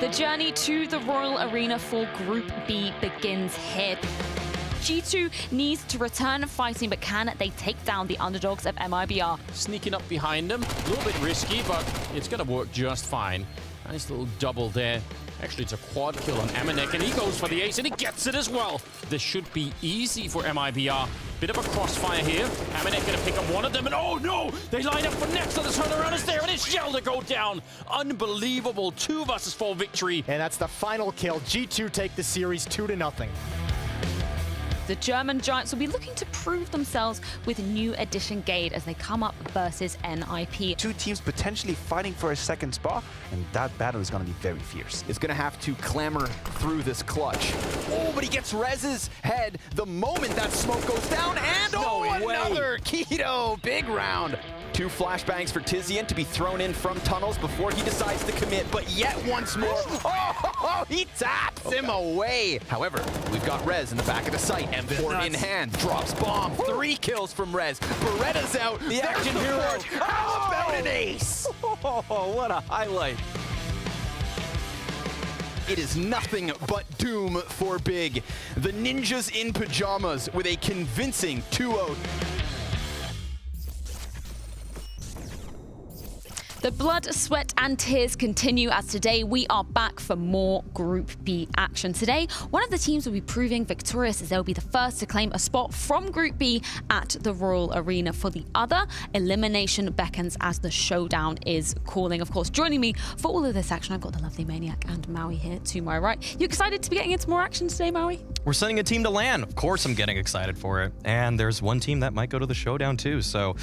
The journey to the Royal Arena for Group B begins here. G2 needs to return fighting, but can they take down the underdogs of MIBR? Sneaking up behind them, a little bit risky, but it's gonna work just fine. Nice little double there. Actually, it's a quad kill on Maniac, and he goes for the ace, and he gets it as well. This should be easy for MIBR. Bit of a crossfire here. Maniac gonna pick up one of them, and oh no! They line up for nexa. The turnaround is there, and it's Shell to go down. Unbelievable 2 versus 4 victory. And that's the final kill. G2 take the series 2-0. The German Giants will be looking to prove themselves with new addition Gade as they come up versus NIP. 2 teams potentially fighting for a second spot, and that battle is going to be very fierce. Is going to have to clamber through this clutch. Oh, but he gets Rez's head the moment that smoke goes down, and another Keto, big round. 2 flashbangs for tabseN to be thrown in from tunnels before he decides to commit, but yet once more, he taps him away. However, we've got Rez in the back of the site, M4 in hand, drops bomb, 3 kills from Rez. Beretta's out, the action hero. How about an ace? Oh, what a highlight. It is nothing but doom for Big. The ninjas in pajamas with a convincing 2-0. The blood, sweat, and tears continue as today we are back for more Group B action. Today, one of the teams will be proving victorious as they'll be the first to claim a spot from Group B at the Royal Arena. For the other, elimination beckons as the showdown is calling. Of course, joining me for all of this action, I've got the lovely Maniac and Maui here to my right. You excited to be getting into more action today, Maui? We're sending a team to LAN. Of course I'm getting excited for it. And there's one team that might go to the showdown too. So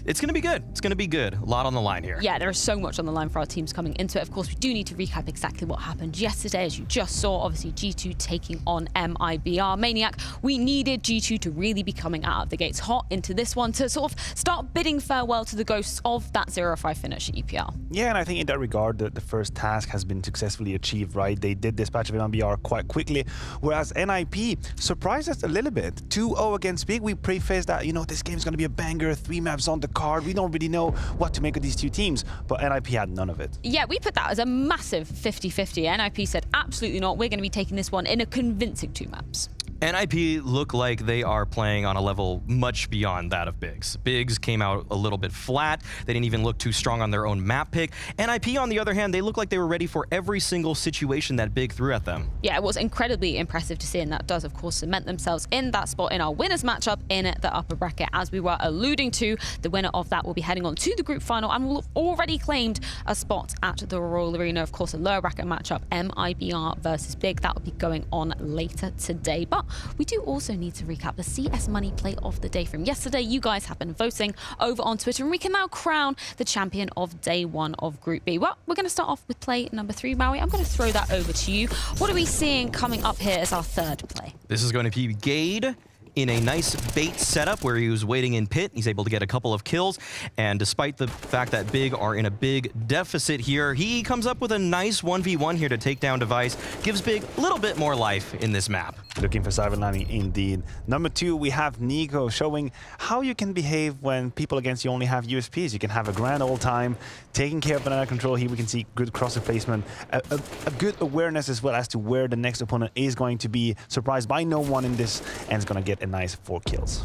it's going to be good. It's going to be good. A lot on the line here. Yeah, there is so much on the line for our teams coming into it. Of course, we do need to recap exactly what happened yesterday. As you just saw, obviously G2 taking on MIBR. Maniac, we needed G2 to really be coming out of the gates hot into this one to sort of start bidding farewell to the ghosts of that 0-5 finish at EPL. Yeah, and I think in that regard, the first task has been successfully achieved, right? They did dispatch of MIBR quite quickly, whereas NIP surprised us a little bit. 2-0 against Big. We prefaced that, you know, this game's going to be a banger, 3 maps on the card. We don't really know what to make of these 2 teams, but NIP had none of it. Yeah, we put that as a massive 50-50. NIP said, absolutely not. We're going to be taking this one in a convincing 2 maps. NIP look like they are playing on a level much beyond that of Biggs. Biggs came out a little bit flat. They didn't even look too strong on their own map pick. NIP, on the other hand, they look like they were ready for every single situation that Big threw at them. Yeah, it was incredibly impressive to see, and that does, of course, cement themselves in that spot in our winners matchup in the upper bracket. As we were alluding to, the winner of that will be heading on to the group final and will have already claimed a spot at the Royal Arena. Of course, a lower bracket matchup, MIBR versus Big. That will be going on later today. But we do also need to recap the CS Money play of the day from yesterday. You guys have been voting over on Twitter, and we can now crown the champion of day 1 of Group B. Well, we're going to start off with play number 3, Maui. I'm going to throw that over to you. What are we seeing coming up here as our 3rd play? This is going to be Gade in a nice bait setup where he was waiting in pit. He's able to get a couple of kills, and despite the fact that Big are in a big deficit here, he comes up with a nice 1v1 here to take down Device, gives Big a little bit more life in this map. Looking for silver lining indeed. Number 2, we have Nico showing how you can behave when people against you only have USPs. You can have a grand old time, taking care of banana control. Here we can see good cross placement, a good awareness as well as to where the next opponent is going to be, surprised by no one in this, and is going to get a nice 4 kills.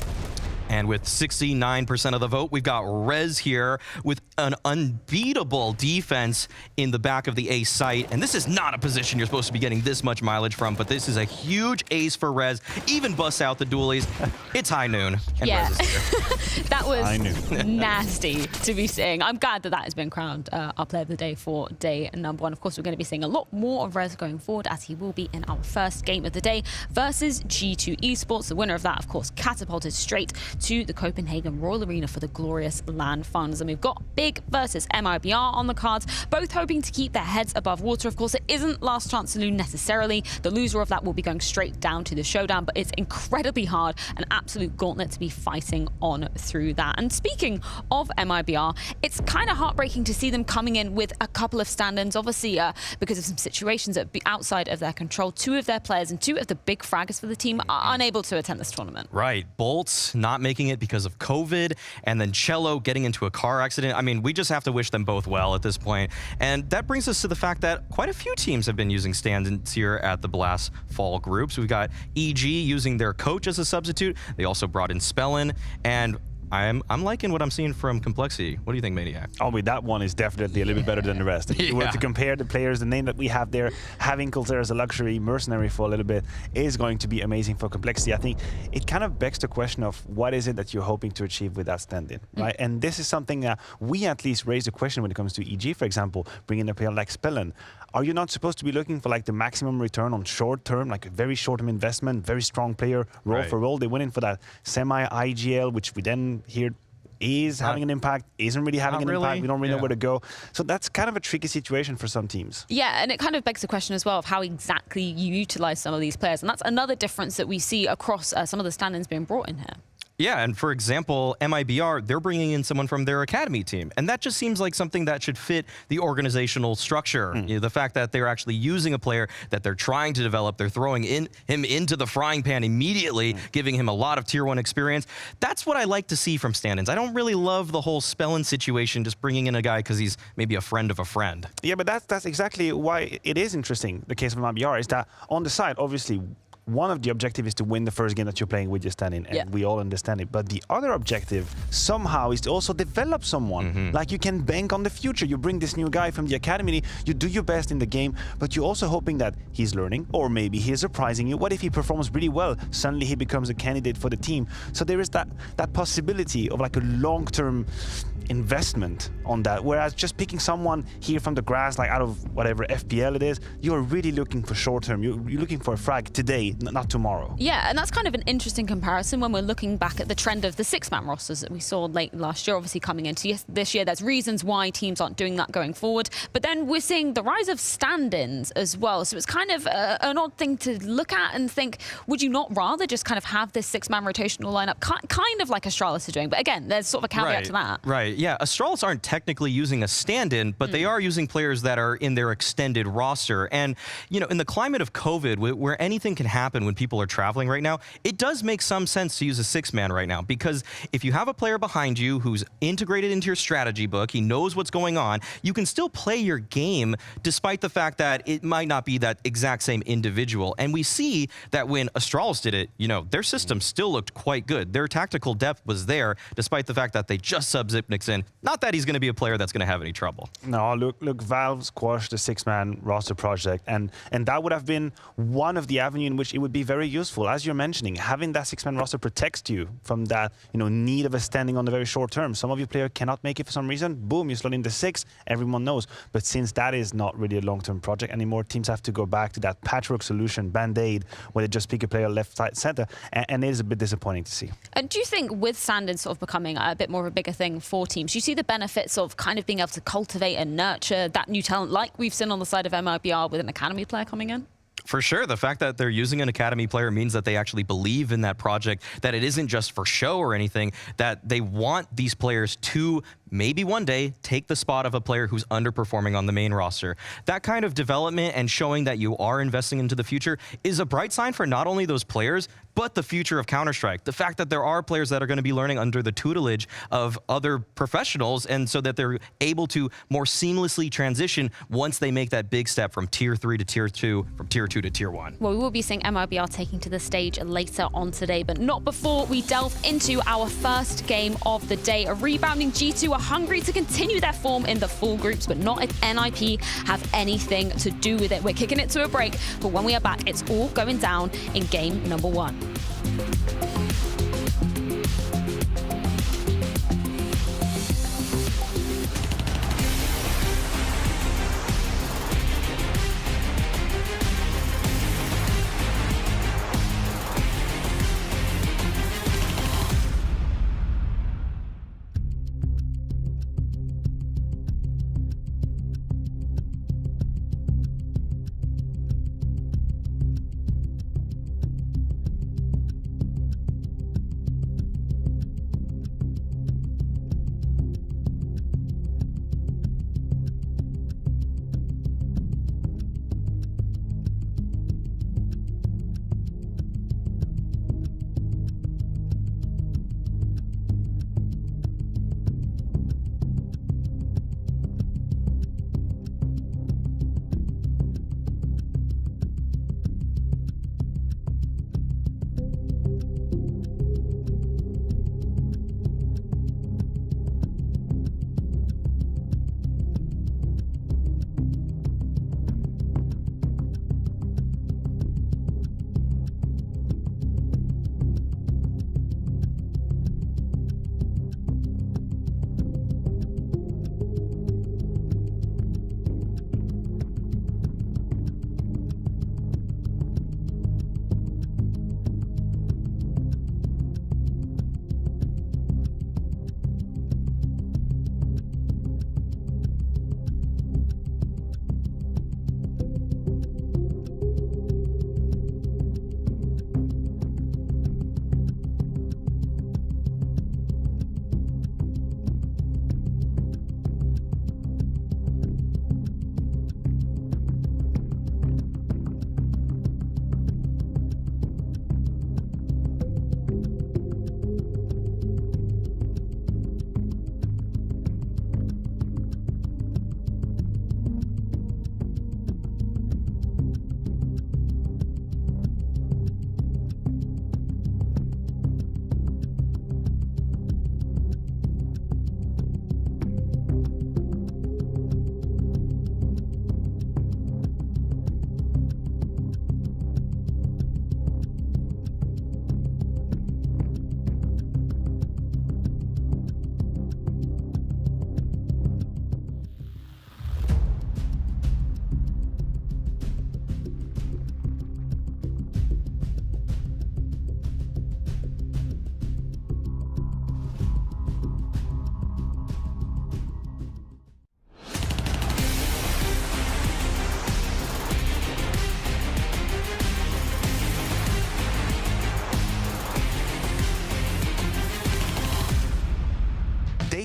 And with 69% of the vote, we've got Rez here with an unbeatable defense in the back of the ace site. And this is not a position you're supposed to be getting this much mileage from, but this is a huge ace for Rez. Even busts out the dualies. It's high noon, and yeah. Rez is here. That was nasty to be seeing. I'm glad that that has been crowned our player of the day for day number 1. Of course, we're going to be seeing a lot more of Rez going forward, as he will be in our first game of the day versus G2 Esports. The winner of that, of course, catapulted straight to the Copenhagen Royal Arena for the glorious LAN funds. And we've got Big versus MIBR on the cards, both hoping to keep their heads above water. Of course, it isn't last chance saloon necessarily. The loser of that will be going straight down to the showdown, but it's incredibly hard, an absolute gauntlet to be fighting on through that. And speaking of MIBR, it's kind of heartbreaking to see them coming in with a couple of stand-ins, obviously because of some situations that be outside of their control. 2 of their players and 2 of the big fraggers for the team are unable to attend this tournament. Right, Bolts not making making it because of COVID, and then Cello getting into a car accident. I mean, we just have to wish them both well at this point. And that brings us to the fact that quite a few teams have been using stand-ins here at the Blast Fall groups. We've got EG using their coach as a substitute. They also brought in zepeL, and I'm liking what I'm seeing from Complexity. What do you think, Maniac? Oh, wait, that one is definitely a little bit better than the rest. If you were to compare the players, the name that we have there, having Colter as a luxury mercenary for a little bit is going to be amazing for Complexity. I think it kind of begs the question of what is it that you're hoping to achieve with that stand-in, right? And this is something that we at least raise the question when it comes to EG, for example, bringing a player like zepeL. Are you not supposed to be looking for like the maximum return on short term, like a very short-term investment, very strong player, role for role? They went in for that semi-IGL, which we then hear is having an impact, isn't really having an impact. We don't really know where to go. So that's kind of a tricky situation for some teams. Yeah, and it kind of begs the question as well of how exactly you utilize some of these players. And that's another difference that we see across some of the stand-ins being brought in here. Yeah, and for example, MIBR, they're bringing in someone from their academy team. And that just seems like something that should fit the organizational structure. You know, the fact that they're actually using a player that they're trying to develop, they're throwing him into the frying pan immediately, giving him a lot of Tier 1 experience. That's what I like to see from stand-ins. I don't really love the whole zepeL situation, just bringing in a guy because he's maybe a friend of a friend. Yeah, but that's exactly why it is interesting, the case of MIBR, is that on the side, obviously, one of the objectives is to win the first game that you're playing with your stand-in, and we all understand it. But the other objective somehow is to also develop someone. Like you can bank on the future. You bring this new guy from the academy, you do your best in the game, but you're also hoping that he's learning, or maybe he's surprising you. What if he performs really well? Suddenly he becomes a candidate for the team. So there is that possibility of like a long-term investment on that. Whereas just picking someone here from the grass, like out of whatever FPL it is, you're really looking for short-term. You're looking for a frag today, not tomorrow. Yeah, and that's kind of an interesting comparison when we're looking back at the trend of the six-man rosters that we saw late last year, obviously coming into this year. There's reasons why teams aren't doing that going forward. But then we're seeing the rise of stand-ins as well. So it's kind of an odd thing to look at and think, would you not rather just kind of have this six-man rotational lineup, kind of like Astralis are doing? But again, there's sort of a caveat to that. Right, yeah. Astralis aren't technically using a stand-in, but they are using players that are in their extended roster. And, you know, in the climate of COVID, where anything can happen when people are traveling right now, it does make some sense to use a six-man right now, because if you have a player behind you who's integrated into your strategy book, he knows what's going on, you can still play your game despite the fact that it might not be that exact same individual. And we see that when Astralis did it, you know, their system still looked quite good. Their tactical depth was there, despite the fact that they just sub Zipnix in. Not that he's going to be a player that's going to have any trouble. No, look, Valve squashed the six-man roster project, and that would have been one of the avenues in which it would be very useful. As you're mentioning, having that six-man roster protects you from that, you know, need of a standing on the very short term. Some of your players cannot make it for some reason. Boom, you slot in the six, everyone knows. But since that is not really a long-term project anymore, teams have to go back to that patchwork solution, band-aid, where they just pick a player left, side, center, and it is a bit disappointing to see. And do you think with stand-ins sort of becoming a bit more of a bigger thing for teams, you see the benefits of kind of being able to cultivate and nurture that new talent like we've seen on the side of MIBR with an academy player coming in? For sure. The fact that they're using an academy player means that they actually believe in that project, that it isn't just for show or anything, that they want these players to maybe one day take the spot of a player who's underperforming on the main roster. That kind of development and showing that you are investing into the future is a bright sign for not only those players, but the future of Counter-Strike. The fact that there are players that are going to be learning under the tutelage of other professionals, and so that they're able to more seamlessly transition once they make that big step from Tier 3 to Tier 2, from Tier 2 to Tier 1. Well, we will be seeing MIBR taking to the stage later on today, but not before we delve into our first game of the day. A rebounding G2 are hungry to continue their form in the full groups, but not if NIP have anything to do with it. We're kicking it to a break, but when we are back, it's all going down in game number 1.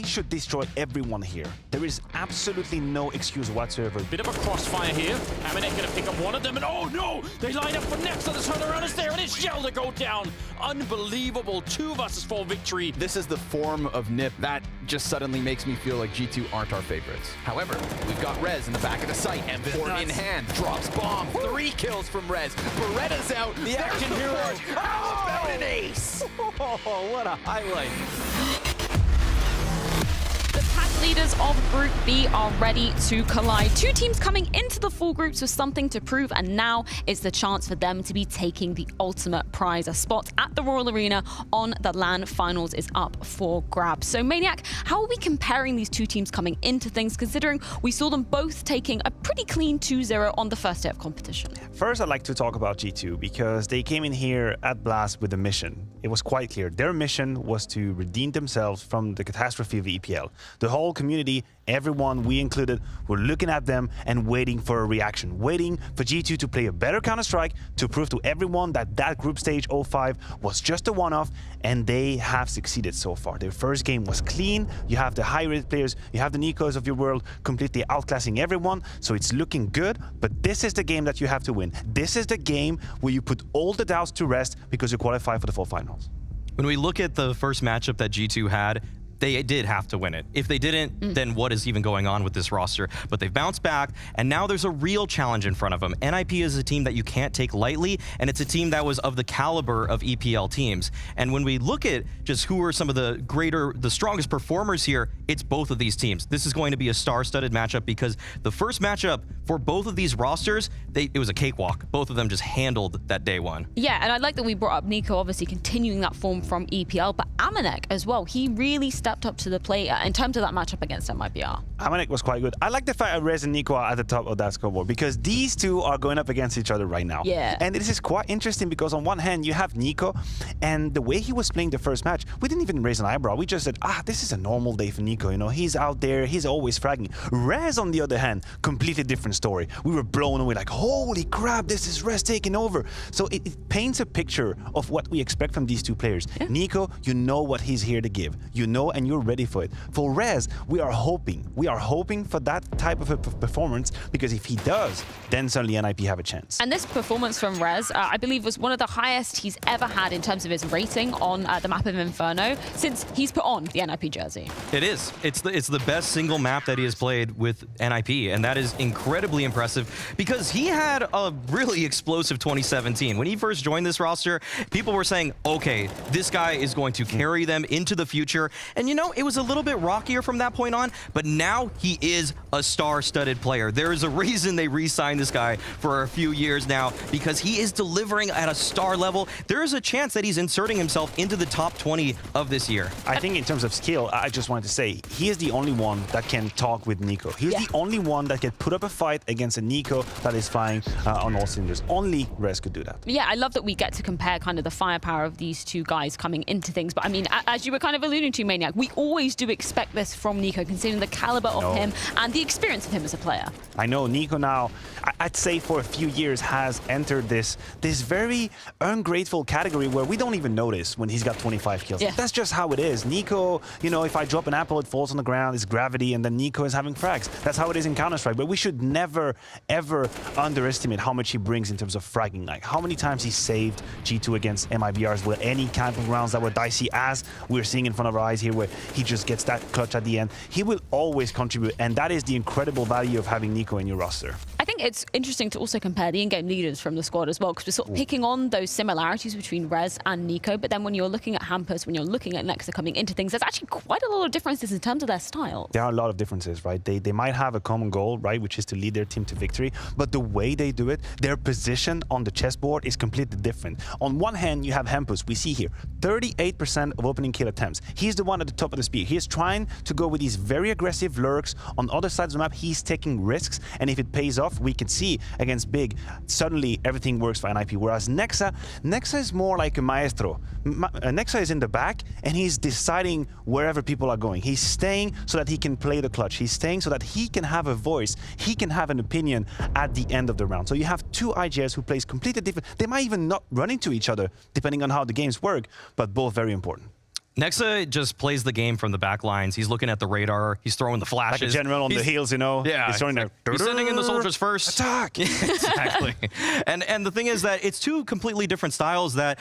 should destroy everyone here. There is absolutely no excuse whatsoever. Bit of a crossfire here. MIBR gonna pick up one of them, and oh no! They line up for nexa. The turnaround is there, and it's Shell to go down. Unbelievable 2 versus 4 victory. This is the form of nip that just suddenly makes me feel like G2 aren't our favorites. However, we've got Rez in the back of the site. M4 in hand, drops bomb. 3 kills from Rez. Beretta's out. The action hero. How about an ace? Oh, what a highlight. The pack leaders of Group B are ready to collide. 2 teams coming into the full groups with something to prove, and now is the chance for them to be taking the ultimate prize. A spot at the Royal Arena on the LAN finals is up for grabs. So Maniac, how are we comparing these 2 teams coming into things, considering we saw them both taking a pretty clean 2-0 on the first day of competition? First, I'd like to talk about G2 because they came in here at Blast with a mission. It was quite clear. Their mission was to redeem themselves from the catastrophe of EPL. The whole community, everyone, we included, were looking at them and waiting for a reaction, waiting for G2 to play a better Counter-Strike, to prove to everyone that that group stage 05 was just a one-off, and they have succeeded so far. Their first game was clean. You have the high-rated players, you have the Nikos of your world completely outclassing everyone, so it's looking good, but this is the game that you have to win. This is the game where you put all the doubts to rest because you qualify for the full finals. When we look at the first matchup that G2 had, they did have to win it. If they didn't, then what is even going on with this roster? But they've bounced back, and now there's a real challenge in front of them. NIP is a team that you can't take lightly, and it's a team that was of the caliber of EPL teams. And when we look at just who are some of the strongest performers here, it's both of these teams. This is going to be a star-studded matchup because the first matchup for both of these rosters, it was a cakewalk. Both of them just handled that day one. Yeah, and I like that we brought up Nico, obviously continuing that form from EPL, but Maniac as well. He really stepped up to the plate in terms of that matchup against MIBR. Maniac was quite good. I like the fact that Rez and Nico are at the top of that scoreboard because these 2 are going up against each other right now. Yeah. And this is quite interesting because on one hand, you have Nico, and the way he was playing the first match, we didn't even raise an eyebrow. We just said, this is a normal day for Nico. You know, he's out there, he's always fragging. Rez, on the other hand, completely different story. We were blown away like, holy crap, this is Rez taking over. So it paints a picture of what we expect from these 2 players. Yeah. Nico, you know what he's here to give. You know, and you're ready for it. For Rez, we are hoping for that type of a performance, because if he does, then suddenly NIP have a chance. And this performance from Rez, I believe, was one of the highest he's ever had in terms of his rating on the map of Inferno since he's put on the NIP jersey. It is. It's the best single map that he has played with NIP, and that is incredibly impressive because he had a really explosive 2017. When he first joined this roster, people were saying, okay, this guy is going to carry them into the future. And you know, it was a little bit rockier from that point on, but now he is a star-studded player. There is a reason they re-signed this guy for a few years now, because he is delivering at a star level. There is a chance that he's inserting himself into the top 20 of this year. I think in terms of skill, I just wanted to say, he is the only one that can talk with Nico. He's the only one that can put up a fight against a Nico that is flying on all cylinders. Only Rez could do that. Yeah, I love that we get to compare kind of the firepower of these 2 guys coming into things. But I mean, as you were kind of alluding to, Maniac, we always do expect this from Nico, considering the caliber of him and the experience of him as a player. I know Nico now, I'd say for a few years, has entered this very ungrateful category where we don't even notice when he's got 25 kills. Yeah. That's just how it is. Nico, you know, if I drop an apple, it falls on the ground, it's gravity, and then Nico is having frags. That's how it is in Counter-Strike, but we should never, ever underestimate how much he brings in terms of fragging. Like, how many times he saved G2 against MIBRs with any kind of rounds that were dicey, as we're seeing in front of our eyes here, where he just gets that clutch at the end. He will always contribute, and that is the incredible value of having Nico in your roster. I think it's interesting to also compare the in-game leaders from the squad as well, because we're sort of picking on those similarities between Rez and Nico, but then when you're looking at Hampus, when you're looking at nexa coming into things, there's actually quite a lot of differences in terms of their styles. There are a lot of differences, right? They might have a common goal, right, which is to lead their team to victory, but the way they do it, their position on the chessboard is completely different. On one hand, you have Hampus. We see here 38% of opening kill attempts. He's the one at the top of the speed. He is trying to go with these very aggressive lurks. On other sides of the map, he's taking risks, and if it pays off, we can see against Big, suddenly everything works for NIP. Whereas nexa is more like a maestro. Nexa is in the back, and he's deciding wherever people are going. He's staying so that he can play the clutch. He's staying so that he can have a voice. He can have an opinion at the end of the round. So you have 2 IGLs who plays completely different. They might even not run into each other, depending on how the games work, but both very important. Nexa just plays the game from the back lines. He's looking at the radar. He's throwing the flashes. Like a general on the heels, you know? Yeah. He's throwing He's sending in the soldiers first. Attack! Exactly. And the thing is that it's two completely different styles that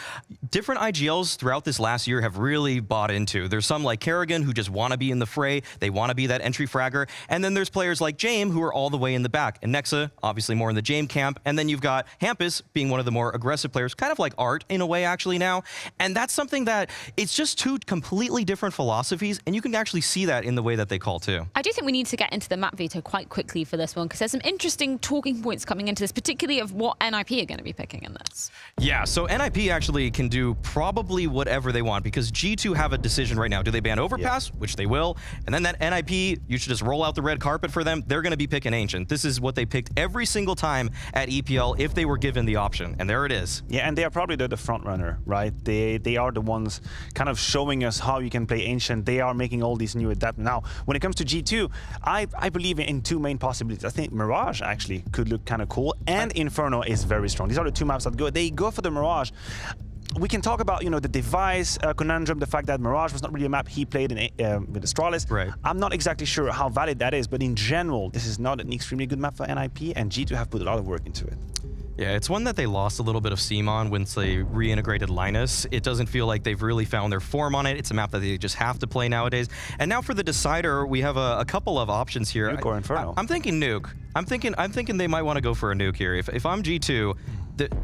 different IGLs throughout this last year have really bought into. There's some like Kerrigan who just want to be in the fray. They want to be that entry fragger. And then there's players like Jame who are all the way in the back. And Nexa, obviously more in the Jame camp. And then you've got Hampus being one of the more aggressive players, kind of like Art in a way actually now. And that's something that it's just two completely different philosophies, and you can actually see that in the way that they call too. I do think we need to get into the map veto quite quickly for this one, because there's some interesting talking points coming into this, particularly of what NIP are going to be picking in this. Yeah, so NIP actually can do probably whatever they want, because G2 have a decision right now. Do they ban Overpass? Yeah. Which they will. And then that NIP, you should just roll out the red carpet for them. They're going to be picking Ancient. This is what they picked every single time at EPL if they were given the option. And there it is. Yeah, and they are probably the front runner, right? They are the ones kind of showing us how you can play Ancient. They are making all these new adaptations. Now, when it comes to G2, I believe in two main possibilities. I think Mirage actually could look kind of cool, and Inferno is very strong. These are the two maps that they go for the Mirage. We can talk about, you know, the device conundrum, the fact that Mirage was not really a map he played in with Astralis. Right. I'm not exactly sure how valid that is, but in general, this is not an extremely good map for NIP, and G2 have put a lot of work into it. Yeah, it's one that they lost a little bit of steam on once they reintegrated Linus. It doesn't feel like they've really found their form on it. It's a map that they just have to play nowadays. And now for the decider, we have a couple of options here. Nuke or Inferno. I'm thinking Nuke. I'm thinking they might want to go for a Nuke here. If I'm G2,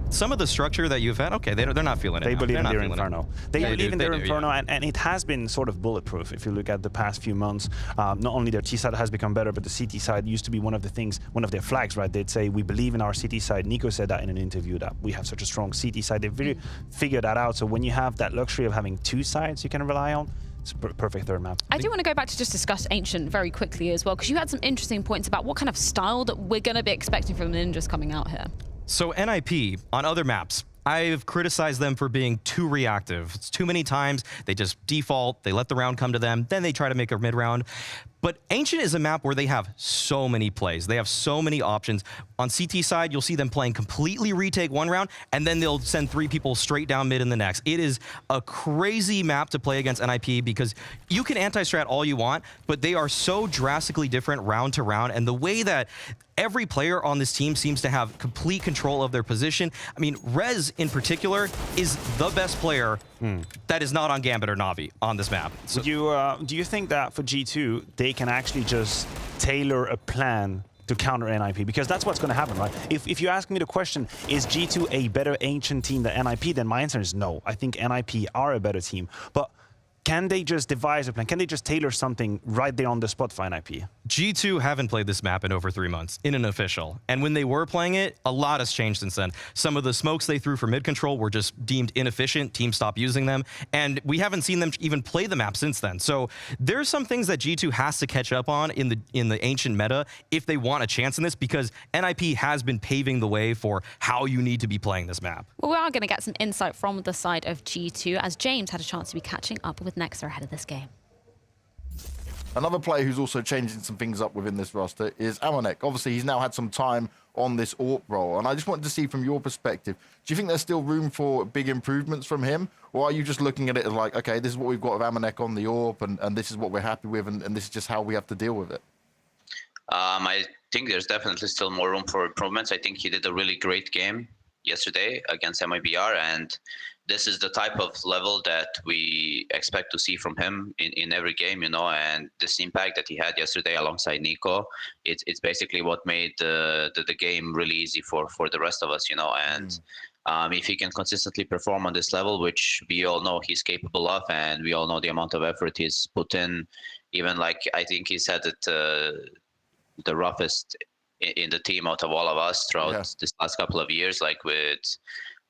some of the structure that you've had, okay, they're not feeling it. They believe in their Inferno. They believe in their Inferno, and it has been sort of bulletproof. If you look at the past few months, not only their T side has become better, but the CT side used to be one of the things, one of their flags, right? They'd say, we believe in our CT side. Nico said that in an interview, that we have such a strong CT side. They've really figured that out. So when you have that luxury of having two sides you can rely on, it's a perfect third map. I do want to go back to just discuss Ancient very quickly as well, because you had some interesting points about what kind of style that we're going to be expecting from the Ninjas coming out here. So NIP, on other maps, I've criticized them for being too reactive. It's too many times. They just default, they let the round come to them, then they try to make a mid-round. But Ancient is a map where they have so many plays. They have so many options. On CT side, you'll see them playing completely retake one round, and then they'll send 3 people straight down mid in the next. It is a crazy map to play against NIP because you can anti-strat all you want, but they are so drastically different round to round, and the way that every player on this team seems to have complete control of their position. I mean, Rez in particular is the best player that is not on Gambit or Na'Vi on this map. So do you think that for G2, they can actually just tailor a plan to counter NIP? Because that's what's going to happen, right? If you ask me the question, is G2 a better Ancient team than NIP, then my answer is no. I think NIP are a better team. But can they just devise a plan? Can they just tailor something right there on the spot for NIP? G2 haven't played this map in over 3 months in an official. And when they were playing it, a lot has changed since then. Some of the smokes they threw for mid control were just deemed inefficient. Teams stopped using them. And we haven't seen them even play the map since then. So there's some things that G2 has to catch up on in the Ancient meta if they want a chance in this, because NIP has been paving the way for how you need to be playing this map. Well, we are going to get some insight from the side of G2 as James had a chance to be catching up with Nexa ahead of this game. Another player who's also changing some things up within this roster is Maniac. Obviously, he's now had some time on this AWP role, and I just wanted to see from your perspective, do you think there's still room for big improvements from him, or are you just looking at it as like, okay, this is what we've got with Maniac on the AWP, and this is what we're happy with, and this is just how we have to deal with it? I think there's definitely still more room for improvements. I think he did a really great game yesterday against MIBR, and this is the type of level that we expect to see from him in every game, you know, and this impact that he had yesterday alongside Nico, it's basically what made the game really easy for the rest of us, you know, and if he can consistently perform on this level, which we all know he's capable of, and we all know the amount of effort he's put in, even like I think he's had it the roughest in the team out of all of us throughout this last couple of years, like with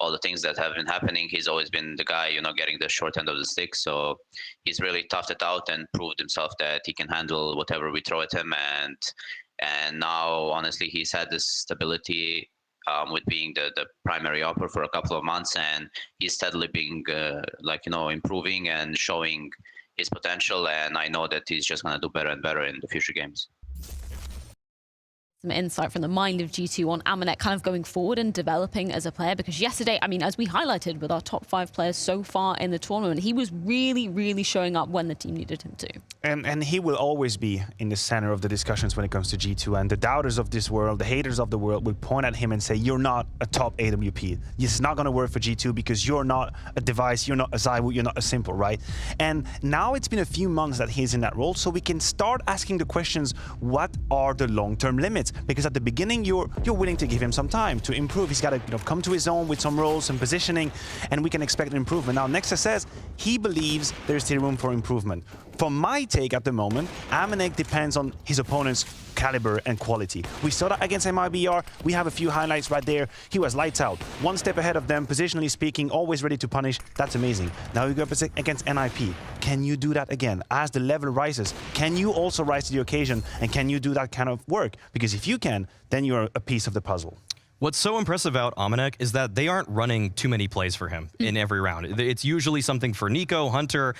all the things that have been happening, he's always been the guy, you know, getting the short end of the stick. So he's really toughed it out and proved himself that he can handle whatever we throw at him. And now, honestly, he's had this stability with being the primary operator for a couple of months, and he's steadily being like, you know, improving and showing his potential. And I know that he's just going to do better and better in the future games. some insight from the mind of G2 on MIBR kind of going forward and developing as a player, because yesterday, I mean, as we highlighted with our top 5 players so far in the tournament, he was really, really showing up when the team needed him to. And he will always be in the center of the discussions when it comes to G2, and the doubters of this world, the haters of the world will point at him and say, you're not a top AWP. It's not going to work for G2 because you're not a device, you're not a zipeL, you're not a zipeL, right? And now it's been a few months that he's in that role, so we can start asking the questions, what are the long-term limits? Because at the beginning, you're willing to give him some time to improve. He's got to come to his own with some roles and positioning, and we can expect an improvement. Now, nexa says he believes there's still room for improvement. From my take at the moment, MIBR depends on his opponent's caliber and quality. We saw that against MIBR. We have a few highlights right there. He was lights out. One step ahead of them, positionally speaking, always ready to punish. That's amazing. Now you go up against NIP. Can you do that again? As the level rises, can you also rise to the occasion? And can you do that kind of work? Because if you can, then you're a piece of the puzzle. What's so impressive about MIBR is that they aren't running too many plays for him in every round. It's usually something for Nico, Hunter,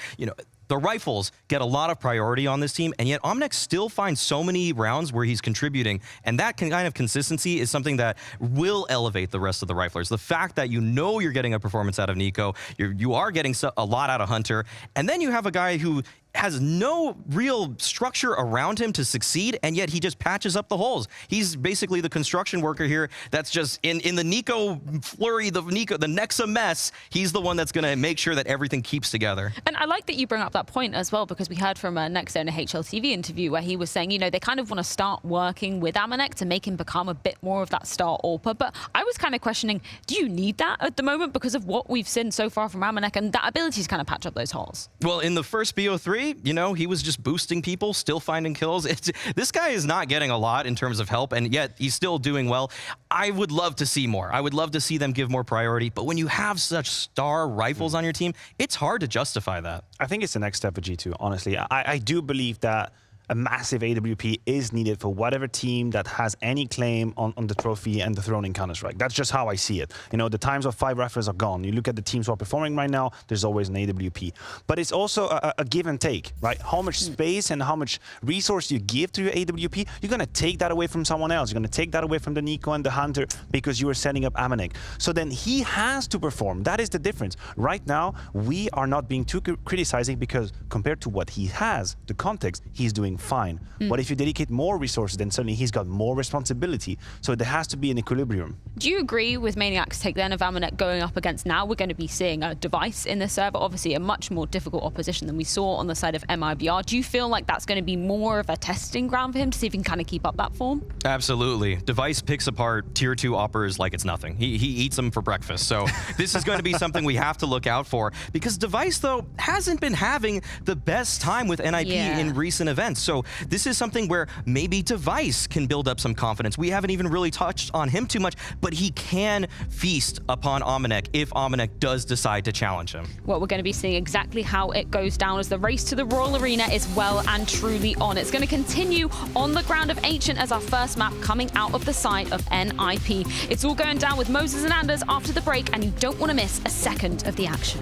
the rifles get a lot of priority on this team, and yet MIBR still finds so many rounds where he's contributing, and that kind of consistency is something that will elevate the rest of the riflers. The fact that you're getting a performance out of Nico, you are getting a lot out of Hunter, and then you have a guy who has no real structure around him to succeed, and yet he just patches up the holes. He's basically the construction worker here that's just in the Nico flurry, the nexa mess, he's the one that's going to make sure that everything keeps together. And I like that you bring up that point as well, because we heard from nexa in a HLTV interview where he was saying, they kind of want to start working with MIBR to make him become a bit more of that star AWPer. But I was kind of questioning, do you need that at the moment because of what we've seen so far from MIBR and that ability to kind of patch up those holes? Well, in the first BO3, he was just boosting people, still finding kills. This guy is not getting a lot in terms of help, and yet he's still doing well. I would love to see more. I would love to see them give more priority, but when you have such star rifles on your team, it's hard to justify that. I think it's the next step for G2, honestly. I do believe that a massive AWP is needed for whatever team that has any claim on the trophy and the throne in Counter-Strike. That's just how I see it. The times of 5 rifles are gone. You look at the teams who are performing right now, there's always an AWP. But it's also a give and take, right? How much space and how much resource you give to your AWP, you're going to take that away from someone else. You're going to take that away from the Nico and the Hunter because you are setting up MIBR. So then he has to perform. That is the difference. Right now, we are not being too criticizing because compared to what he has, the context, he's doing fine. But if you dedicate more resources, then suddenly he's got more responsibility. So there has to be an equilibrium. Do you agree with Maniac's take then of MIBR going up against, now we're going to be seeing a device in this server, obviously a much more difficult opposition than we saw on the side of MIBR. Do you feel like that's going to be more of a testing ground for him to see if he can kind of keep up that form? Absolutely. Device picks apart tier 2 oppers like it's nothing. He eats them for breakfast. So this is going to be something we have to look out for, because Device, though, hasn't been having the best time with NIP in recent events. So this is something where maybe Device can build up some confidence. We haven't even really touched on him too much, but he can feast upon MIBR if MIBR does decide to challenge him. Well, we're going to be seeing exactly how it goes down as the race to the Royal Arena is well and truly on. It's going to continue on the ground of Ancient as our first map coming out of the side of NIP. It's all going down with Moses and Anders after the break, and you don't want to miss a second of the action.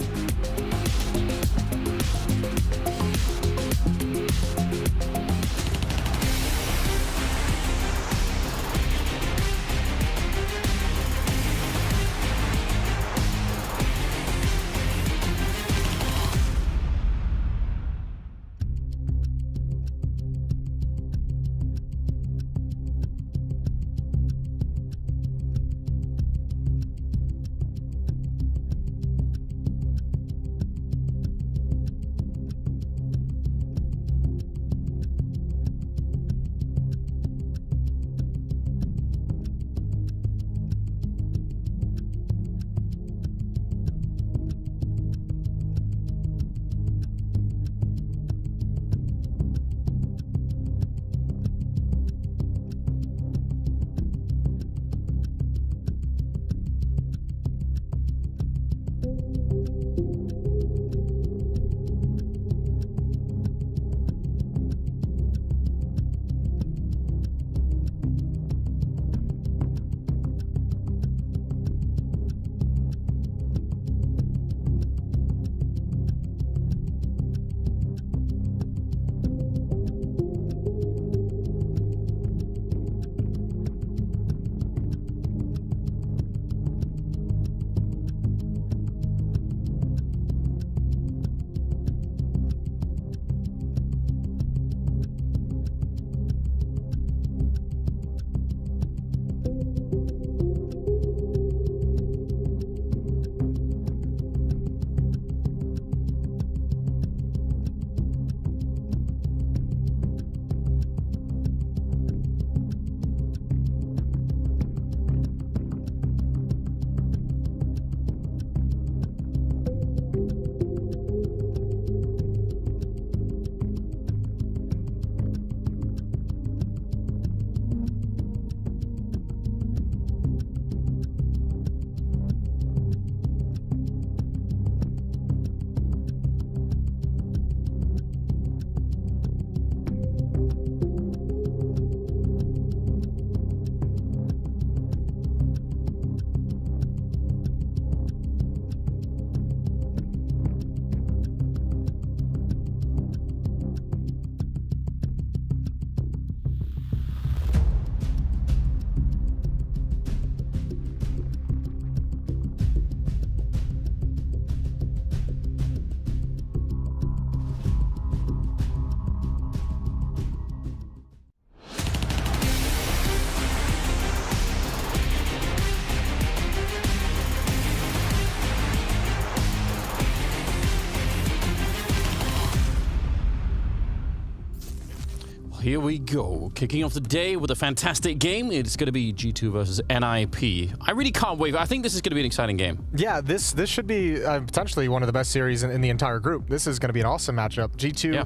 here we go. Kicking off the day with a fantastic game. It's going to be G2 versus NIP. I really can't wait. I think this is going to be an exciting game. Yeah, this should be potentially one of the best series in the entire group. This is going to be an awesome matchup. G2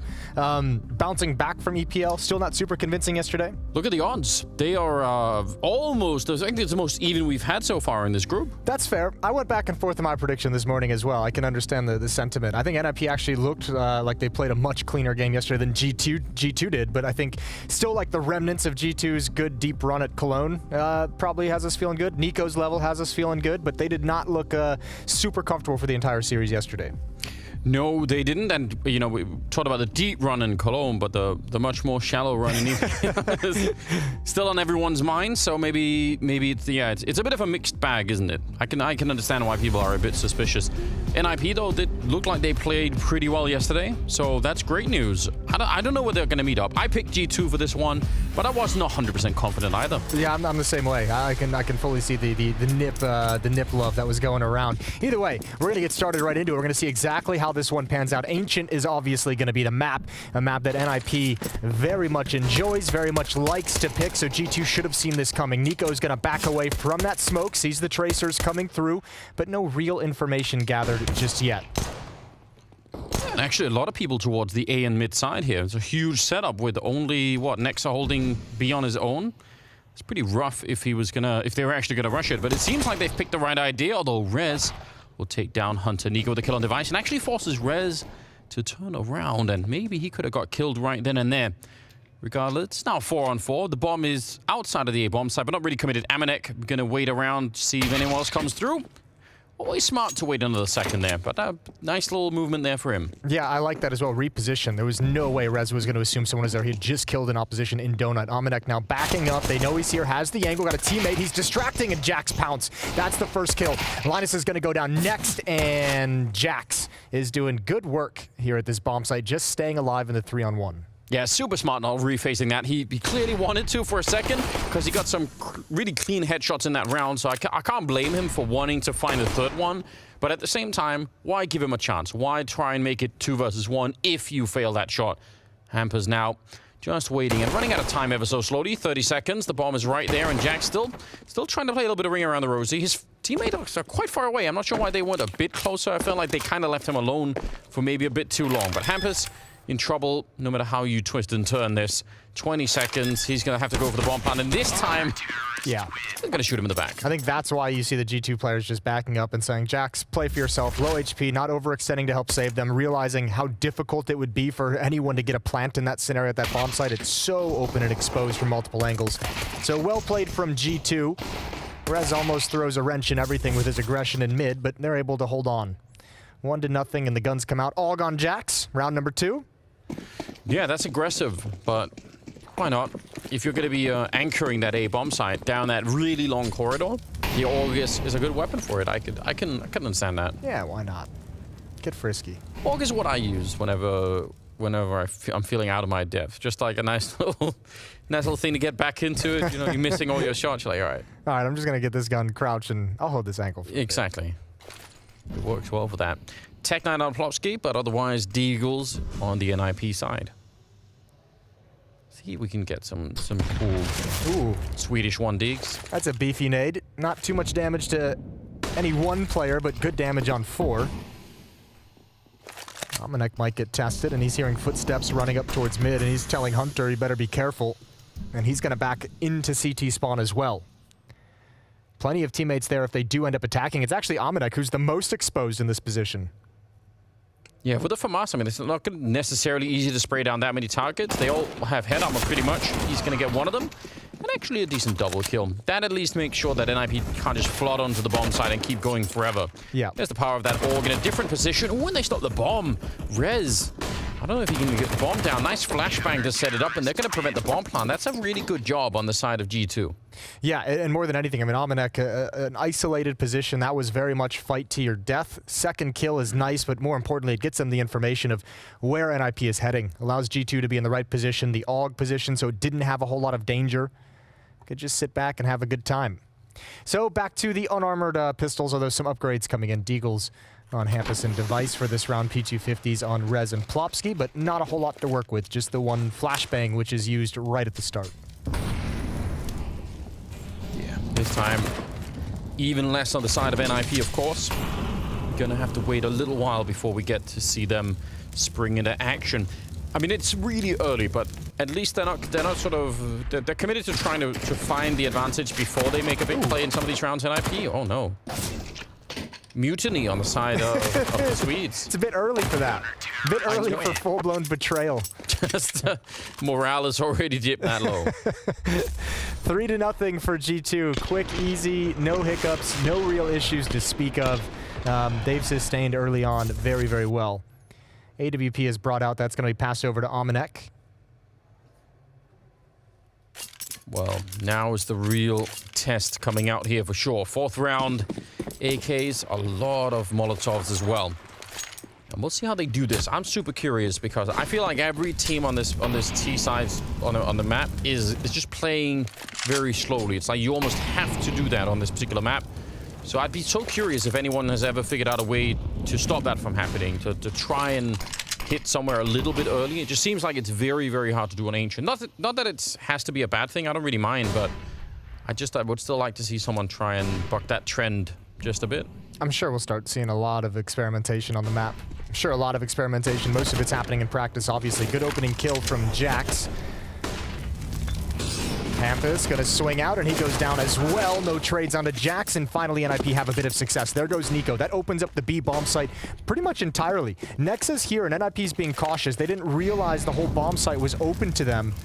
bouncing back from EPL, still not super convincing yesterday. Look at the odds. They are almost, I think it's the most even we've had so far in this group. That's fair. I went back and forth in my prediction this morning as well. I can understand the sentiment. I think NIP actually looked like they played a much cleaner game yesterday than G2 did, but I think still like the remnants of G2's good deep run at Cologne probably has us feeling good. Nico's level has us feeling good, but they did not look super comfortable for the entire series yesterday. No, they didn't, and you know, we talked about the deep run in Cologne, but the much more shallow run in EPL is still on everyone's mind. So maybe it's a bit of a mixed bag, isn't it? I can understand why people are a bit suspicious. NIP though did look like they played pretty well yesterday, so that's great news. I don't know where they're going to meet up. I picked G2 for this one, but I wasn't 100% confident either. Yeah, I'm the same way. I can fully see the nip love that was going around. Either way, we're going to get started right into it. We're going to see exactly how this one pans out. Ancient is obviously going to be the map, a map that NIP very much enjoys, very much likes to pick, so G2 should have seen this coming. Nico's going to back away from that smoke, sees the tracers coming through, but no real information gathered just yet. And actually a lot of people towards the A and mid side here. It's a huge setup with only, nexa holding B on his own. It's pretty rough if they were actually gonna rush it, but it seems like they've picked the right idea, although Rez will take down Hunter. Nico with the kill on device and actually forces Rez to turn around, and maybe he could have got killed right then and there. Regardless, it's now 4-on-4. The bomb is outside of the A bomb side, but not really committed. Maniac gonna wait around, see if anyone else comes through. Always smart to wait another second there, but a nice little movement there for him. Yeah, I like that as well. Reposition. There was no way Rez was going to assume someone was there. He had just killed an opposition in Donut. Maniac now backing up. They know he's here, has the angle, got a teammate. He's distracting, and Jax pounce. That's the first kill. Linus is going to go down next, and Jax is doing good work here at this bomb site, just staying alive in the 3-on-1. Yeah, super smart not refacing that. He clearly wanted to for a second because he got some really clean headshots in that round, so I can't blame him for wanting to find a third one. But at the same time, why give him a chance? Why try and make it 2 versus 1 if you fail that shot? Hampers now just waiting and running out of time ever so slowly. 30 seconds, the bomb is right there, and Jack still trying to play a little bit of ring around the rosy. His teammates are quite far away. I'm not sure why they weren't a bit closer. I felt like they kind of left him alone for maybe a bit too long. But Hampers in trouble no matter how you twist and turn this. 20 seconds, he's going to have to go for the bomb plant, and this time, yeah, they're going to shoot him in the back. I think that's why you see the G2 players just backing up and saying, Jax, play for yourself, low HP, not overextending to help save them, realizing how difficult it would be for anyone to get a plant in that scenario at that bomb site. It's so open and exposed from multiple angles. So well played from G2. Rez almost throws a wrench in everything with his aggression in mid, but they're able to hold on. 1-0, and the guns come out. All gone Jax, round number 2. Yeah, that's aggressive, but why not? If you're going to be anchoring that A bomb site down that really long corridor, the AUG is a good weapon for it. I can understand that. Yeah, why not? Get frisky. AUG is what I use whenever I'm feeling out of my depth. Just like a nice little thing to get back into it. You know, you're missing all your shots. You're like, all right. All right, I'm just going to get this gun, crouch, and I'll hold this ankle for exactly. It works well for that. Tech 9 on Plopsky, but otherwise Deagles on the NIP side. See if we can get some cool Swedish 1-Deags. That's a beefy nade. Not too much damage to any one player, but good damage on 4. Maniac might get tested, and he's hearing footsteps running up towards mid, and he's telling Hunter he better be careful. And he's going to back into CT spawn as well. Plenty of teammates there if they do end up attacking. It's actually Maniac who's the most exposed in this position. Yeah, with the FAMAS, I mean, it's not necessarily easy to spray down that many targets. They all have head armor pretty much. He's going to get one of them. And actually a decent double kill. That at least makes sure that NIP can't just flood onto the bomb side and keep going forever. Yeah. There's the power of that AUG in a different position. When they stop the bomb, Rez, I don't know if he can get the bomb down. Nice flashbang to set it up, and they're going to prevent the bomb plant. That's a really good job on the side of G2. Yeah, and more than anything, I mean, Maniac, an isolated position, that was very much fight to your death. Second kill is nice, but more importantly, it gets them the information of where NIP is heading. Allows G2 to be in the right position, the AUG position, so it didn't have a whole lot of danger. Could just sit back and have a good time. So back to the unarmored pistols, although some upgrades coming in. Deagles on Hampus and Device for this round, P250s on Rez and Plopsky, but not a whole lot to work with. Just the one flashbang, which is used right at the start. Yeah, this time even less on the side of NIP, of course. Gonna have to wait a little while before we get to see them spring into action. I mean, it's really early, but at least they're not sort of, they're committed to trying to find the advantage before they make a big play in some of these rounds. NIP, oh no. Mutiny on the side of the Swedes. It's a bit early for that. A bit early for full-blown betrayal. Just morale is already dipped that low. 3-0 for G2. Quick, easy, no hiccups, no real issues to speak of. They've sustained early on very, very well. AWP is brought out. That's going to be passed over to Maniac. Well, now is the real test coming out here for sure. 4th round, AKs, a lot of Molotovs as well. And we'll see how they do this. I'm super curious because I feel like every team on this T side on the map is just playing very slowly. It's like you almost have to do that on this particular map. So I'd be so curious if anyone has ever figured out a way to stop that from happening, to try and hit somewhere a little bit early. It just seems like it's very, very hard to do on Ancient. Not that it has to be a bad thing. I don't really mind, but I would still like to see someone try and buck that trend just a bit. I'm sure we'll start seeing a lot of experimentation on the map. I'm sure a lot of experimentation. Most of it's happening in practice, obviously. Good opening kill from Jax. Hampus gonna swing out, and he goes down as well. No trades onto Jax, and finally NIP have a bit of success. There goes Nico. That opens up the B bomb site pretty much entirely. Nexa's here, and NIP's being cautious. They didn't realize the whole bomb site was open to them.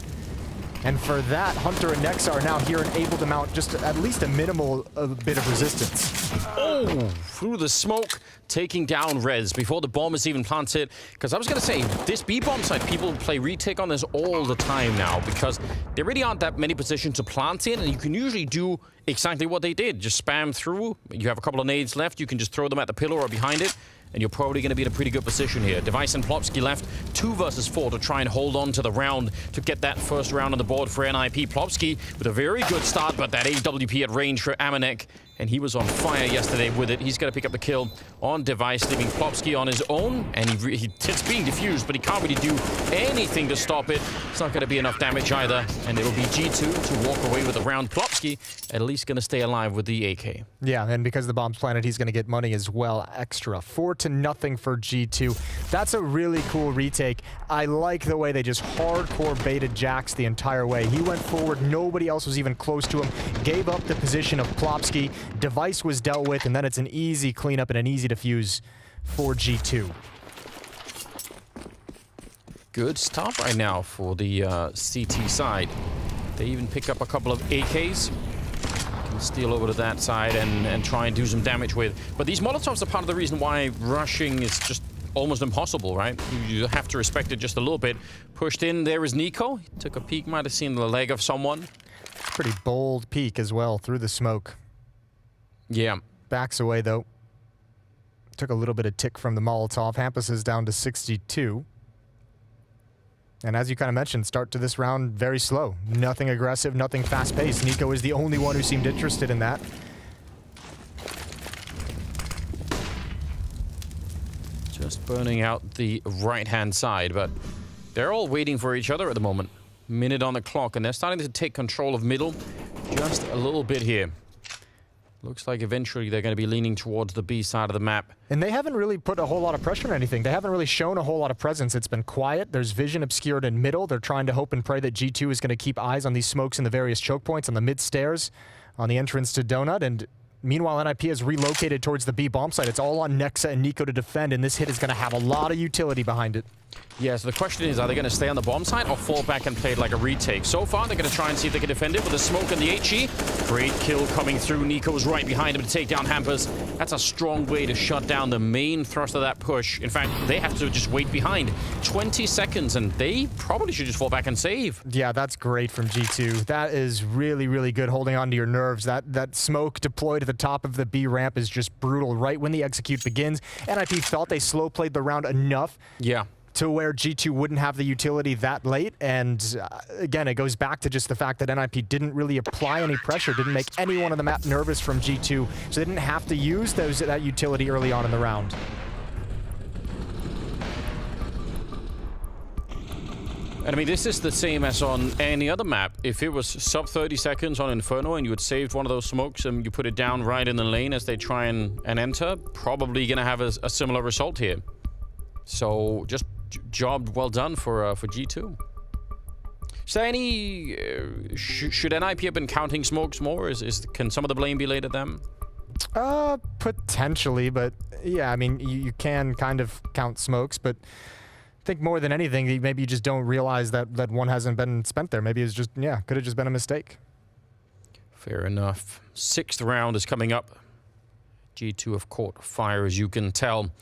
And for that, Hunter and Nexa are now here and able to mount just at least a minimal bit of resistance. Oh, through the smoke, taking down Rez before the bomb is even planted. Because I was going to say, this B-bomb site, people play retake on this all the time now because there really aren't that many positions to plant in, and you can usually do exactly what they did. Just spam through. You have a couple of nades left. You can just throw them at the pillar or behind it, and you're probably going to be in a pretty good position here. Device and Plopsky left 2 versus 4 to try and hold on to the round to get that first round on the board for NIP. Plopsky with a very good start, but that AWP at range for Maniac, and he was on fire yesterday with it. He's going to pick up the kill on Device, leaving Plopsky on his own, and it's being diffused, but he can't really do anything to stop it. It's not going to be enough damage either, and it will be G2 to walk away with the round. Plopsky at least going to stay alive with the AK. Yeah, and because the bomb's planted, he's going to get money as well, extra. 4-0 for G2. That's a really cool retake. I like the way they just hardcore baited Jax the entire way. He went forward, nobody else was even close to him, gave up the position of Plopsky. Device was dealt with, and then it's an easy cleanup and an easy defuse for G2. Good start right now for the CT side. They even pick up a couple of AKs. Can steal over to that side and try and do some damage with. But these Molotovs are part of the reason why rushing is just almost impossible, right? You have to respect it just a little bit. Pushed in, there is Nico. He took a peek, might have seen the leg of someone. Pretty bold peek as well through the smoke. Yeah. Backs away, though. Took a little bit of tick from the Molotov. Hampus is down to 62. And as you kind of mentioned, start to this round very slow. Nothing aggressive, nothing fast-paced. Nico is the only one who seemed interested in that. Just burning out the right-hand side, but they're all waiting for each other at the moment. Minute on the clock, and they're starting to take control of middle just a little bit here. Looks like eventually they're going to be leaning towards the B side of the map. And they haven't really put a whole lot of pressure on anything. They haven't really shown a whole lot of presence. It's been quiet. There's vision obscured in middle. They're trying to hope and pray that G2 is going to keep eyes on these smokes in the various choke points on the mid stairs, on the entrance to Donut. And meanwhile, NIP has relocated towards the B bomb site. It's all on Nexa and Nico to defend, and this hit is going to have a lot of utility behind it. Yeah, so the question is, are they going to stay on the bomb site or fall back and play it like a retake? So far, they're going to try and see if they can defend it with the smoke and the HE. Great kill coming through. Nico's right behind him to take down Hampus. That's a strong way to shut down the main thrust of that push. In fact, they have to just wait behind. 20 seconds, and they probably should just fall back and save. Yeah, that's great from G2. That is really, really good, holding on to your nerves. That smoke deployed at the top of the B ramp is just brutal right when the execute begins. NIP felt they slow played the round enough. Yeah. to where G2 wouldn't have the utility that late. And again, it goes back to just the fact that NIP didn't really apply any pressure, didn't make anyone on the map nervous from G2, so they didn't have to use that utility early on in the round. And I mean, this is the same as on any other map. If it was sub 30 seconds on Inferno and you had saved one of those smokes and you put it down right in the lane as they try and enter, probably going to have a similar result here. So just job well done for G2. Is there any... should NIP have been counting smokes more? Can some of the blame be laid at them? Potentially, but yeah, I mean, you can kind of count smokes, but I think more than anything, maybe you just don't realize that one hasn't been spent there. Maybe it's just, yeah, could have just been a mistake. Fair enough. 6th round is coming up. G2 have caught fire, as you can tell.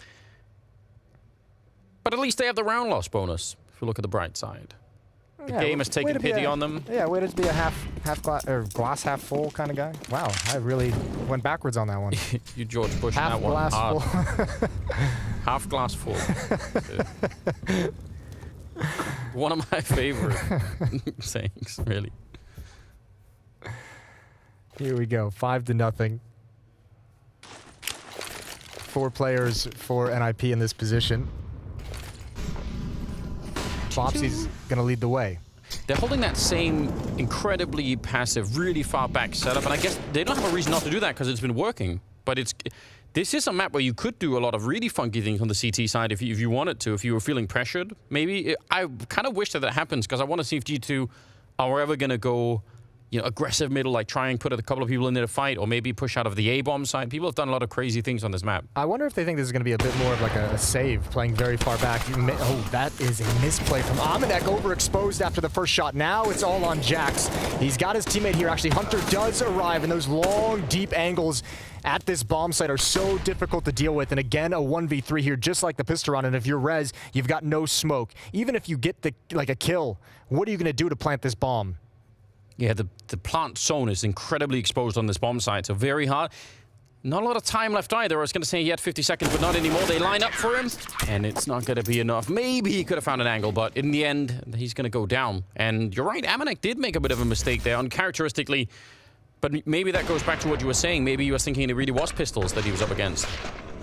But at least they have the round loss bonus, if you look at the bright side. The game has taken pity on them. Yeah, way to be a half glass, or glass half full kind of guy. Wow, I really went backwards on that one. You George pushing half that one glass hard. Full. Half glass full. One of my favorite sayings, really. Here we go, 5-0. 4 players for NIP in this position. Bopsy's gonna lead the way. They're holding that same incredibly passive, really far back setup, and I guess they don't have a reason not to do that because it's been working. But this is a map where you could do a lot of really funky things on the CT side if you wanted to, if you were feeling pressured. Maybe I kind of wish that happens because I want to see if G2 are ever gonna go, you know, aggressive middle, like try and put a couple of people in there to fight, or maybe push out of the A-bomb side. People have done a lot of crazy things on this map. I wonder if they think this is going to be a bit more of like a save, playing very far back. Oh, that is a misplay from MIBR. Overexposed after the first shot. Now it's all on Jax. He's got his teammate here. Actually, Hunter does arrive, and those long, deep angles at this bomb site are so difficult to deal with. And again, a 1v3 here, just like the pistol round. And if you're Rez, you've got no smoke. Even if you get a kill, what are you going to do to plant this bomb? Yeah, the plant zone is incredibly exposed on this bomb site, so very hard. Not a lot of time left either. I was going to say he had 50 seconds, but not anymore. They line up for him, and it's not going to be enough. Maybe he could have found an angle, but in the end, he's going to go down. And you're right, Maniac did make a bit of a mistake there, uncharacteristically. But maybe that goes back to what you were saying. Maybe you were thinking it really was pistols that he was up against.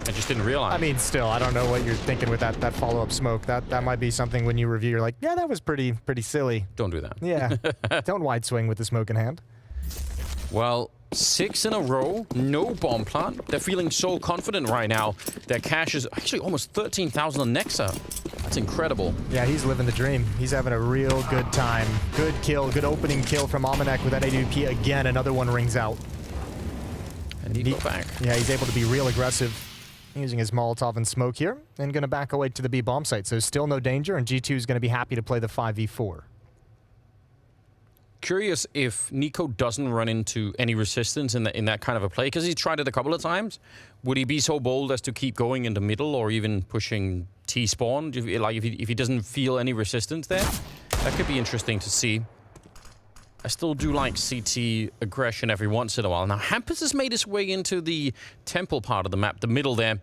I just didn't realize. I mean, still, I don't know what you're thinking with that follow-up smoke. That might be something when you review, you're like, yeah, that was pretty silly. Don't do that. Yeah, don't wide swing with the smoke in hand. Well, 6 in a row, no bomb plant. They're feeling so confident right now. Their cash is actually almost 13,000 on Nexa. That's incredible. Yeah, he's living the dream. He's having a real good time. Good kill, good opening kill from Mauisnake with that AWP again. Another one rings out. And he go back. Yeah, he's able to be real aggressive, using his Molotov and smoke here, and going to back away to the B bomb site. So still no danger, and G2 is going to be happy to play the 5v4. Curious if Nico doesn't run into any resistance in that kind of a play, because he's tried it a couple of times. Would he be so bold as to keep going in the middle or even pushing T-spawn? Like if he doesn't feel any resistance there? That could be interesting to see. I still do like CT aggression every once in a while. Now, Hampus has made his way into the temple part of the map, the middle there.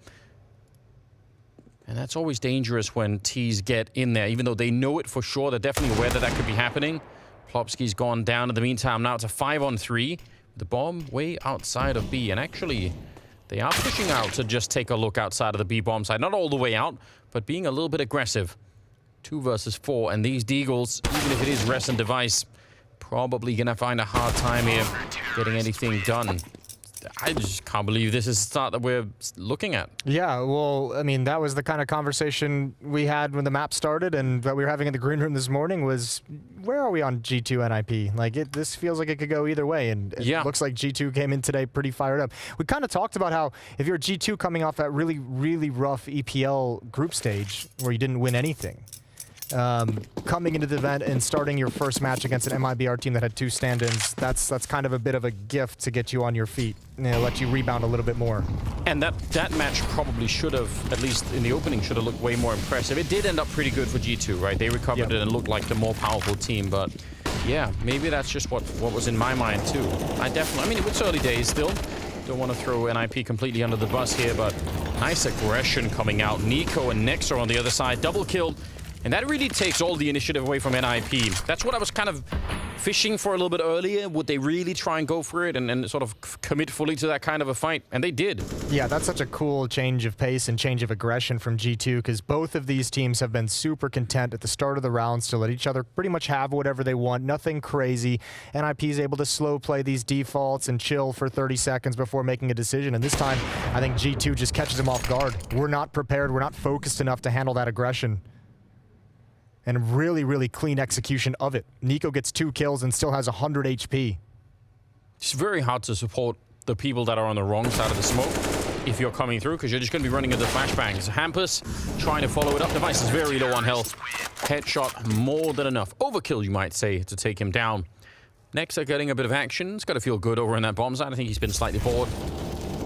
And that's always dangerous when Ts get in there, even though they know it for sure. They're definitely aware that could be happening. Plopsky's gone down in the meantime. Now it's a 5-on-3. The bomb way outside of B. And actually, they are pushing out to just take a look outside of the B bomb side. Not all the way out, but being a little bit aggressive. 2 versus 4. And these Deagles, even if it is rest and device, probably gonna find a hard time here getting anything done. I just can't believe this is the start that we're looking at. Yeah, well, I mean, that was the kind of conversation we had when the map started and that we were having in the green room this morning was, where are we on G2 NIP? Like, this feels like it could go either way, and it looks like G2 came in today pretty fired up. We kind of talked about how if you're G2 coming off that really, really rough EPL group stage where you didn't win anything, coming into the event and starting your first match against an MIBR team that had 2 stand-ins, that's kind of a bit of a gift to get you on your feet, let you rebound a little bit more. And that match probably should have, at least in the opening, should have looked way more impressive. It did end up pretty good for G2, right? They recovered it and looked like the more powerful team, but yeah, maybe that's just what was in my mind too. I mean, it's early days still. Don't want to throw NIP completely under the bus here, but nice aggression coming out. Nico and nexa on the other side. Double kill And that really takes all the initiative away from NIP. That's what I was kind of fishing for a little bit earlier. Would they really try and go for it and sort of commit fully to that kind of a fight? And they did. Yeah, that's such a cool change of pace and change of aggression from G2, because both of these teams have been super content at the start of the rounds to let each other pretty much have whatever they want, nothing crazy. NIP is able to slow play these defaults and chill for 30 seconds before making a decision. And this time, I think G2 just catches them off guard. We're not prepared, we're not focused enough to handle that aggression. And really, really clean execution of it. Nico gets 2 kills and still has 100 HP. It's very hard to support the people that are on the wrong side of the smoke if you're coming through, because you're just going to be running into flashbangs. Hampus trying to follow it up. Device is very low on health. Headshot more than enough. Overkill, you might say, to take him down. Nexa getting a bit of action. It's got to feel good over in that bomb side. I think he's been slightly bored.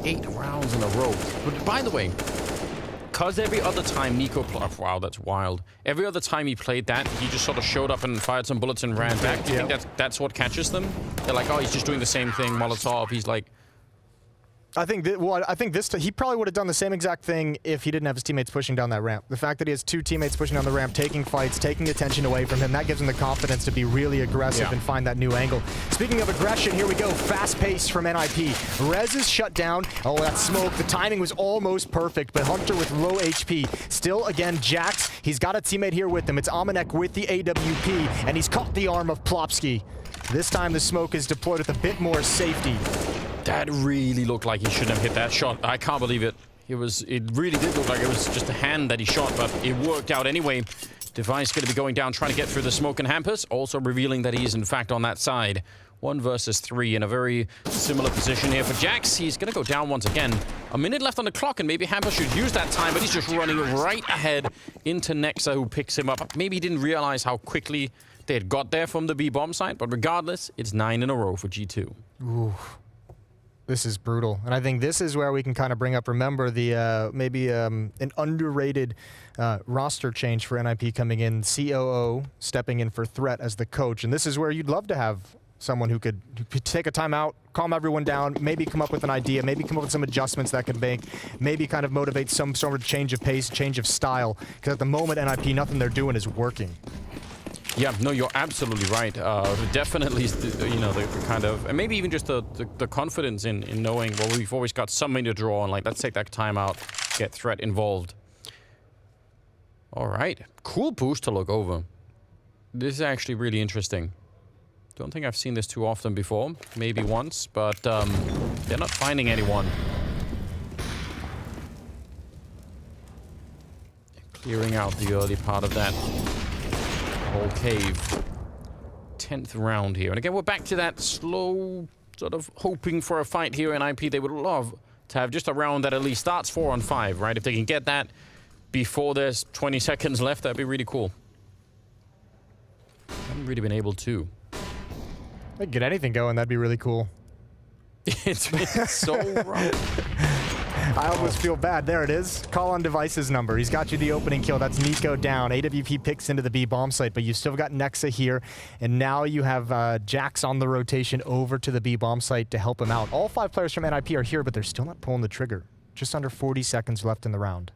8 rounds in a row. But by the way, because every other time Nico... wow, that's wild. Every other time he played that, he just sort of showed up and fired some bullets and ran back. Do you think that's what catches them? They're like, oh, he's just doing the same thing, Molotov. He's like... I think he probably would have done the same exact thing if he didn't have his teammates pushing down that ramp. The fact that he has 2 teammates pushing down the ramp, taking fights, taking attention away from him, that gives him the confidence to be really aggressive and find that new angle. Speaking of aggression, here we go. Fast pace from NIP. Rez is shut down. Oh, that smoke. The timing was almost perfect, but Hunter with low HP. Still, again, Jax. He's got a teammate here with him. It's Maniac with the AWP, and he's caught the arm of Plopsky. This time the smoke is deployed with a bit more safety. That really looked like he shouldn't have hit that shot. I can't believe it. It really did look like it was just a hand that he shot, but it worked out anyway. Device going to be going down, trying to get through the smoke, and Hampus also revealing that he is in fact on that side. 1 versus 3 in a very similar position here for Jax. He's going to go down once again. A minute left on the clock, and maybe Hampus should use that time, but he's just running right ahead into Nexa, who picks him up. Maybe he didn't realize how quickly they had got there from the B bomb site, but regardless, it's 9 in a row for G2. Ooh. This is brutal. And I think this is where we can kind of bring up, remember, the maybe an underrated roster change for NIP coming in. COO stepping in for Threat as the coach. And this is where you'd love to have someone who could take a timeout, calm everyone down, maybe come up with an idea, maybe come up with some adjustments that could make, maybe kind of motivate some sort of change of pace, change of style. Because at the moment, NIP, nothing they're doing is working. Yeah, no, you're absolutely right. Definitely, you know, the kind of, and maybe even just the confidence in knowing, well, we've always got something to draw on. Like, let's take that time out, get Threat involved. All right, cool boost to look over. This is actually really interesting. Don't think I've seen this too often before. Maybe once, but they're not finding anyone. Clearing out the early part of that whole cave. 10th round here. And again, we're back to that slow, sort of hoping for a fight here in IP. They would love to have just a round that at least starts 4 on 5, right? If they can get that before there's 20 seconds left, that'd be really cool. Haven't really been able to. They get anything going, that'd be really cool. It's been so rough. I almost feel bad. There it is. Call on Device's number. He's got you the opening kill. That's Nico down. AWP picks into the B bomb site, but you've still got Nexa here. And now you have Jax on the rotation over to the B bomb site to help him out. All 5 players from NIP are here, but they're still not pulling the trigger. Just under 40 seconds left in the round.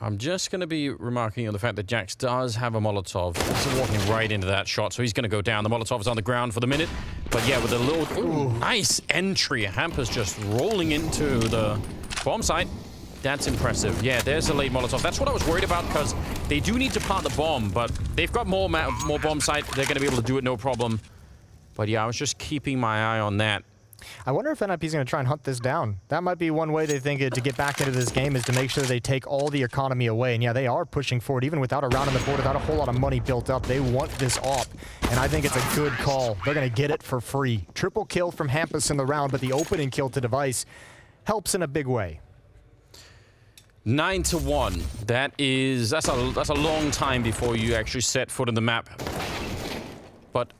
I'm just going to be remarking on the fact that Jax does have a Molotov. He's walking right into that shot, so he's going to go down. The Molotov is on the ground for the minute. But yeah, with a little nice entry. Hampus just rolling into the bomb site. That's impressive. Yeah, there's a late Molotov. That's what I was worried about, because they do need to plant the bomb, but they've got more bomb site. They're going to be able to do it no problem. But yeah, I was just keeping my eye on that. I wonder if NIP is going to try and hunt this down. That might be one way they think to get back into this game, is to make sure they take all the economy away. And yeah, they are pushing forward, even without a round on the board, without a whole lot of money built up. They want this off, and I think it's a good call. They're going to get it for free. Triple kill from Hampus in the round, but the opening kill to Device helps in a big way. 9-1. That's a long time before you actually set foot in the map. But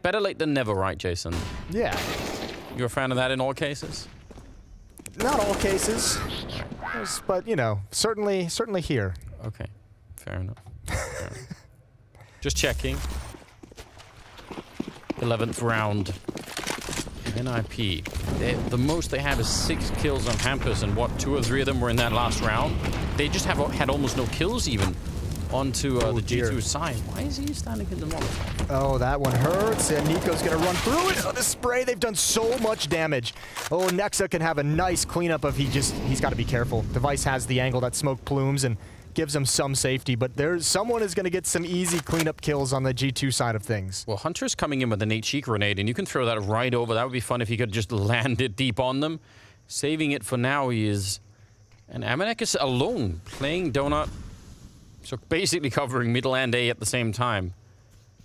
better late than never, right, Jason? Yeah. You're a fan of that in all cases? Not all cases, but you know, certainly here. Okay, fair enough. Just checking. 11th round. NIP. The most they have is 6 kills on Hampus, and what, 2 or 3 of them were in that last round? They just had almost no kills even. onto the dear. G2 side. Why is he standing in the Molotov? Oh, that one hurts, and Nico's gonna run through it. Oh, the spray, they've done so much damage. Oh, Nexa can have a nice cleanup if he's got to be careful. Device has the angle that smoke plumes and gives him some safety, but someone is gonna get some easy cleanup kills on the G2 side of things. Well, Hunter's coming in with an HE grenade, and you can throw that right over. That would be fun if he could just land it deep on them. Saving it for now, he is... And MIBR is alone, playing Donut. So basically covering middle and A at the same time.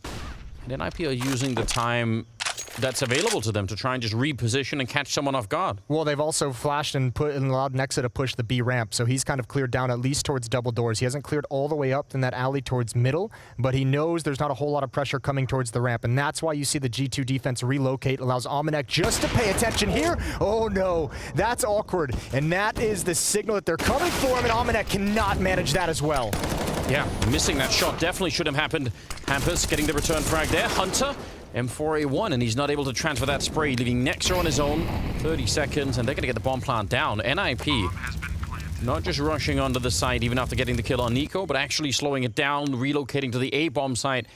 And then IP are using the time that's available to them to try and just reposition and catch someone off guard. Well, they've also flashed and allowed Nexa to push the B ramp, so he's kind of cleared down at least towards double doors. He hasn't cleared all the way up in that alley towards middle, but he knows there's not a whole lot of pressure coming towards the ramp, and that's why you see the G2 defense relocate, allows Maniac just to pay attention here. Oh no, that's awkward, and that is the signal that they're coming for him, and Maniac cannot manage that as well. Yeah, missing that shot definitely should have happened. Hampus getting the return frag there. Hunter, M4A1, and he's not able to transfer that spray, leaving Nexa on his own. 30 seconds, and they're going to get the bomb plant down. NIP not just rushing onto the site even after getting the kill on Nico, but actually slowing it down, relocating to the A-bomb site.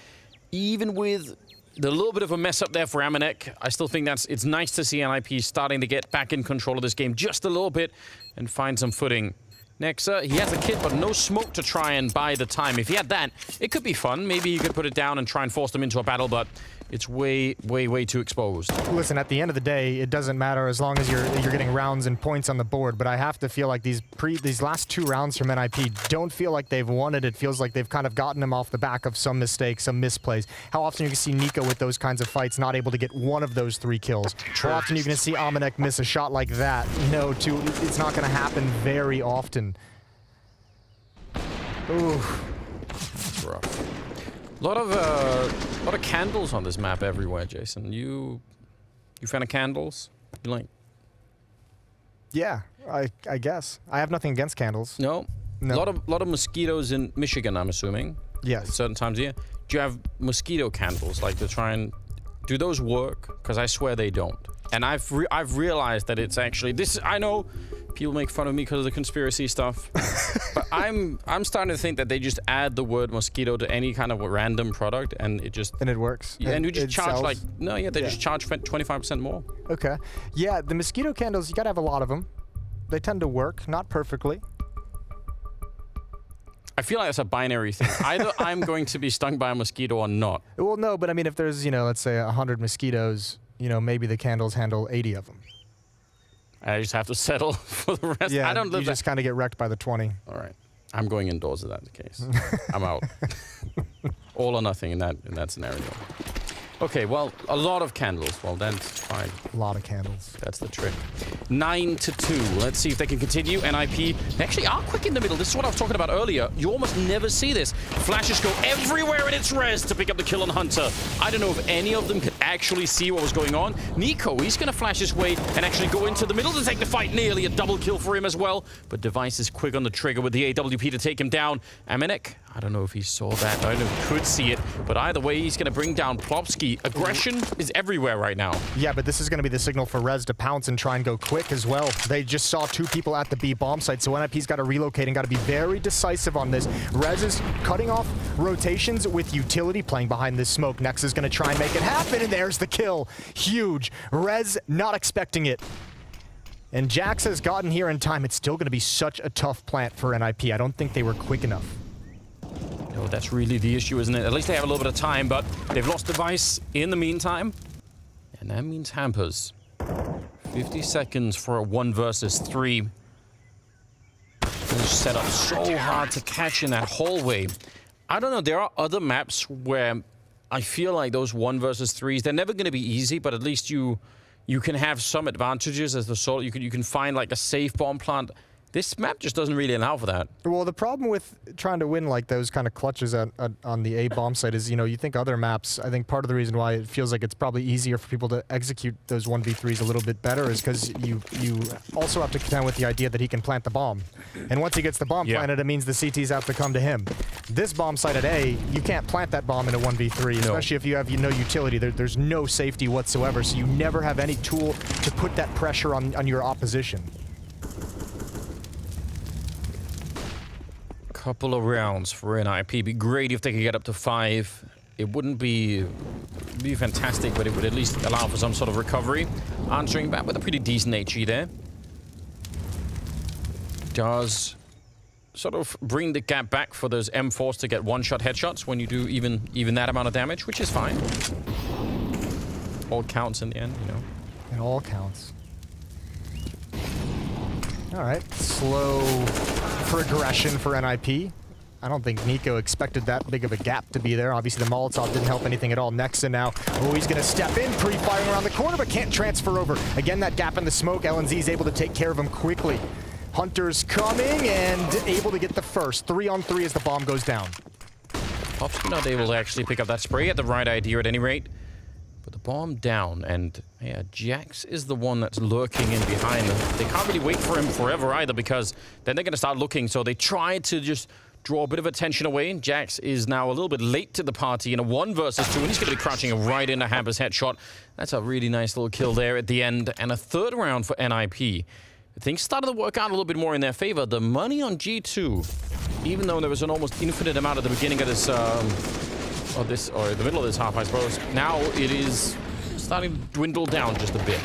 Even with the little bit of a mess up there for MIBR, I still think it's nice to see NIP starting to get back in control of this game just a little bit and find some footing. Nexa, he has a kit, but no smoke to try and buy the time. If he had that, it could be fun. Maybe you could put it down and try and force them into a battle, but it's way, way, way too exposed. Listen, at the end of the day, it doesn't matter as long as you're getting rounds and points on the board, but I have to feel like these last 2 rounds from NIP don't feel like they've won it. It feels like they've kind of gotten them off the back of some mistakes, some misplays. How often you can see Nico with those kinds of fights not able to get one of those 3 kills? How often you can see Maniac miss a shot like that? No, it's not going to happen very often. Ooh. That's rough. A lot of candles on this map everywhere, Jason. You fan of candles? You like? Yeah, I guess. I have nothing against candles. No? No. A lot of mosquitoes in Michigan, I'm assuming. Yes. Certain times of year. Do you have mosquito candles, like to try and... Do those work? Because I swear they don't. And I've realized that it's actually... I know people make fun of me because of the conspiracy stuff. But I'm starting to think that they just add the word mosquito to any kind of random product and it just... And it works? Yeah, and you just charge sells? like... No, yeah, they just charge 25% more. Okay. Yeah, the mosquito candles, you gotta have a lot of them. They tend to work, not perfectly. I feel like it's a binary thing. Either I'm going to be stung by a mosquito or not. Well, no, but I mean, if there's, let's say 100 mosquitoes, maybe the candles handle 80 of them. I just have to settle for the rest. Yeah, I don't live you just kind of get wrecked by the 20. All right. I'm going indoors if that's the case. I'm out. All or nothing in that scenario. Okay, well, a lot of candles. Well, that's fine. A lot of candles. That's the trick. 9-2. Let's see if they can continue. NIP, they actually are quick in the middle. This is what I was talking about earlier. You almost never see this. Flashes go everywhere in its res to pick up the kill on Hunter. I don't know if any of them could actually see what was going on. Nico, he's going to flash his way and actually go into the middle to take the fight. Nearly a double kill for him as well. But Device is quick on the trigger with the AWP to take him down. MIBR, I don't know if he saw that. I don't know if he could see it. But either way, he's going to bring down Plopsky. Aggression is everywhere right now. Yeah, but this is going to be the signal for Rez to pounce and try and go quick as well. They just saw 2 people at the B bomb site, so NIP's got to relocate and got to be very decisive on this. Rez is cutting off rotations with utility playing behind this smoke. Nexa's going to try and make it happen, and there's the kill. Huge. Rez not expecting it. And Jax has gotten here in time. It's still going to be such a tough plant for NIP. I don't think they were quick enough. No, that's really the issue, isn't it? At least they have a little bit of time, but they've lost Device in the meantime. And that means Hampers. 50 seconds for a 1 versus 3. Set up so hard to catch in that hallway. I don't know, there are other maps where I feel like those 1 versus 3s, they're never going to be easy, but at least you can have some advantages as the solo. You can find like a safe bomb plant. This map just doesn't really allow for that. Well, the problem with trying to win like those kind of clutches on the A bomb site is, you think other maps, I think part of the reason why it feels like it's probably easier for people to execute those 1v3s a little bit better is because you also have to contend with the idea that he can plant the bomb. And once he gets the bomb planted, it means the CTs have to come to him. This bomb site at A, you can't plant that bomb in a 1v3, especially if you have no utility. There's no safety whatsoever, so you never have any tool to put that pressure on your opposition. Couple of rounds for NIP. Be great if they could get up to 5. It wouldn't be fantastic, but it would at least allow for some sort of recovery. Answering back with a pretty decent HE there. Does sort of bring the gap back for those M4s to get one-shot headshots when you do even that amount of damage, which is fine. All counts in the end, you know. It all counts. All right, slow progression for NIP. I don't think Nico expected that big of a gap to be there. Obviously, the Molotov didn't help anything at all. Nexa now. Oh, he's going to step in, pre-firing around the corner, but can't transfer over. Again, that gap in the smoke. LNZ is able to take care of him quickly. Hunter's coming and able to get the first. 3-on-3 as the bomb goes down. tabseN not able to actually pick up that spray. At the right idea at any rate. But the bomb down, and yeah, Jax is the one that's lurking in behind them. They can't really wait for him forever either, because then they're going to start looking. So they try to just draw a bit of attention away. Jax is now a little bit late to the party in a 1 versus 2, and he's going to be crouching right into Hamper's headshot. That's a really nice little kill there at the end, and a 3rd round for NIP. Things started to work out a little bit more in their favor. The money on G2, even though there was an almost infinite amount at the beginning of this, or the middle of this half, I suppose, now it is starting to dwindle down just a bit.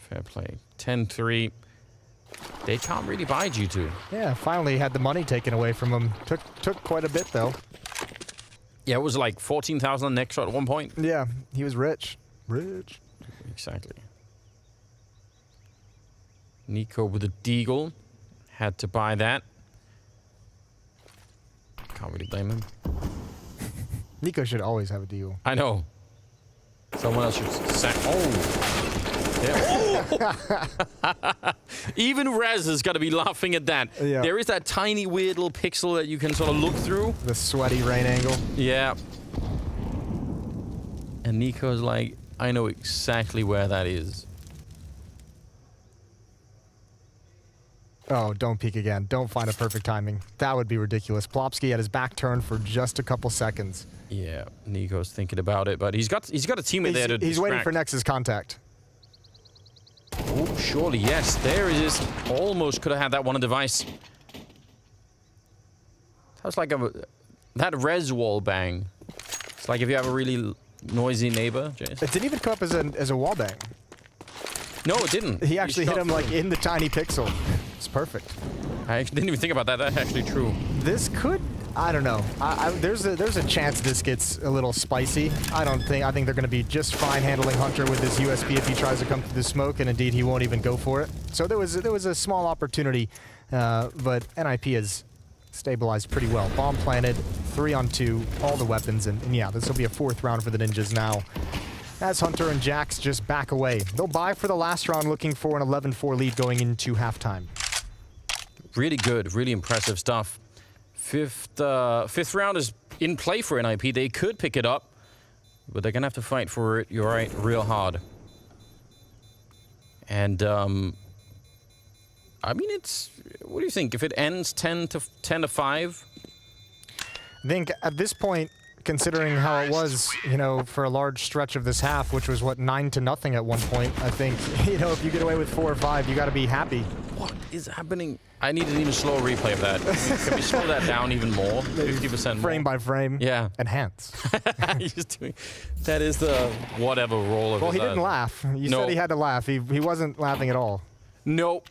Fair play. 10-3. They can't really buy G2. Yeah, finally had the money taken away from him. Took quite a bit, though. Yeah, it was like 14,000 on nexa at one point. Yeah, he was rich. Rich. Exactly. Nico with a deagle. Had to buy that. Can't really blame him. Nico should always have a deal. I know. Someone else should sack. Oh! Yeah. Oh. Even Rez is going to be laughing at that. Yeah. There is that tiny weird little pixel that you can sort of look through. The sweaty rain angle. Yeah. And Nico's like, I know exactly where that is. Oh, don't peek again. Don't find a perfect timing. That would be ridiculous. Plopsky had his back turned for just a couple seconds. Yeah, Nico's thinking about it, but he's got a teammate there to He's waiting distract. for Nexa's contact. Oh, surely, yes. There it is. Almost could have had that one on device. That was like that res wall bang. It's like if you have a really noisy neighbor. Jace. It didn't even come up as a wall bang. No, it didn't. He actually hit shot him like in the tiny pixel. It's perfect. I actually didn't even think about that. That's actually true. This could, I don't know. There's a chance this gets a little spicy. I think they're going to be just fine handling Hunter with his USP if he tries to come through the smoke, and indeed he won't even go for it. So there was a small opportunity, but NIP has stabilized pretty well. Bomb planted, 3-on-2, all the weapons, and yeah, this will be a 4th round for the Ninjas now. As Hunter and Jax just back away. They'll buy for the last round, looking for an 11-4 lead going into halftime. Really good, really impressive stuff. Fifth round is in play for NIP. They could pick it up, but they're gonna have to fight for it. You're right, real hard. And I mean, what do you think? If it ends 10-5? I think at this point, considering how it was, you know, for a large stretch of this half, which was, what, 9-0 at one point, I think, you know, if you get away with 4 or 5, you got to be happy. What is happening? I need an even slower replay of that. Can we slow that down even more? 50% more? Frame by frame. Yeah. Enhance. He's doing, that is the whatever role of Well, his he didn't laugh. You said he had to laugh. He wasn't laughing at all. Nope.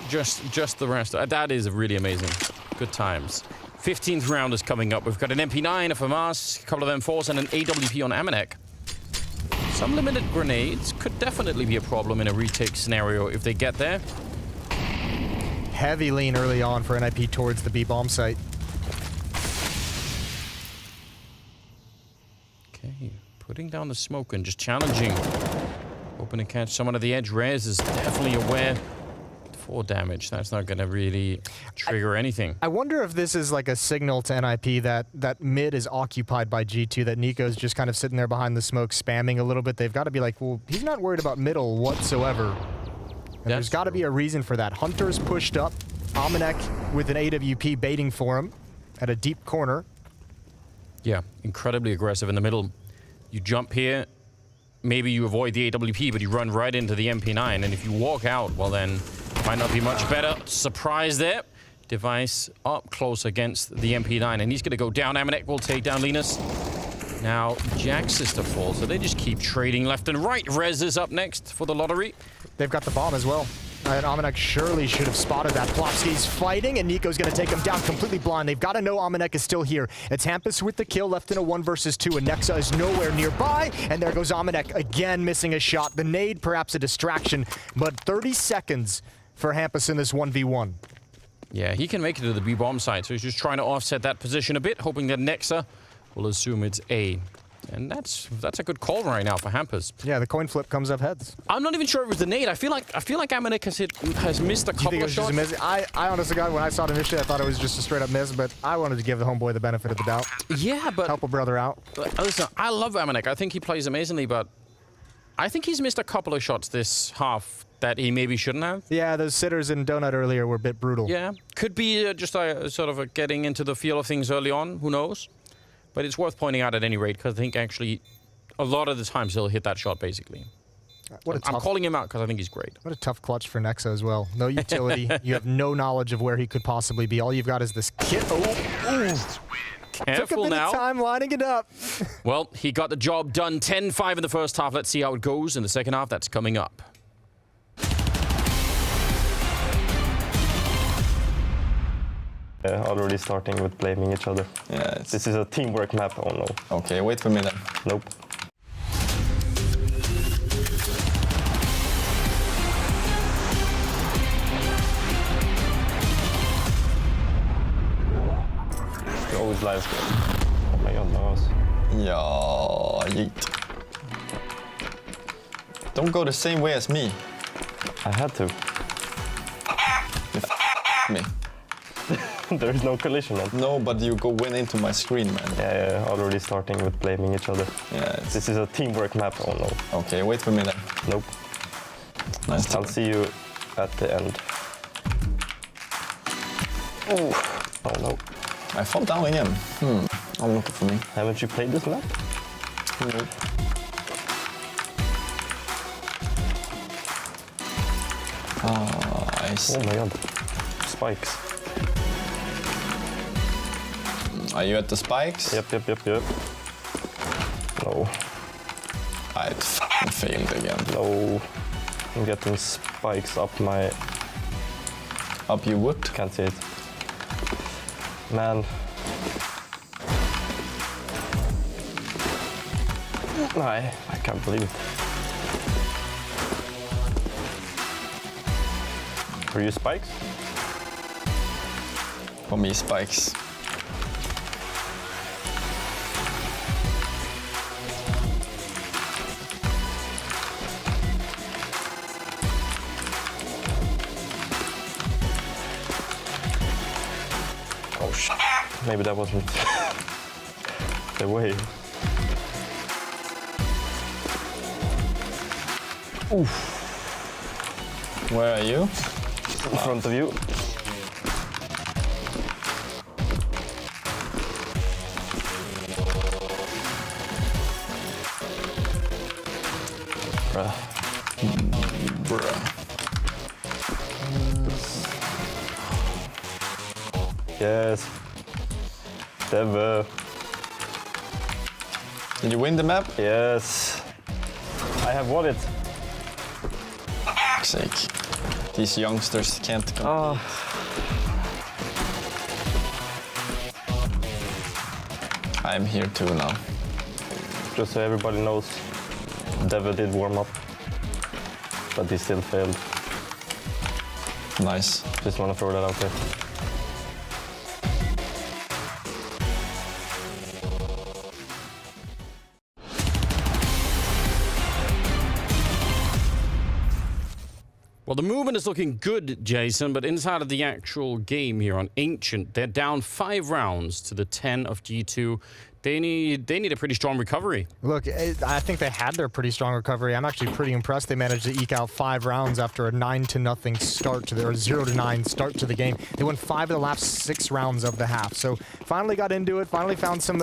Just the rest. That is really amazing. Good times. 15th round is coming up. We've got an MP9, a FAMAS, a couple of M4s, and an AWP on Maniac. Some limited grenades could definitely be a problem in a retake scenario if they get there. Heavy lean early on for NIP towards the B bomb site. Okay, putting down the smoke and just challenging. Hoping to catch someone at the edge. Rez is definitely aware. 4 damage. That's not going to really trigger anything. I wonder if this is like a signal to NIP that mid is occupied by G2, that Nico's just kind of sitting there behind the smoke spamming a little bit. They've got to be like, well, he's not worried about middle whatsoever. And there's got to be a reason for that. Hunter's pushed up. Maniac with an AWP baiting for him at a deep corner. Yeah, incredibly aggressive in the middle. You jump here, maybe you avoid the AWP, but you run right into the MP9, and if you walk out, well then, Might not be much better. Surprise there. Device up close against the MP9, and he's going to go down. MIBR will take down Linus. Now, Jack's sister falls, so they just keep trading left and right. Rez is up next for the lottery. They've got the bomb as well. And MIBR surely should have spotted that. Plopsky's fighting, and Nico's going to take him down completely blind. They've got to know MIBR is still here. It's Hampus with the kill, left in a 1 versus 2, and Nexa is nowhere nearby. And there goes MIBR again, missing a shot. The nade, perhaps a distraction, but 30 seconds for Hampus in this 1v1. Yeah, he can make it to the B-bomb side, so he's just trying to offset that position a bit, hoping that Nexa will assume it's A. And that's a good call right now for Hampus. Yeah, the coin flip comes up heads. I'm not even sure it was the nade. I feel like MIBR has missed a couple of shots. I honestly, God, when I saw it initially, I thought it was just a straight up miss, but I wanted to give the homeboy the benefit of the doubt. Yeah, but help a brother out. Listen, I love MIBR. I think he plays amazingly, but I think he's missed a couple of shots this half that he maybe shouldn't have. Yeah, those sitters in Donut earlier were a bit brutal. Yeah, could be just sort of getting into the feel of things early on. Who knows? But it's worth pointing out at any rate, because I think actually a lot of the times he'll hit that shot, basically. I'm calling him out because I think he's great. What a tough clutch for Nexa as well. No utility. You have no knowledge of where he could possibly be. All you've got is this kit. Oh, Careful took a bit now. of time lining it up. Well, he got the job done. 10-5 in the first half. Let's see how it goes in the second half. That's coming up. Already starting with blaming each other. Yeah, this is a teamwork map. Oh no. Okay, wait for me then. Nope. He always lies. Oh my god, mouse. Yeah, yeet. Don't go the same way as me. I had to. You me. There is no collision, man. No, but you go win into my screen, man. Yeah, already starting with blaming each other. Yeah, this is a teamwork map. Oh no. Okay, wait for me then. Nope. Nice. I'll see you at the end. Oh no. I fall down again. I'm looking for me. Haven't you played this map? Nope. Nice. Oh my god. Spikes. Are you at the spikes? Yep. No. I fucking failed again. No. I'm getting spikes up my... Up your wood? Can't see it. Man. I can't believe it. Were you spikes? For me, spikes. Oh shit. Maybe that wasn't the way. Oof. Where are you? In front of you. Bruh. Yes. Dev. Did you win the map? Yes. I have won it. For fuck's sake. These youngsters can't compete. I'm here too now. Just so everybody knows, Dev did warm up, but he still failed. Nice. Just want to throw that out there. Well, the movement is looking good, Jason, but inside of the actual game here on Ancient, they're down 5 rounds to the 10 of G2. They need a pretty strong recovery. Look, I think they had their pretty strong recovery. I'm actually pretty impressed they managed to eke out 5 rounds after a 9-0 start to or 0-9 start to the game. They won 5 of the last 6 rounds of the half. So finally got into it, finally found some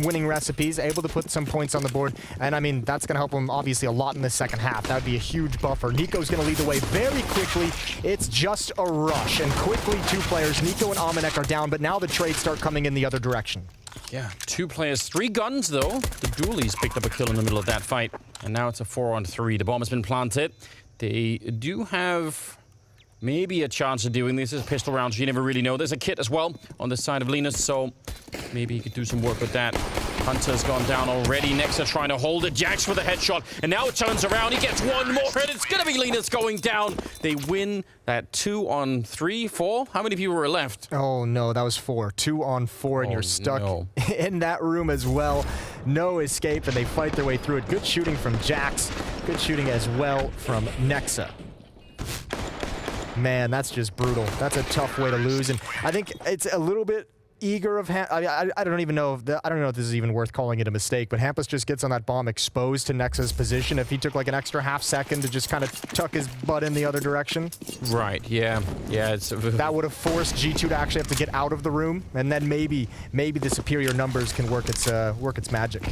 winning recipes, able to put some points on the board. And I mean, that's going to help them obviously a lot in the second half. That would be a huge buffer. Nico's going to lead the way very quickly. It's just a rush. And quickly, 2 players, Nico and MAUisnake, are down, but now the trades start coming in the other direction. Yeah, 2 players, 3 guns though. The Dualies picked up a kill in the middle of that fight. And now it's a 4-on-3. The bomb has been planted. They do have maybe a chance of doing this. As pistol rounds, you never really know. There's a kit as well on the side of Linus, so maybe he could do some work with that. Hunter's gone down already. Nexa trying to hold it. Jax with a headshot. And now it turns around. He gets 1 more, and it's going to be Linus going down. They win that 2-on-3, 4. How many people were left? Oh, no, that was 4. 2-on-4, and you're stuck in that room as well. No escape, and they fight their way through it. Good shooting from Jax. Good shooting as well from Nexa. Man, that's just brutal. That's a tough way to lose, and I think it's a little bit eager of I don't even know if I don't know if this is even worth calling it a mistake, but Hampus just gets on that bomb exposed to Nexa's position. If he took like an extra half second to just kind of tuck his butt in the other direction. Right, yeah. It's that would have forced G2 to actually have to get out of the room, and then maybe the superior numbers can work its magic.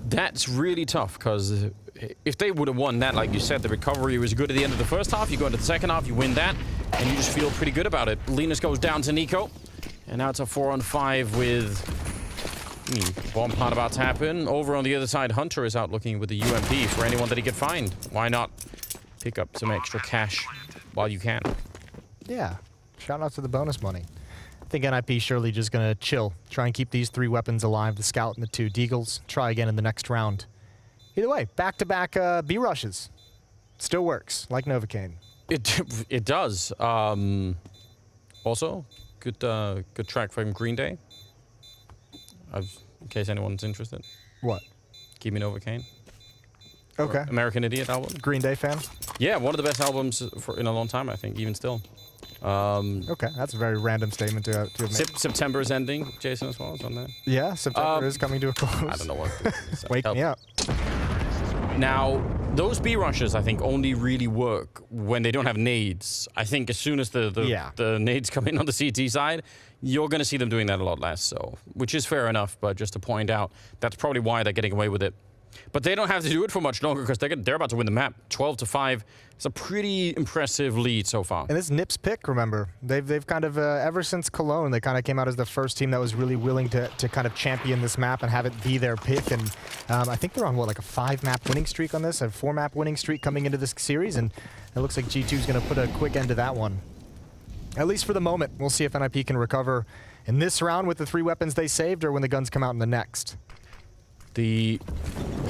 That's really tough, because if they would have won that, like you said, the recovery was good at the end of the first half. You go into the second half, you win that, and you just feel pretty good about it. Linus goes down to Nico, and now it's a 4-on-5 with bomb plant about to happen. Over on the other side, Hunter is out looking with the UMP for anyone that he could find. Why not pick up some extra cash while you can? Yeah, shout out to the bonus money. I think NIP surely just gonna chill, try and keep these 3 weapons alive, the Scout and the 2 Deagles. Try again in the next round. Either way, back-to-back B rushes. Still works, like Novocaine. It does. Also, good track from Green Day. In case anyone's interested. What? Keep Me Novocaine. Okay. American Idiot album. Green Day fan? Yeah, one of the best albums in a long time, I think, even still. Okay, that's a very random statement to have made. September is ending, Jason, as well, is on that. Yeah, September is coming to a close. I don't know what. Wake me up. Now, those B rushes, I think, only really work when they don't have nades. I think as soon as the nades come in on the CT side, you're going to see them doing that a lot less. So, which is fair enough, but just to point out, that's probably why they're getting away with it. But they don't have to do it for much longer, because they're about to win the map. 12-5. It's a pretty impressive lead so far. And this Nips pick, remember, they've kind of ever since Cologne, they kind of came out as the first team that was really willing to kind of champion this map and have it be their pick. And I think they're on what, like a 5-map winning streak on this, a 4-map winning streak coming into this series, and it looks like G2 is going to put a quick end to that one. At least for the moment. We'll see if NIP can recover in this round with the 3 weapons they saved, or when the guns come out in the next. The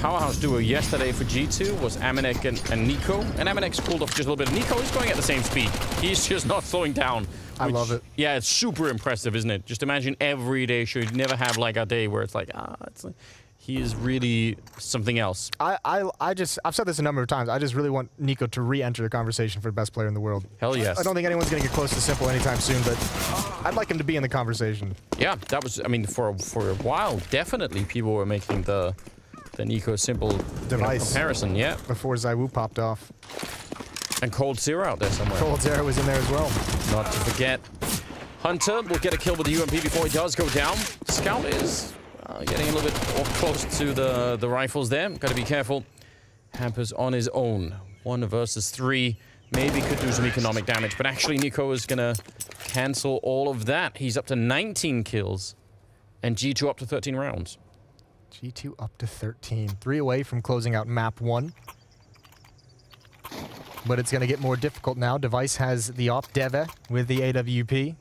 powerhouse duo yesterday for G2 was MAUisnake and Nico. And MAUisake's cooled off just a little bit. Nico is going at the same speed. He's just not slowing down. I love it. Yeah, it's super impressive, isn't it? Just imagine every day should never have like a day where it's like, he is really something else. I've said this a number of times. I just really want Nico to re-enter the conversation for best player in the world. Hell yes. I don't think anyone's going to get close to simple anytime soon, but I'd like him to be in the conversation. Yeah, that was, I mean, for a while, definitely people were making the Nico simple device comparison, yeah. Before Zywoo popped off. And Cold Zero out there somewhere. Cold Zero was in there as well. Not to forget. Hunter will get a kill with the UMP before he does go down. Scout is getting a little bit close to the rifles there. Got to be careful. Hampers on his own. 1 versus 3. Maybe could do some economic damage, but actually Nico is going to cancel all of that. He's up to 19 kills, and G2 up to 13 rounds. G2 up to 13. 3 away from closing out map 1. But it's going to get more difficult now. Device has the op Deve with the AWP.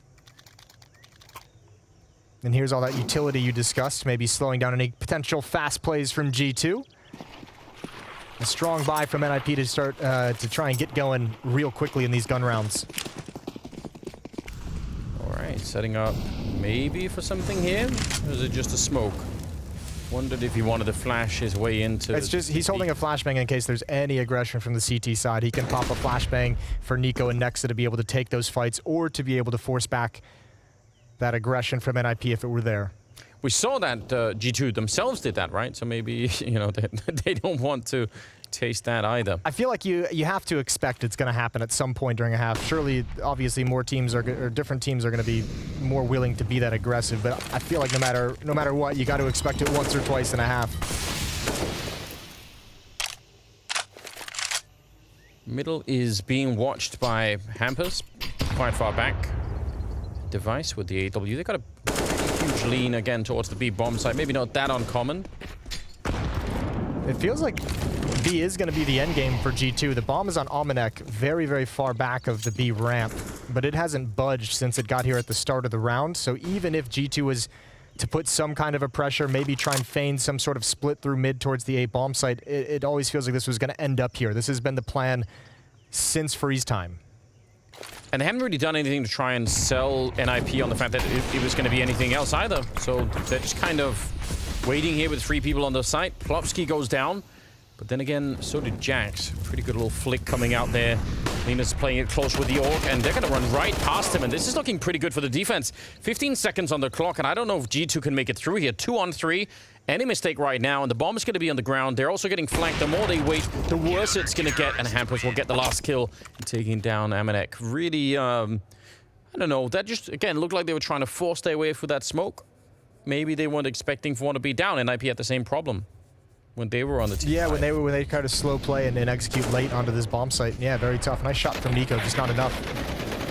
And here's all that utility you discussed, maybe slowing down any potential fast plays from G2. A strong buy from NIP to start to try and get going real quickly in these gun rounds. All right, setting up maybe for something here. Or is it just a smoke? Wondered if he wanted to flash his way into... It's just, he's holding a flashbang in case there's any aggression from the CT side. He can pop a flashbang for Nico and Nexa to be able to take those fights, or to be able to force back that aggression from NIP if it were there. we saw that G2 themselves did that, right? So maybe, you know, they don't want to taste that either. I feel like you have to expect it's going to happen at some point during a half. Surely, obviously, more teams or different teams are going to be more willing to be that aggressive. But I feel like no matter what, you got to expect it once or twice in a half. Middle is being watched by Hampers, quite far back. Device with the AW. They got a huge lean again towards the B bomb site. Maybe not that uncommon. It feels like B is going to be the end game for G2. The bomb is on Mauisnake, very, very far back of the B ramp, but it hasn't budged since it got here at the start of the round. So even if G2 was to put some kind of a pressure, maybe try and feign some sort of split through mid towards the A bomb site, it always feels like this was going to end up here. This has been the plan since freeze time. And they haven't really done anything to try and sell NIP on the fact that it was going to be anything else either. So they're just kind of waiting here with 3 people on the site. Plopsky goes down. But then again, so did Jax. Pretty good little flick coming out there. Lena's playing it close with the Orc, and they're going to run right past him. And this is looking pretty good for the defense. 15 seconds on the clock, and I don't know if G2 can make it through here. 2 on 3. Any mistake right now, and the bomb is going to be on the ground. They're also getting flanked. The more they wait, the worse it's going to get, and Hampers will get the last kill, taking down Maniac. Really, I don't know. That just, again, looked like they were trying to force their way through that smoke. Maybe they weren't expecting for one to be down, and NIP had the same problem when they were on the team. Yeah, when they kind of slow play and execute late onto this bomb site. Yeah, very tough. Nice shot from Nico, just not enough.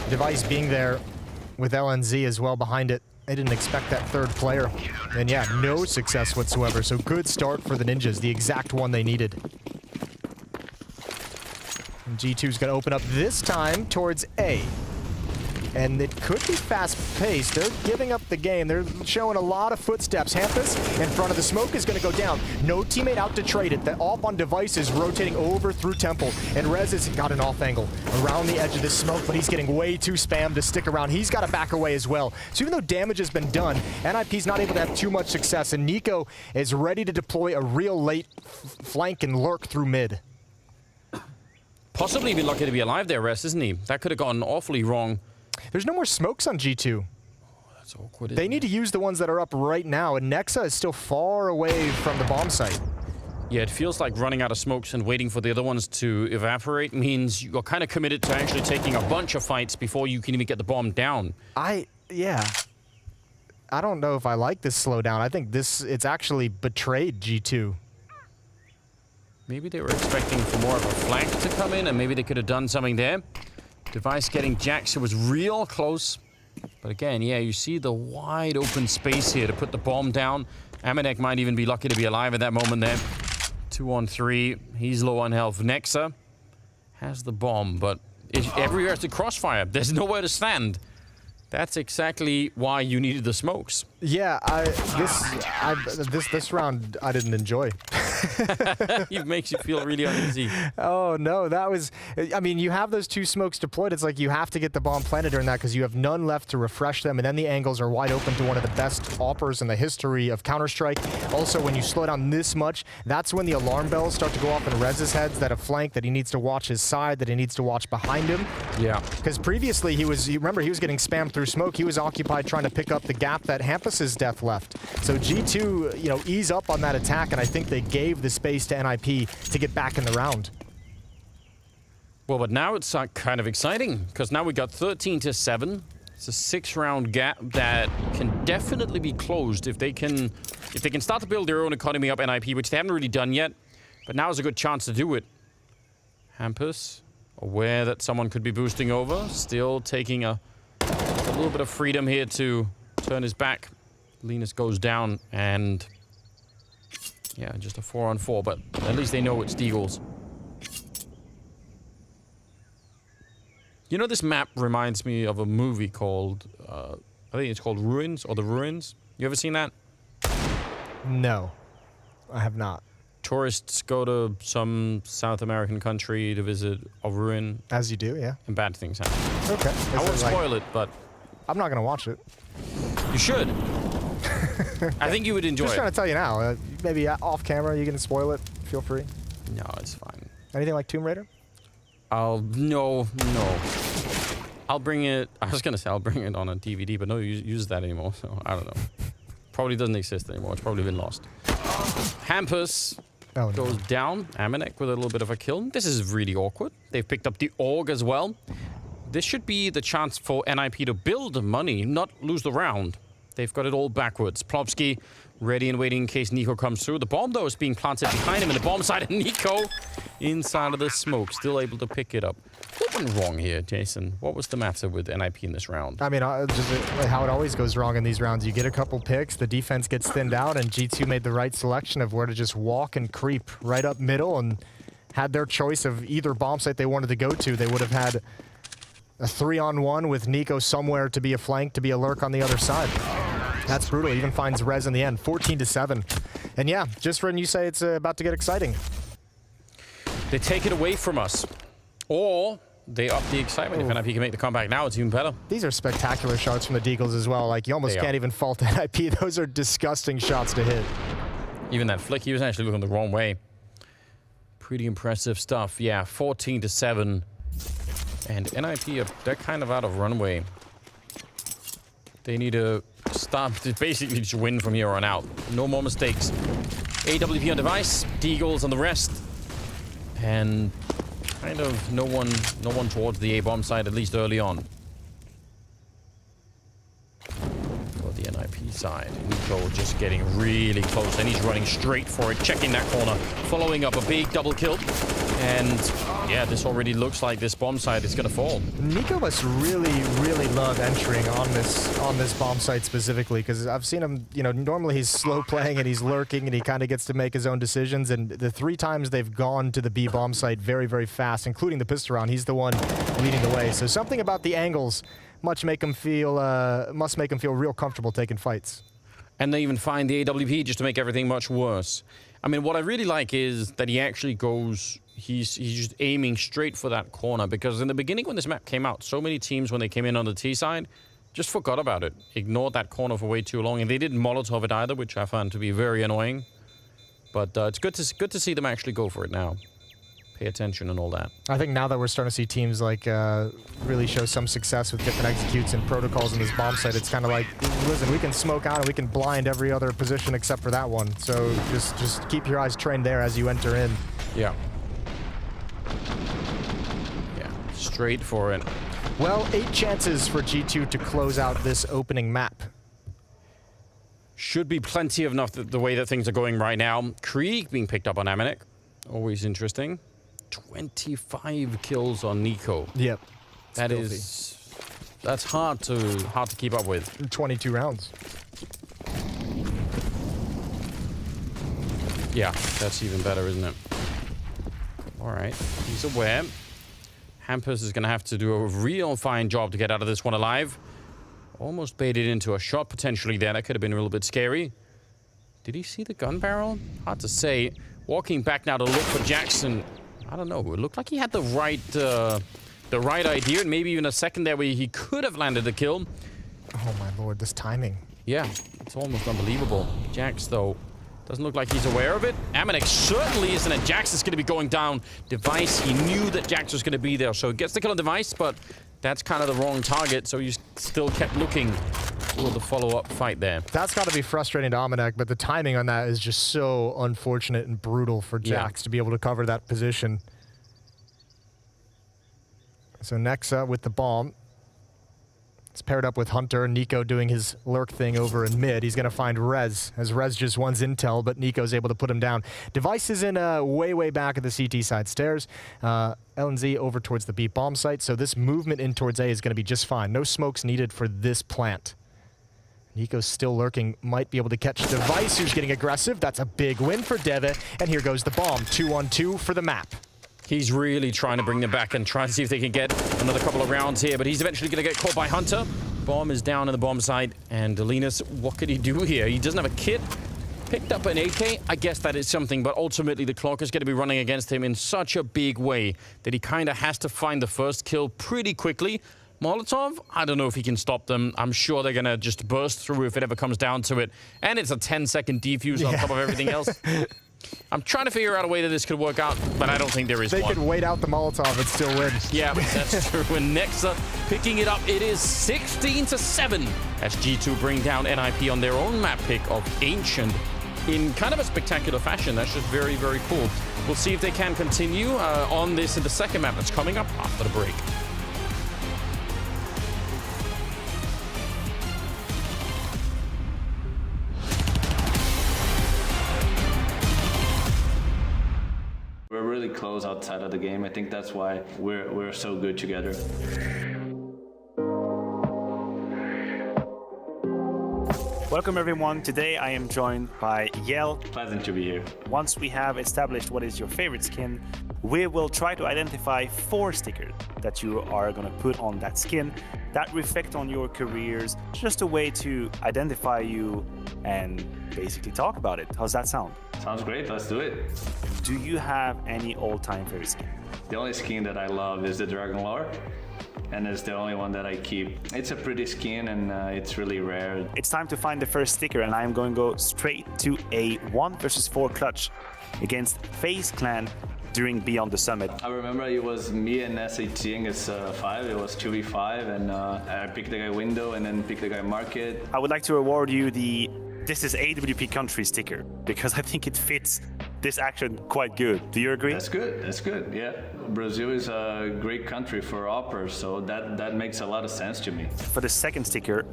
Device being there with LNZ as well behind it. They didn't expect that third player. And yeah, no success whatsoever. So good start for the Ninjas, the exact one they needed. And G2's going to open up this time towards A. And it could be fast-paced. They're giving up the game. They're showing a lot of footsteps. Hampus in front of the smoke is going to go down. No teammate out to trade it. The off on Device is rotating over through Temple. And Rez has got an off angle around the edge of the smoke, but he's getting way too spammed to stick around. He's got to back away as well. So even though damage has been done, NIP's not able to have too much success. And Nico is ready to deploy a real late flank and lurk through mid. Possibly be lucky to be alive there, Rez, isn't he? That could have gone awfully wrong. There's no more smokes on G2. Oh, that's awkward. They need to use the ones that are up right now, and Nexa is still far away from the bomb site. Yeah, it feels like running out of smokes and waiting for the other ones to evaporate means you're kind of committed to actually taking a bunch of fights before you can even get the bomb down. Yeah. I don't know if I like this slowdown. I think it's actually betrayed G2. Maybe they were expecting for more of a flank to come in, and maybe they could have done something there. Device getting Jax, it was real close. But again, yeah, you see the wide open space here to put the bomb down. Maniac might even be lucky to be alive at that moment there. 2 on 3. He's low on health. Nexa has the bomb, but everywhere is the crossfire. There's nowhere to stand. That's exactly why you needed the smokes. Yeah, this round I didn't enjoy. It makes you feel really uneasy. Oh no, that was, I mean, you have those 2 smokes deployed. It's like you have to get the bomb planted during that because you have none left to refresh them, and then the angles are wide open to one of the best oppers in the history of Counter-Strike. Also, when you slow down this much, that's when the alarm bells start to go off in Rez's heads that a flank, that he needs to watch his side, that he needs to watch behind him. Yeah. Because previously remember he was getting spammed through smoke. He was occupied trying to pick up the gap that Hampus's death left. So G2, you know, ease up on that attack, and I think they gave the space to NIP to get back in the round. Well, but now it's kind of exciting because now we got 13-7. It's a 6-round gap that can definitely be closed if they can start to build their own economy up, NIP, which they haven't really done yet. But now is a good chance to do it. Hampus, aware that someone could be boosting over, still taking a little bit of freedom here to turn his back. Linus goes down, and yeah, just a 4 on 4, but at least they know it's Deagles. You know, this map reminds me of a movie called, I think it's called Ruins, or The Ruins. You ever seen that? No, I have not. Tourists go to some South American country to visit a ruin. As you do, yeah. And bad things happen. Okay. I won't spoil it, but I'm not going to watch it. You should. I think you would enjoy it. Just trying to tell you now. Maybe off camera you can spoil it. Feel free. No, it's fine. Anything like Tomb Raider? No. I'll bring it. I was gonna say I'll bring it on a DVD, but no, use that anymore. So I don't know. probably doesn't exist anymore. It's probably been lost. Hampus goes down. MIBR with a little bit of a kill. This is really awkward. They've picked up the AUG as well. This should be the chance for NIP to build money, not lose the round. They've got it all backwards. Plopsky ready and waiting in case Nico comes through. The bomb, though, is being planted behind him in the bomb side, and Nico inside of the smoke, still able to pick it up. What went wrong here, Jason? What was the matter with NIP in this round? I mean, just how it always goes wrong in these rounds. You get a couple picks, the defense gets thinned out, and G2 made the right selection of where to just walk and creep right up middle and had their choice of either bomb site they wanted to go to. They would have had a 3-on-1 with Nico somewhere to be a flank, to be a lurk on the other side. That's brutal. Even finds Rez in the end, 14-7. And yeah, just when you say it's about to get exciting. They take it away from us. Or they up the excitement. If NIP can make the comeback now, it's even better. These are spectacular shots from the Deagles as well. Like, you almost can't even fault NIP. Those are disgusting shots to hit. Even that flick, he was actually looking the wrong way. Pretty impressive stuff. Yeah, 14-7. And NIP, they're kind of out of runway. They need to stop to basically just win from here on out. No more mistakes. AWP on device, Deagles on the rest. And kind of no one towards the A-bomb side, at least early on. For the NIP side, Nico just getting really close, and he's running straight for it, checking that corner, following up a big double kill. And yeah, this already looks like this bomb site is going to fall. Nico must really, really love entering on this bomb site specifically, because I've seen him, you know, normally he's slow playing and he's lurking and he kind of gets to make his own decisions. And the 3 times they've gone to the B bomb site very, very fast, including the pistol round, he's the one leading the way. So something about the angles must make him feel real comfortable taking fights. And they even find the AWP just to make everything much worse. I mean, what I really like is that he actually goes, he's just aiming straight for that corner, because in the beginning when this map came out, so many teams when they came in on the T side just forgot about it, ignored that corner for way too long, and they didn't Molotov it either, which I found to be very annoying. But it's good to see them actually go for it now. Pay attention and all that. I think now that we're starting to see teams like really show some success with different executes and protocols in this bomb site, it's kind of like, listen, we can smoke out and we can blind every other position except for that one. So just keep your eyes trained there as you enter in. Yeah. Yeah, straight for it. Well, 8 chances for G2 to close out this opening map. Should be plenty enough the way that things are going right now. Krieg being picked up on MIBR. Always interesting. 25 kills on Nico. Yep. That's hard to keep up with. 22 rounds. Yeah, that's even better, isn't it? All right, he's aware. Hampus is going to have to do a real fine job to get out of this one alive. Almost baited into a shot potentially there. That could have been a little bit scary. Did he see the gun barrel? Hard to say. Walking back now to look for Jackson. I don't know. It looked like he had the right idea, and maybe even a second there where he could have landed the kill. Oh my lord, this timing. Yeah, it's almost unbelievable. Jax, though, doesn't look like he's aware of it. MIBR certainly isn't, and Jax is going to be going down. Device, he knew that Jax was going to be there, so he gets the kill on Device, but that's kind of the wrong target, so he still kept looking for the follow-up fight there. That's got to be frustrating to MIBR, but the timing on that is just so unfortunate and brutal for Jax to be able to cover that position. So nexa with the bomb. It's paired up with Hunter. Nico doing his lurk thing over in mid. He's going to find Rez, as Rez just wants intel, but Nico's able to put him down. Device is in way, way back at the CT side stairs. LNZ over towards the B bomb site, so this movement in towards A is going to be just fine. No smokes needed for this plant. Nico's still lurking, might be able to catch Device, who's getting aggressive. That's a big win for Deve, and here goes the bomb. 2-on-2 for the map. He's really trying to bring them back and try and see if they can get another couple of rounds here, but he's eventually going to get caught by Hunter. Bomb is down on the bomb side, and Linus, what could he do here? He doesn't have a kit. Picked up an AK. I guess that is something, but ultimately the clock is going to be running against him in such a big way that he kind of has to find the first kill pretty quickly. Molotov, I don't know if he can stop them. I'm sure they're going to just burst through if it ever comes down to it. And it's a 10-second defuse on top of everything else. I'm trying to figure out a way that this could work out, but I don't think there is They one. could wait out the Molotov and still win. Yeah, that's true. And nexa picking it up, it is 16-7 as G2 bring down NIP on their own map pick of Ancient in kind of a spectacular fashion. That's just very, very cool. We'll see if they can continue on this in the second map that's coming up after the break. We're really close outside of the game. I think that's why we're so good together. Welcome everyone. Today I am joined by zipeL. Pleasant to be here. Once we have established what is your favorite skin, we will try to identify 4 stickers that you are going to put on that skin that reflect on your careers. Just a way to identify you and basically talk about it. How's that sound? Sounds great. Let's do it. Do you have any all-time favorite skin? The only skin that I love is the Dragon Lore, and it's the only one that I keep. It's a pretty skin, and it's really rare. It's time to find the first sticker, and I'm going to go straight to a 1 versus 4 clutch against FaZe Clan during Beyond the Summit. I remember it was me and SAT against 5. It was 2v5, and I picked the guy Window and then picked the guy Market. I would like to award you the This is AWP Country sticker, because I think it fits this action quite good. Do you agree? That's good. That's good. Yeah, Brazil is a great country for operas, so that makes a lot of sense to me. For the second sticker,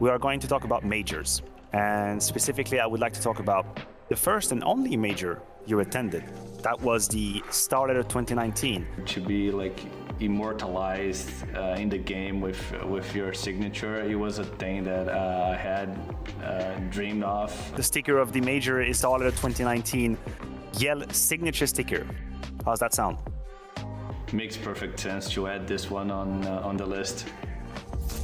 we are going to talk about majors. And specifically, I would like to talk about the first and only major you attended. That was the Starletter 2019. To be like immortalized in the game with your signature, it was a thing that I had dreamed of. The sticker of the major is Starletter 2019 zipeL signature sticker. How's that sound? Makes perfect sense to add this one on the list.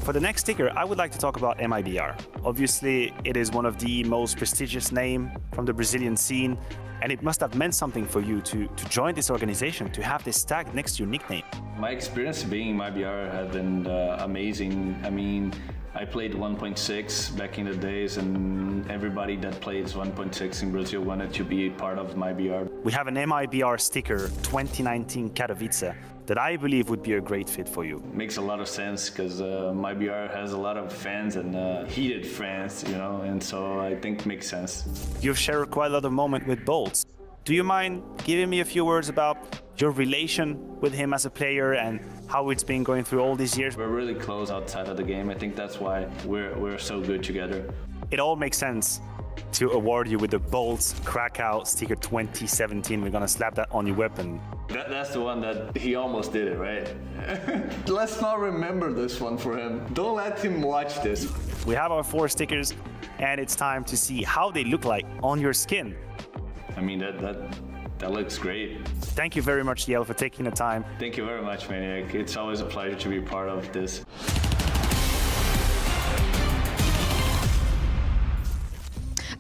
For the next sticker, I would like to talk about MIBR. Obviously, it is one of the most prestigious names from the Brazilian scene, and it must have meant something for you to join this organization, to have this tag next to your nickname. My experience being in MIBR has been amazing. I mean, I played 1.6 back in the days, and everybody that plays 1.6 in Brazil wanted to be part of MIBR. We have an MIBR sticker 2019 Katowice that I believe would be a great fit for you. Makes a lot of sense because MIBR has a lot of fans and heated fans, you know, and so I think it makes sense. You've shared quite a lot of moments with Bolts. Do you mind giving me a few words about your relation with him as a player and how it's been going through all these years? We're really close outside of the game. I think that's why we're so good together. It all makes sense to award you with the Bolts Krakow sticker 2017. We're gonna slap that on your weapon. That's the one that he almost did it, right? Let's not remember this one for him. Don't let him watch this. We have our 4 stickers, and it's time to see how they look like on your skin. I mean, that looks great. Thank you very much, zipeL, for taking the time. Thank you very much, Maniac. It's always a pleasure to be part of this.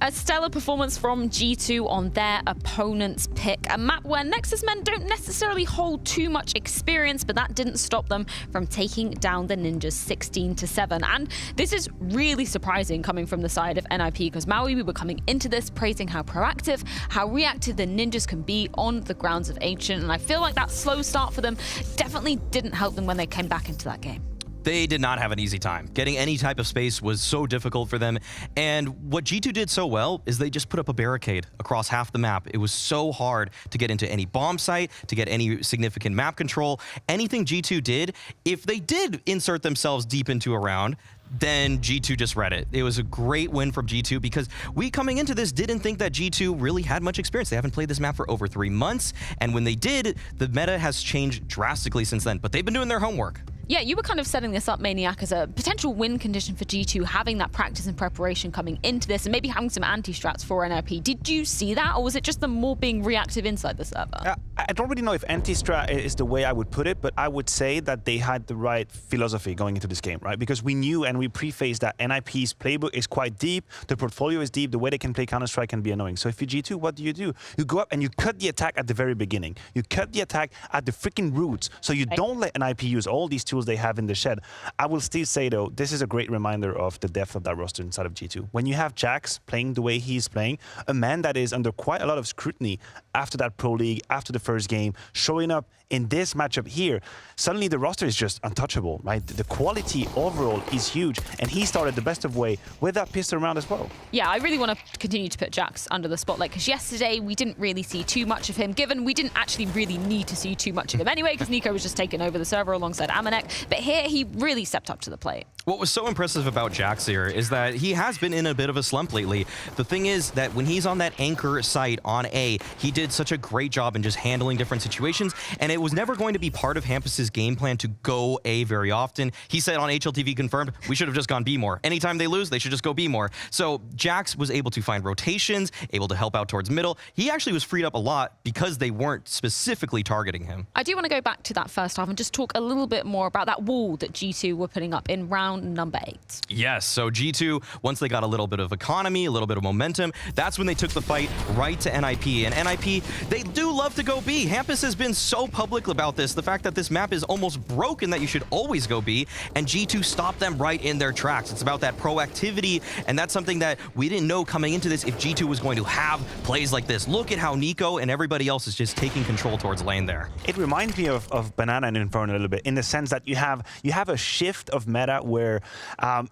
A stellar performance from G2 on their opponent's pick. A map where Nexus men don't necessarily hold too much experience, but that didn't stop them from taking down the Ninjas 16-7. And this is really surprising coming from the side of NIP, because Maui, we were coming into this praising how proactive, how reactive the Ninjas can be on the grounds of Ancient. And I feel like that slow start for them definitely didn't help them when they came back into that game. They did not have an easy time. Getting any type of space was so difficult for them. And what G2 did so well is they just put up a barricade across half the map. It was so hard to get into any bomb site, to get any significant map control. Anything G2 did, if they did insert themselves deep into a round, then G2 just read it. It was a great win from G2 because we, coming into this, didn't think that G2 really had much experience. They haven't played this map for over 3 months. And when they did, the meta has changed drastically since then. But they've been doing their homework. Yeah, you were kind of setting this up, Maniac, as a potential win condition for G2, having that practice and preparation coming into this and maybe having some anti-strats for NIP. Did you see that, or was it just them more being reactive inside the server? I don't really know if anti-strat is the way I would put it, but I would say that they had the right philosophy going into this game, right? Because we knew and we prefaced that NIP's playbook is quite deep, the portfolio is deep, the way they can play Counter-Strike can be annoying. So if you're G2, what do? You go up and you cut the attack at the very beginning. You cut the attack at the freaking roots, so you don't let NIP use all these tools they have in the shed. I will still say, though, this is a great reminder of the depth of that roster inside of G2. When you have Jax playing the way he's playing, a man that is under quite a lot of scrutiny after that Pro League, after the first game, showing up in this matchup here, suddenly the roster is just untouchable, right? The quality overall is huge, and he started the best of way with that pistol round as well. Yeah, I really want to continue to put Jax under the spotlight, because yesterday we didn't really see too much of him, given we didn't actually really need to see too much of him anyway, because Nico was just taking over the server alongside MIBR. But here he really stepped up to the plate. What was so impressive about Jax here is that he has been in a bit of a slump lately. The thing is that when he's on that anchor site on A, he did such a great job in just handling different situations, and it was never going to be part of Hampus's game plan to go A very often. He said on HLTV confirmed, we should have just gone B more. Anytime they lose, they should just go B more. So Jax was able to find rotations, able to help out towards middle. He actually was freed up a lot because they weren't specifically targeting him. I do want to go back to that first half and just talk a little bit more about that wall that G2 were putting up in round number 8. Yes, so G2, once they got a little bit of economy, a little bit of momentum, that's when they took the fight right to NIP. And NIP, they do love to go B. Hampus has been so public about this, the fact that this map is almost broken, that you should always go B, and G2 stopped them right in their tracks. It's about that proactivity, and that's something that we didn't know coming into this if G2 was going to have plays like this. Look at how Nico and everybody else is just taking control towards lane there. It reminds me of Banana and Inferno a little bit, in the sense that you have a shift of meta where,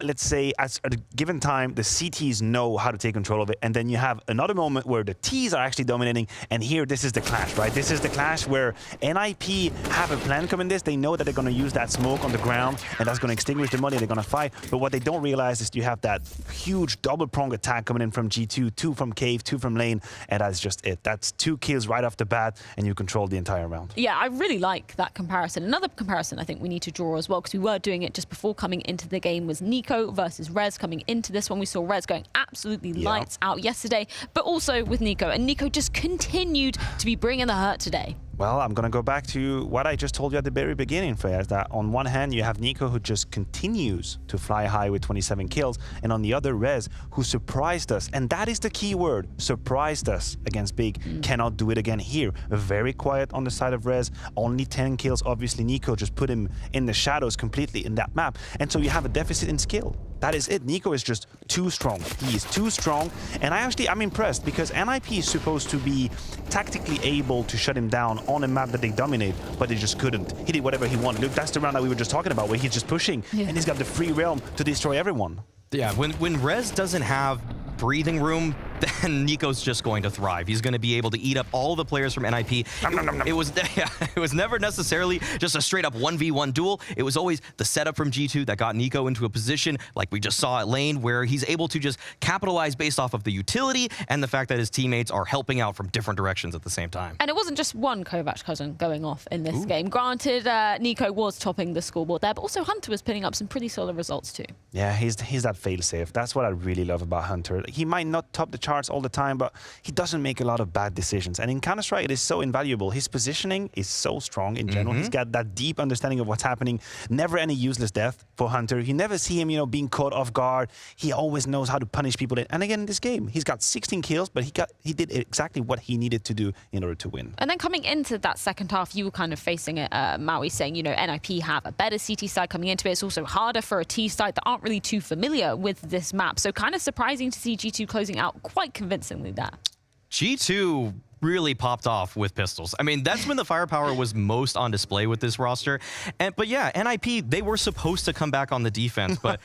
let's say, at a given time, the CTs know how to take control of it, and then you have another moment where the Ts are actually dominating, and here, this is the clash, right? This is the clash where NIP have a plan coming this. They know that they're going to use that smoke on the ground, and that's going to extinguish the money. They're going to fight, but what they don't realize is you have that huge double-pronged attack coming in from G2, 2 from cave, 2 from lane, and that's just it. That's 2 kills right off the bat, and you control the entire round. Yeah, I really like that comparison. Another comparison I think we need to draw as well, because we were doing it just before coming into the game, was Nico versus Rez coming into this one. We saw Rez going absolutely lights out yesterday, but also with Nico, and Nico just continued to be bringing the hurt today. Well, I'm going to go back to what I just told you at the very beginning, Freya, is that on one hand, you have Nico, who just continues to fly high with 27 kills, and on the other, Rez, who surprised us. And that is the key word, surprised us against Big. Cannot do it again here. Very quiet on the side of Rez, only 10 kills. Obviously, Nico just put him in the shadows completely in that map. And so you have a deficit in skill. That is it. Nico is just too strong. He is too strong. And I'm impressed, because NIP is supposed to be tactically able to shut him down on a map that they dominate, but they just couldn't. He did whatever he wanted. Look, that's the round that we were just talking about, where he's just pushing, and he's got the free realm to destroy everyone. Yeah, when Rez doesn't have breathing room, then Nico's just going to thrive. He's going to be able to eat up all the players from NIP. It was never necessarily just a straight up 1v1 duel. It was always the setup from G2 that got Nico into a position like we just saw at lane, where he's able to just capitalize based off of the utility and the fact that his teammates are helping out from different directions at the same time. And it wasn't just one Kovac cousin going off in this game. Granted, Nico was topping the scoreboard there, but also Hunter was putting up some pretty solid results too. Yeah, he's that failsafe. That's what I really love about Hunter. He might not top the charts all the time, but he doesn't make a lot of bad decisions. And in Counter-Strike, it is so invaluable. His positioning is so strong in general. He's got that deep understanding of what's happening. Never any useless death for Hunter. You never see him, being caught off guard. He always knows how to punish people. And again, in this game, he's got 16 kills, but he did exactly what he needed to do in order to win. And then coming into that second half, you were kind of facing it, Maui, saying, NIP have a better CT side coming into it. It's also harder for a T side that aren't really too familiar with this map. So kind of surprising to see G2 closing out quite convincingly there. G2 really popped off with pistols. I mean, that's when the firepower was most on display with this roster. But yeah, NIP, they were supposed to come back on the defense, but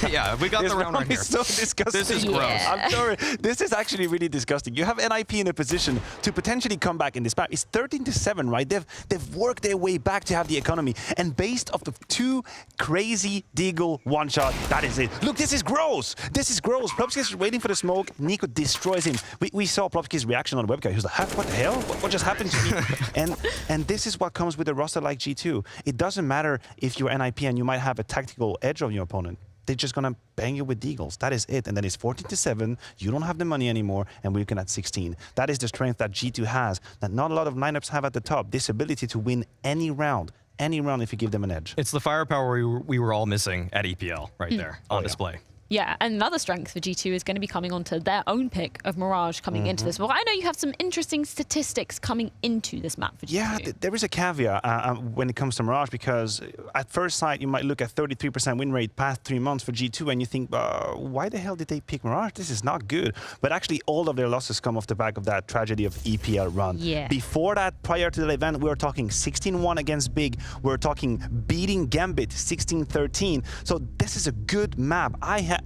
yeah, we got the round right here. It's so disgusting. This is gross. I'm sorry. This is actually really disgusting. You have NIP in a position to potentially come back in this map. It's 13-7, right? They've worked their way back to have the economy, and based off the 2 crazy Deagle one-shot, that is it. Look, this is gross. This is gross. Plopsky is waiting for the smoke. Nico destroys him. We saw Plopsky's reaction on the webcam. He was like, what the hell? What just happened to me? and this is what comes with a roster like G2. It doesn't matter if you're NIP and you might have a tactical edge on your opponent. they're just going to bang you with deagles. That is it. And then it's 14-7. You don't have the money anymore, and we're looking at 16. That is the strength that G2 has, that not a lot of lineups have at the top. This ability to win any round if you give them an edge. It's the firepower we were all missing at EPL right there on display. Yeah, and another strength for G2 is going to be coming onto their own pick of Mirage coming into this. Well, I know you have some interesting statistics coming into this map for G2. Yeah, there is a caveat when it comes to Mirage, because at first sight, you might look at 33% win rate past 3 months for G2, and you think, why the hell did they pick Mirage? This is not good. But actually, all of their losses come off the back of that tragedy of EPL run. Yeah. Before that, prior to the event, we were talking 16-1 against Big. We were talking beating Gambit 16-13. So this is a good map.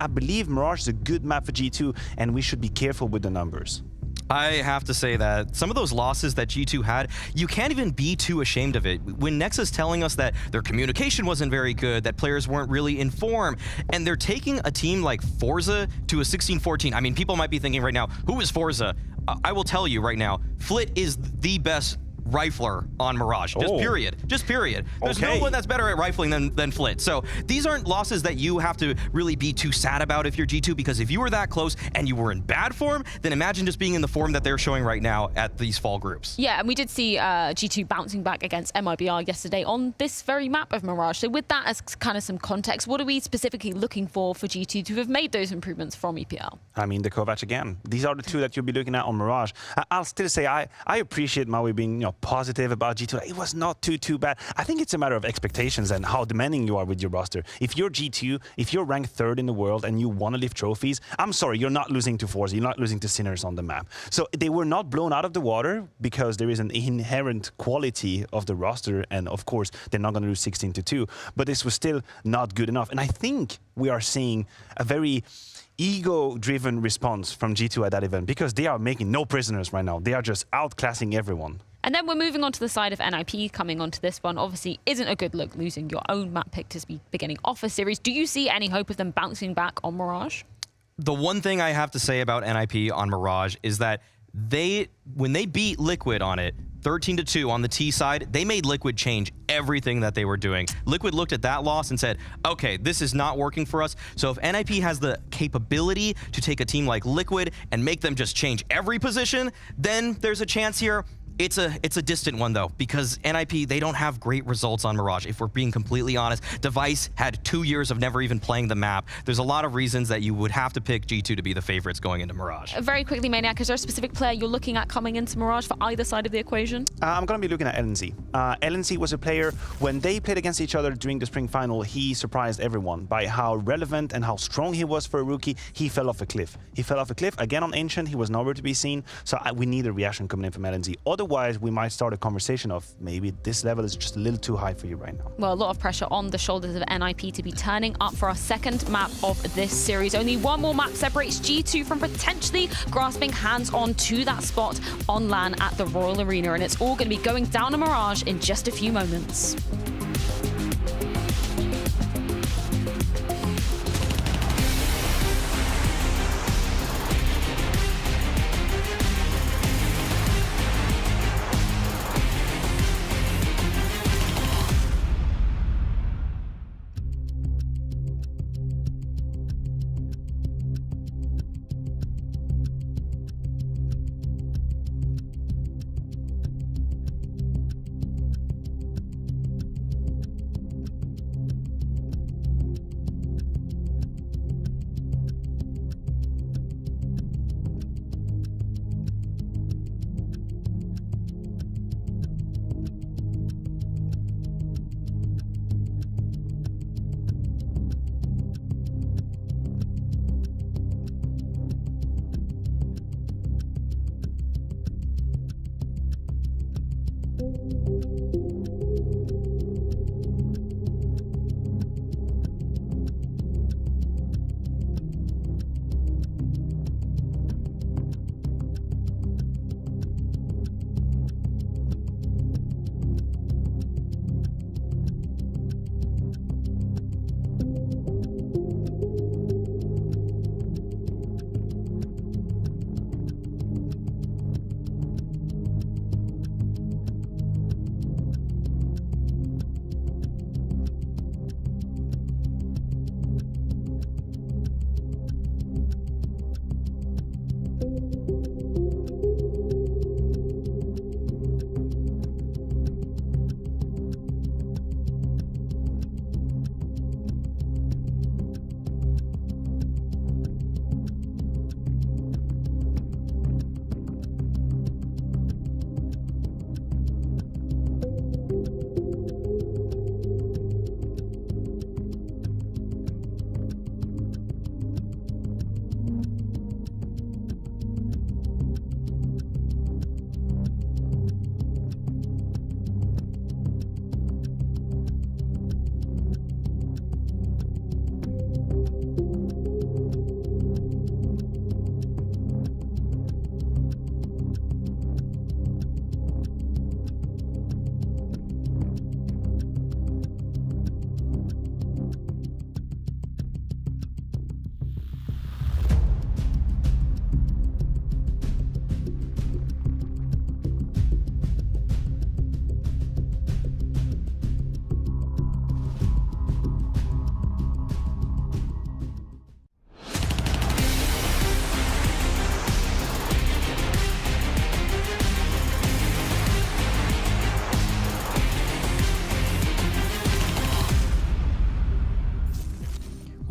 I believe Mirage is a good map for G2, and we should be careful with the numbers. I have to say that some of those losses that G2 had, you can't even be too ashamed of it. When Nexa's telling us that their communication wasn't very good, that players weren't really in form, and they're taking a team like Forza to a 16-14. I mean, people might be thinking right now, who is Forza? I will tell you right now, Flit is the best rifler on Mirage. Just period. Just period. There's no one that's better at rifling than Flit. So these aren't losses that you have to really be too sad about if you're G2, because if you were that close and you were in bad form, then imagine just being in the form that they're showing right now at these fall groups. Yeah, and we did see G2 bouncing back against MIBR yesterday on this very map of Mirage. So with that as kind of some context, what are we specifically looking for G2 to have made those improvements from EPL? I mean, the Kovac again. These are the two that you'll be looking at on Mirage. I'll still say I appreciate Maui being positive about G2. It was not too bad. I think it's a matter of expectations and how demanding you are with your roster. If you're G2, if you're ranked 3rd in the world and you want to lift trophies, I'm sorry, you're not losing to Forza, you're not losing to Sinners on the map. So they were not blown out of the water because there is an inherent quality of the roster, and of course they're not going to lose 16-2, but this was still not good enough. And I think we are seeing a very ego-driven response from G2 at that event, because they are making no prisoners right now. They are just outclassing everyone. And then we're moving on to the side of NIP, coming onto this one. Obviously, isn't a good look losing your own map pick to be beginning off a series. Do you see any hope of them bouncing back on Mirage? The one thing I have to say about NIP on Mirage is that when they beat Liquid on it, 13-2 on the T side, they made Liquid change everything that they were doing. Liquid looked at that loss and said, okay, this is not working for us. So if NIP has the capability to take a team like Liquid and make them just change every position, then there's a chance here. It's a distant one, though, because NIP, they don't have great results on Mirage. If we're being completely honest, Device had 2 years of never even playing the map. There's a lot of reasons that you would have to pick G2 to be the favorites going into Mirage. Very quickly, Maniac, is there a specific player you're looking at coming into Mirage for either side of the equation? I'm going to be looking at LNZ. LNZ was a player, when they played against each other during the spring final, he surprised everyone by how relevant and how strong he was for a rookie. He fell off a cliff. He fell off a cliff. Again, on Ancient, he was nowhere to be seen. So we need a reaction coming in from LNZ. Otherwise, we might start a conversation of maybe this level is just a little too high for you right now. Well, a lot of pressure on the shoulders of NIP to be turning up for our second map of this series. Only one more map separates G2 from potentially grasping hands on to that spot on LAN at the Royal Arena, and it's all going to be going down to Mirage in just a few moments.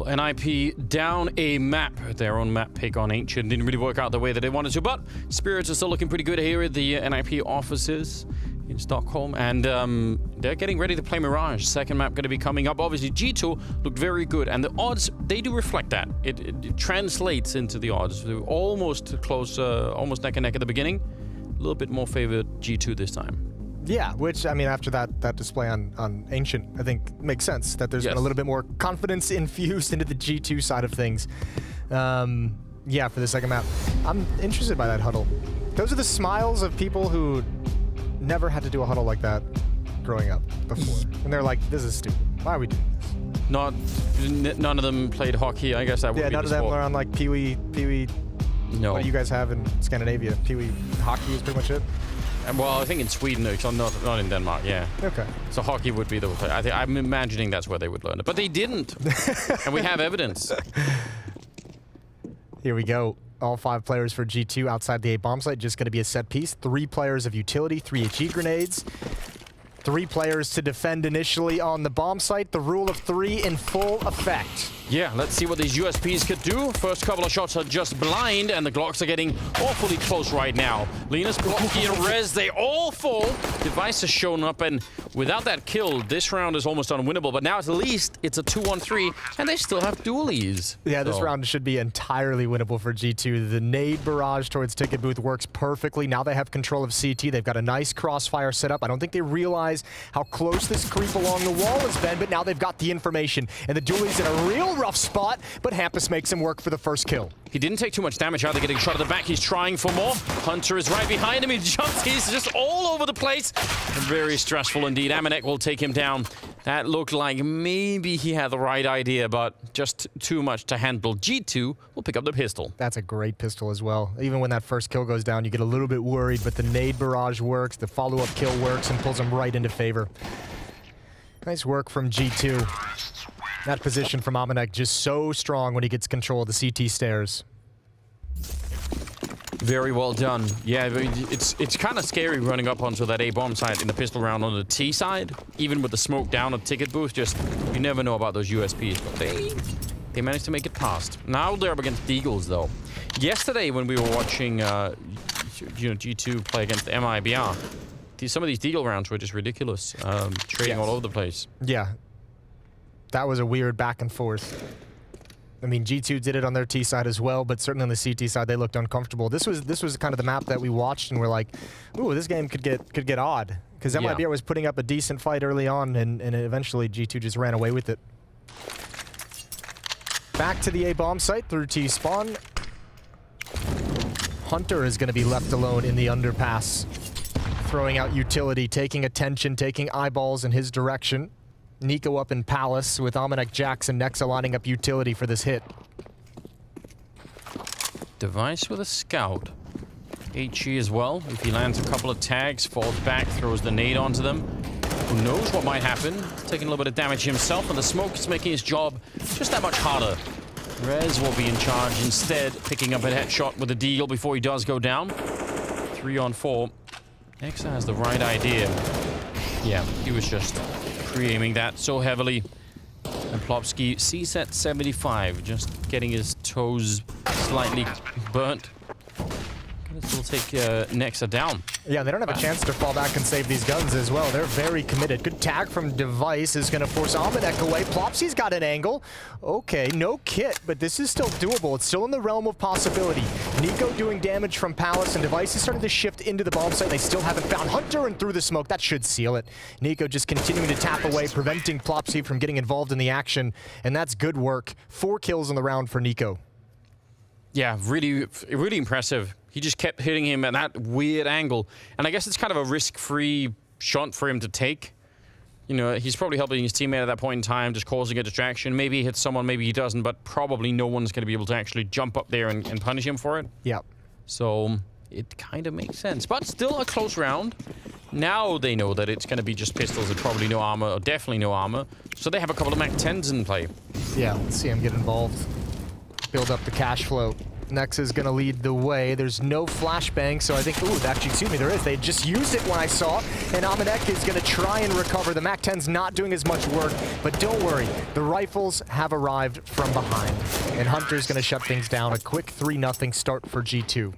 Well, NIP down a map. Their own map pick on Ancient didn't really work out the way that they wanted to, but Spirits are still looking pretty good here at the NIP offices in Stockholm, and they're getting ready to play Mirage. Second map going to be coming up. Obviously, G2 looked very good, and the odds, they do reflect that. It translates into the odds. They were almost close, almost neck and neck at the beginning. A little bit more favored G2 this time. Yeah, which, I mean, after that display on Ancient, I think makes sense that there's been a little bit more confidence infused into the G2 side of things. Yeah, for the second map. I'm interested by that huddle. Those are the smiles of people who never had to do a huddle like that growing up before. And they're like, this is stupid. Why are we doing this? None of them played hockey. I guess that would be the sport. Yeah, none of them were on like Pee-wee. No. What do you guys have in Scandinavia? Pee-wee hockey is pretty much it? Well, I think in Sweden, it's not in Denmark, yeah. Okay. So hockey would be the play. I'm imagining that's where they would learn it. But they didn't. And we have evidence. Here we go. All 5 players for G2 outside the A bomb site. Just going to be a set piece. 3 players of utility, 3 HE grenades. 3 players to defend initially on the bomb site. The rule of 3 in full effect. Yeah, let's see what these USPs could do. First couple of shots are just blind, and the Glocks are getting awfully close right now. Linus, Blocky, and Rez, they all fall. Device has shown up, and without that kill, this round is almost unwinnable. But now at least it's a 2-1-3, and they still have dualies. Yeah, this round should be entirely winnable for G2. The nade barrage towards Ticket Booth works perfectly. Now they have control of CT. They've got a nice crossfire set up. I don't think they realize how close this creep along the wall has been, but now they've got the information. And the dualies in a real rough spot, but Hampus makes him work for the first kill. He didn't take too much damage either, getting shot at the back. He's trying for more. Hunter is right behind him. He jumps. He's just all over the place. Very stressful indeed. MIBR will take him down. That looked like maybe he had the right idea, but just too much to handle. G2 will pick up the pistol. That's a great pistol as well. Even when that first kill goes down, you get a little bit worried, but the nade barrage works, the follow-up kill works, and pulls him right into favor. Nice work from G2. That position from MIBR just so strong when he gets control of the CT stairs. Very well done. Yeah, it's kind of scary running up onto that A bomb side in the pistol round on the T side. Even with the smoke down at Ticket Booth, just you never know about those USPs, but they managed to make it past. Now they're up against Deagles though. Yesterday when we were watching G2 play against MIBR, some of these Deagle rounds were just ridiculous. Trading all over the place. Yeah. That was a weird back and forth. I mean, G2 did it on their T side as well, but certainly on the CT side, they looked uncomfortable. This was kind of the map that we watched, and we're like, ooh, this game could get odd. Because MIBR was putting up a decent fight early on, and eventually G2 just ran away with it. Back to the A bomb site through T spawn. Hunter is going to be left alone in the underpass, throwing out utility, taking attention, taking eyeballs in his direction. Nico up in Palace with MIBR, Jackson, nexa lining up utility for this hit. Device with a scout. HE as well. If he lands a couple of tags, falls back, throws the nade onto them. Who knows what might happen? Taking a little bit of damage himself, and the smoke is making his job just that much harder. Rez will be in charge instead, picking up a headshot with a deal before he does go down. 3-on-4. Nexa has the right idea. Yeah, he was just pre-aiming that so heavily. And Plopsky sees at 75, just getting his toes slightly burnt. Gonna still take Nexa down. Yeah, they don't have a chance to fall back and save these guns as well. They're very committed. Good tag from Device is going to force MIBR away. Plopsy's got an angle. Okay, no kit, but this is still doable. It's still in the realm of possibility. Nico doing damage from Palace, and Device is starting to shift into the bomb site. They still haven't found Hunter, and through the smoke, that should seal it. Nico just continuing to tap away, preventing Plopsy from getting involved in the action, and that's good work. 4 kills in the round for Nico. Yeah, really, really impressive. He just kept hitting him at that weird angle. And I guess it's kind of a risk-free shot for him to take. You know, he's probably helping his teammate at that point in time, just causing a distraction. Maybe he hits someone, maybe he doesn't, but probably no one's going to be able to actually jump up there and punish him for it. Yeah. So it kind of makes sense. But still a close round. Now they know that it's going to be just pistols and probably no armor, or definitely no armor. So they have a couple of Mac 10s in play. Yeah, let's see him get involved. Build up the cash flow. Nexa is going to lead the way. There's no flashbang, so I think, ooh, actually, excuse me, there is. They just used it when I saw it, and Maniac is going to try and recover. The MAC-10's not doing as much work, but don't worry. The rifles have arrived from behind, and Hunter's going to shut things down. A quick 3-0 start for G2.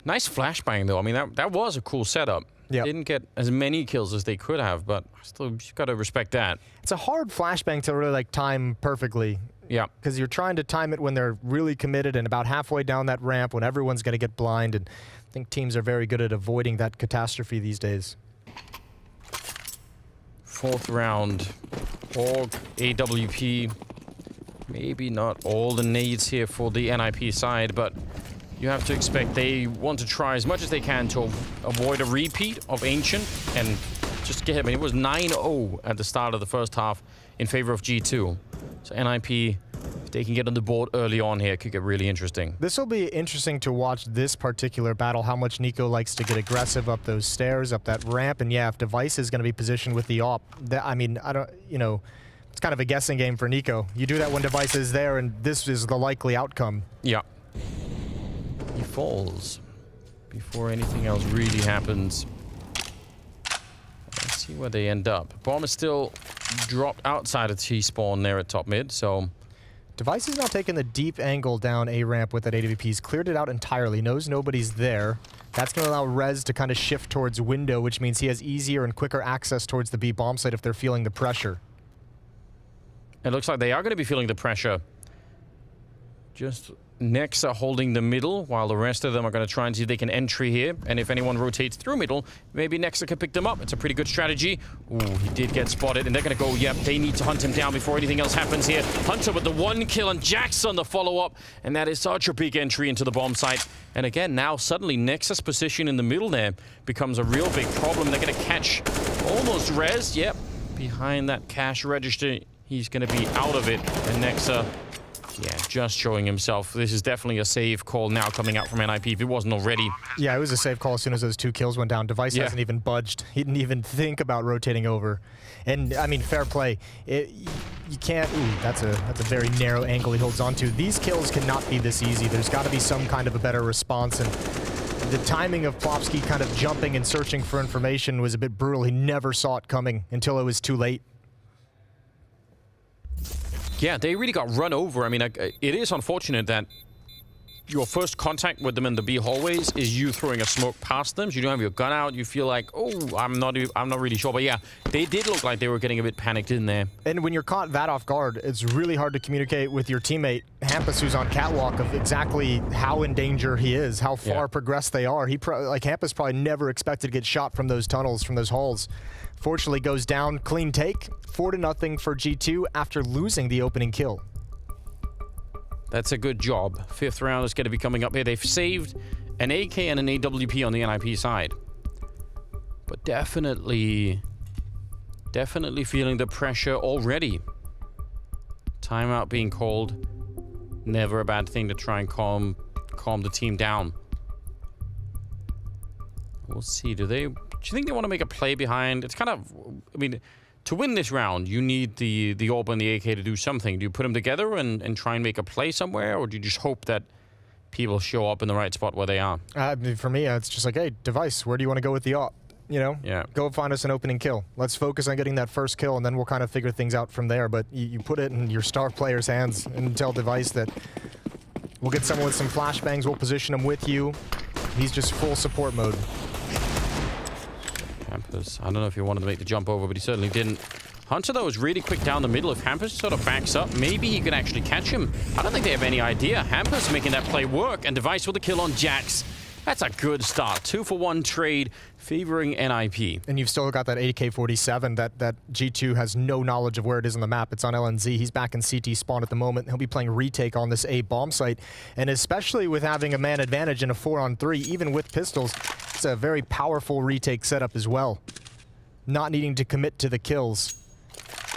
Nice flashbang, though. I mean, that was a cool setup. Yep. Didn't get as many kills as they could have, but still, you've got to respect that. It's a hard flashbang to really like time perfectly. Yeah. Because you're trying to time it when they're really committed and about halfway down that ramp when everyone's going to get blind. And I think teams are very good at avoiding that catastrophe these days. 4th round. Org, AWP. Maybe not all the nades here for the NIP side, but you have to expect they want to try as much as they can to avoid a repeat of Ancient and just get him. I mean, it was 9-0 at the start of the first half in favor of G2. So NIP, if they can get on the board early on here, could get really interesting. This will be interesting to watch this particular battle, how much Nico likes to get aggressive up those stairs, up that ramp. And yeah, if Device is going to be positioned with the op, I mean, I don't, you know, it's kind of a guessing game for Nico. You do that when Device is there, and this is the likely outcome. Yeah. He falls before anything else really happens. Let's see where they end up. Bomb is still dropped outside of T-spawn there at top mid, so... Device is now taking the deep angle down A ramp with that AWP. He's cleared it out entirely, knows nobody's there. That's going to allow Rez to kind of shift towards window, which means he has easier and quicker access towards the B bomb site if they're feeling the pressure. It looks like they are going to be feeling the pressure. Just nexa holding the middle, while the rest of them are going to try and see if they can entry here. And if anyone rotates through middle, maybe nexa can pick them up. It's a pretty good strategy. Ooh, he did get spotted, and they're going to go, yep, they need to hunt him down before anything else happens here. Hunter with the 1 kill, and Jax on the follow-up. And that is such a big entry into the bomb site. And again, now suddenly nexa's position in the middle there becomes a real big problem. They're going to catch almost Rez. Yep, behind that cash register. He's going to be out of it, and nexa... yeah, just showing himself. This is definitely a save call now coming out from NIP if it wasn't already. Yeah, it was a save call as soon as those 2 kills went down. Device hasn't even budged. He didn't even think about rotating over. And, I mean, fair play. You can't... Ooh, that's a very narrow angle he holds on to. These kills cannot be this easy. There's got to be some kind of a better response. And the timing of Plopsky kind of jumping and searching for information was a bit brutal. He never saw it coming until it was too late. Yeah, they really got run over. I mean, it is unfortunate that your first contact with them in the B hallways is you throwing a smoke past them. So you don't have your gun out. You feel like, oh, I'm not really sure. But yeah, they did look like they were getting a bit panicked in there. And when you're caught that off guard, it's really hard to communicate with your teammate, Hampus, who's on catwalk, of exactly how in danger he is, how far progressed they are. Like Hampus probably never expected to get shot from those tunnels, from those halls. Fortunately goes down, clean take, 4-0 for G2 after losing the opening kill. That's a good job. 5th round is going to be coming up here. They've saved an AK and an AWP on the NIP side. But definitely feeling the pressure already. Timeout being called. Never a bad thing to try and calm the team down. We'll see. Do you think they want to make a play behind? It's kind of, I mean, to win this round, you need the AWP and the AK to do something. Do you put them together and try and make a play somewhere, or do you just hope that people show up in the right spot where they are? For me, it's just like, hey, Device, where do you want to go with the AWP? You know, go find us an opening kill. Let's focus on getting that first kill, and then we'll kind of figure things out from there. But you put it in your star player's hands and tell Device that we'll get someone with some flashbangs, we'll position him with you. He's just full support mode. Hampus, I don't know if he wanted to make the jump over, but he certainly didn't. Hunter, though, is really quick down the middle. If Hampus sort of backs up, maybe he can actually catch him. I don't think they have any idea. Hampus making that play work, and Device with a kill on Jax. That's a good start. 2-for-1 trade favoring NIP. And you've still got that AK-47 that G2 has no knowledge of where it is on the map. It's on LNZ. He's back in CT spawn at the moment. He'll be playing retake on this A bomb site. And especially with having a man advantage in a 4-on-3, even with pistols, it's a very powerful retake setup as well. Not needing to commit to the kills.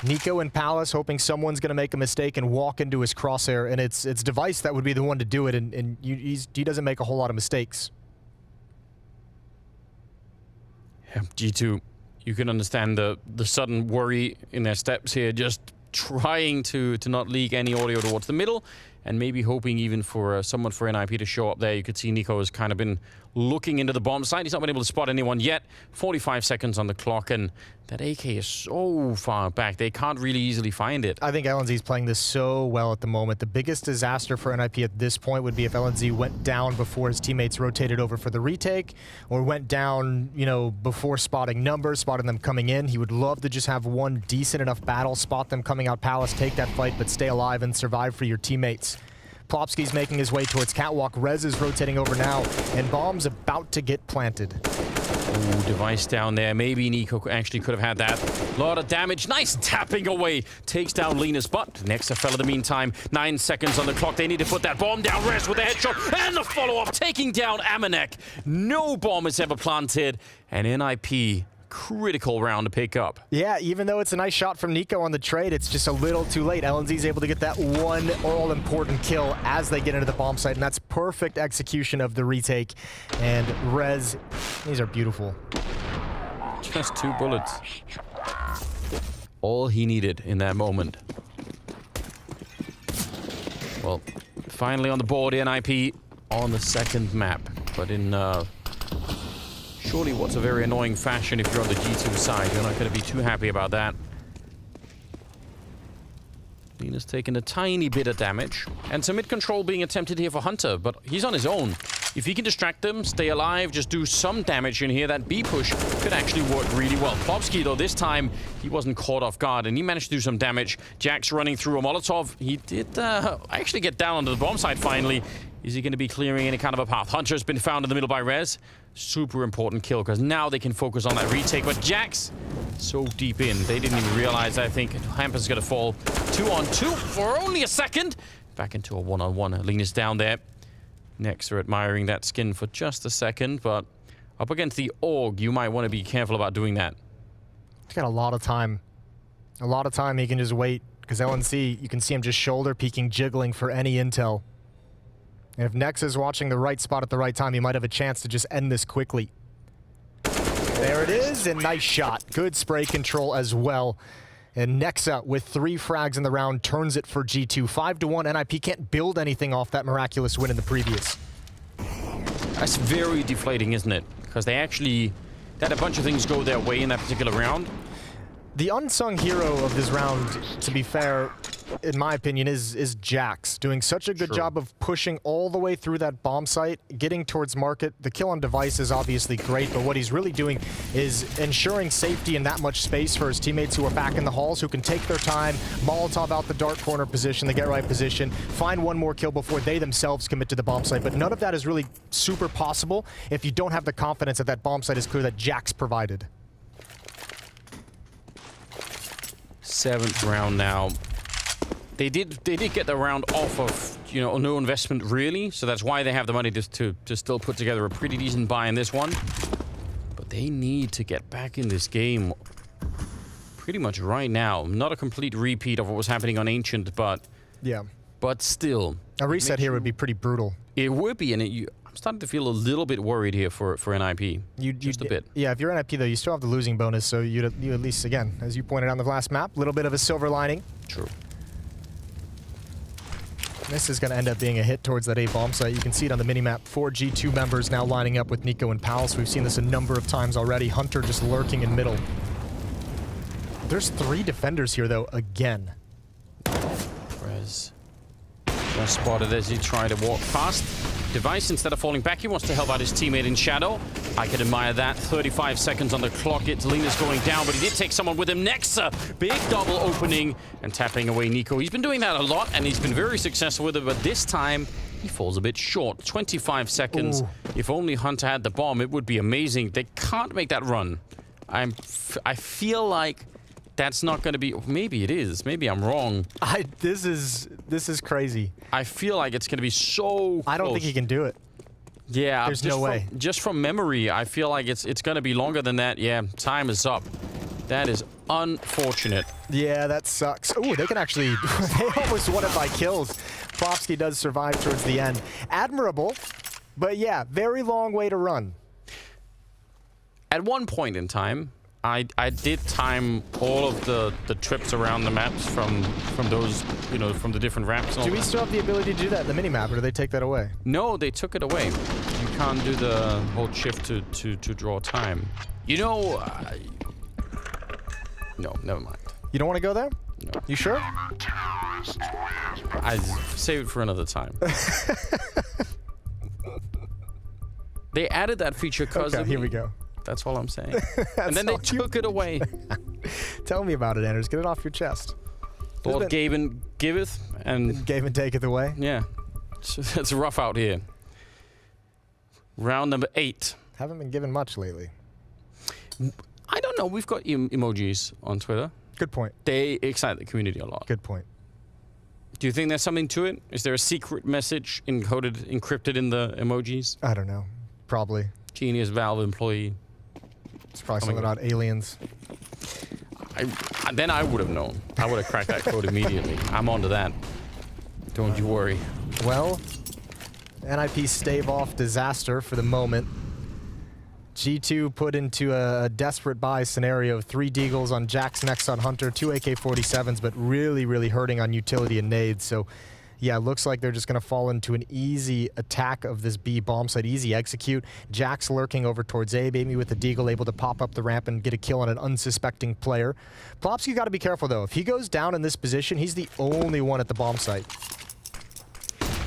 Nico and Palace hoping someone's going to make a mistake and walk into his crosshair, and it's Device that would be the one to do it, and he doesn't make a whole lot of mistakes. Yeah, G2, you can understand the sudden worry in their steps here, just trying to not leak any audio towards the middle. and maybe hoping even for someone for NIP to show up there. You could see Nico has kind of been looking into the bomb site. He's not been able to spot anyone yet. 45 seconds on the clock, and that AK is so far back. They can't really easily find it. I think LNZ is playing this so well at the moment. The biggest disaster for NIP at this point would be if LNZ went down before his teammates rotated over for the retake, or went down, you know, before spotting numbers, spotting them coming in. He would love to just have one decent enough battle, spot them coming out Palace, take that fight, but stay alive and survive for your teammates. Plopsky's making his way towards Catwalk. Rez is rotating over now, and Bomb's about to get planted. Ooh, device down there. Maybe Nico actually could have had that. A lot of damage. Nice tapping away. Takes down Linus, but nexa fell in the meantime. 9 seconds on the clock. They need to put that bomb down. Rez with a headshot and the follow-up, taking down MIBR. No bomb is ever planted, and NIP, critical round to pick up. Yeah, even though it's a nice shot from Nico on the trade, it's just a little too late. LNZ's able to get that one all-important kill as they get into the bomb site, and that's perfect execution of the retake. And Rez, these are beautiful. Just 2 bullets. All he needed in that moment. Well, finally on the board, NIP on the second map, but in surely what's a very annoying fashion if you're on the G2 side. You're not going to be too happy about that. Lena's taken a tiny bit of damage. And some mid-control being attempted here for Hunter, but he's on his own. If he can distract them, stay alive, just do some damage in here, that B push could actually work really well. Plopsky, though, this time, he wasn't caught off guard, and he managed to do some damage. Jack's running through a Molotov. He did actually get down onto the bomb site finally. Is he going to be clearing any kind of a path? Hunter's been found in the middle by Rez. Super important kill, because now they can focus on that retake. But Jax, so deep in, they didn't even realize, I think. Hamper's going to fall 2-on-2 for only a second. Back into a 1-on-1. Lena's down there. Nexa admiring that skin for just a second, but up against the AUG, you might want to be careful about doing that. He's got a lot of time. A lot of time he can just wait, because LNC, you can see him just shoulder peeking, jiggling for any intel. And if Nexa's watching the right spot at the right time, he might have a chance to just end this quickly. There it is, and nice shot. Good spray control as well. And Nexa, with 3 frags in the round, turns it for G2. 5-1, NIP can't build anything off that miraculous win in the previous. That's very deflating, isn't it? Because they actually had a bunch of things go their way in that particular round. The unsung hero of this round, to be fair, in my opinion, is Jax. Doing such a good job of pushing all the way through that bomb site, getting towards market. The kill on device is obviously great, but what he's really doing is ensuring safety in that much space for his teammates who are back in the halls, who can take their time, Molotov out the dark corner position, the get right position, find one more kill before they themselves commit to the bomb site. But none of that is really super possible if you don't have the confidence that that bomb site is clear that Jax provided. 7th round now. They did get the round off of, you know, no investment really, so that's why they have the money to still put together a pretty decent buy in this one. But they need to get back in this game pretty much right now. Not a complete repeat of what was happening on Ancient, but yeah, but still. A reset here would be pretty brutal. It would be, and I'm starting to feel a little bit worried here for NIP. Just a bit. Yeah, if you're NIP though, you still have the losing bonus, so you at least, again, as you pointed out on the last map, a little bit of a silver lining. True. This is going to end up being a hit towards that A bomb site. You can see it on the minimap. 4 G2 members now lining up with Nico and Palace. We've seen this a number of times already. Hunter just lurking in middle. There's 3 defenders here though, again. Rez just spotted as he tried to walk past. Device, instead of falling back, he wants to help out his teammate in shadow. I could admire that. 35 seconds on the clock. It's Lena's going down, but he did take someone with him. Nexa, big double opening and tapping away Nico. He's been doing that a lot, and he's been very successful with it, but this time he falls a bit short. 25 seconds. Ooh. If only Hunter had the bomb, it would be amazing. They can't make that run. I feel like that's not going to be... Maybe it is. Maybe I'm wrong. This is crazy. I feel like it's going to be so close. I don't think he can do it. Yeah, there's no way. Just from memory, I feel like it's going to be longer than that. Yeah, time is up. That is unfortunate. Yeah, that sucks. Ooh, they can actually... they almost won it by kills. Plopsky does survive towards the end. Admirable, but yeah, very long way to run. At one point in time, I did time all of the trips around the maps from those, you know, from the different ramps. Do we still have the ability to do that in the minimap, or do they take that away? No, they took it away. You can't do the whole shift to draw time. You know, no, never mind. You don't want to go there? No. You sure? I save it for another time. They added that feature because Okay, here we go. That's all I'm saying. And then they took it away. Tell me about it, Anders. Get it off your chest. Lord Gaben giveth, and Gaben taketh away. yeah, it's rough out here. Round number 8. Haven't been given much lately. I don't know. We've got emojis on Twitter. Good point. They excite the community a lot. Good point. Do you think there's something to it? Is there a secret message encrypted in the emojis? I don't know. Probably. Genius Valve employee. It's probably something about aliens. Then I would have known. I would have cracked that code immediately. I'm onto that. Don't you worry. Well, NIP stave off disaster for the moment. G2 put into a desperate buy scenario of 3 Deagles on Jax, nexa on Hunter, 2 AK-47s, but really, really hurting on utility and nades. So, yeah, looks like they're just going to fall into an easy attack of this B bomb site, easy execute. Jax lurking over towards A, maybe with the Deagle able to pop up the ramp and get a kill on an unsuspecting player. Plopsky got to be careful, though. If he goes down in this position, he's the only one at the bomb site.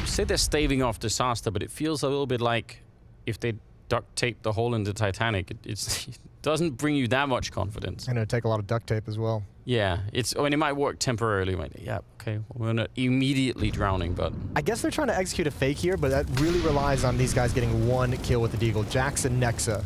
You say they're staving off disaster, but it feels a little bit like if they duct tape the hole in the Titanic, it doesn't bring you that much confidence. And it'll take a lot of duct tape as well. Yeah, it might work temporarily. Yeah, okay, we're not immediately drowning, but I guess they're trying to execute a fake here, but that really relies on these guys getting 1 kill with the Deagle. Jax and nexa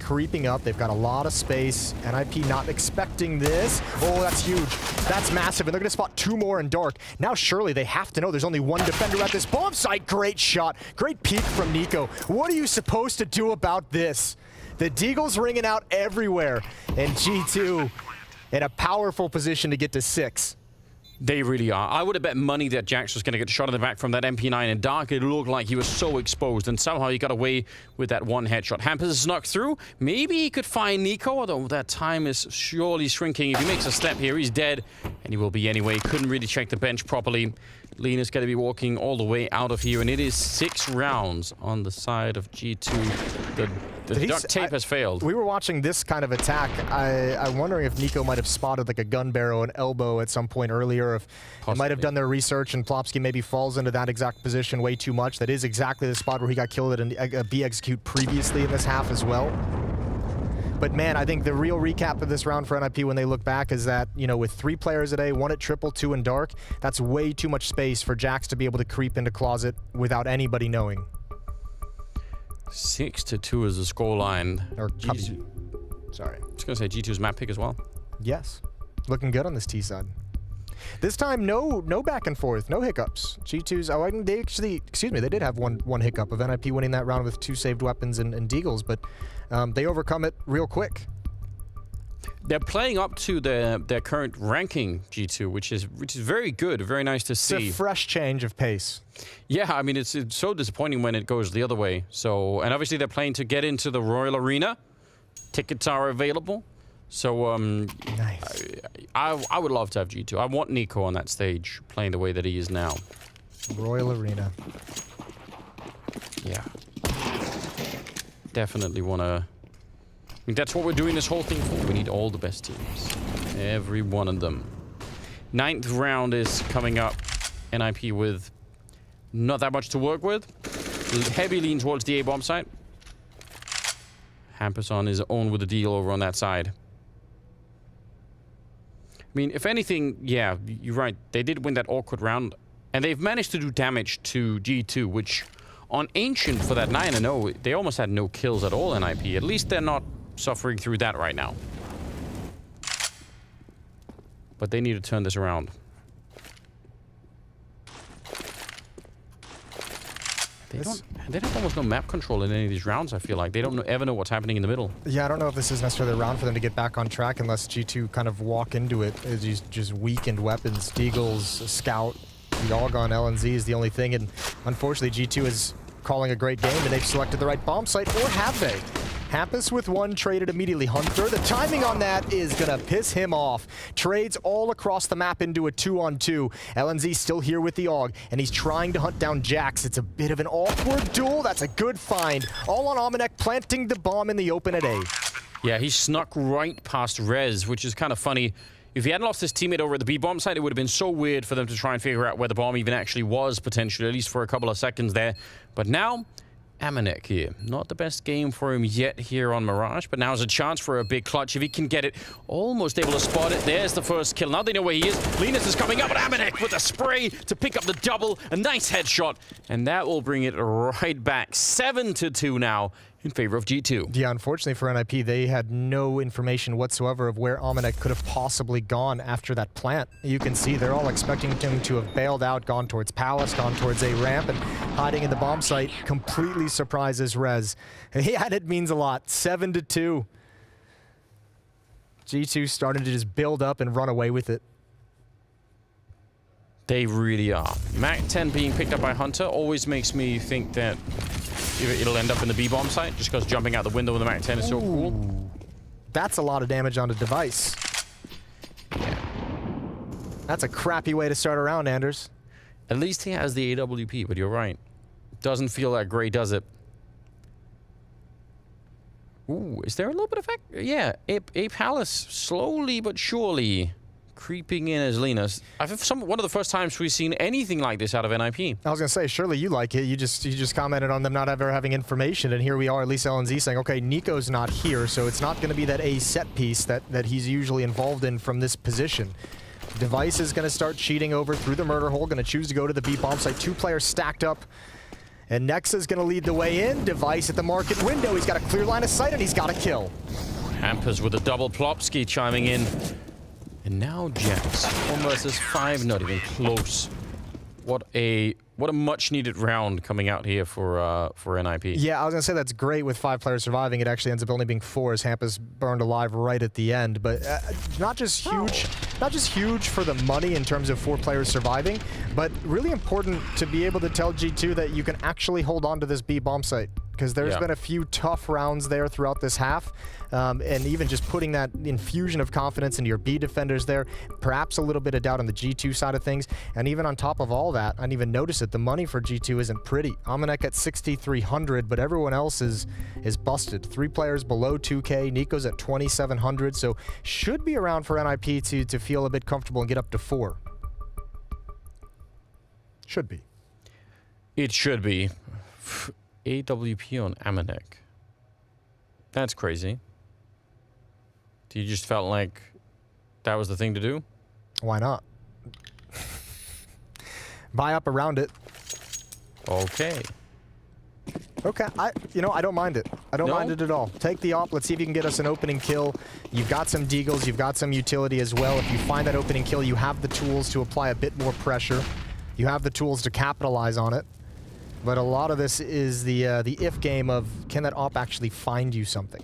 creeping up. They've got a lot of space. NIP not expecting this. Oh, that's huge. That's massive, and they're going to spot 2 more in dark. Now, surely they have to know there's only 1 defender at this bomb site. Great shot. Great peek from Nico. What are you supposed to do about this? The Deagle's ringing out everywhere, and G2 in a powerful position to get to 6. they really are. I would have bet money that Jax was going to get shot in the back from that MP9 in dark. It looked like he was so exposed, and somehow he got away with that 1 headshot. Hampus snuck through. Maybe he could find Nico, although that time is surely shrinking. If he makes a step here, he's dead, and he will be anyway. Couldn't really check the bench properly. Lena's going to be walking all the way out of here, and it is 6 rounds on the side of G2. The duct tape has failed. We were watching this kind of attack. I'm wondering if Nico might have spotted like a gun barrel, an elbow at some point earlier. If they might have done their research and Plopsky maybe falls into that exact position way too much. That is exactly the spot where he got killed at a B execute previously in this half as well. But man, I think the real recap of this round for NIP when they look back is that, you know, with 3 players at A, 1 at triple, 2 in dark, that's way too much space for Jax to be able to creep into closet without anybody knowing. 6-2 is the scoreline. Or G2. Sorry. I was going to say G2's map pick as well. Yes. Looking good on this T side. This time, no back and forth, no hiccups. G2's, oh, I think they actually, excuse me, they did have one hiccup of NIP winning that round with 2 saved weapons and Deagles, but they overcome it real quick. They're playing up to their current ranking, G2, which is very good, very nice to see. It's a fresh change of pace. Yeah, I mean, it's so disappointing when it goes the other way. So, and obviously they're playing to get into the Royal Arena. Tickets are available. So, nice. I would love to have G2. I want Nico on that stage, playing the way that he is now. Royal Arena. Yeah. Definitely want to... I mean, that's what we're doing this whole thing for. We need all the best teams. Every one of them. 9th round is coming up. NIP with not that much to work with. Heavy lean towards the A bomb site. Hampus on his own with the deal over on that side. I mean, if anything, yeah, you're right. They did win that awkward round. And they've managed to do damage to G2, which on Ancient for that 9-0, they almost had no kills at all, NIP. At least they're not suffering through that right now. But they need to turn this around. They have almost no map control in any of these rounds, I feel like. They don't ever know what's happening in the middle. Yeah, I don't know if this is necessarily a round for them to get back on track unless G2 kind of walk into it as just weakened weapons. Deagles, Scout, Yogg on LNZ is the only thing, and unfortunately G2 is calling a great game and they've selected the right bomb site, or have they? Hampus with one, traded immediately. Hunter, the timing on that is gonna piss him off. Trades all across the map into a 2-on-2. LNZ still here with the AUG, and he's trying to hunt down Jax. It's a bit of an awkward duel. That's a good find. All on MIBR, planting the bomb in the open at A. Yeah, he snuck right past Rez, which is kind of funny. If he hadn't lost his teammate over at the B-bomb site, it would have been so weird for them to try and figure out where the bomb even actually was, potentially, at least for a couple of seconds there. But now, Maniac here. Not the best game for him yet here on Mirage, but now's a chance for a big clutch if he can get it. Almost able to spot it. There's the first kill. Now they know where he is. Linus is coming up, but Maniac with a spray to pick up the double. A nice headshot, and that will bring it right back. 7-2 now in favor of G2. Yeah, unfortunately for NIP, they had no information whatsoever of where Maniac could have possibly gone after that plant. You can see they're all expecting him to have bailed out, gone towards Palace, gone towards A ramp, and hiding in the bomb site completely surprises Rez. Yeah, it means a lot. 7-2. G2 starting to just build up and run away with it. They really are. MAC-10 being picked up by Hunter always makes me think that it'll end up in the B-bomb site, just because jumping out the window with the MAC-10 is so cool. That's a lot of damage on the device. That's a crappy way to start a round, Anders. At least he has the AWP, but you're right. Doesn't feel that great, does it? Ooh, is there a little bit of effect? Yeah, A Palace slowly but surely creeping in as Linus. I think one of the first times we've seen anything like this out of NIP. I was gonna say, surely you like it. You just commented on them not ever having information, and here we are, at least LNZ saying, okay, Nico's not here, so it's not gonna be that A set piece that he's usually involved in from this position. Device is gonna start cheating over through the murder hole, gonna choose to go to the B bomb site. 2 players stacked up, and Nexa's gonna lead the way in. Device at the market window. He's got a clear line of sight, and he's got a kill. Hampers with a double Plopsky chiming in. And now Jax, 1 versus 5, not even close. What a much needed round coming out here for NIP. Yeah, I was gonna say that's great with 5 players surviving. It actually ends up only being 4 as Hampus burned alive right at the end. But not just huge for the money in terms of 4 players surviving, but really important to be able to tell G2 that you can actually hold on to this B bomb site. Because there's been a few tough rounds there throughout this half, and even just putting that infusion of confidence into your B defenders there, perhaps a little bit of doubt on the G2 side of things, and even on top of all that, I didn't even notice it, the money for G2 isn't pretty. Maniac at 6,300, but everyone else is busted. 3 players below 2K, Nico's at 2,700, so should be around for NIP to feel a bit comfortable and get up to 4. Should be. It should be. AWP on Maniac. That's crazy. You just felt like that was the thing to do? Why not? Buy up around it. Okay. Okay, I don't mind it. I don't mind it at all. Take the op. Let's see if you can get us an opening kill. You've got some deagles. You've got some utility as well. If you find that opening kill, you have the tools to apply a bit more pressure. You have the tools to capitalize on it. But a lot of this is the if game of, can that op actually find you something?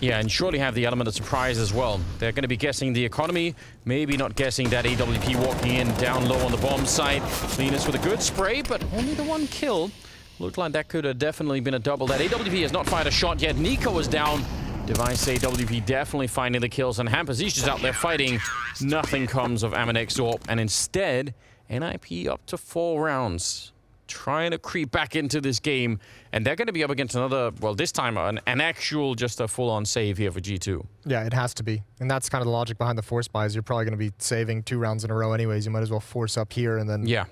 Yeah, and surely have the element of surprise as well. They're going to be guessing the economy, maybe not guessing that AWP walking in down low on the bomb site. Linus with a good spray, but only the 1 kill. Looked like that could have definitely been a double. That AWP has not fired a shot yet. Nico was down. Device AWP definitely finding the kills, and Hampus, he's just out there fighting. Nothing comes of Maniac's AWP, and instead, NIP up to 4 rounds. Trying to creep back into this game, and they're going to be up against another, well, this time an actual, just a full-on save here for G2. Yeah, it has to be, and that's kind of the logic behind the force buys. You're probably going to be saving 2 rounds in a row anyways. You might as well force up here and then... Yeah.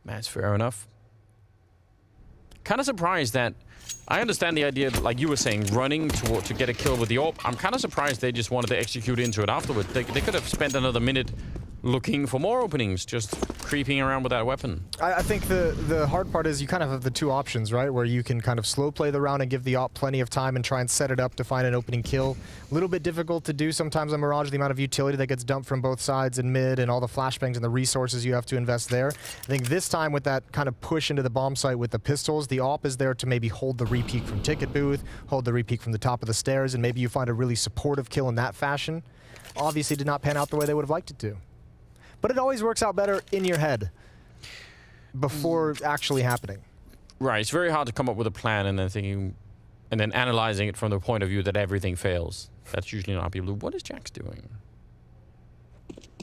That's fair enough. Kind of surprised that... I understand the idea, like you were saying, running to get a kill with the AWP. I'm kind of surprised they just wanted to execute into it afterwards. They could have spent another minute looking for more openings, just creeping around with that weapon. I think the hard part is you kind of have the 2 options, right? Where you can kind of slow play the round and give the op plenty of time and try and set it up to find an opening kill. A little bit difficult to do sometimes on Mirage, the amount of utility that gets dumped from both sides and mid and all the flashbangs and the resources you have to invest there. I think this time with that kind of push into the bomb site with the pistols, the op is there to maybe hold the repeat from ticket booth, hold the repeat from the top of the stairs, and maybe you find a really supportive kill in that fashion. Obviously did not pan out the way they would have liked it to. But it always works out better in your head before actually happening. Right, it's very hard to come up with a plan and then thinking, and then analyzing it from the point of view that everything fails. That's usually not people. What is Jax doing?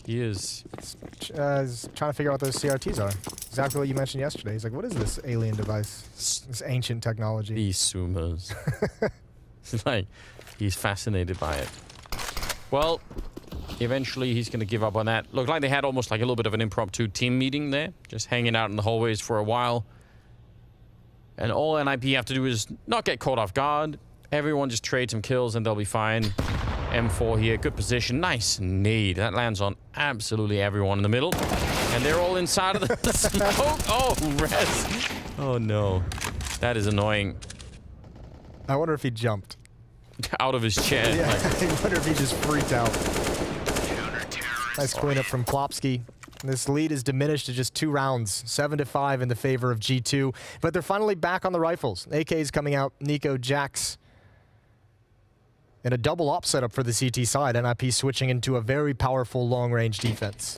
He is... He's trying to figure out what those CRTs are. Exactly what you mentioned yesterday. He's like, what is this alien device? This ancient technology. These Sumas. It's like, he's fascinated by it. Well, eventually he's going to give up on that. Looked like they had almost like a little bit of an impromptu team meeting there. Just hanging out in the hallways for a while. And all NIP have to do is not get caught off guard. Everyone just trade some kills and they'll be fine. M4 here, good position. Nice nade. That lands on absolutely everyone in the middle. And they're all inside of the smoke. Oh, Rez. Oh, no. That is annoying. I wonder if he jumped. Out of his chair. Yeah, like. I wonder if he just freaked out. Nice cleanup from Plopsky. This lead is diminished to just 2 rounds, 7-5 in the favor of G2. But they're finally back on the rifles. AK is coming out, Nico, Jax. And a double op setup for the CT side. NIP switching into a very powerful long-range defense.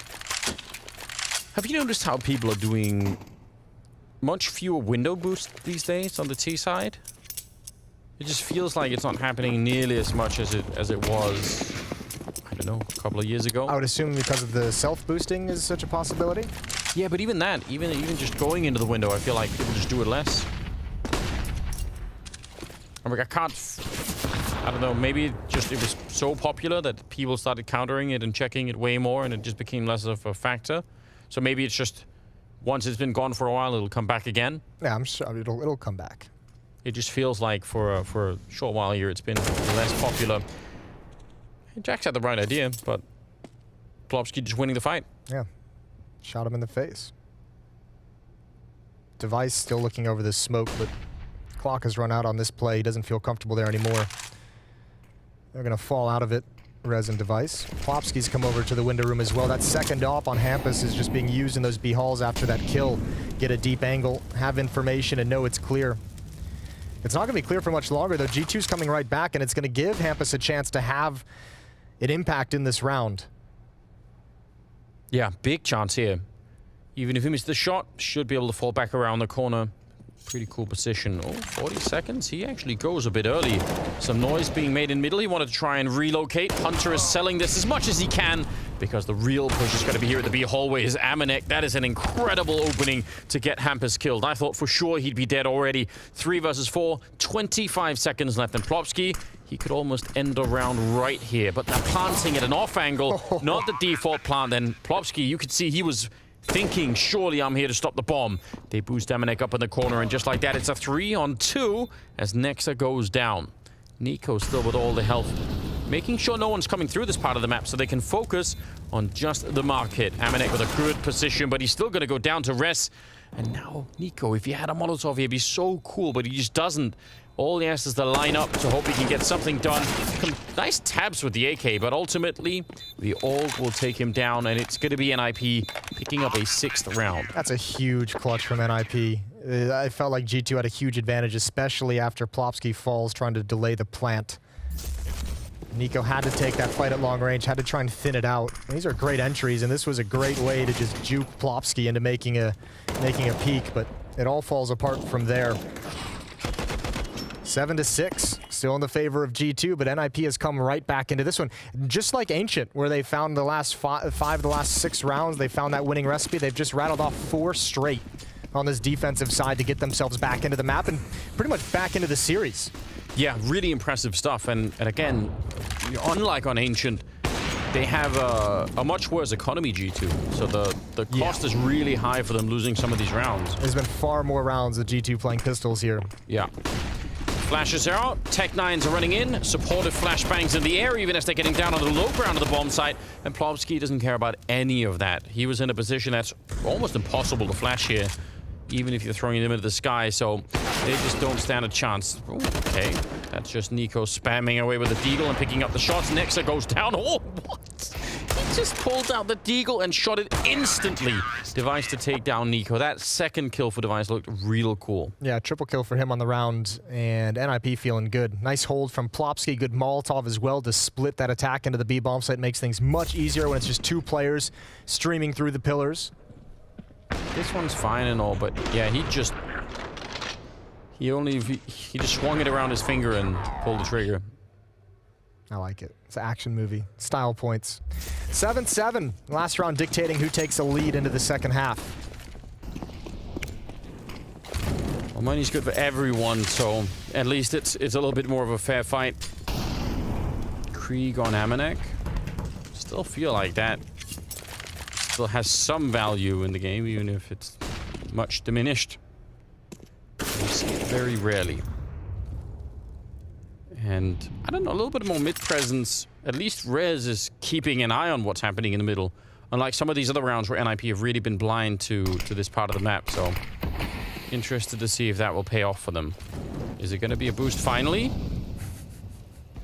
Have you noticed how people are doing much fewer window boosts these days on the T side? It just feels like it's not happening nearly as much as it was, I don't know, a couple of years ago. I would assume because of the self-boosting is such a possibility. Yeah, but even that, even just going into the window, I feel like people just do it less. I mean, I don't know, maybe it was so popular that people started countering it and checking it way more and it just became less of a factor. So maybe it's just, once it's been gone for a while, it'll come back again. Yeah, I'm sure it'll come back. It just feels like for a short while here, it's been less popular. Jax had the right idea, but Plopsky just winning the fight. Yeah, shot him in the face. Device still looking over this smoke, but clock has run out on this play. He doesn't feel comfortable there anymore. They're going to fall out of it, Rez and Device. Plopsky's come over to the window room as well. That second op on Hampus is just being used in those B halls after that kill. Get a deep angle, have information, and know it's clear. It's not going to be clear for much longer, though. G2's coming right back, and it's going to give Hampus a chance to have an impact in this round. Yeah, big chance here. Even if he missed the shot, should be able to fall back around the corner. Pretty cool position. Oh, 40 seconds. He actually goes a bit early. Some noise being made in middle. He wanted to try and relocate. Hunter is selling this as much as he can because the real push is going to be here at the B hallway is MIBR. That is an incredible opening to get Hampus killed. I thought for sure he'd be dead already. 3 versus 4. 25 seconds left. And Plopsky, he could almost end the round right here. But they're planting at an off angle. Not the default plant. Then Plopsky, you could see he was thinking, surely I'm here to stop the bomb. They boost Maniac up in the corner, and just like that, it's a 3-on-2 as Nexa goes down. Nico still with all the health, making sure no one's coming through this part of the map so they can focus on just the mark hit. Maniac with a good position, but he's still going to go down to rest. And now, Nico, if he had a Molotov, he'd be so cool, but he just doesn't. All he has is to line up to hope he can get something done. Nice tabs with the AK, but ultimately, the AUG will take him down, and it's going to be NIP picking up a 6th round. That's a huge clutch from NIP. I felt like G2 had a huge advantage, especially after Plopsky falls, trying to delay the plant. Nico had to take that fight at long range, had to try and thin it out. These are great entries, and this was a great way to just juke Plopsky into making a peak, but it all falls apart from there. 7-6, still in the favor of G2, but NIP has come right back into this one. Just like Ancient, where they found the last 5 of the last 6 rounds, they found that winning recipe. They've just rattled off 4 straight on this defensive side to get themselves back into the map and pretty much back into the series. Yeah, really impressive stuff. And again, unlike on Ancient, they have a much worse economy, G2. So the cost is really high for them losing some of these rounds. There's been far more rounds of G2 playing pistols here. Yeah. Flashes are out, Tech-9s are running in, supportive flashbangs in the air, even as they're getting down on the low ground of the bomb site, and Plopsky doesn't care about any of that. He was in a position that's almost impossible to flash here, even if you're throwing them into the sky, so they just don't stand a chance. Ooh, okay, that's just Nico spamming away with the deagle and picking up the shots. Nexa goes down. Oh, what? He just pulled out the deagle and shot it instantly. Device to take down Nico. That second kill for Device looked real cool. Yeah, triple kill for him on the round, and NIP feeling good. Nice hold from Plopsky, good Molotov as well to split that attack into the B bomb site. Makes things much easier when it's just 2 players streaming through the pillars. This one's fine and all, but yeah, he He just swung it around his finger and pulled the trigger. I like it. It's an action movie. Style points. 7-7. Last round dictating who takes a lead into the second half. Well, money's good for everyone, so at least it's a little bit more of a fair fight. Krieg on Maniac. Still feel like that still has some value in the game, even if it's much diminished. We see it very rarely. And I don't know, a little bit more mid presence. At least Rez is keeping an eye on what's happening in the middle, unlike some of these other rounds where NIP have really been blind to this part of the map. So interested to see if that will pay off for them. Is it going to be a boost finally?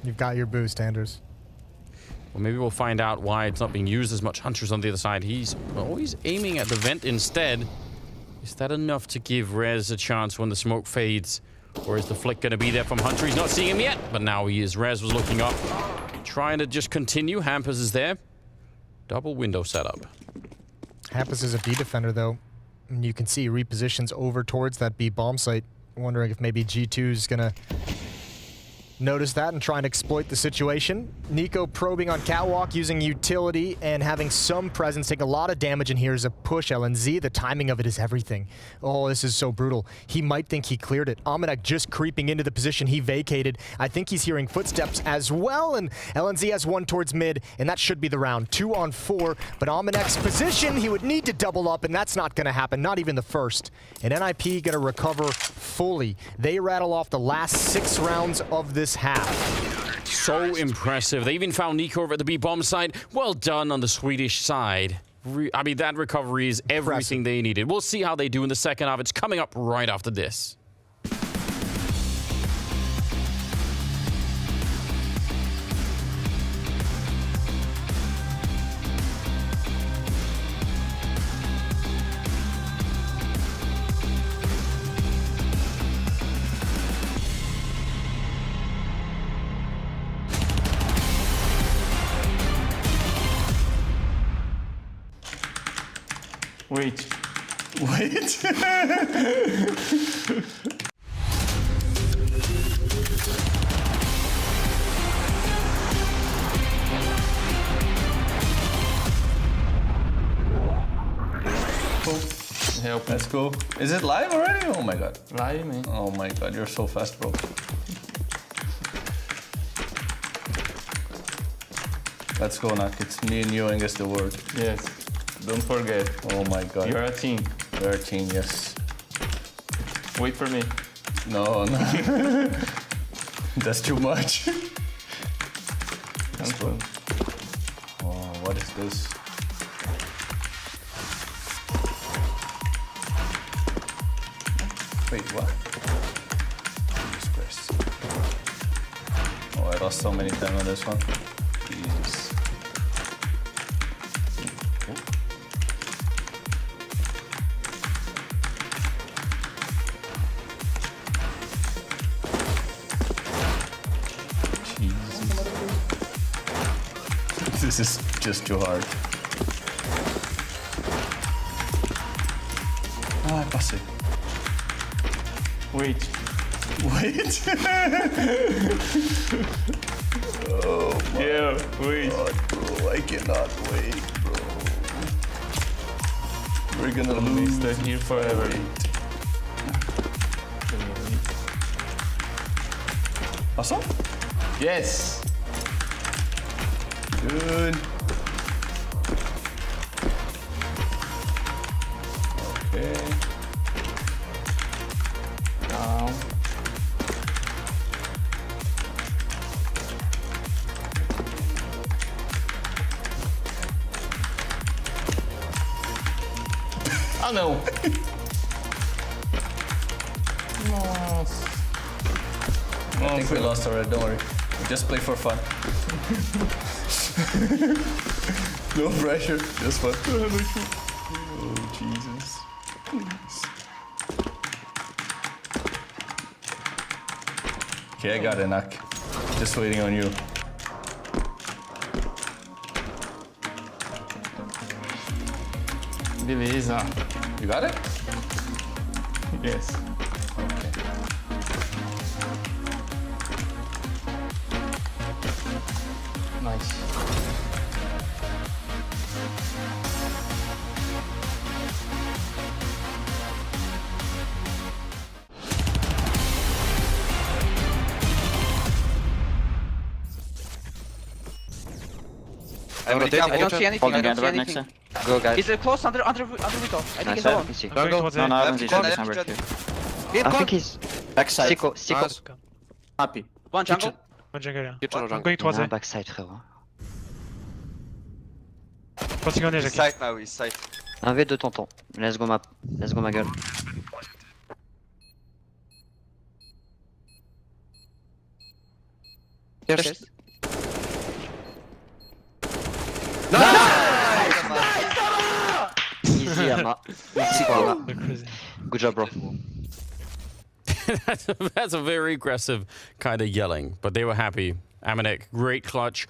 You've got your boost, Anders. Well, maybe we'll find out why it's not being used as much. Hunter's on the other side. He's always aiming at the vent instead. Is that enough to give Rez a chance when the smoke fades? Or is the flick going to be there from Hunter? He's not seeing him yet, but now he is. Rez was looking up, trying to just continue. Hampus is there. Double window setup. Hampus is a B defender, though. And you can see he repositions over towards that B bomb site. Wondering if maybe G2 is going to notice that and try and exploit the situation. Nico probing on catwalk, using utility and having some presence, taking a lot of damage, and here's a push. LNZ, the timing of it is everything. Oh, this is so brutal. He might think he cleared it. Maniac just creeping into the position he vacated. I think he's hearing footsteps as well, and LNZ has one towards mid, and that should be the round. 2 on 4, but Maniac's position, he would need to double up, and that's not gonna happen, not even the first. And NIP gonna recover fully. They rattle off the last 6 rounds of this half. So impressive. They even found Nico over at the B bomb side. Well done on the Swedish side. I mean, that recovery is everything they needed. We'll see how they do in the second half. It's coming up right after this. Wait. Help. Let's go. Is it live already? Oh my god. Live, man. Oh my god, you're so fast, bro. Let's go, Nuke. It's me and you against the world. Yes. Don't forget. Oh my god. You're a team. We're a team, yes. Wait for me. No. That's too much. Let's go. Oh, what is this? Wait, what? Jesus Christ. Oh, I lost so many time on this one. Jesus. This is just too hard. Ah, pass it. Wait. Oh my wait. god, bro. I cannot wait, bro. We're gonna lose Stay here forever. Awesome? Yes. Good. Okay. Now. Oh no. I think we lost already, don't worry. We just play for fun. No pressure, just fun. Oh, Jesus. Okay, I got it, Nuke. Just waiting on you. Beleza. You got it? Yes. Okay. Nice. I don't see anything. I don't see anything. Go, guys. He's close under window. I think he's alone. No, I don't see this number 2. I think he's Backside. Sicko. Happy. One jungle. One jungle, yeah. Kitchen or I'm jungle? going towards it. Backside, frérot. Passing on He's Jackie. side now, he's side. 1v2 tonton. Let's go map. Let's go ma gueule. Yes. Easy, Ama. Easy, Ama. They're crazy. Good job, bro. That's a very aggressive kind of yelling, but they were happy. Maniac, great clutch.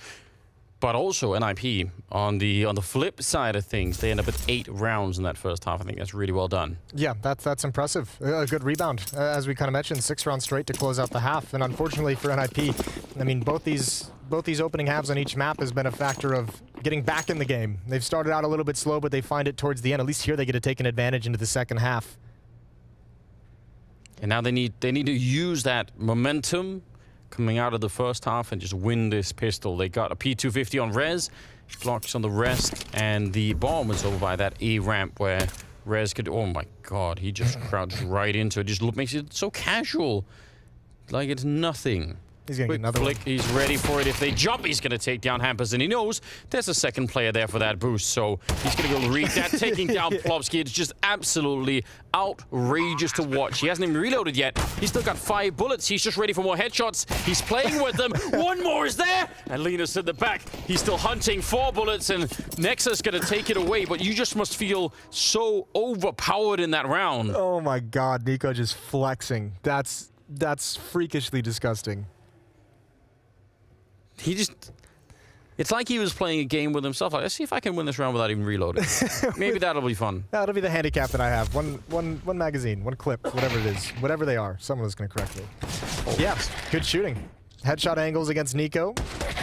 But also NIP on the flip side of things, they end up with 8 rounds in that first half. I think that's really well done. Yeah, that's impressive. A good rebound, as we kind of mentioned, 6 rounds straight to close out the half. And unfortunately for NIP, I mean, both these opening halves on each map has been a factor of getting back in the game. They've started out a little bit slow, but they find it towards the end. At least here they get to take an advantage into the second half. And now they need to use that momentum coming out of the first half and just win this pistol. They got a P250 on Rez, blocks on the rest, and the bomb was over by that A ramp where Rez could, oh my god, he just crouched right into it. Just makes it so casual, like it's nothing. He's gonna Quick get another flick, one. he's ready for it. If they jump, he's gonna take down Hampers, and he knows there's a second player there for that boost, so he's gonna go read that, taking down Plopsky. It's just absolutely outrageous to watch. He hasn't even reloaded yet. He's still got 5 bullets. He's just ready for more headshots. He's playing with them. One more is there, and Linus in the back. He's still hunting 4 bullets, and Nexa's gonna take it away, but you just must feel so overpowered in that round. Oh my god, Nico just flexing. That's freakishly disgusting. He just... It's like he was playing a game with himself. Like, let's see if I can win this round without even reloading. Maybe that'll be fun. That'll be the handicap that I have. One magazine, one clip, whatever it is. Whatever they are. Someone was going to correct me. Oh. Yeah, good shooting. Headshot angles against Nico.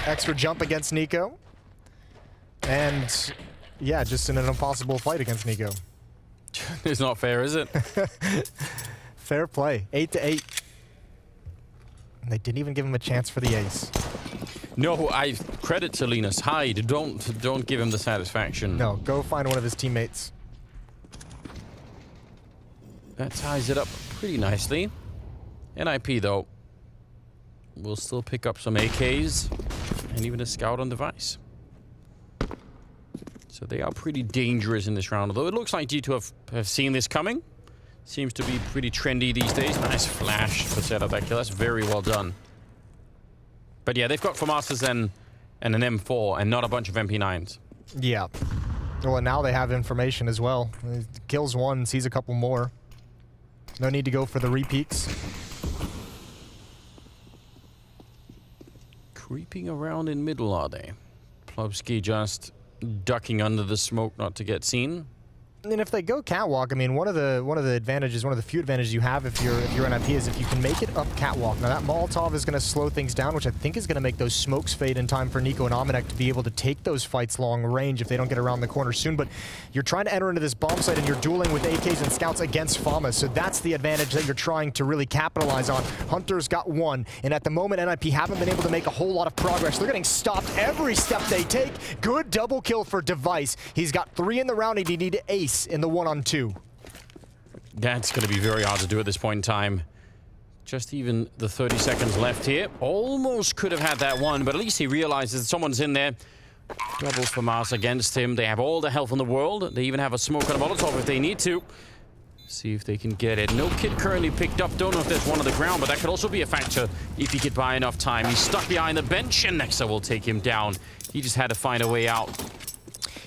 Extra jump against Nico. And, yeah, just in an impossible fight against Nico. It's not fair, is it? Fair play. 8-8. And they didn't even give him a chance for the ace. No, I credit to Linus. Hide. Don't give him the satisfaction. No, go find one of his teammates. That ties it up pretty nicely. NIP, though, will still pick up some AKs and even a scout on device. So they are pretty dangerous in this round, although it looks like G2 have seen this coming. Seems to be pretty trendy these days. Nice flash for set up that kill. That's very well done. But yeah, they've got FAMASas and an M4 and not a bunch of MP9s. Yeah. Well, and now they have information as well. Kills one, sees a couple more. No need to go for the repeats. Creeping around in middle, are they? Plopsky just ducking under the smoke not to get seen. And if they go catwalk, I mean, one of the advantages, one of the few advantages you have if you're NIP is if you can make it up catwalk. Now that Molotov is going to slow things down, which I think is going to make those smokes fade in time for Nico and Maniac to be able to take those fights long range if they don't get around the corner soon. But you're trying to enter into this bomb site and you're dueling with AKs and scouts against FAMAS, so that's the advantage that you're trying to really capitalize on. Hunter's got 1, and at the moment NIP haven't been able to make a whole lot of progress. They're getting stopped every step they take. Good double kill for Device. He's got 3 in the round and he need to ace in the 1-on-2. That's going to be very hard to do at this point in time. Just even the 30 seconds left here. Almost could have had that one, but at least he realizes that someone's in there. Double FAMAS against him. They have all the health in the world. They even have a smoke and a Molotov if they need to. See if they can get it. No kit currently picked up. Don't know if there's one on the ground, but that could also be a factor if he could buy enough time. He's stuck behind the bench, and Nexa will take him down. He just had to find a way out.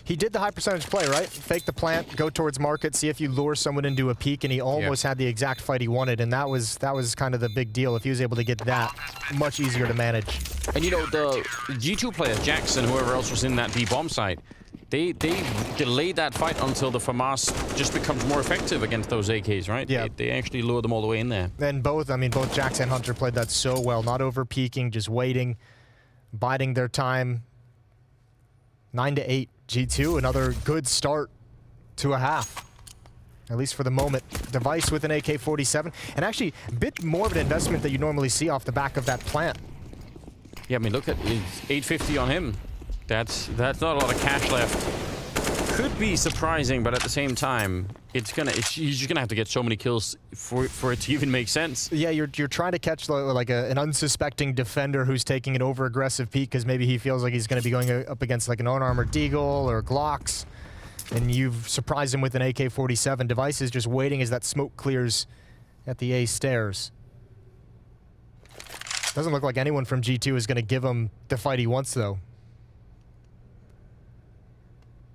He did the high percentage play, right? Fake the plant, go towards market, see if you lure someone into a peek, and he almost had the exact fight he wanted, and that was kind of the big deal. If he was able to get that, much easier to manage. And you know, the G2 players, Jackson, whoever else was in that B bomb site, they delayed that fight until the FAMAS just becomes more effective against those AKs, right? Yeah. They actually lured them all the way in there. And both Jax and Hunter played that so well, not over peeking, just waiting, biding their time, 9-8. G2, another good start to a half. At least for the moment. Device with an AK-47. And actually, a bit more of an investment that you normally see off the back of that plant. Yeah, I mean, look at it's 850 on him. That's not a lot of cash left. Could be surprising, but at the same time, you're just gonna have to get so many kills for it to even make sense. Yeah, you're trying to catch like an unsuspecting defender who's taking an over-aggressive peek because maybe he feels like he's going to be going up against like an unarmored Deagle or Glocks, and you've surprised him with an AK-47. Device is just waiting as that smoke clears at the A stairs. Doesn't look like anyone from G2 is going to give him the fight he wants, though.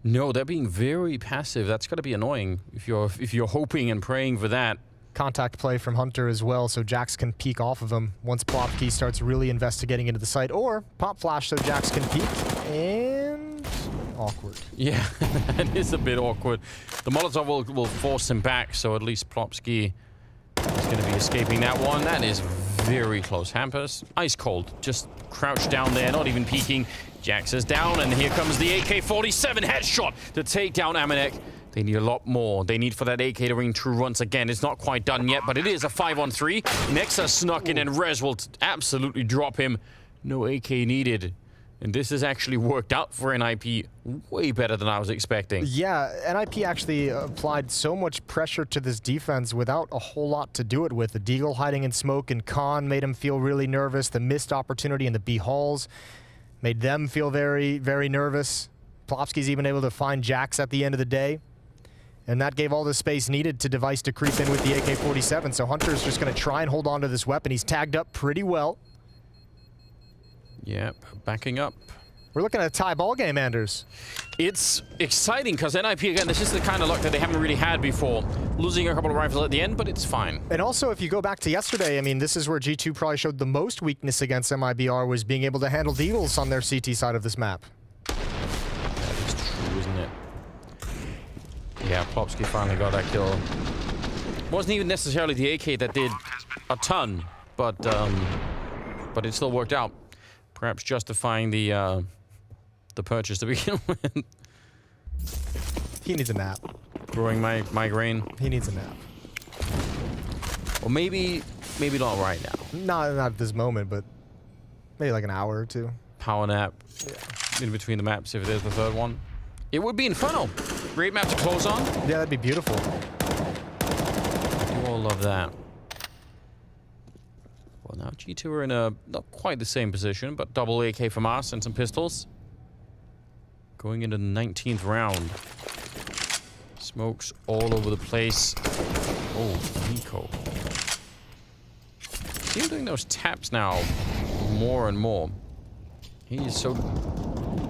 No, they're being very passive. That's got to be annoying if you're hoping and praying for that. Contact play from Hunter as well, so Jax can peek off of him once Plopkey starts really investigating into the site, or pop flash so Jax can peek, and awkward. Yeah, that is a bit awkward. The Molotov will force him back, so at least Plopsky is going to be escaping that one. That is very close. Hampus, ice cold, just crouched down there, not even peeking. Jax is down, and here comes the AK-47 headshot to take down MIBR. They need a lot more. They need for that AK to ring true once again. It's not quite done yet, but it is a 5-on-3. Nexa snuck in, and Rez will absolutely drop him. No AK needed. And this has actually worked out for NIP way better than I was expecting. Yeah, NIP actually applied so much pressure to this defense without a whole lot to do it with. The Deagle hiding in smoke and Khan made him feel really nervous. The missed opportunity in the B halls made them feel very, very nervous. Plopsky's even able to find Jax at the end of the day. And that gave all the space needed to Device to creep in with the AK-47. So Hunter's just going to try and hold on to this weapon. He's tagged up pretty well. Yep, backing up. We're looking at a tie ball game, Anders. It's exciting because NIP, again, this is the kind of luck that they haven't really had before. Losing a couple of rifles at the end, but it's fine. And also, if you go back to yesterday, I mean, this is where G2 probably showed the most weakness against MIBR, was being able to handle Deagles on their CT side of this map. That is true, isn't it? Yeah, Plopsky finally got that kill. Wasn't even necessarily the AK that did a ton, but it still worked out. Perhaps justifying the purchase to begin with. He needs a nap. Growing migraine. He needs a nap. Or maybe not right now. Not at this moment, but maybe like an hour or two. Power nap. Yeah. In between the maps, if there's the third one. It would be Inferno. Great map to close on. Yeah, that'd be beautiful. You all love that. Well, now G2 are in a not quite the same position, but double AK from us and some pistols. Going into the 19th round. Smokes all over the place. Oh, Nico. See him doing those taps now more and more. He is so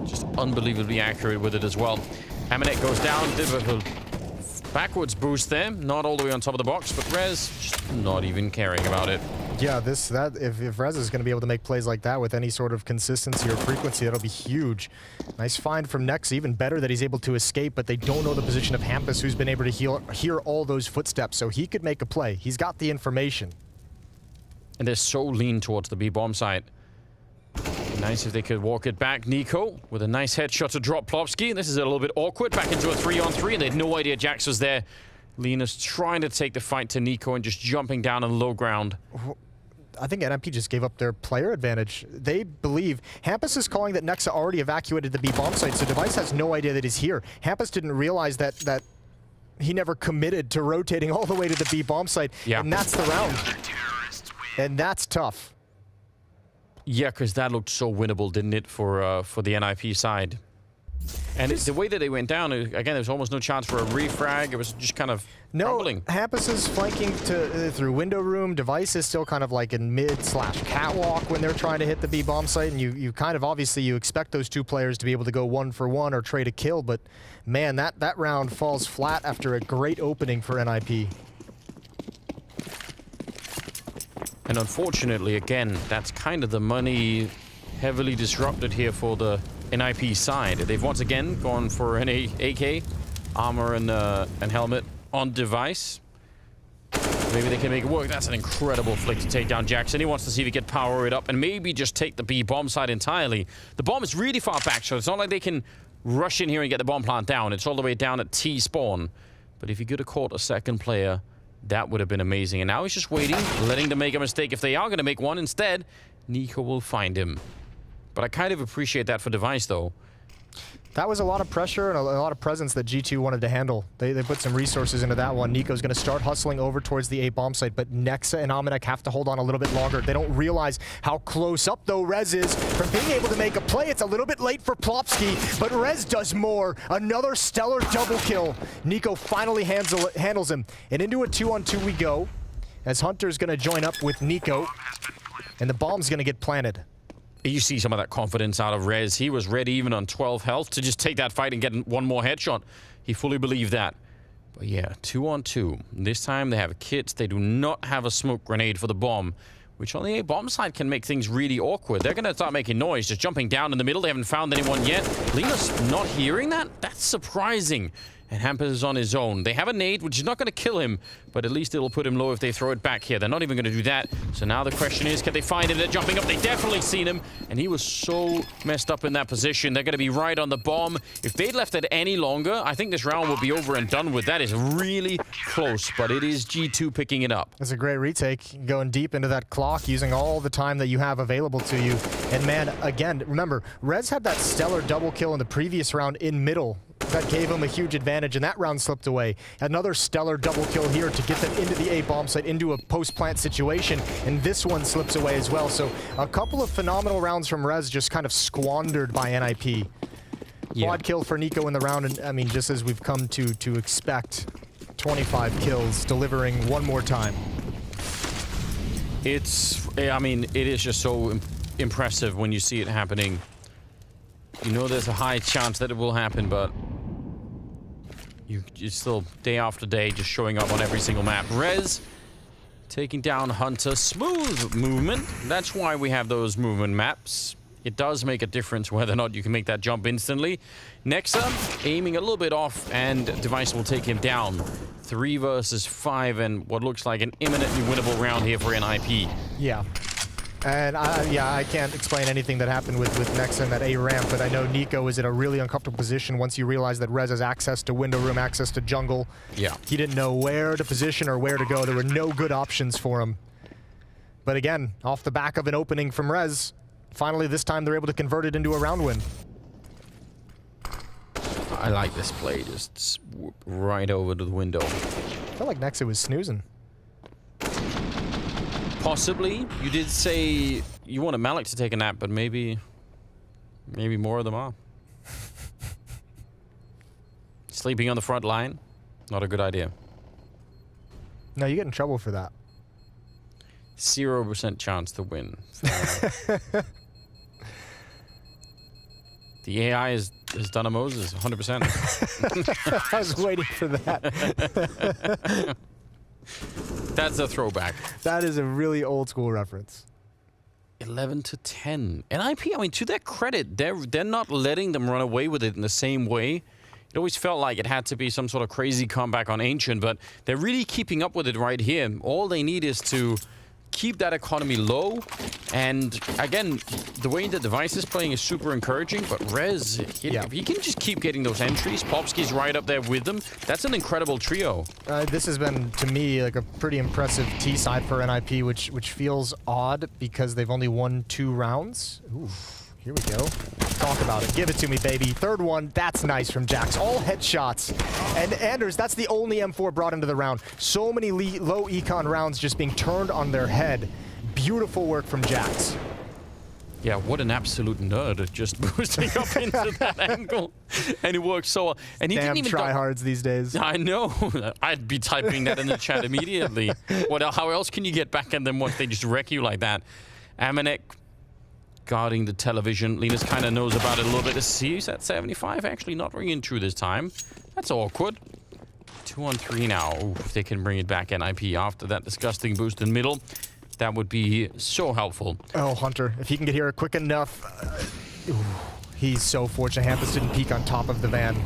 just unbelievably accurate with it as well. MIBR goes down, did a backwards boost there. Not all the way on top of the box, but Rez just not even caring about it. Yeah, if Rez is going to be able to make plays like that with any sort of consistency or frequency, that'll be huge. Nice find from nexa. Even better that he's able to escape, but they don't know the position of Hampus, who's been able to hear all those footsteps, so he could make a play. He's got the information. And they're so lean towards the B-bomb site. Nice if they could walk it back. Nico with a nice headshot to drop Plopsky. This is a little bit awkward. Back into a 3-on-3, and they had no idea Jax was there. Lena's trying to take the fight to Nico and just jumping down on low ground. I think NIP just gave up their player advantage. They believe Hampus is calling that nexa already evacuated the B-bomb site, so Device has no idea that he's here. Hampus didn't realize that he never committed to rotating all the way to the B-bomb site, and that's the round. And that's tough. Yeah, because that looked so winnable, didn't it, for the NIP side? And the way that they went down, again, there was almost no chance for a refrag. It was just kind of crumbling. Hampus is flanking through window room. Device is still kind of like in mid/catwalk when they're trying to hit the B-bomb site. And you kind of, obviously, you expect those two players to be able to go 1-for-1 or trade a kill. But, man, that round falls flat after a great opening for NIP. And unfortunately, again, that's kind of the money heavily disrupted here for the NIP side. They've once again gone for an AK, armor and helmet on Device. Maybe they can make it work. That's an incredible flick to take down Jackson. He wants to see if he can power it up and maybe just take the B-bomb side entirely. The bomb is really far back, so it's not like they can rush in here and get the bomb plant down. It's all the way down at T spawn. But if he could have caught a second player, that would have been amazing. And now he's just waiting, letting them make a mistake. If they are going to make one instead, Nico will find him. But I kind of appreciate that for Device, though. That was a lot of pressure and a lot of presence that G2 wanted to handle. They put some resources into that one. Nico's going to start hustling over towards the A bomb site, but Nexa and MIBR have to hold on a little bit longer. They don't realize how close up, though, Rez is from being able to make a play. It's a little bit late for Plopsky, but Rez does more. Another stellar double kill. Nico finally handles him, and into a 2-on-2 we go, as Hunter's going to join up with Nico, and the bomb's going to get planted. You see some of that confidence out of Rez. He was ready even on 12 health to just take that fight and get one more headshot. He fully believed that. But yeah, 2-on-2. This time they have kits. They do not have a smoke grenade for the bomb, which on the A bomb side can make things really awkward. They're going to start making noise, just jumping down in the middle. They haven't found anyone yet. Lena's not hearing that? That's surprising. And Hampus is on his own. They have a nade, which is not going to kill him, but at least it'll put him low if they throw it back here. They're not even going to do that. So now the question is, can they find him? They're jumping up. They definitely seen him, and he was so messed up in that position. They're going to be right on the bomb. If they'd left it any longer, I think this round would be over and done with. That is really close, but it is G2 picking it up. That's a great retake, going deep into that clock, using all the time that you have available to you. And man, again, remember, Rez had that stellar double kill in the previous round in middle. That gave him a huge advantage, and that round slipped away. Another stellar double kill here to get them into the A bomb site, into a post-plant situation, and this one slips away as well. So a couple of phenomenal rounds from Rez just kind of squandered by NIP. Quad kill for Nico in the round, and I mean, just as we've come to expect, 25 kills, delivering one more time. I mean, it is just so impressive when you see it happening. You know there's a high chance that it will happen, but you still, day after day, just showing up on every single map. Rez taking down Hunter. Smooth movement. That's why we have those movement maps. It does make a difference whether or not you can make that jump instantly. Nexa aiming a little bit off, and Device will take him down. 3 versus 5, and what looks like an imminently winnable round here for NIP. Yeah. And I can't explain anything that happened with Nexa and that A ramp, but I know Nico was in a really uncomfortable position once you realize that Rez has access to window room, access to jungle. Yeah. He didn't know where to position or where to go. There were no good options for him. But again, off the back of an opening from Rez, finally this time they're able to convert it into a round win. I like this play, just right over to the window. I felt like Nexa was snoozing. Possibly. You did say you wanted Malik to take a nap, but maybe more of them are. Sleeping on the front line, not a good idea. No, you get in trouble for that. 0% chance to win. The AI has done a Moses, 100%. I was waiting for that. That's a throwback. That is a really old school reference. 11-10. NIP, I mean, to their credit, they're not letting them run away with it in the same way. It always felt like it had to be some sort of crazy comeback on Ancient, but they're really keeping up with it right here. All they need is to keep that economy low. And again, the way the Device is playing is super encouraging, but Rez, if he can just keep getting those entries, Popsky's right up there with them, that's an incredible trio. This has been, to me, like a pretty impressive T side for NIP, which feels odd because they've only won 2 rounds. Ooh, here we go. Talk about it. Give it to me, baby. Third one, that's nice from Jax. All headshots. And Anders, that's the only M4 brought into the round. So many low econ rounds just being turned on their head. Beautiful work from Jax. Yeah, what an absolute nerd, just boosting up into that angle. And it worked so well. And he didn't even tryhards these days. I know. I'd be typing that in the chat immediately. How else can you get back at them once they just wreck you like that? Maniac guarding the television. Linus kind of knows about it a little bit. He's at 75, actually not ringing true this time. That's awkward. 2-on-3 now. Ooh, if they can bring it back NIP after that disgusting boost in middle, that would be so helpful. Oh, Hunter, if he can get here quick enough. He's so fortunate. Hampus didn't peek on top of the van.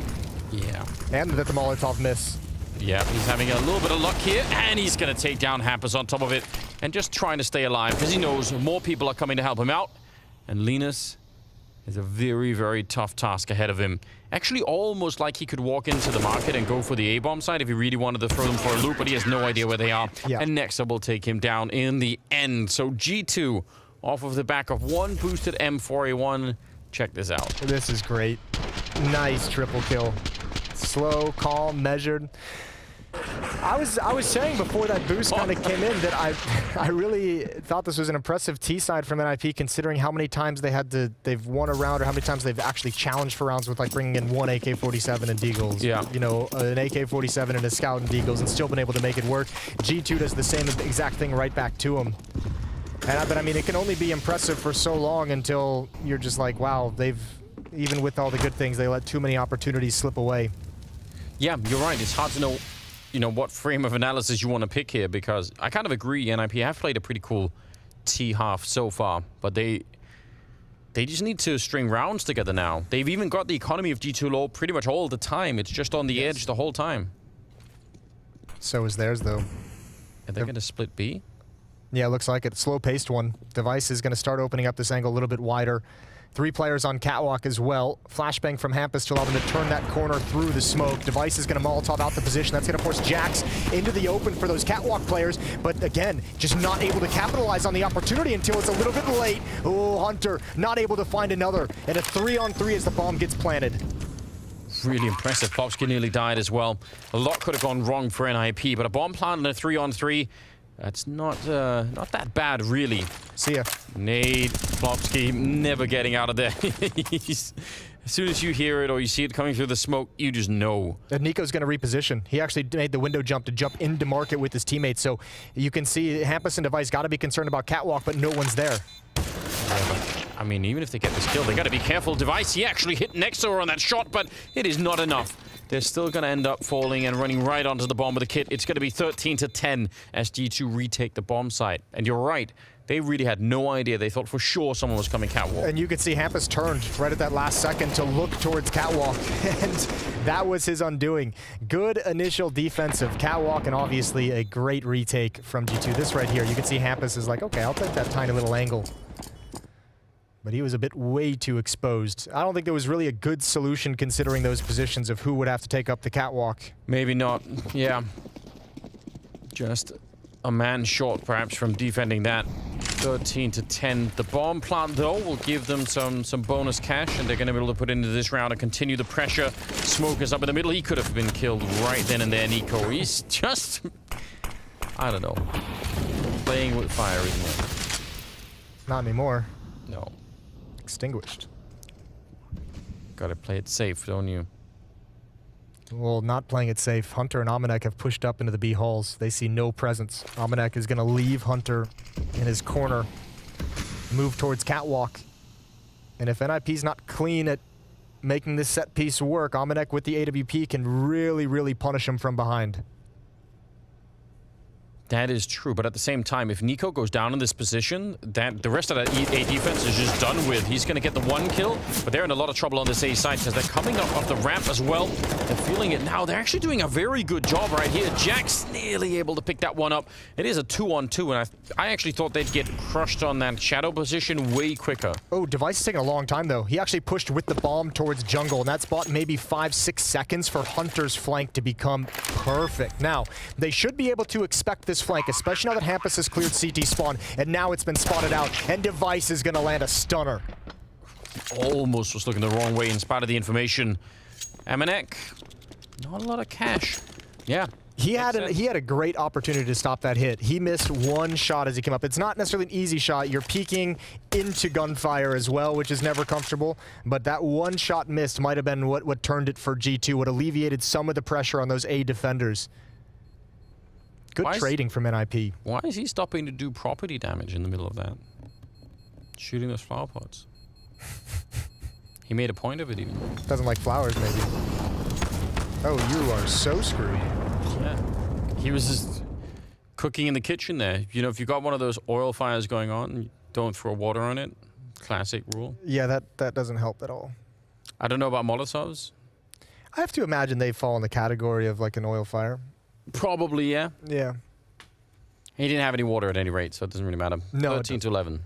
Yeah. And that the Molotov miss. Yeah, he's having a little bit of luck here, and he's going to take down Hampus on top of it, and just trying to stay alive, because he knows more people are coming to help him out. And Linus There's a very, very tough task ahead of him. Actually, almost like he could walk into the market and go for the A-bomb side if he really wanted to throw them for a loop, but he has no idea where they are. Yeah. And nexa will take him down in the end. So G2, off of the back of one boosted M4A1. Check this out. This is great. Nice triple kill. Slow, calm, measured. I was saying before that boost kind of came in that I really thought this was an impressive T side from NIP, considering how many times they've won a round, or how many times they've actually challenged for rounds with like bringing in one AK-47 and deagles. Yeah. You know, an AK-47 and a scout and deagles, and still been able to make it work. G2 does the same exact thing right back to them. But I mean, it can only be impressive for so long until you're just like, wow, even with all the good things, they let too many opportunities slip away. Yeah, you're right. It's hard to know, what frame of analysis you want to pick here, because I kind of agree. NIP have played a pretty cool T-half so far, but they just need to string rounds together now. They've even got the economy of G2 low pretty much all the time. It's just on the edge the whole time. So is theirs, though. Are they going to split B? Yeah, it looks like it. Slow-paced one. Device is going to start opening up this angle a little bit wider. 3 players on catwalk as well. Flashbang from Hampus to allow them to turn that corner through the smoke. Device is going to Molotov out the position. That's going to force Jax into the open for those catwalk players. But again, just not able to capitalize on the opportunity until it's a little bit late. Oh, Hunter not able to find another. And a 3-on-3 as the bomb gets planted. Really impressive. Popsky nearly died as well. A lot could have gone wrong for NIP, but a bomb plant and a 3-on-3. That's not that bad, really. See ya. Nade, Plopsky, never getting out of there. As soon as you hear it or you see it coming through the smoke, you just know. And Nico's going to reposition. He actually made the window jump to jump into market with his teammates. So you can see Hampus and Device got to be concerned about catwalk, but no one's there. I mean, even if they get this kill, they got to be careful. Device, he actually hit nexa on that shot, but it is not enough. They're still going to end up falling and running right onto the bomb with the kit. It's going to be 13-10 as G2 retake the bomb site. And you're right. They really had no idea. They thought for sure someone was coming catwalk. And you could see Hampus turned right at that last second to look towards catwalk, and that was his undoing. Good initial defensive catwalk, and obviously a great retake from G2. This right here, you can see Hampus is like, okay, I'll take that tiny little angle. But he was a bit way too exposed. I don't think there was really a good solution considering those positions of who would have to take up the catwalk. Maybe not, yeah. Just a man short, perhaps, from defending that. 13-10. The bomb plant, though, will give them some bonus cash, and they're going to be able to put into this round and continue the pressure. Smoke is up in the middle. He could have been killed right then and there, Nico. He's just, I don't know, playing with fire, isn't it? Not anymore. No. Extinguished. Gotta play it safe, don't you? Well, not playing it safe. Hunter and Amanek have pushed up into the B halls. They see no presence. Amanek is going to leave Hunter in his corner, move towards catwalk. And if NIP's not clean at making this set piece work, Amanek with the AWP can really, really punish him from behind. That is true, but at the same time, if Nico goes down in this position, that the rest of that A defense is just done with. He's going to get the 1 kill, but they're in a lot of trouble on this A side because they're coming up off the ramp as well. They're feeling it now. They're actually doing a very good job right here. Jax nearly able to pick that one up. It is a 2-on-2, and I actually thought they'd get crushed on that shadow position way quicker. Oh, Device is taking a long time, though. He actually pushed with the bomb towards jungle, and that's bought maybe 5-6 seconds for Hunter's flank to become perfect. Now, they should be able to expect this flank, especially now that Hampus has cleared CT spawn, and now it's been spotted out, and Device is going to land a stunner. Almost was looking the wrong way in spite of the information. Maniac, not a lot of cash. Yeah. He had a great opportunity to stop that hit. He missed 1 shot as he came up. It's not necessarily an easy shot. You're peeking into gunfire as well, which is never comfortable. But that 1 shot missed might have been what turned it for G2, what alleviated some of the pressure on those A defenders. Good trading from NIP. Why is he stopping to do property damage in the middle of that? Shooting those flower pots. He made a point of it even. Doesn't like flowers, maybe. Oh, you are so screwed. Yeah. He was just cooking in the kitchen there. You know, if you got one of those oil fires going on, don't throw water on it. Classic rule. Yeah, that doesn't help at all. I don't know about Molotovs. I have to imagine they fall in the category of like an oil fire. Probably, yeah. Yeah. He didn't have any water at any rate, so it doesn't really matter. No. 13-11.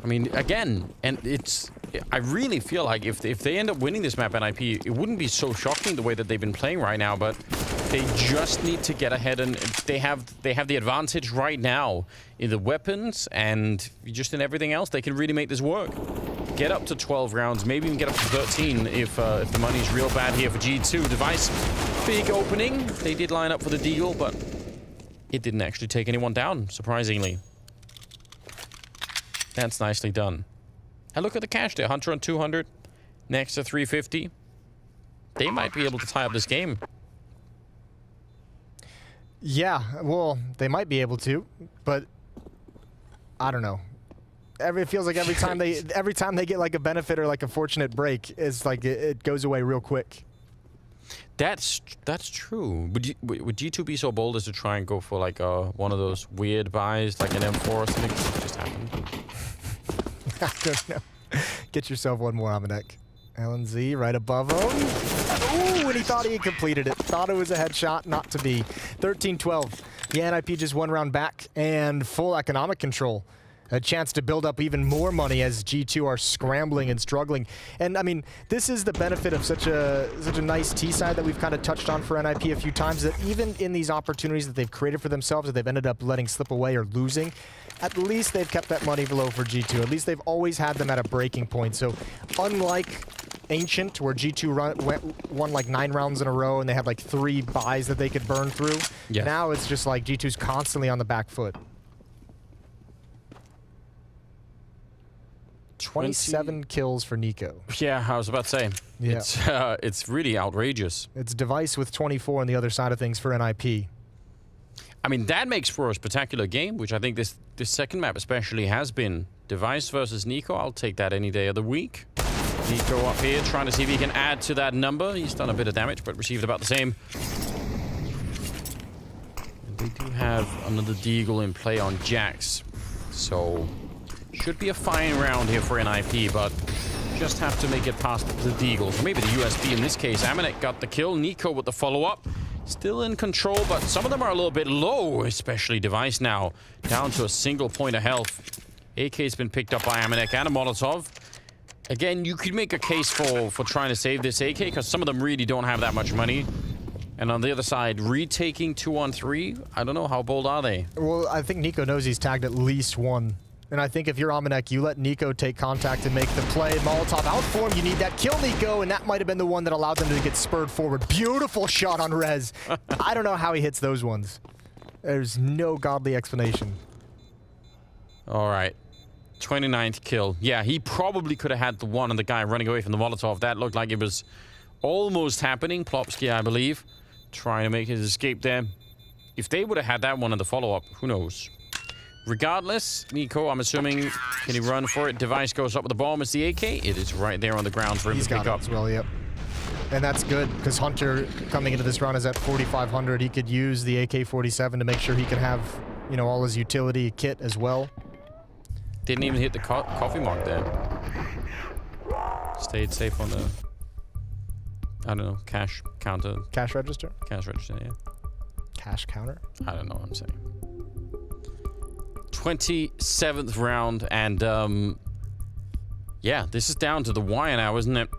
I mean, again, and I really feel like if they end up winning this map NIP, it wouldn't be so shocking the way that they've been playing right now, but they just need to get ahead, and they have the advantage right now in the weapons and just in everything else. They can really make this work. Get up to 12 rounds, maybe even get up to 13 if the money's real bad here for G2. Device, big opening. They did line up for the deagle, but it didn't actually take anyone down, surprisingly. That's nicely done. And look at the cash there. Hunter on 200, nexa 350. They might be able to tie up this game. Yeah, well, they might be able to, but I don't know. It feels like every time they get like a benefit or like a fortunate break, it's like it goes away real quick. That's true. Would G2 be so bold as to try and go for like one of those weird buys, like an M4 or something? What just happened? I don't know. Get yourself one more, Maniac. LNZ right above him. Ooh, and he thought he had completed it. Thought it was a headshot, not to be. 13-12. Yeah, NIP just one round back and full economic control. A chance to build up even more money as G2 are scrambling and struggling. And I mean, this is the benefit of such a nice T side that we've kind of touched on for NIP a few times, that even in these opportunities that they've created for themselves that they've ended up letting slip away or losing, at least they've kept that money low for G2. At least they've always had them at a breaking point. So unlike Ancient, where G2 won like 9 rounds in a row and they had like 3 buys that they could burn through, yes. Now it's just like G2's constantly on the back foot. 27 kills for Nico. Yeah, I was about to say. Yeah. It's really outrageous. It's Device with 24 on the other side of things for NIP. I mean, that makes for a spectacular game, which I think this second map especially has been. Device versus Nico. I'll take that any day of the week. Nico up here trying to see if he can add to that number. He's done a bit of damage, but received about the same. And they do have another deagle in play on Jax. So should be a fine round here for NIP, but just have to make it past the deagle. So maybe the USB in this case. Maniac got the kill. Nico with the follow-up. Still in control, but some of them are a little bit low, especially Device now. Down to a single point of health. AK's been picked up by Maniac and a Molotov. Again, you could make a case for trying to save this AK, because some of them really don't have that much money. And on the other side, retaking 2-on-3, I don't know, how bold are they? Well, I think Nico knows he's tagged at least one. And I think if you're Maniac, you let Nico take contact and make the play. Molotov out for him. You need that kill, Nico, and that might have been the one that allowed them to get spurred forward. Beautiful shot on Rez. I don't know how he hits those ones. There's no godly explanation. All right. 29th kill. Yeah, he probably could have had the one on the guy running away from the Molotov. That looked like it was almost happening. Plopsky, I believe, trying to make his escape there. If they would have had that one in the follow-up, who knows? Regardless, Nico, I'm assuming, can he run for it? Device goes up with the bomb. It's the AK. It is right there on the ground for him to pick up. As well, yep. And that's good, because Hunter, coming into this round, is at 4,500. He could use the AK-47 to make sure he can have, you know, all his utility kit as well. Didn't even hit the coffee mark there. Stayed safe on the, I don't know, cash counter. Cash register? Cash register, yeah. Cash counter? I don't know what I'm saying. 27th round, and yeah, this is down to the wire now, isn't it?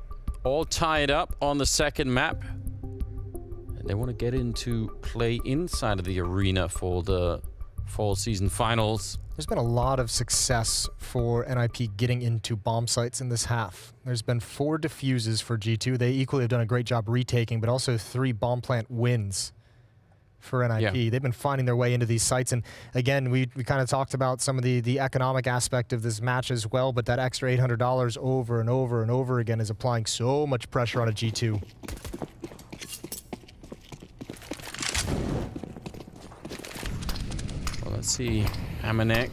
All tied up on the second map. And they want to get into play inside of the arena for the fall season finals. There's been a lot of success for NIP getting into bomb sites in this half. There's been 4 defuses for G2. They equally have done a great job retaking, but also 3 bomb plant wins for NIP. Yeah. They've been finding their way into these sites. And again, we kind of talked about some of the economic aspect of this match as well, but that extra $800 over and over and over again is applying so much pressure on a G2. Well, let's see. Maniac.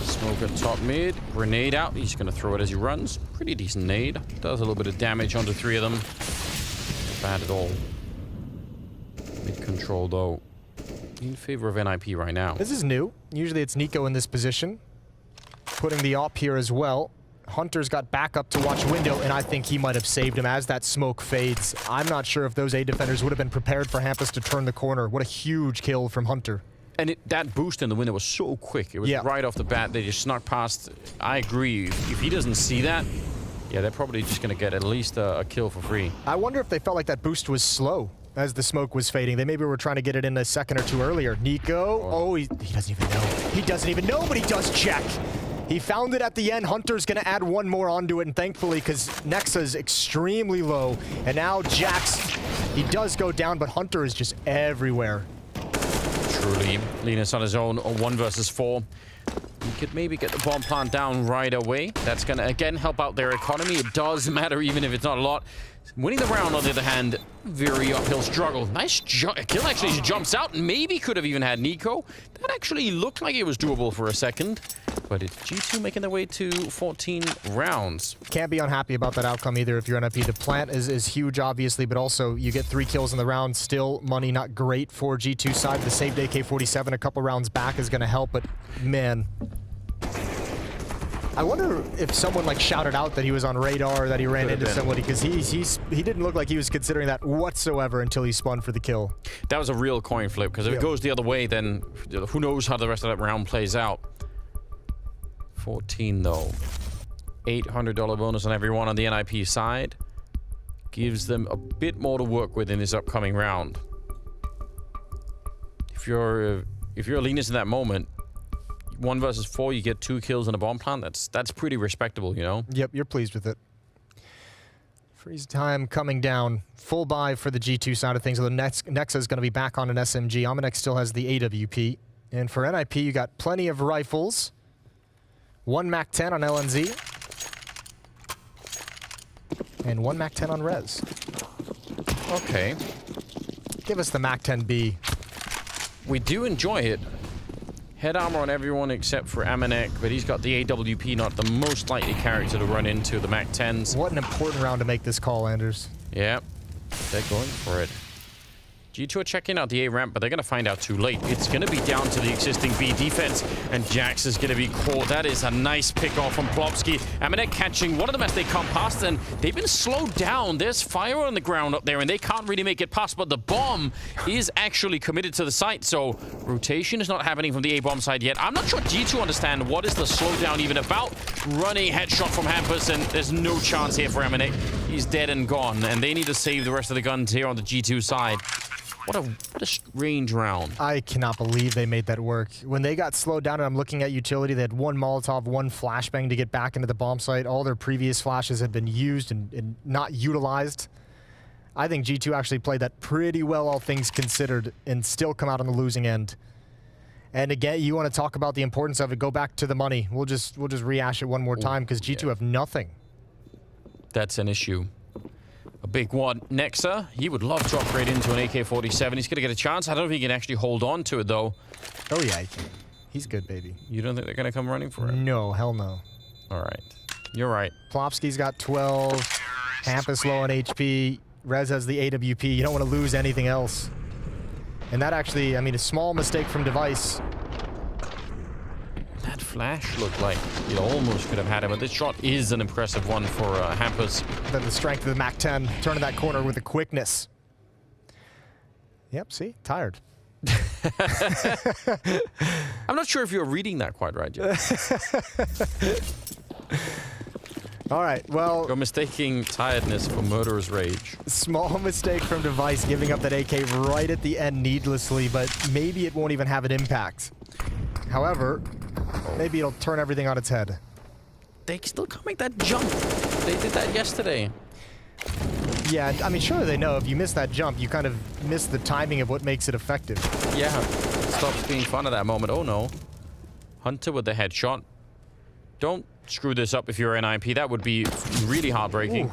Smoke at top mid. Grenade out. He's going to throw it as he runs. Pretty decent nade. Does a little bit of damage onto 3 of them. Not bad at all. Mid control, though, in favor of NIP right now. This is new. Usually it's Nico in this position. Putting the op here as well. Hunter's got back up to watch window, and I think he might have saved him as that smoke fades. I'm not sure if those A defenders would have been prepared for Hampus to turn the corner. What a huge kill from Hunter. And that boost in the window was so quick. It was right off the bat. They just snuck past. I agree. If he doesn't see that, yeah, they're probably just going to get at least a kill for free. I wonder if they felt like that boost was slow as the smoke was fading. They maybe were trying to get it in a second or two earlier. Nico, oh, he doesn't even know. He doesn't even know, but he does check. He found it at the end. Hunter's going to add one more onto it, and thankfully, because Nexa's extremely low, and now Jax, he does go down, but Hunter is just everywhere. Truly, Linus on his own on 1 versus 4. He could maybe get the bomb plant down right away. That's going to, again, help out their economy. It does matter, even if it's not a lot. Winning the round, on the other hand, very uphill struggle. Nice kill, actually. He jumps out and maybe could have even had Nico. That actually looked like it was doable for a second. But it's G2 making their way to 14 rounds. Can't be unhappy about that outcome either if you're NIP. The plant is huge, obviously, but also you get 3 kills in the round. Still, money not great for G2 side. The saved AK-47 a couple rounds back is going to help, but man. I wonder if someone like shouted out that he was on radar, that he ran into somebody, because he didn't look like he was considering that whatsoever until he spun for the kill. That was a real coin flip, because if it goes the other way, then who knows how the rest of that round plays out. 14 though. $800 bonus on everyone on the NIP side. Gives them a bit more to work with in this upcoming round. If you're Linus in that moment, 1 versus 4, you get 2 kills in a bomb plant. That's pretty respectable, you know? Yep, you're pleased with it. Freeze time coming down. Full buy for the G2 side of things. So the Nexa is going to be back on an SMG. MIBR still has the AWP. And for NIP, you got plenty of rifles. 1 MAC-10 on LNZ. And 1 MAC-10 on Rez. Okay. Give us the MAC-10B. We do enjoy it. Head armor on everyone except for Maniac, but he's got the AWP, not the most likely character to run into the MAC-10s. What an important round to make this call, Anders. Yeah, they're going for it. G2 are checking out the A ramp, but they're going to find out too late. It's going to be down to the existing B defense, and Jax is going to be caught. That is a nice pick off from Plopsky. Maniac catching one of them as they come past, and they've been slowed down. There's fire on the ground up there, and they can't really make it past, but the bomb is actually committed to the site, so rotation is not happening from the A-bomb side yet. I'm not sure G2 understand what is the slowdown even about. Running headshot from Hampus, and there's no chance here for Maniac. He's dead and gone, and they need to save the rest of the guns here on the G2 side. What a strange round. I cannot believe they made that work. When they got slowed down, and I'm looking at utility, they had 1 Molotov, 1 flashbang to get back into the bomb site. All their previous flashes had been used and not utilized. I think G2 actually played that pretty well, all things considered, and still come out on the losing end. And again, you want to talk about the importance of it, go back to the money. We'll just rehash it one more time, because G2 have nothing. That's an issue. A big one. Nexa, he would love to upgrade into an AK-47. He's going to get a chance. I don't know if he can actually hold on to it, though. Oh, yeah, he can. He's good, baby. You don't think they're going to come running for it? No, hell no. All right. You're right. Plopsky's got 12. Hampus low on HP. Rez has the AWP. You don't want to lose anything else. And that actually, I mean, a small mistake from Device. That flash looked like it almost could have had him, but this shot is an impressive one for Hampus. Then the strength of the MAC-10, turning that corner with the quickness. Yep, see? Tired. I'm not sure if you're reading that quite right, Jim. All right, well... You're mistaking tiredness for murderer's rage. Small mistake from Device, giving up that AK right at the end needlessly, but maybe it won't even have an impact. However, maybe it'll turn everything on its head. They still can't make that jump. They did that yesterday. Yeah, I mean, sure they know if you miss that jump, you kind of miss the timing of what makes it effective. Yeah, stops being fun at that moment. Oh no. Hunter with the headshot. Don't screw this up if you're an NIP. That would be really heartbreaking. Ooh.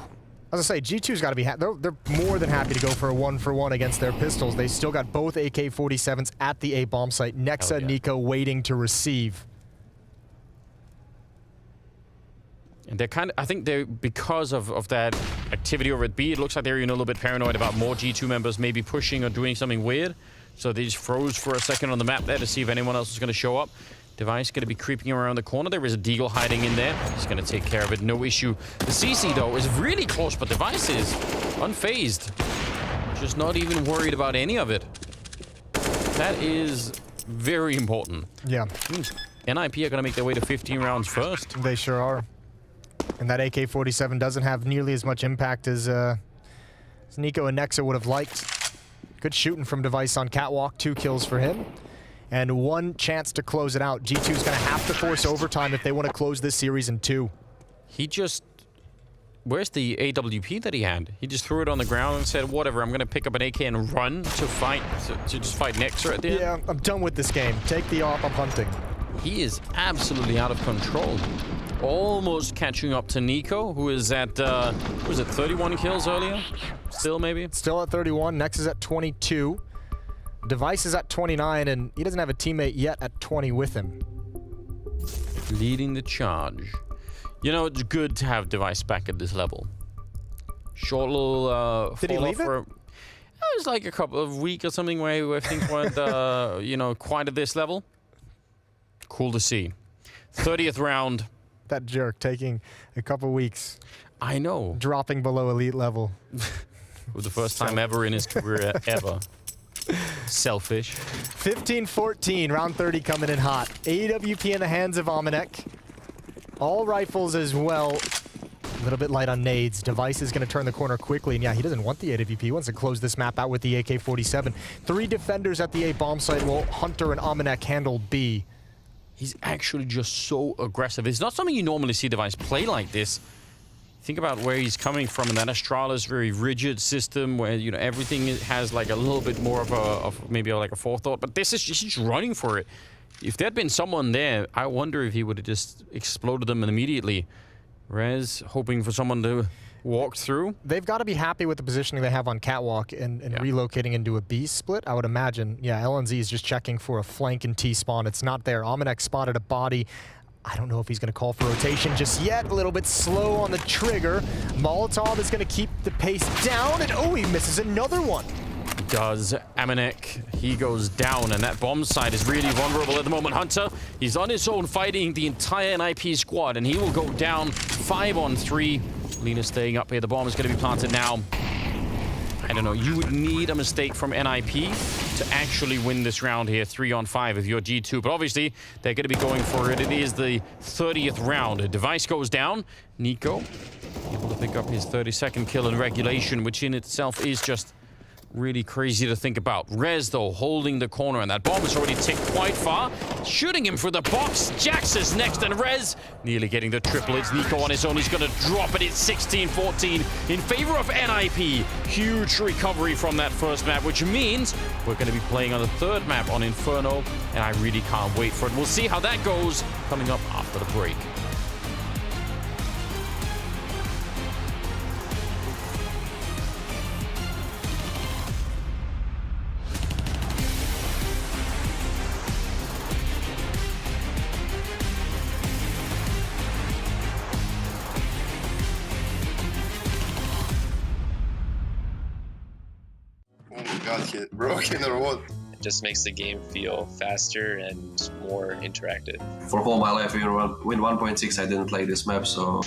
As I say, G2's got to be they're more than happy to go for a 1-for-1 against their pistols. They still got both AK-47s at the A-bomb site. Nexa, Nico waiting to receive. And they're kind of, I think they're, because of that activity over at B, it looks like they're even a little bit paranoid about more G2 members maybe pushing or doing something weird. So they just froze for a second on the map there to see if anyone else was going to show up. Device going to be creeping around the corner. There is a Deagle hiding in there. He's going to take care of it. No issue. The CC, though, is really close, but Device is unfazed. Just not even worried about any of it. That is very important. Yeah. NIP are going to make their way to 15 rounds first. They sure are. And that AK-47 doesn't have nearly as much impact as Nico and Nexa would have liked. Good shooting from Device on Catwalk, 2 kills for him. And 1 chance to close it out. G2's going to have to force overtime if they want to close this series in 2. He just... Where's the AWP that he had? He just threw it on the ground and said, whatever, I'm going to pick up an AK and run to fight, to just fight Nexa at the end. Yeah, I'm done with this game. Take the op, I'm hunting. He is absolutely out of control. Almost catching up to Nico, who is at, was it 31 kills earlier? Still, maybe? Still at 31. Nex is at 22. Device is at 29, and he doesn't have a teammate yet at 20 with him. Leading the charge. You know, it's good to have Device back at this level. Short little Did he leave it? It was like a couple of weeks or something where things weren't, you know, quite at this level. Cool to see. 30th round. That jerk taking a couple weeks. I know. Dropping below elite level. For the first time ever in his career, ever. Selfish. 15-14, round 30 coming in hot. AWP in the hands of Maniac. All rifles as well. A little bit light on nades. Device is going to turn the corner quickly. And yeah, he doesn't want the AWP. He wants to close this map out with the AK-47. 3 defenders at the A bomb site while Hunter and Maniac handle B. He's actually just so aggressive. It's not something you normally see Device play like this. Think about where he's coming from, and that Astralis very rigid system where, you know, everything has like a little bit more of maybe like a forethought. But this is just running for it. If there had been someone there, I wonder if he would have just exploded them immediately. Rez hoping for someone to walk through. They've got to be happy with the positioning they have on Catwalk and relocating into a B split, I would imagine. Yeah, LNZ is just checking for a flank and T-spawn. It's not there. Maniac spotted a body. I don't know if he's going to call for rotation just yet. A little bit slow on the trigger. Molotov is going to keep the pace down, and oh, he misses another one. Does Maniac. He goes down, and that bomb site is really vulnerable at the moment. Hunter, he's on his own fighting the entire NIP squad, and he will go down 5 on 3. Lena staying up here. The bomb is going to be planted now. I don't know. You would need a mistake from NIP to actually win this round here, 3 on 5 if you're G2. But obviously, they're going to be going for it. It is the 30th round. A Device goes down. Nico able to pick up his 32nd kill in regulation, which in itself is just really crazy to think about. Rez, though, holding the corner, and that bomb has already ticked quite far. Shooting him for the box. Jax is next, and Rez nearly getting the triple. It's Nico on his own. He's going to drop it. It's 16-14 in favor of NIP. Huge recovery from that first map, which means we're going to be playing on the 3rd map on Inferno, and I really can't wait for it. We'll see how that goes coming up after the break. Hit broken or what? It just makes the game feel faster and more interactive. For all my life, even with 1.6, I didn't like this map, so.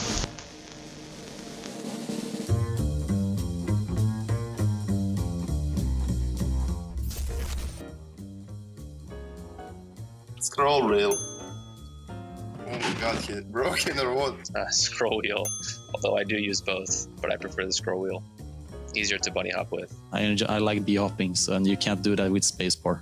Scroll wheel. Oh my god, hit broken or what? Scroll wheel. Although I do use both, but I prefer the scroll wheel. Easier to bunny hop with. I like the hoppings, and you can't do that with spacebar.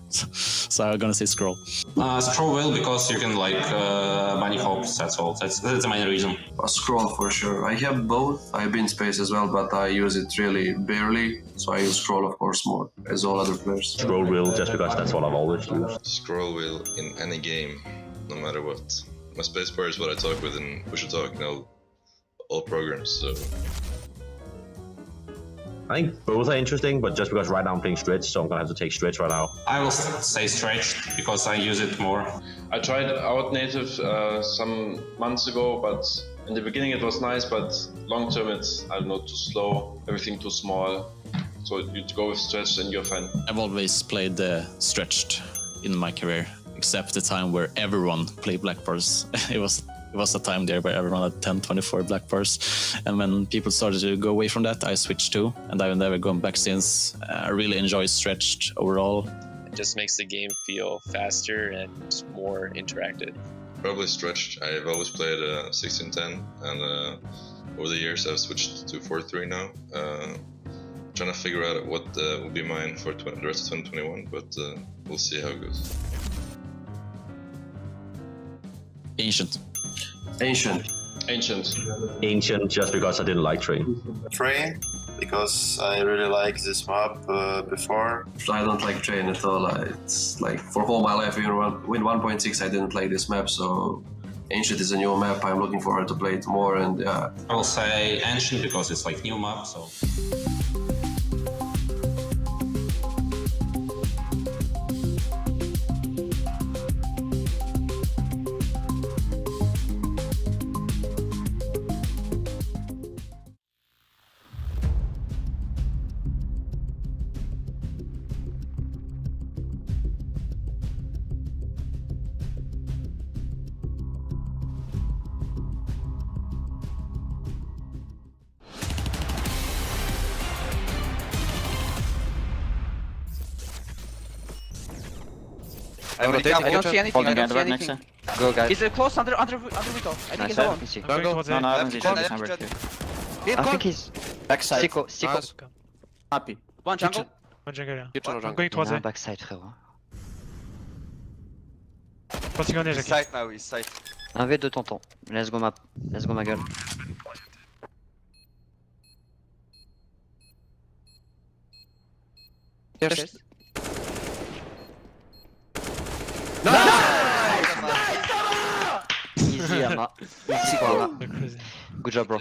So I'm gonna say scroll. Scroll wheel because you can like bunny hops. That's all. That's the main reason. Scroll for sure. I have both. I've been space as well, but I use it really barely. So I use scroll, of course, more as all other players. Scroll wheel just because that's what I've always used. Scroll wheel in any game, no matter what. My spacebar is what I talk with in Push to Talk, all programs. So. I think both are interesting, but just because right now I'm playing Stretch, so I'm gonna have to take Stretch right now. I will say Stretch because I use it more. I tried out native some months ago, but in the beginning it was nice, but long term it's, I don't know, too slow, everything too small. So you go with Stretch and you're fine. I've always played Stretched in my career, except the time where everyone played Black Bars. It was a time there where everyone had 10-24 Black Bars, and when people started to go away from that, I switched too, and I've never gone back since. I really enjoy Stretched overall. It just makes the game feel faster and more interactive. Probably stretched. I've always played 16-10, and over the years I've switched to 4-3 now. Trying to figure out what will be mine for the rest of 2021, but we'll see how it goes. Ancient. Ancient. Ancient. Ancient, just because I didn't like Train. Freya, because I really like this map before. I don't like Train at all. It's like for all my life, even with 1.6, I didn't play this map, so Ancient is a new map. I'm looking forward to play it more, and yeah. I will say Ancient because it's like new map, so. I don't see anything. I don't see anything. Go, guys. He's close under window. I think he's alone. No, I haven't vision this number 2. I think he's backside. Siko. Happy. One jungle. One jungle, yeah. I'm going towards it. backside, frérot. Passing on Jack. Side now, he's side. 1v2 tonton. Let's go ma gueule. Yes. Easy, Ama. Easy, Ama. Good job, bro.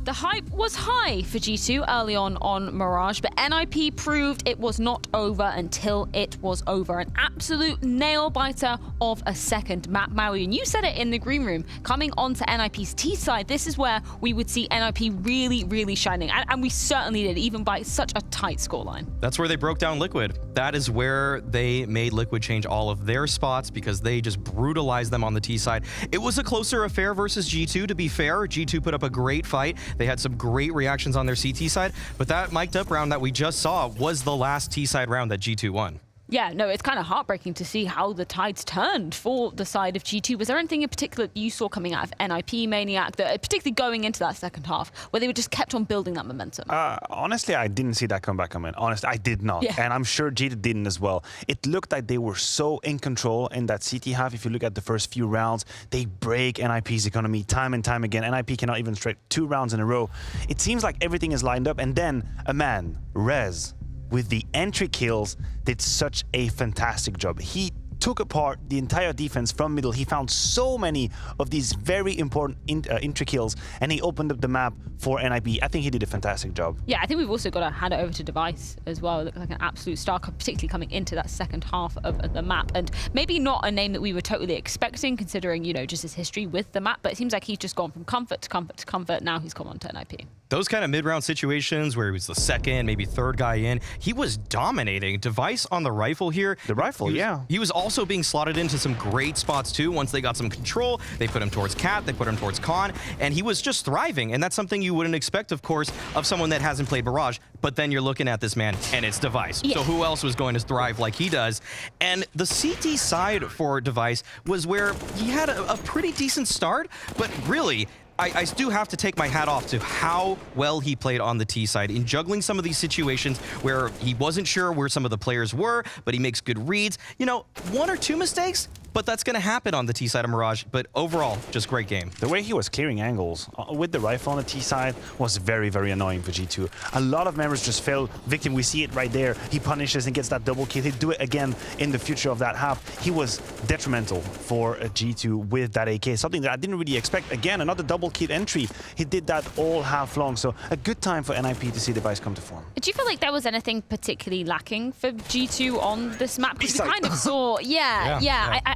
The hype was high for G2 early on Mirage, but NIP proved it was not over until it was over. An absolute nail-biter of a second map, Maui. And you said it in the green room. Coming onto NIP's T side, this is where we would see NIP really, really shining. And we certainly did, even by such a tight scoreline. That's where they broke down Liquid. That is where they made Liquid change all of their spots because they just brutalized them on the T side. It was a closer affair versus G2, to be fair. G2 put up a great fight. They had some great reactions on their CT side, but that mic'd up round that we just saw was the last T side round that G2 won. Yeah, no, it's kind of heartbreaking to see how the tides turned for the side of G2. Was there anything in particular you saw coming out of NIP, Maniac, that particularly going into that second half, where they were just kept on building that momentum? Honestly, I didn't see that comeback coming. Honestly, I did not. Yeah. And I'm sure G2 didn't as well. It looked like they were so in control in that CT half. If you look at the first few rounds, they break NIP's economy time and time again. NIP cannot even strike 2 rounds in a row. It seems like everything is lined up. And then a man, Rez, with the entry kills, did such a fantastic job. He took apart the entire defense from middle. He found so many of these very important entry kills, and he opened up the map for NIP. I think he did a fantastic job. Yeah, I think we've also got to hand it over to Device as well. It looked like an absolute star, particularly coming into that second half of the map. And maybe not a name that we were totally expecting, considering, you know, just his history with the map, but it seems like he's just gone from comfort to comfort to comfort. Now he's come on to NIP. Those kind of mid-round situations where he was the second, maybe third guy in, he was dominating. Device on the rifle here. The rifle, yeah. He was also being slotted into some great spots too. Once they got some control, they put him towards Cat, they put him towards Con, and he was just thriving. And that's something you wouldn't expect, of course, of someone that hasn't played Mirage. But then you're looking at this man, and it's Device. Yeah. So who else was going to thrive like he does? And the CT side for Device was where he had a pretty decent start, but really, I do have to take my hat off to how well he played on the T side in juggling some of these situations where he wasn't sure where some of the players were, but he makes good reads. You know, 1 or 2 mistakes, but that's going to happen on the T side of Mirage. But overall, just great game. The way he was clearing angles with the rifle on the T side was very, very annoying for G2. A lot of members just fell victim. We see it right there. He punishes and gets that double kill. He'd do it again in the future of that half. He was detrimental for G2 with that AK, something that I didn't really expect. Again, another double kill entry. He did that all half long. So a good time for NIP to see Device come to form. Do you feel like there was anything particularly lacking for G2 on this map? Because we kind of saw,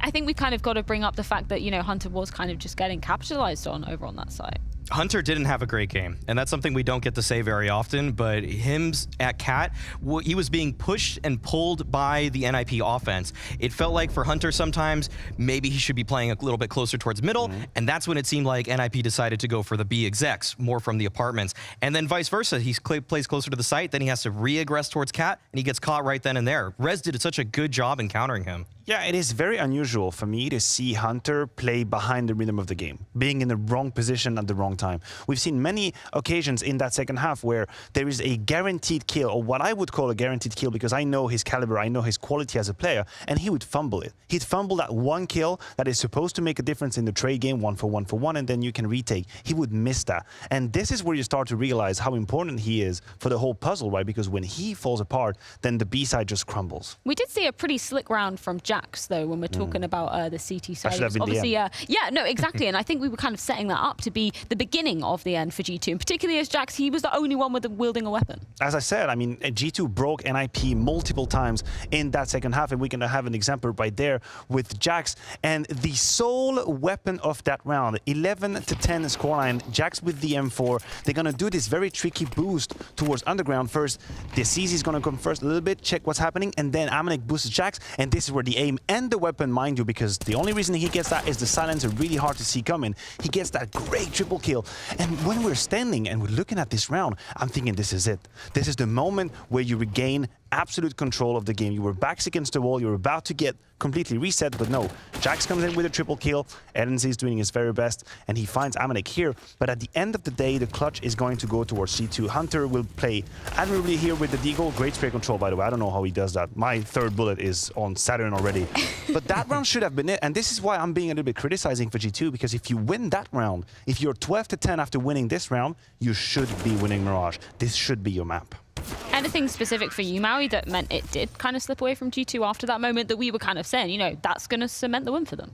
I think we kind of got to bring up the fact that, you know, Hunter was kind of just getting capitalized on over on that side. Hunter didn't have a great game, and that's something we don't get to say very often, but him at Cat, he was being pushed and pulled by the NIP offense. It felt like for Hunter sometimes, maybe he should be playing a little bit closer towards middle, and that's when it seemed like NIP decided to go for the B execs, more from the apartments. And then vice versa, he plays closer to the site, then he has to re-aggress towards Cat, and he gets caught right then and there. Rez did such a good job in countering him. Yeah, it is very unusual for me to see Hunter play behind the rhythm of the game, being in the wrong position at the wrong time. We've seen many occasions in that second half where there is a guaranteed kill, or what I would call a guaranteed kill, because I know his caliber, I know his quality as a player, and he would fumble it. He'd fumble that one kill that is supposed to make a difference in the trade game, 1-for-1-for-1, and then you can retake. He would miss that. And this is where you start to realize how important he is for the whole puzzle, right? Because when he falls apart, then the B side just crumbles. We did see a pretty slick round from Jax, though, when we're talking about the CT side. Obviously, yeah, no, exactly. And I think we were kind of setting that up to be the beginning of the end for G2, and particularly as Jax, he was the only one with wielding a weapon. As I said, I mean, G2 broke NIP multiple times in that second half, and we're going to have an example right there with Jax. And the sole weapon of that round, 11-10 scoreline, Jax with the M4. They're going to do this very tricky boost towards Underground first. The CZ is going to come first a little bit, check what's happening, and then MIBR boosts Jax, and this is where the aim and the weapon, mind you, because the only reason he gets that is the silence are really hard to see coming. He gets that great triple kill. And when we're standing and we're looking at this round, I'm thinking this is it. This is the moment where you regain absolute control of the game. You were backs against the wall, you were about to get completely reset, but no. Jax comes in with a triple kill, Edenz is doing his very best, and he finds Maniac here. But at the end of the day, the clutch is going to go towards C2. Hunter will play admirably here with the deagle. Great spray control, by the way. I don't know how he does that. My third bullet is on Saturn already. But that round should have been it, and this is why I'm being a little bit criticizing for G2, because if you win that round, if you're 12-10 after winning this round, you should be winning Mirage. This should be your map. Anything specific for you, Maui, that meant it did kind of slip away from G2 after that moment that we were kind of saying, you know, that's going to cement the win for them?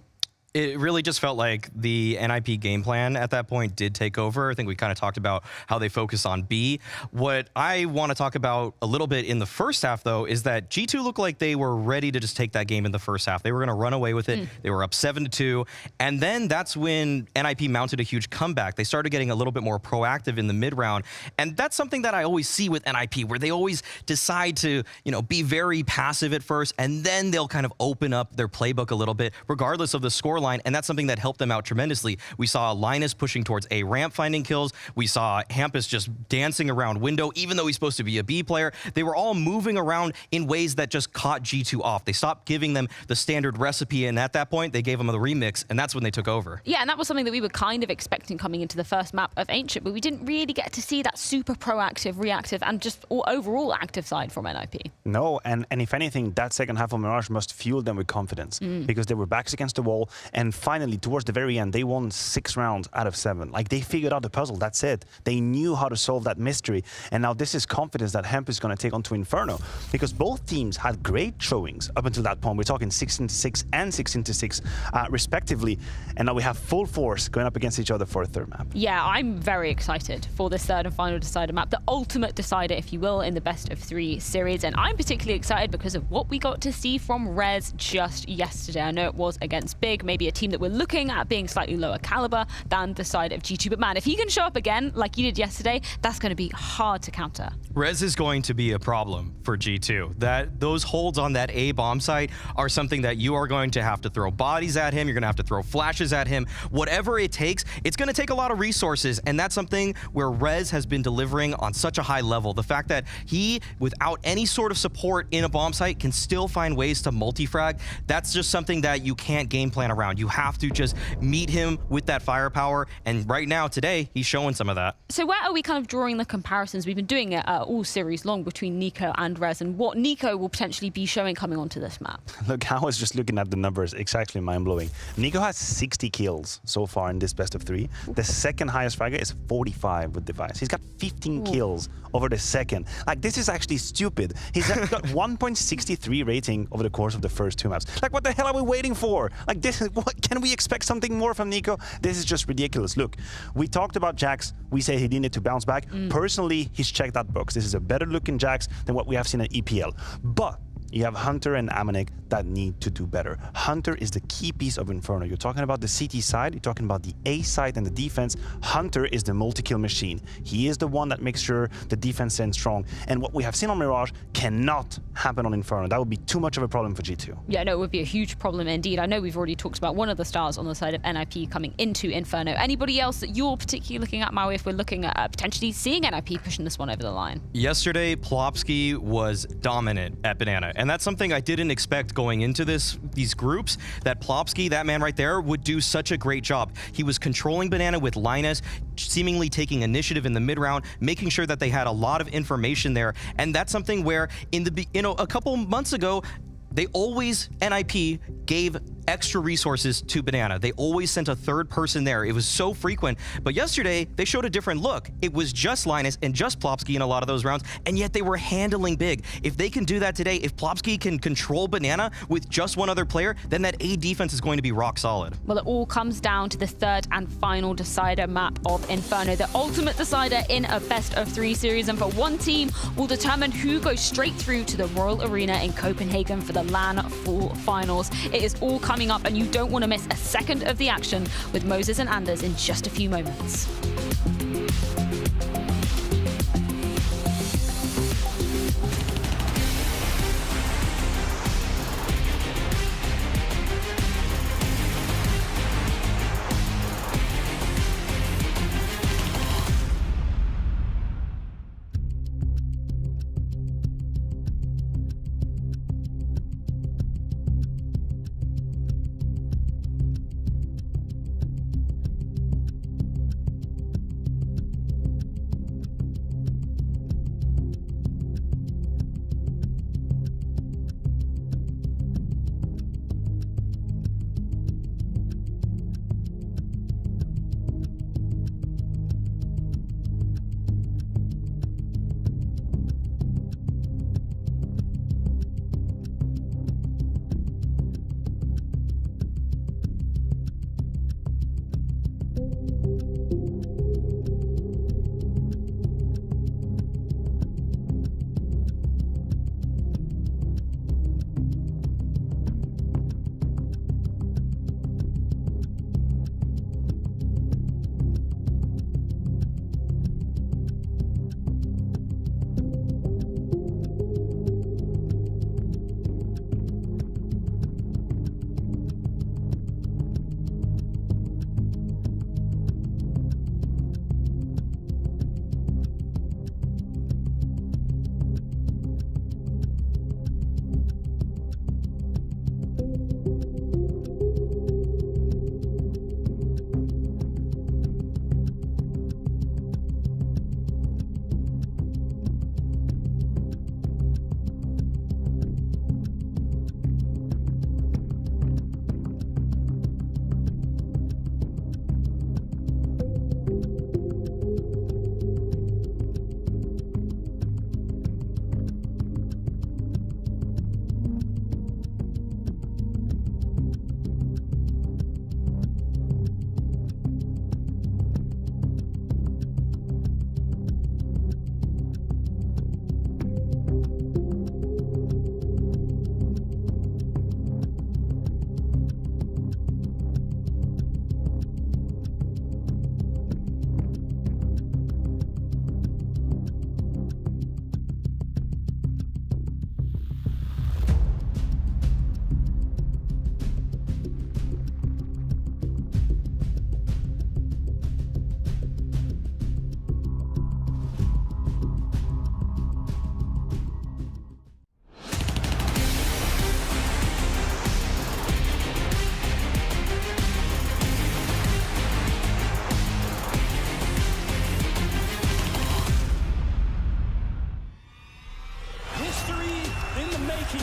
It really just felt like the NIP game plan at that point did take over. I think we kind of talked about how they focus on B. What I want to talk about a little bit in the first half, though, is that G2 looked like they were ready to just take that game in the first half. They were going to run away with it. They were up 7-2. And then that's when NIP mounted a huge comeback. They started getting a little bit more proactive in the mid-round. And that's something that I always see with NIP, where they always decide to, you know, be very passive at first, and then they'll kind of open up their playbook a little bit, regardless of the scoreline. And that's something that helped them out tremendously. We saw Linus pushing towards A ramp finding kills. We saw Hampus just dancing around window, even though he's supposed to be a B player. They were all moving around in ways that just caught G2 off. They stopped giving them the standard recipe, and at that point, they gave them the remix, and that's when they took over. Yeah, and that was something that we were kind of expecting coming into the first map of Ancient, but we didn't really get to see that super proactive, reactive, and just overall active side from NIP. No, and if anything, that second half of Mirage must fuel them with confidence, because they were backs against the wall, and finally, towards the very end, they won 6 rounds out of 7. Like, they figured out the puzzle, that's it. They knew how to solve that mystery, and now this is confidence that Hemp is going to take onto Inferno, because both teams had great showings up until that point. We're talking 16-6 and 16-6, respectively, and now we have full force going up against each other for a third map. Yeah, I'm very excited for this third and final decider map, the ultimate decider, if you will, in the best of 3 series, and I'm particularly excited because of what we got to see from Rez just yesterday. I know it was against Big, maybe a team that we're looking at being slightly lower caliber than the side of G2, but man, if he can show up again like you did yesterday, that's going to be hard to counter. Rez is going to be a problem for G2. Those holds on that A bomb site are something that you are going to have to throw bodies at him, you're going to have to throw flashes at him, whatever it takes. It's going to take a lot of resources, and that's something where Rez has been delivering on such a high level. The fact that he, without any sort of support in a bomb site, can still find ways to multi-frag, that's just something that you can't game plan around. You have to just meet him with that firepower, and right now, today, he's showing some of that. So where are we kind of drawing the comparisons? We've been doing it all series long between Nico and Rez, and what Nico will potentially be showing coming onto this map. Look, I was just looking at the numbers. It's actually mind-blowing. Nico has 60 kills so far in this best of 3. The second highest fragger is 45 with Device. He's got 15 kills over the second. Like, this is actually stupid. He's got 1.63 rating over the course of the first 2 maps. Like, what the hell are we waiting for? Like, this is what, can we expect something more from Nico? This is just ridiculous. Look, we talked about Jax. We say he needed to bounce back. Personally, he's checked that box. This is a better looking Jax than what we have seen at EPL. But You have Hunter and Maniac that need to do better. Hunter is the key piece of Inferno. You're talking about the CT side, you're talking about the A side and the defense. Hunter is the multi-kill machine. He is the one that makes sure the defense stands strong. And what we have seen on Mirage cannot happen on Inferno. That would be too much of a problem for G2. Yeah, no, it would be a huge problem indeed. I know we've already talked about one of the stars on the side of NIP coming into Inferno. Anybody else that you're particularly looking at, Maui, if we're looking at potentially seeing NIP pushing this one over the line? Yesterday, Plopsky was dominant at Banana, and that's something I didn't expect going into these groups, that Plopsky, that man right there, would do such a great job. He was controlling Banana with Linus, seemingly taking initiative in the mid-round, making sure that they had a lot of information there, and that's something where a couple months ago, NIP gave extra resources to Banana. They always sent a third person there. It was so frequent. But yesterday, they showed a different look. It was just Linus and just Plopsky in a lot of those rounds, and yet they were handling big. If they can do that today, if Plopsky can control Banana with just one other player, then that A defense is going to be rock solid. Well, it all comes down to the third and final decider map of Inferno, the ultimate decider in a best-of-3 series, and for one team will determine who goes straight through to the Royal Arena in Copenhagen for the LAN Full Finals. It is all coming up, and you don't want to miss a second of the action with Moses and Anders in just a few moments.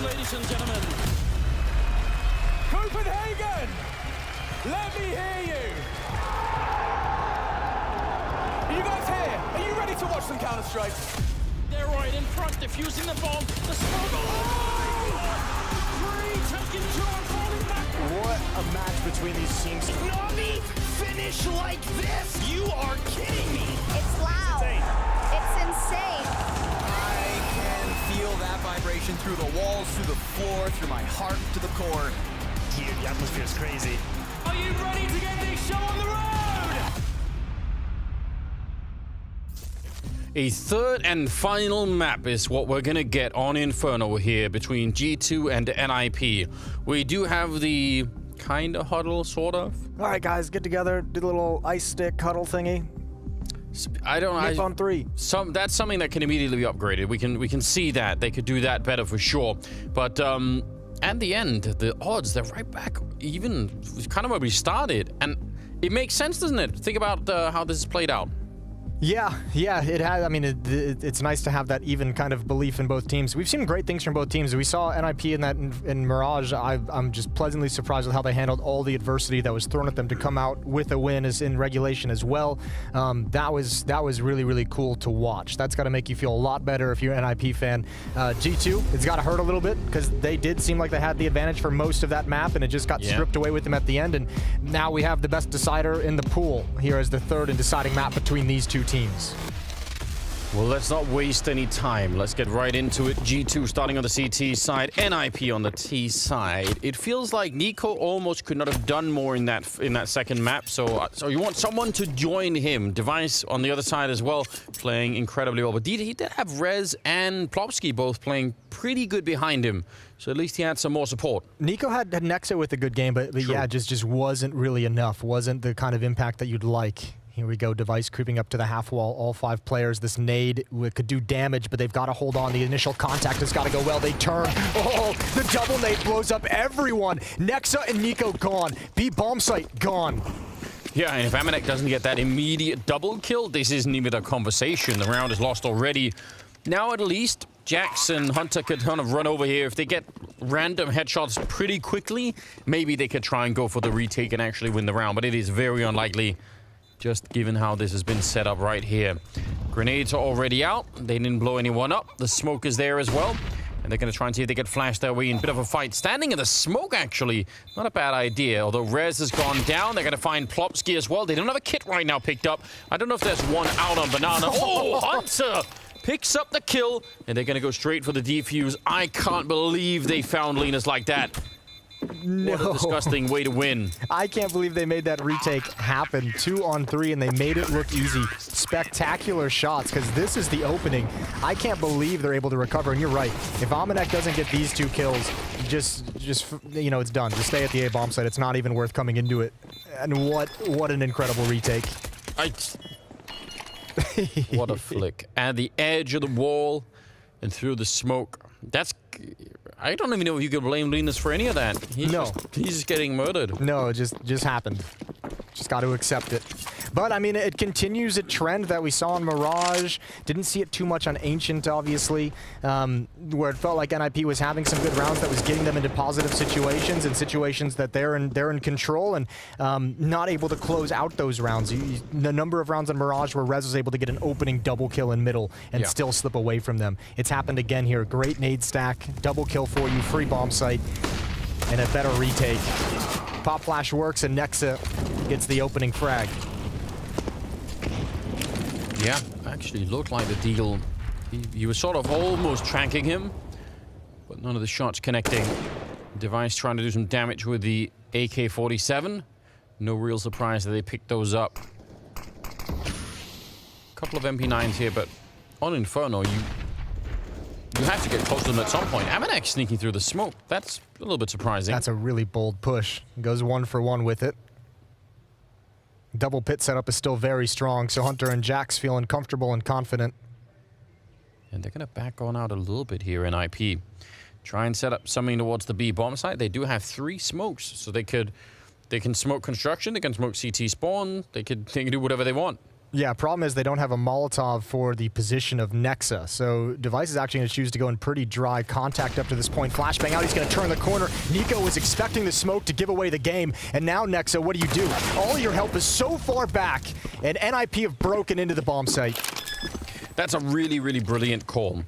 ladies and gentlemen. Copenhagen! Let me hear you! Are you guys here? Are you ready to watch some Counter-Strike? They're right in front, defusing the bomb. The struggle. Three taking two and falling back. What a match between these teams. Nami, finish like this? You are kidding me. It's loud. It's insane. I can feel that vibration through the walls, through the floor, through my heart to the core. Dude, the atmosphere is crazy. Are you ready to get this show on the road? A third and final map is what we're gonna get on Inferno here between G2 and NIP. We do have the kind of huddle, sort of. All right, guys, get together, do the little ice stick huddle thingy. I don't know. on 3. That's something that can immediately be upgraded. We can see that they could do that better for sure. But at the end, the odds, they're right back even kind of where we started, and it makes sense, doesn't it? Think about how this is played out. Yeah, it has. I mean, it's nice to have that even kind of belief in both teams. We've seen great things from both teams. We saw NIP in Mirage. I'm just pleasantly surprised with how they handled all the adversity that was thrown at them to come out with a win as in regulation as well. That was really, really cool to watch. That's got to make you feel a lot better if you're an NIP fan. G2, it's got to hurt a little bit because they did seem like they had the advantage for most of that map, and it just got stripped away with them at the end. And now we have the best decider in the pool here as the third and deciding map between these two teams. Well, let's not waste any time. Let's get right into it. G2 starting on the CT side, NIP on the T side. It feels like Nico almost could not have done more in that second map. So you want someone to join him. Device on the other side as well, playing incredibly well. But he did have Rez and Plopsky both playing pretty good behind him. So at least he had some more support. Nico had nexa with a good game, but yeah, just wasn't really enough. Wasn't the kind of impact that you'd like. Here we go, Device creeping up to the half wall, all 5 players. This nade could do damage, but they've got to hold on. The initial contact has got to go well. They turn. Oh, the double nade blows up everyone. Nexa and Nico gone. B bomb site gone. Yeah, and if Maniac doesn't get that immediate double kill, this isn't even a conversation. The round is lost already. Now at least, Jax and Hunter could kind of run over here. If they get random headshots pretty quickly, maybe they could try and go for the retake and actually win the round, but it is very unlikely. Just given how this has been set up right here. Grenades are already out. They didn't blow anyone up. The smoke is there as well. And they're going to try and see if they can flash their way in. Bit of a fight. Standing in the smoke, actually. Not a bad idea. Although Rez has gone down. They're going to find Plopsky as well. They don't have a kit right now picked up. I don't know if there's one out on Banana. Oh, Hunter picks up the kill. And they're going to go straight for the defuse. I can't believe they found Linus like that. No. What a disgusting way to win. I can't believe they made that retake happen. 2 on 3, and they made it look easy. Spectacular shots, because this is the opening. I can't believe they're able to recover, and you're right. If Maniac doesn't get these 2 kills, just you know, it's done. Just stay at the A bomb site. It's not even worth coming into it. And what an incredible retake. What a flick. At the edge of the wall and through the smoke. I don't even know if you can blame Linus for any of that. He's just getting murdered. No, it just happened. Just got to accept it. But, I mean, it continues a trend that we saw in Mirage. Didn't see it too much on Ancient, obviously, where it felt like NIP was having some good rounds that was getting them into positive situations and situations that they're in control and not able to close out those rounds. The number of rounds in Mirage where Rez was able to get an opening double kill in middle and still slip away from them. It's happened again here. Great nade stack, double kill for you, free bomb site, and a better retake. Pop flash works and Nexa gets the opening frag. Yeah, actually looked like the deal. He was sort of almost tracking him, but none of the shots connecting. Device trying to do some damage with the AK-47. No real surprise that they picked those up. Couple of MP9s here, but on Inferno, you have to get close to them at some point. Maniac sneaking through the smoke. That's a little bit surprising. That's a really bold push. Goes 1 for 1 with it. Double pit setup is still very strong, so Hunter and Jax feeling comfortable and confident. And they're going to back on out a little bit here in IP. Try and set up something towards the B bomb site. They do have 3 smokes, so they can smoke construction, they can smoke CT spawn, they can do whatever they want. Yeah, problem is they don't have a Molotov for the position of Nexa, so Device is actually going to choose to go in pretty dry contact up to this point. Flashbang out, he's going to turn the corner. Nico was expecting the smoke to give away the game, and now Nexa, what do? All your help is so far back, and NIP have broken into the bomb site. That's a really, really brilliant call.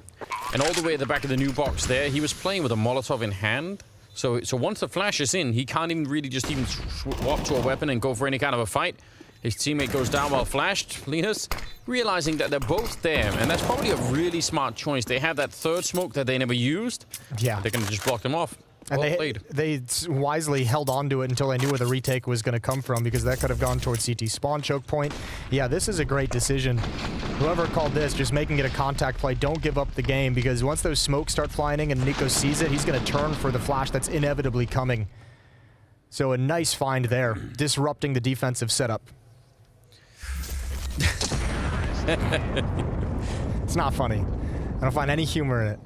And all the way at the back of the new box there, he was playing with a Molotov in hand. So once the flash is in, he can't even really just swap to a weapon and go for any kind of a fight. His teammate goes down while flashed. Linus realizing that they're both there, and that's probably a really smart choice. They have that third smoke that they never used. Yeah. They're going to just block them off. And well they wisely held on to it until they knew where the retake was going to come from, because that could have gone towards CT spawn choke point. Yeah, this is a great decision. Whoever called this, just making it a contact play. Don't give up the game, because once those smokes start flying in and Nico sees it, he's going to turn for the flash that's inevitably coming. So a nice find there, disrupting the defensive setup. It's not funny. I don't find any humor in it.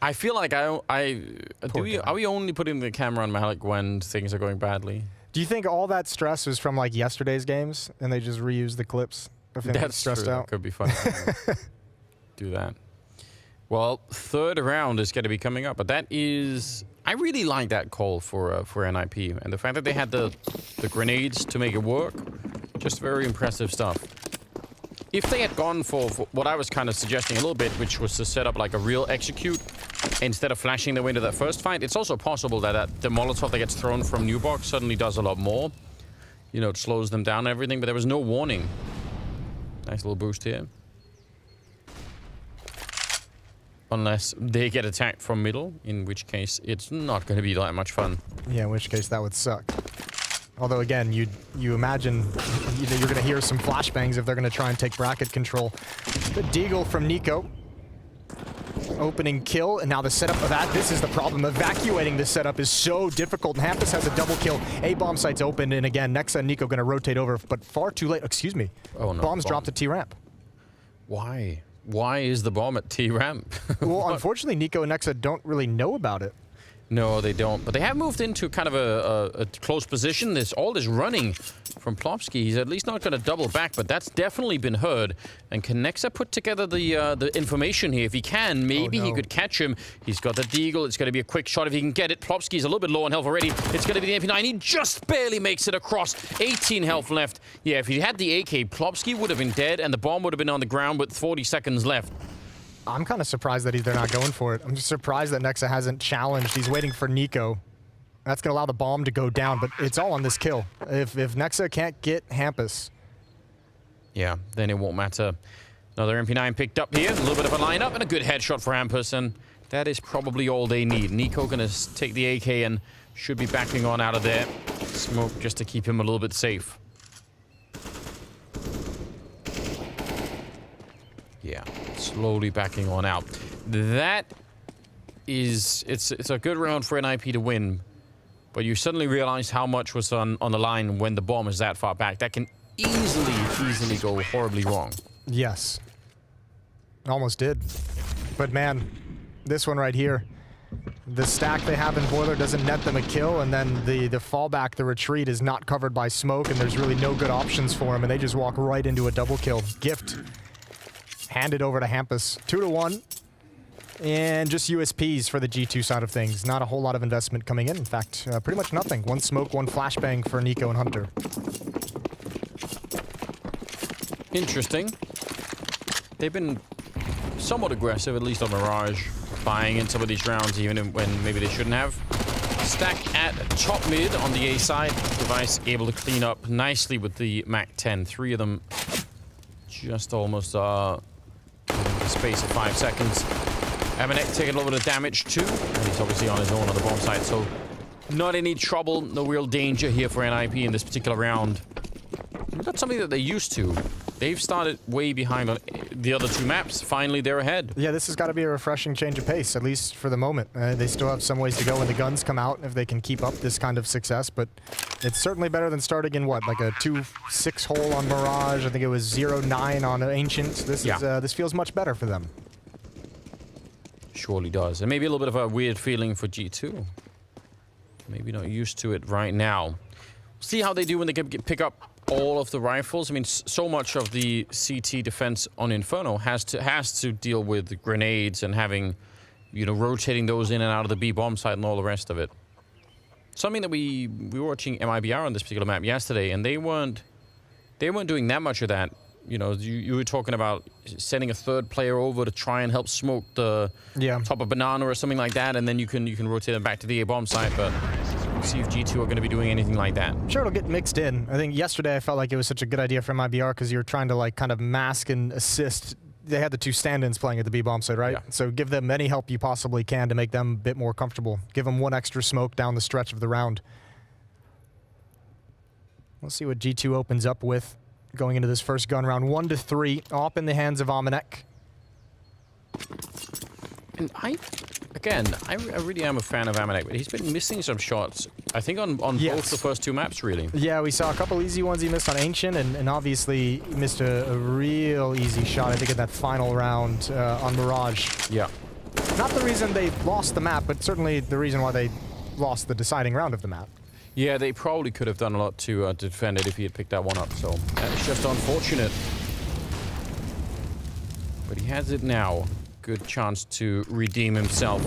I feel like are we only putting the camera on Malik when things are going badly? Do you think all that stress was from like yesterday's games and they just reused the clips of him That's stressed true. out? That could be fun. Do that. Well, third round is going to be coming up, but that is... I really like that call for NIP, and the fact that they had the grenades to make it work, just very impressive stuff. If they had gone for what I was kind of suggesting a little bit, which was to set up like a real execute instead of flashing their way into that first fight, it's also possible that the Molotov that gets thrown from New Box suddenly does a lot more. You know, it slows them down and everything, but there was no warning. Nice little boost here. Unless they get attacked from middle, in which case it's not going to be that much fun. Yeah, in which case that would suck. Although again, you imagine you're going to hear some flashbangs if they're going to try and take bracket control. The deagle from Nico. Opening kill, and now the setup of that. This is the problem. Evacuating the setup is so difficult. And Hampus has a double kill. A bomb site's open, and again, nexa and Nico going to rotate over, but far too late. Excuse me. Oh no. Bomb's dropped at T-ramp. Why? Why is the bomb at T-ramp? Well, unfortunately, Nico and nexa don't really know about it. No, they don't. But they have moved into kind of a close position. There's all this running from Plopsky. He's at least not going to double back, but that's definitely been heard. And can nexa put together the information here? If he can, maybe he could catch him. He's got the deagle. It's going to be a quick shot if he can get it. Plopsky's a little bit low on health already. It's going to be the MP9. He just barely makes it across. 18 health left. Yeah, if he had the AK, Plopsky would have been dead, and the bomb would have been on the ground with 40 seconds left. I'm kind of surprised that they're not going for it. I'm just surprised that nexa hasn't challenged. He's waiting for Nico. That's going to allow the bomb to go down, but it's all on this kill. If nexa can't get Hampus. Yeah, then it won't matter. Another MP9 picked up here. A little bit of a lineup and a good headshot for Hampus, and that is probably all they need. Nico going to take the AK and should be backing on out of there. Smoke just to keep him a little bit safe. Yeah, slowly backing on out. That is, it's a good round for NIP to win, but you suddenly realize how much was on the line when the bomb is that far back. That can easily go horribly wrong. Yes. Almost did. But man, this one right here, the stack they have in Boiler doesn't net them a kill, and then the fallback, the retreat is not covered by smoke, and there's really no good options for them, and they just walk right into a double kill. Gift handed over to Hampus. 2-1. And just USPs for the G2 side of things. Not a whole lot of investment coming in. In fact, pretty much nothing. One smoke, one flashbang for Nico and Hunter. Interesting. They've been somewhat aggressive, at least on Mirage, buying in some of these rounds even when maybe they shouldn't have. Stack at top mid on the A side. Device able to clean up nicely with the MAC-10. 3 of them just almost in the space of 5 seconds. Maniac taking a little bit of damage too. And he's obviously on his own on the bomb side, so not any trouble, no real danger here for NIP in this particular round. That's something that they're used to. They've started way behind on the other 2 maps. Finally, they're ahead. Yeah, this has got to be a refreshing change of pace, at least for the moment. They still have some ways to go when the guns come out if they can keep up this kind of success, but it's certainly better than starting in, what, like a 2-6 hole on Mirage. I think it was 0-9 on Ancient. This feels much better for them. Surely does. And maybe a little bit of a weird feeling for G2. Maybe not used to it right now. See how they do when they can pick up all of the rifles. I mean, so much of the CT defense on Inferno has to deal with grenades and having, you know, rotating those in and out of the B bomb site and all the rest of it. Something that we were watching MIBR on this particular map yesterday, and they weren't doing that much of that. You know, you were talking about sending a third player over to try and help smoke the top of banana or something like that, and then you can rotate them back to the A bomb site. But See if G2 are going to be doing anything like that. Sure, it'll get mixed in. I think yesterday I felt like it was such a good idea from MIBR because you were trying to like kind of mask and assist. They had the two stand-ins playing at the B bomb side, right? Yeah. So give them any help you possibly can to make them a bit more comfortable. Give them one extra smoke down the stretch of the round. We'll see what G2 opens up with going into this first gun round. 1-3, up in the hands of Mauisnake. And I really am a fan of Mauisnake, but he's been missing some shots. I think on both the first two maps, really. Yeah, we saw a couple easy ones he missed on Ancient, and obviously missed a real easy shot, I think, in that final round on Mirage. Yeah. Not the reason they lost the map, but certainly the reason why they lost the deciding round of the map. Yeah, they probably could have done a lot to defend it if he had picked that one up, so that's just unfortunate. But he has it now. Good chance to redeem himself.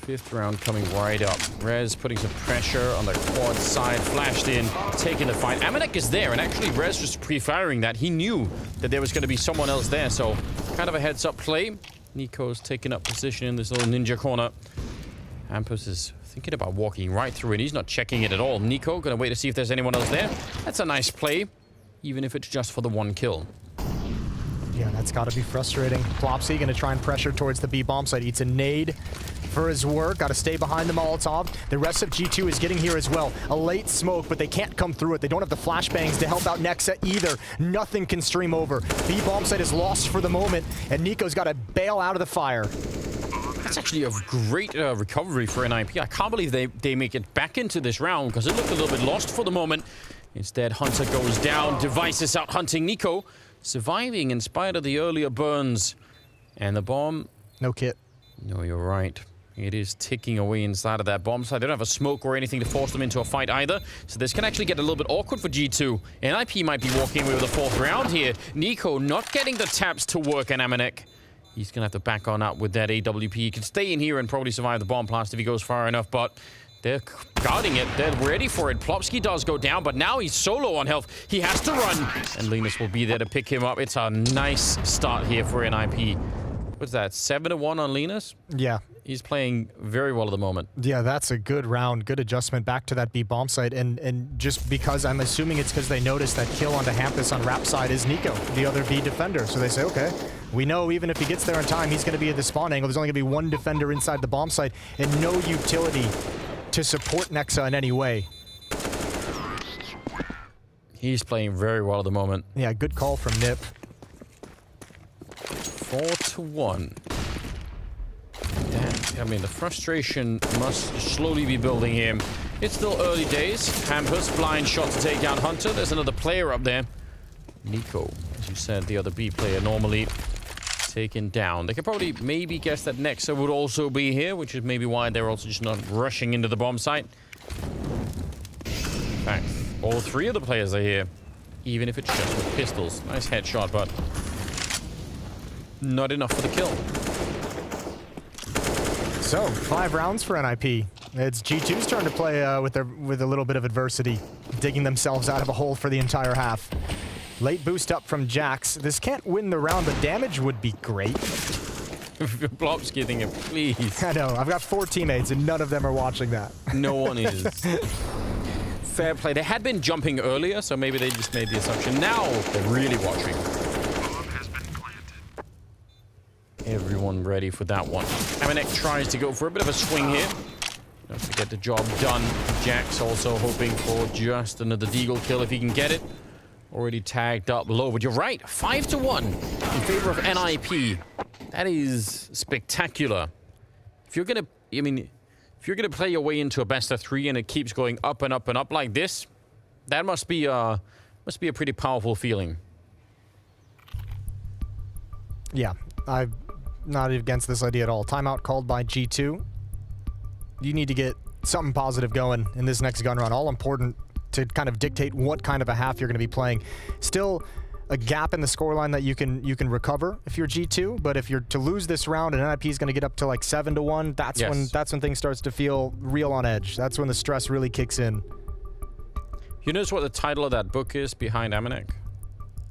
Fifth round coming right up. Rez putting some pressure on the quad side, flashed in, taking the fight. Mauisnake is there, and actually Rez was pre-firing that. He knew that there was going to be someone else there, so kind of a heads-up play. Nico's taking up position in this little ninja corner. Hampus is thinking about walking right through it. He's not checking it at all. Nico gonna wait to see if there's anyone else there. That's a nice play, even if it's just for the one kill. Yeah, that's got to be frustrating. Plopsy gonna try and pressure towards the B bomb site. Eats a nade for his work. Got to stay behind the Molotov. The rest of G2 is getting here as well. A late smoke, but they can't come through it. They don't have the flashbangs to help out Nexa either. Nothing can stream over. B bomb site is lost for the moment, and Nico's got to bail out of the fire. That's actually a great recovery for NIP. I can't believe they make it back into this round because it looked a little bit lost for the moment. Instead, Hunter goes down. Device is out hunting Nico. Surviving in spite of the earlier burns. And the bomb... No kit. No, you're right. It is ticking away inside of that bomb site. They don't have a smoke or anything to force them into a fight either. So this can actually get a little bit awkward for G2. NIP might be walking away with a fourth round here. Nico not getting the taps to work on Mauisnake. He's going to have to back on up with that AWP. He can stay in here and probably survive the bomb blast if he goes far enough, but they're guarding it. They're ready for it. Plopsky does go down, but now he's so low on health. He has to run, and Linus will be there to pick him up. It's a nice start here for NIP. What's that, 7-1 on Linus? Yeah. He's playing very well at the moment. Yeah, that's a good round. Good adjustment back to that B bomb site. And just because I'm assuming it's because they noticed that kill onto Hampus on Rap side is Nico, the other B defender. So they say, okay, we know even if he gets there in time, he's going to be at the spawn angle. There's only going to be one defender inside the bomb site and no utility to support Nexa in any way. He's playing very well at the moment. Yeah, good call from Nip. 4-1. Damn, I mean, the frustration must slowly be building here. It's still early days. Hampus, blind shot to take out Hunter. There's another player up there. Nico, as you said, the other B player normally taken down. They could probably maybe guess that Nexa would also be here, which is maybe why they're also just not rushing into the bomb site. In fact, all three of the players are here, even if it's just with pistols. Nice headshot, but not enough for the kill. So, 5 rounds for NIP. It's G2's turn to play with a little bit of adversity, digging themselves out of a hole for the entire half. Late boost up from Jax. This can't win the round, but damage would be great. Plopsky thinking, please. I know. I've got 4 teammates, and none of them are watching that. No one is. Fair play. They had been jumping earlier, so maybe they just made the assumption. Now they're really watching. Everyone ready for that one. Mauisnake tries to go for a bit of a swing here. Just to get the job done. Jax also hoping for just another deagle kill if he can get it. Already tagged up low, but you're right. 5-1 in favor of NIP. That is spectacular. If you're gonna, if you're gonna play your way into a best of 3 and it keeps going up and up and up like this, that must be a pretty powerful feeling. Yeah, I'm not against this idea at all. Timeout called by G2. You need to get something positive going in this next gun round. All important to kind of dictate what kind of a half you're going to be playing. Still a gap in the scoreline that you can recover if you're G2, but if you're to lose this round and NIP is going to get up to like 7-1, that's when things starts to feel real on edge. That's when the stress really kicks in. You notice what the title of that book is behind Mauisnake?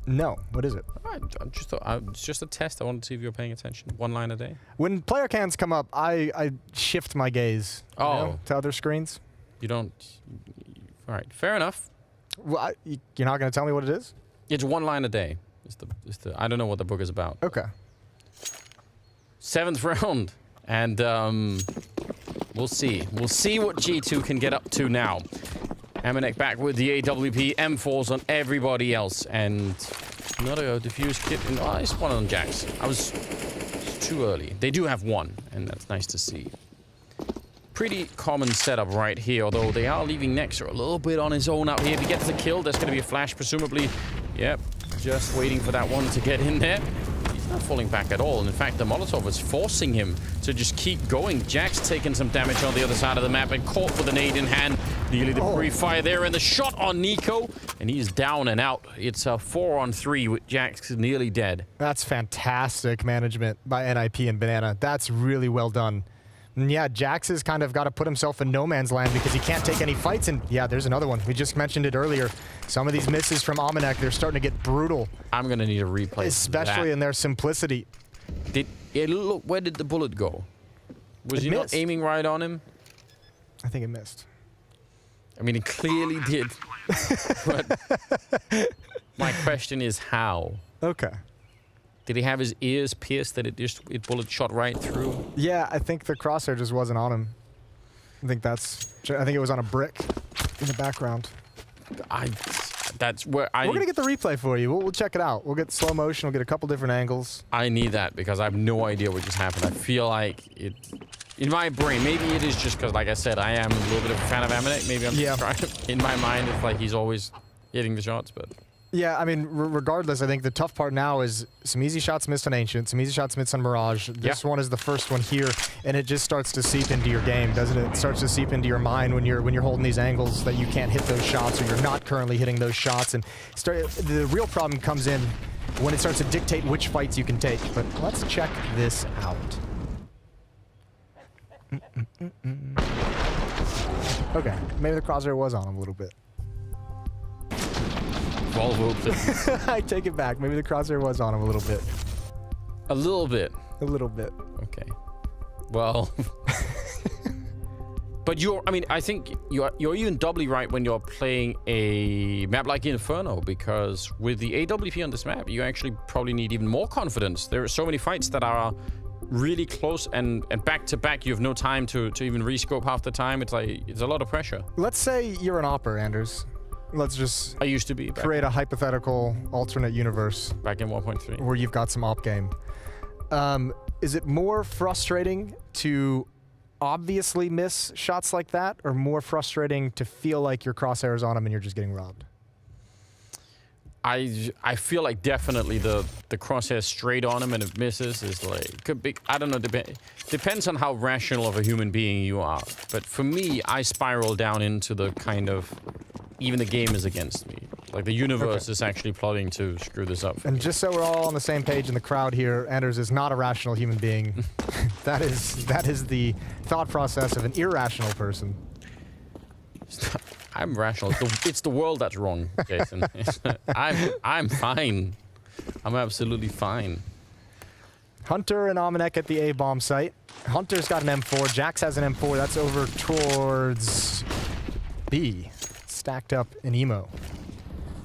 No, what is it? I just thought it's just a test. I wanted to see if you were paying attention. 1 line a day. When player cans come up, I shift my gaze to other screens. You don't... All right, fair enough. Well, you're not going to tell me what it is? It's 1 line a day. I don't know what the book is about. Okay. 7th round. And we'll see. We'll see what G2 can get up to now. Maniac back with the AWP. M falls on everybody else. And another diffuse kit. Oh, I spawned on Jax. It's too early. They do have 1, and that's nice to see. Pretty common setup right here, although they are leaving nexa a little bit on his own out here. If he gets the kill, there's going to be a flash, presumably. Yep, just waiting for that one to get in there. He's not falling back at all. And in fact, the Molotov is forcing him to just keep going. Jack's taking some damage on the other side of the map and caught with a nade in hand. Nearly the pre-fire there, and the shot on Nico. And he's down and out. It's a 4-on-3 with Jax nearly dead. That's fantastic management by NIP and Banana. That's really well done. And yeah, Jax has kind of got to put himself in no man's land because he can't take any fights. And yeah, there's another one. We just mentioned it earlier. Some of these misses from Maniac, they're starting to get brutal. I'm going to need a replay. Especially in their simplicity. Where did the bullet go? Was he not aiming right on him? I think it missed. I mean, it clearly did. But my question is how? Okay. Did he have his ears pierced that it bullet shot right through? Yeah, I think the crosshair just wasn't on him. I think it was on a brick in the background. We're gonna get the replay for you. We'll check it out. We'll get slow motion. We'll get a couple different angles. I need that because I have no idea what just happened. I feel like it, in my brain, maybe it is just because, like I said, I am a little bit of a fan of Maniac. Maybe I'm just trying to, in my mind, it's like he's always hitting the shots, but. Yeah, I mean, regardless, I think the tough part now is some easy shots missed on Ancient, some easy shots missed on Mirage. This one is the first one here, and it just starts to seep into your game, doesn't it? It starts to seep into your mind when you're holding these angles that you can't hit those shots, or you're not currently hitting those shots. And the real problem comes in when it starts to dictate which fights you can take. But let's check this out. Okay, maybe the crosshair was on him a little bit. I take it back. Maybe the crosshair was on him a little bit. A little bit? A little bit. Okay. Well. But I think you're even doubly right when you're playing a map like Inferno, because with the AWP on this map, you actually probably need even more confidence. There are so many fights that are really close and back to back. You have no time to even rescope half the time. It's a lot of pressure. Let's say you're an opper, Anders. Let's just I used to be create a hypothetical alternate universe back in 1.3 where you've got some op game. Is it more frustrating to obviously miss shots like that, or more frustrating to feel like your crosshairs on them and you're just getting robbed? I feel like definitely the crosshair straight on him and it misses is like, could be, I don't know, depends on how rational of a human being you are. But for me, I spiral down into the kind of, even the game is against me. Like the universe is actually plotting to screw this up. And just so we're all on the same page in the crowd here, Anders is not a rational human being. that is the thought process of an irrational person. I'm rational. It's the world that's wrong, Jason. I'm fine. I'm absolutely fine. Hunter and Maniac at the A-bomb site. Hunter's got an M4. Jax has an M4. That's over towards B. Stacked up in Emo.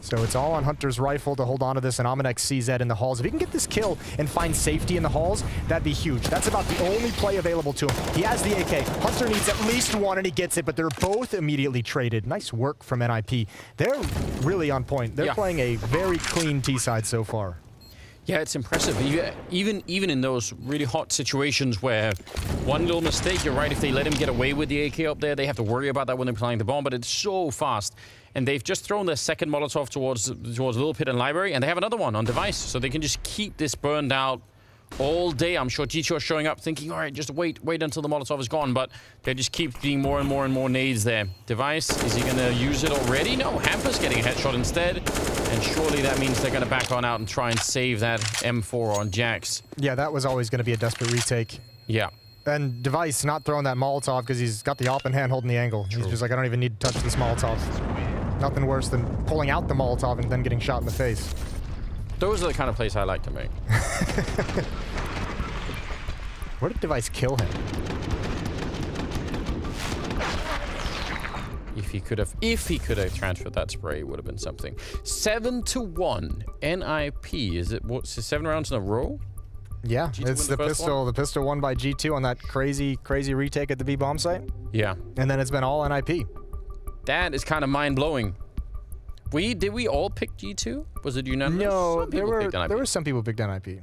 So it's all on Hunter's rifle to hold on to this, and Maniac CZ in the halls. If he can get this kill and find safety in the halls, that'd be huge. That's about the only play available to him. He has the AK. Hunter needs at least one, and he gets it, but they're both immediately traded. Nice work from NIP. They're really on point. They're playing a very clean T-side so far. Yeah, it's impressive. Even in those really hot situations where one little mistake, you're right, if they let him get away with the AK up there, they have to worry about that when they're planting the bomb, but it's so fast. And they've just thrown their second Molotov towards Little Pit and Library, and they have another one on device, so they can just keep this burned out all day. I'm sure G2 are showing up thinking, all right, just wait until the Molotov is gone, but they just keep being more and more nades there. Device, is he gonna use it already? No, Hamper's getting a headshot instead, and surely that means they're gonna back on out and try and save that M4 on Jax. Yeah, that was always gonna be a desperate retake. Yeah. And Device not throwing that Molotov because he's got the op in hand holding the angle. True. He's just like, I don't even need to touch this Molotov. Nothing worse than pulling out the Molotov and then getting shot in the face. Those are the kind of plays I like to make. Where did Device kill him? If he could have transferred that spray, it would have been something. 7-1 NIP. Is it what's the 7 rounds in a row? Yeah, G2 it's the pistol. The pistol won by G2 on that crazy retake at the B bomb site. Yeah. And then it's been all NIP. That is kind of mind-blowing. Did we all pick G2? Was it unanimous? No, there were some people picked NIP.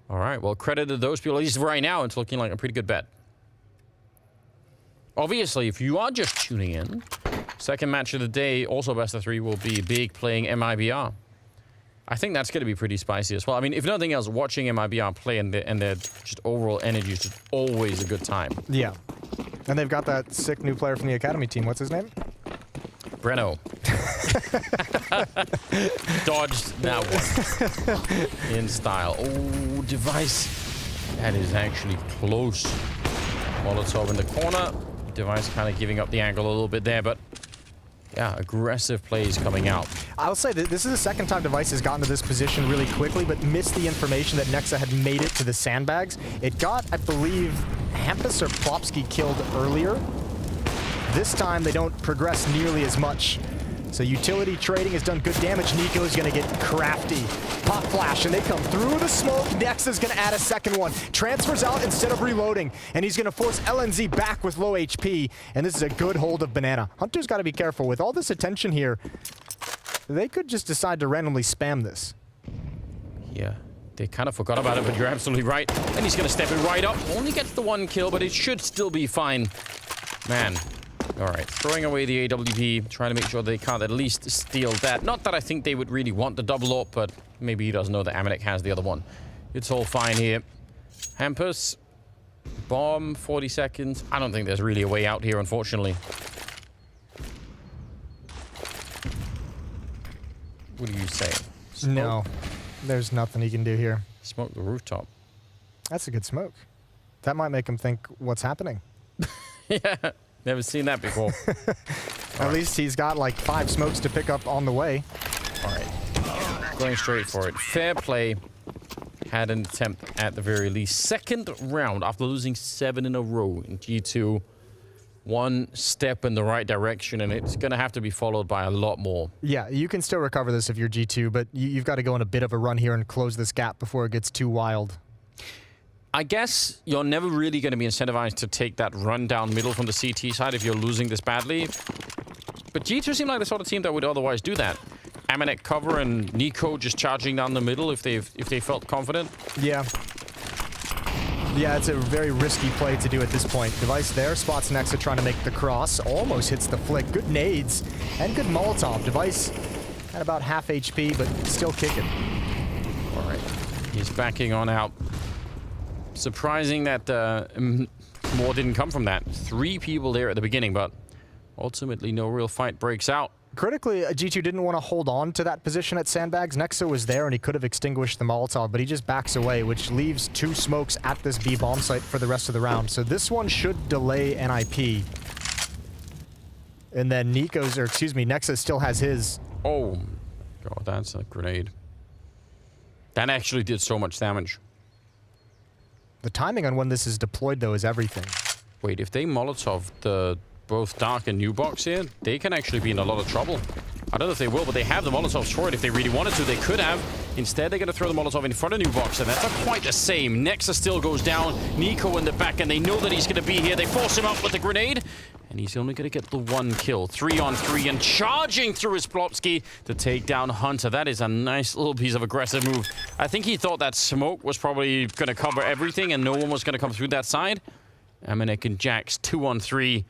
All right, well, credit to those people. At least right now, it's looking like a pretty good bet. Obviously, if you are just tuning in, second match of the day, also best of 3, will be Big playing MIBR. I think that's going to be pretty spicy as well. I mean, if nothing else, watching MIBR play and their just overall energy is just always a good time. Yeah. And they've got that sick new player from the Academy team. What's his name? Breno. Dodged that one. In style. Oh, Device. That is actually close. Molotov in the corner. Device kind of giving up the angle a little bit there, but yeah, aggressive plays coming out. I'll say that this is the second time Device has gotten to this position really quickly, but missed the information that Nexa had made it to the sandbags. It got, I believe, Hampus or Plopsky killed earlier. This time, they don't progress nearly as much. So utility trading has done good damage. Nico's gonna get crafty. Pop flash, and they come through the smoke. Nexa's gonna add a second one. Transfers out instead of reloading, and he's gonna force LNZ back with low HP. And this is a good hold of Banana. Hunter's gotta be careful. With all this attention here, they could just decide to randomly spam this. Yeah, they kind of forgot about it, but you're absolutely right. And he's gonna step it right up. Only gets the 1 kill, but it should still be fine. Man. All right, throwing away the AWP, trying to make sure they can't at least steal that. Not that I think they would really want the double AWP, but maybe he doesn't know that Maniac has the other one. It's all fine here. Hampus, bomb, 40 seconds. I don't think there's really a way out here, unfortunately. What do you say? Smoke? No, there's nothing he can do here. Smoke the rooftop. That's a good smoke. That might make him think what's happening. Yeah. Never seen that before. At least he's got like 5 smokes to pick up on the way. All right. Going straight for it. Fair play. Had an attempt at the very least. Second round after losing 7 in a row in G2. 1 step in the right direction, and it's going to have to be followed by a lot more. Yeah, you can still recover this if you're G2, but you've got to go on a bit of a run here and close this gap before it gets too wild. I guess you're never really going to be incentivized to take that run down middle from the CT side if you're losing this badly. But G2 seem like the sort of team that would otherwise do that. Amanek cover and Nico just charging down the middle if they felt confident. Yeah. Yeah, it's a very risky play to do at this point. Device there, spots Nexa trying to make the cross. Almost hits the flick. Good nades and good Molotov. Device at about half HP, but still kicking. All right. He's backing on out. Surprising that more didn't come from that. 3 people there at the beginning, but ultimately no real fight breaks out. Critically, G2 didn't want to hold on to that position at sandbags. Nexa was there and he could have extinguished the Molotov, but he just backs away, which leaves 2 smokes at this B bomb site for the rest of the round. So this one should delay NIP. And then Nexa still has his. Oh, God, that's a grenade. That actually did so much damage. The timing on when this is deployed, though, is everything. Wait, if they Molotov the both Dark and New Box here, they can actually be in a lot of trouble. I don't know if they will, but they have the Molotovs for it. If they really wanted to, they could have. Instead, they're going to throw the Molotov in front of New Box, and that's not quite the same. Nexa still goes down. Nico in the back, and they know that he's going to be here. They force him up with the grenade, and he's only going to get the 1 kill. 3-on-3, and charging through his Plopsky to take down Hunter. That is a nice little piece of aggressive move. I think he thought that smoke was probably going to cover everything, and no one was going to come through that side. Amanek and Jax, 2-on-3.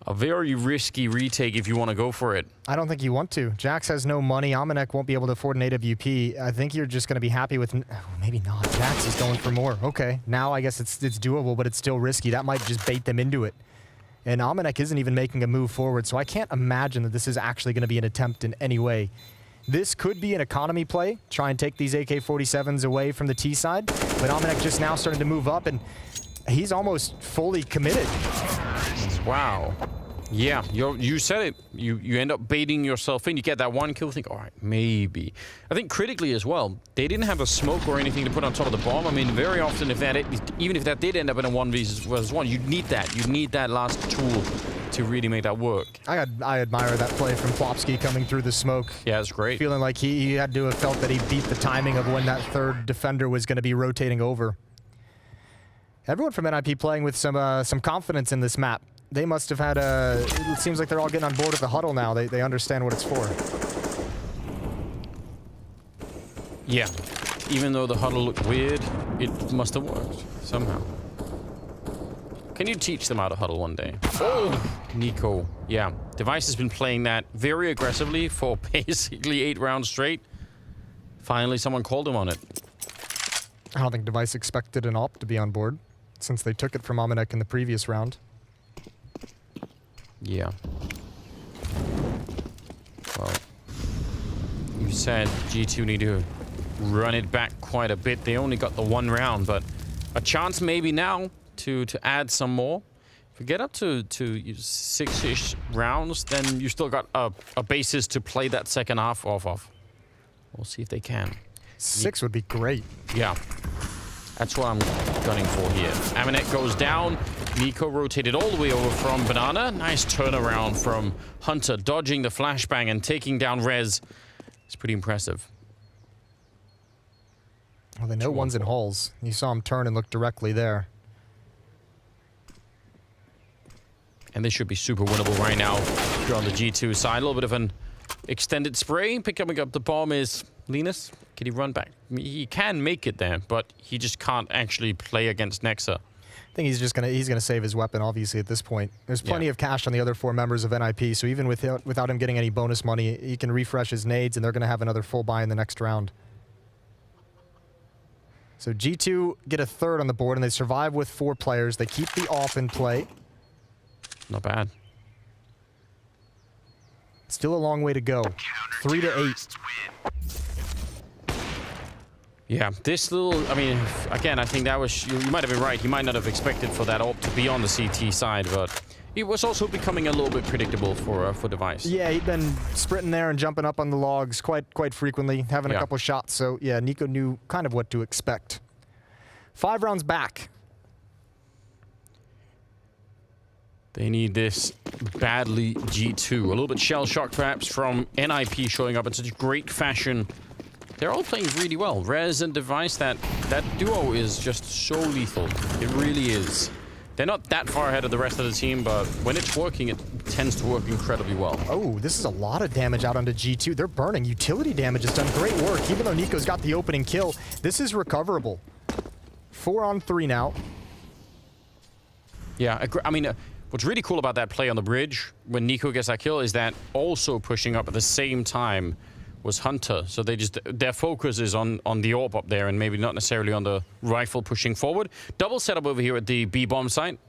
A very risky retake if you want to go for it. I don't think you want to. Jax has no money. Amanek won't be able to afford an AWP. I think you're just going to be happy with... Oh, maybe not. Jax is going for more. Okay, now I guess it's doable, but it's still risky. That might just bait them into it. And Amanek isn't even making a move forward, so I can't imagine that this is actually going to be an attempt in any way. This could be an economy play. Try and take these AK-47s away from the T side. But Amanek just now starting to move up, and he's almost fully committed. Wow. Yeah, you said it. You end up baiting yourself in. You get that 1 kill, think, all right, maybe. I think critically as well, they didn't have a smoke or anything to put on top of the bomb. I mean, very often, even if that did end up in a 1v1, you'd need that. You'd need that last tool to really make that work. I admire that play from Plopsky coming through the smoke. Yeah, it's great. Feeling like he had to have felt that he beat the timing of when that third defender was going to be rotating over. Everyone from NIP playing with some confidence in this map. They must have had it seems like they're all getting on board with the huddle now. They understand what it's for. Yeah. Even though the huddle looked weird, it must have worked somehow. Can you teach them how to huddle one day? Oh, Nico. Yeah, Device has been playing that very aggressively for basically 8 rounds straight. Finally, someone called him on it. I don't think Device expected an AWP to be on board, since they took it from Maniac in the previous round. Yeah. Well, you said G2 need to run it back quite a bit. They only got the 1 round, but a chance maybe now to add some more. If we get up to 6-ish rounds, then you still got a basis to play that second half off of. We'll see if they can. 6 would be great. Yeah. That's what I'm gunning for here. Maniac goes down. Nico rotated all the way over from Banana. Nice turnaround from Hunter, dodging the flashbang and taking down Rez. It's pretty impressive. Well, they know one's in halls. You saw him turn and look directly there. And this should be super winnable right now. If you're on the G2 side, a little bit of an extended spray. Picking up the bomb is Linus. Can he run back? He can make it there, but he just can't actually play against Nexa. I think he's gonna save his weapon, obviously, at this point. There's plenty of cash on the other 4 members of NIP, so even without him getting any bonus money, he can refresh his nades, and they're gonna have another full buy in the next round. So G2 get a 3rd on the board, and they survive with 4 players. They keep the off in play. Not bad. Still a long way to go. 3 to 8. Yeah, this little, I mean, again, I think that was, you might have been right. He might not have expected for that AWP to be on the CT side, but it was also becoming a little bit predictable for Device. Yeah, he'd been sprinting there and jumping up on the logs quite frequently, having a couple shots. So yeah, Nico knew kind of what to expect. 5 rounds back. They need this badly, G2. A little bit shell-shocked, perhaps, from NIP showing up in such great fashion. They're all playing really well. Rez and Device, that duo is just so lethal. It really is. They're not that far ahead of the rest of the team, but when it's working, it tends to work incredibly well. Oh, this is a lot of damage out onto G2. They're burning. Utility damage has done great work. Even though Nico's got the opening kill, this is recoverable. 4 on 3 now. Yeah, I mean, what's really cool about that play on the bridge, when Nico gets that kill, is that also pushing up at the same time was Hunter. So they just, their focus is on the AWP up there and maybe not necessarily on the rifle pushing forward. Double setup over here at the B bomb site.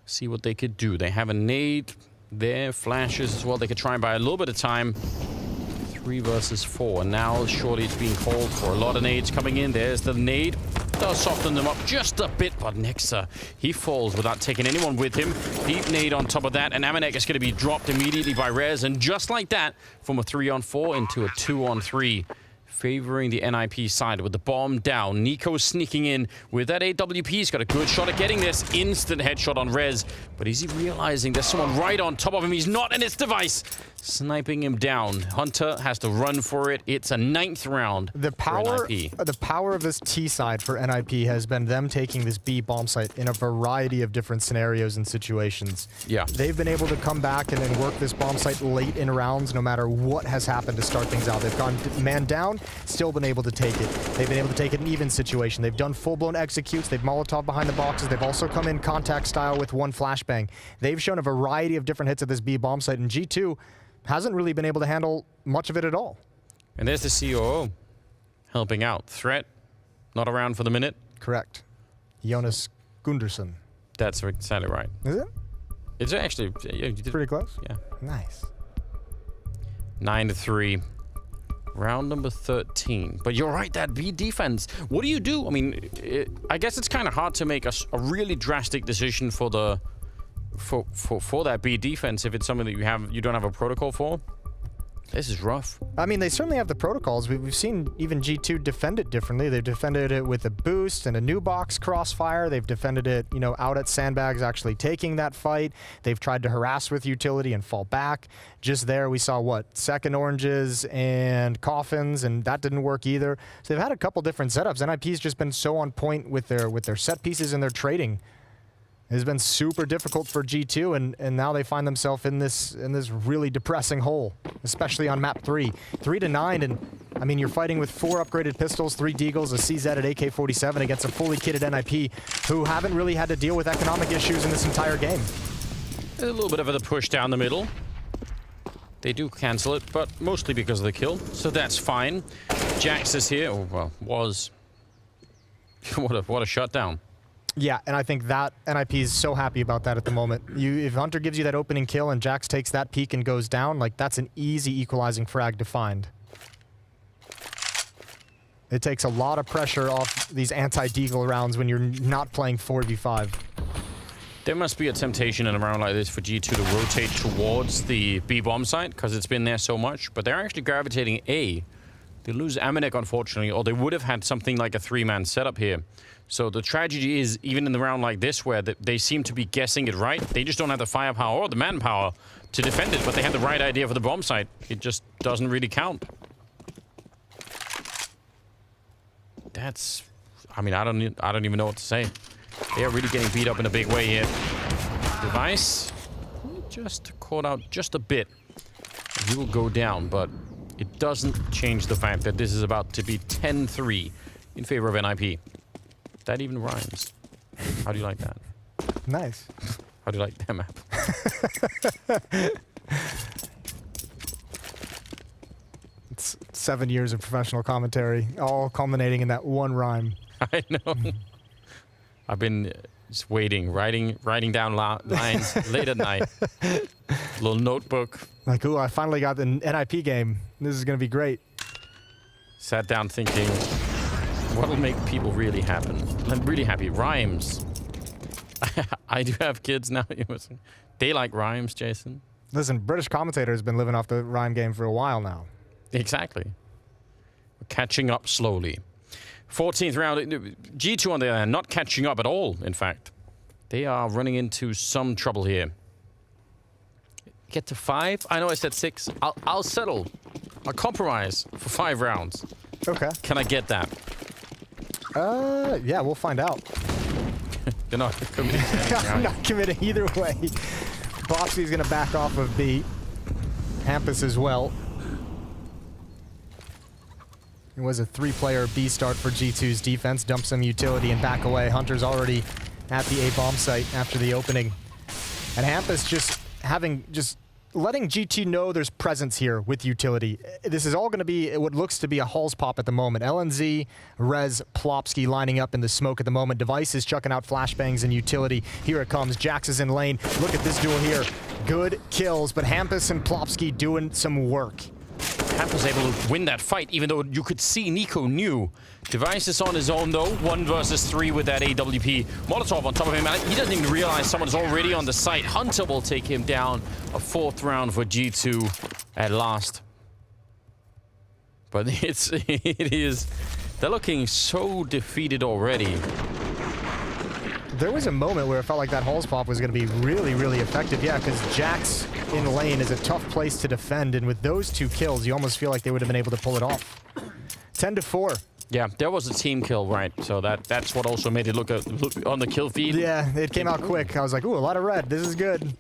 See what they could do. They have a nade there, flashes as well. They could try and buy a little bit of time. 3 versus 4. And now surely it's being called for. A lot of nades coming in. There's the nade. Does soften them up just a bit, but Nexa, he falls without taking anyone with him. Deep nade on top of that, and Maniac is going to be dropped immediately by Rez, and just like that, from a 3-on-4 into a 2-on-3, favoring the NIP side with the bomb down. Nico sneaking in with that AWP. He's got a good shot at getting this instant headshot on Rez, but is he realizing there's someone right on top of him? He's not, and it's Device sniping him down. Hunter has to run for it. It's a 9th round. The power of this T side for NIP has been them taking this B bomb site in a variety of different scenarios and situations. Yeah. They've been able to come back and then work this bomb site late in rounds no matter what has happened to start things out. They've gone man down, still been able to take it. They've been able to take it in even situation. They've done full-blown executes. They've Molotov behind the boxes. They've also come in contact style with 1 flashbang. They've shown a variety of different hits at this B bomb site, and G2 hasn't really been able to handle much of it at all. And there's the COO helping out. Threat, not around for the minute. Correct. Jonas Gunderson. That's exactly right. Is it? It's actually, yeah, you did pretty close. Yeah. Nice. 9-3. Round number 13. But you're right, that B defense. What do you do? I mean, I guess it's kind of hard to make a really drastic decision for the for that B defense if it's something that you don't have a protocol for. This is rough. I mean, they certainly have the protocols. We've seen even G2 defend it differently. They've defended it with a boost and a new box crossfire. They've defended it, you know, out at sandbags, actually taking that fight. They've tried to harass with utility and fall back. Just there, we saw what? Second oranges and coffins, and that didn't work either. So they've had a couple different setups. NIP's just been so on point with their set pieces and their trading. It's been super difficult for G2, and now they find themselves in this really depressing hole, especially on map 3. 3 to 9, and I mean, you're fighting with 4 upgraded pistols, 3 deagles, a CZ at AK-47 against a fully kitted NIP who haven't really had to deal with economic issues in this entire game. A little bit of a push down the middle. They do cancel it, but mostly because of the kill, so that's fine. Jax is here, oh, well, was. What a shutdown. Yeah, and I think that NIP is so happy about that at the moment. If Hunter gives you that opening kill and Jax takes that peek and goes down, like that's an easy equalizing frag to find. It takes a lot of pressure off these anti-deagle rounds when you're not playing 4v5. There must be a temptation in a round like this for G2 to rotate towards the B bomb site because it's been there so much, but they're actually gravitating A. They lose Maniac, unfortunately, or they would have had something like a 3-man setup here. So the tragedy is, even in the round like this, where they seem to be guessing it right, they just don't have the firepower or the manpower to defend it, but they had the right idea for the bomb site. It just doesn't really count. That's... I mean, I don't even know what to say. They are really getting beat up in a big way here. Device just caught out just a bit. He will go down, but it doesn't change the fact that this is about to be 10-3 in favor of NIP. That even rhymes. How do you like that? Nice. How do you like that map? It's 7 years of professional commentary, all culminating in that one rhyme. I know. I've been just waiting, writing down lines late at night. Little notebook. Like, ooh, I finally got the NIP game. This is going to be great. Sat down thinking, what'll make people really happy? Rhymes. I do have kids now. They like rhymes, Jason. Listen, British commentator has been living off the rhyme game for a while now. Exactly. We're catching up slowly. 14th round. G2 on the other hand, not catching up at all, in fact. They are running into some trouble here. Get to 5? I know I said 6. I'll settle. I'll compromise for 5 rounds. Okay. Can I get that? Yeah, we'll find out. You're not committing. I'm not committing either way. Boxy's gonna back off of B. Hampus as well. It was a 3-player B start for G2's defense. Dump some utility and back away. Hunter's already at the A bomb site after the opening. And Hampus just letting G2 know there's presence here with utility. This is all going to be what looks to be a Halls pop at the moment. LNZ, Rez, Plopsky lining up in the smoke at the moment. Device is chucking out flashbangs and utility. Here it comes. Jax is in lane. Look at this duel here. Good kills, but Hampus and Plopsky doing some work. Hampus able to win that fight, even though you could see Nico knew. Device is on his own, though. 1 versus 3 with that AWP. Molotov on top of him. He doesn't even realize someone's already on the site. Hunter will take him down. A 4th round for G2 at last. But it is... They're looking so defeated already. There was a moment where it felt like that Halls pop was going to be really, really effective. Yeah, because Jax in lane is a tough place to defend, and with those 2 kills, you almost feel like they would have been able to pull it off. 10-4. Yeah, there was a team kill, right? So that's what also made it look on the kill feed. Yeah, it came out quick. I was like, ooh, a lot of red. This is good.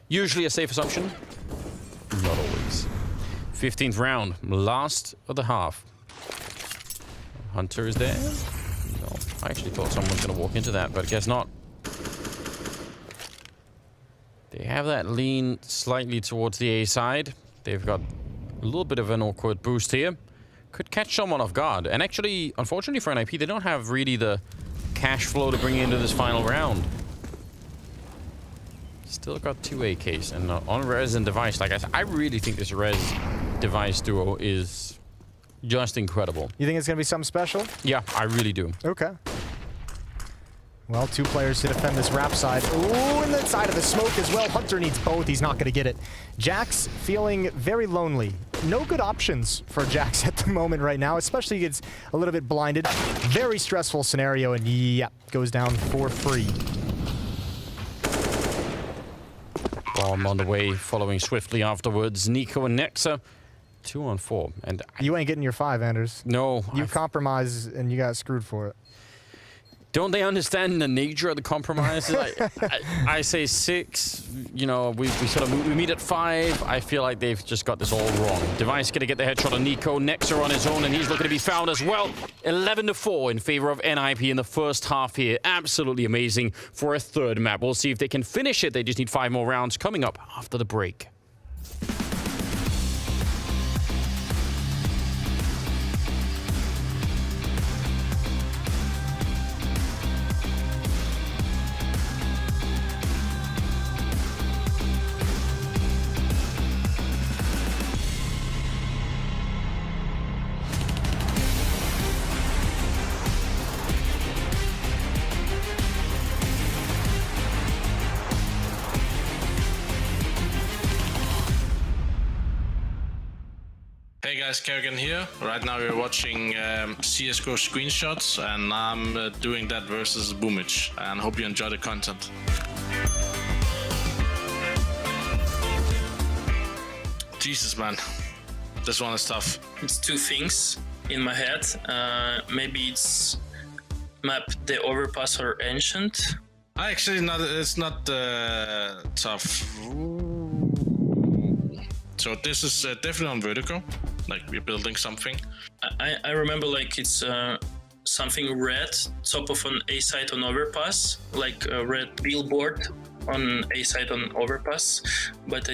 Usually a safe assumption. Not always. 15th round, last of the half. Hunter is there. No, I actually thought someone was going to walk into that, but I guess not. They have that lean slightly towards the A side. They've got a little bit of an awkward boost here. Could catch someone off guard. And actually, unfortunately for NIP, they don't have really the cash flow to bring into this final round. Still got 2 AKs. And on Rez and Device, like I said, I really think this Rez-Device duo is just incredible. You think it's going to be something special? Yeah, I really do. Okay. Well, 2 players to defend this wrap side. Ooh, and the side of the smoke as well. Hunter needs both. He's not going to get it. Jax feeling very lonely. No good options for Jax at the moment right now, especially gets a little bit blinded. Very stressful scenario, and yeah, goes down for free. Bomb on the way, following swiftly afterwards. Nico and Nexa, 2 on 4. And you ain't getting your 5, Anders. No. You compromised, and you got screwed for it. Don't they understand the nature of the compromise? I say 6, you know, we meet at 5. I feel like they've just got this all wrong. Device gonna get the headshot on Nico. Nexa on his own, and he's looking to be found as well. 11-4 in favor of NIP in the first half here. Absolutely amazing for a 3rd map. We'll see if they can finish it. They just need 5 more rounds coming up after the break. Hey guys, Kerrigan here. Right now we're watching CSGO screenshots, and I'm doing that versus Boomich, and hope you enjoy the content. Jesus man, this one is tough. It's 2 things in my head. Maybe it's map the overpass or ancient. Actually, it's not tough. So this is definitely on vertical, like we're building something. I remember like it's something red, top of an A site on overpass, like a red billboard on A site on overpass, but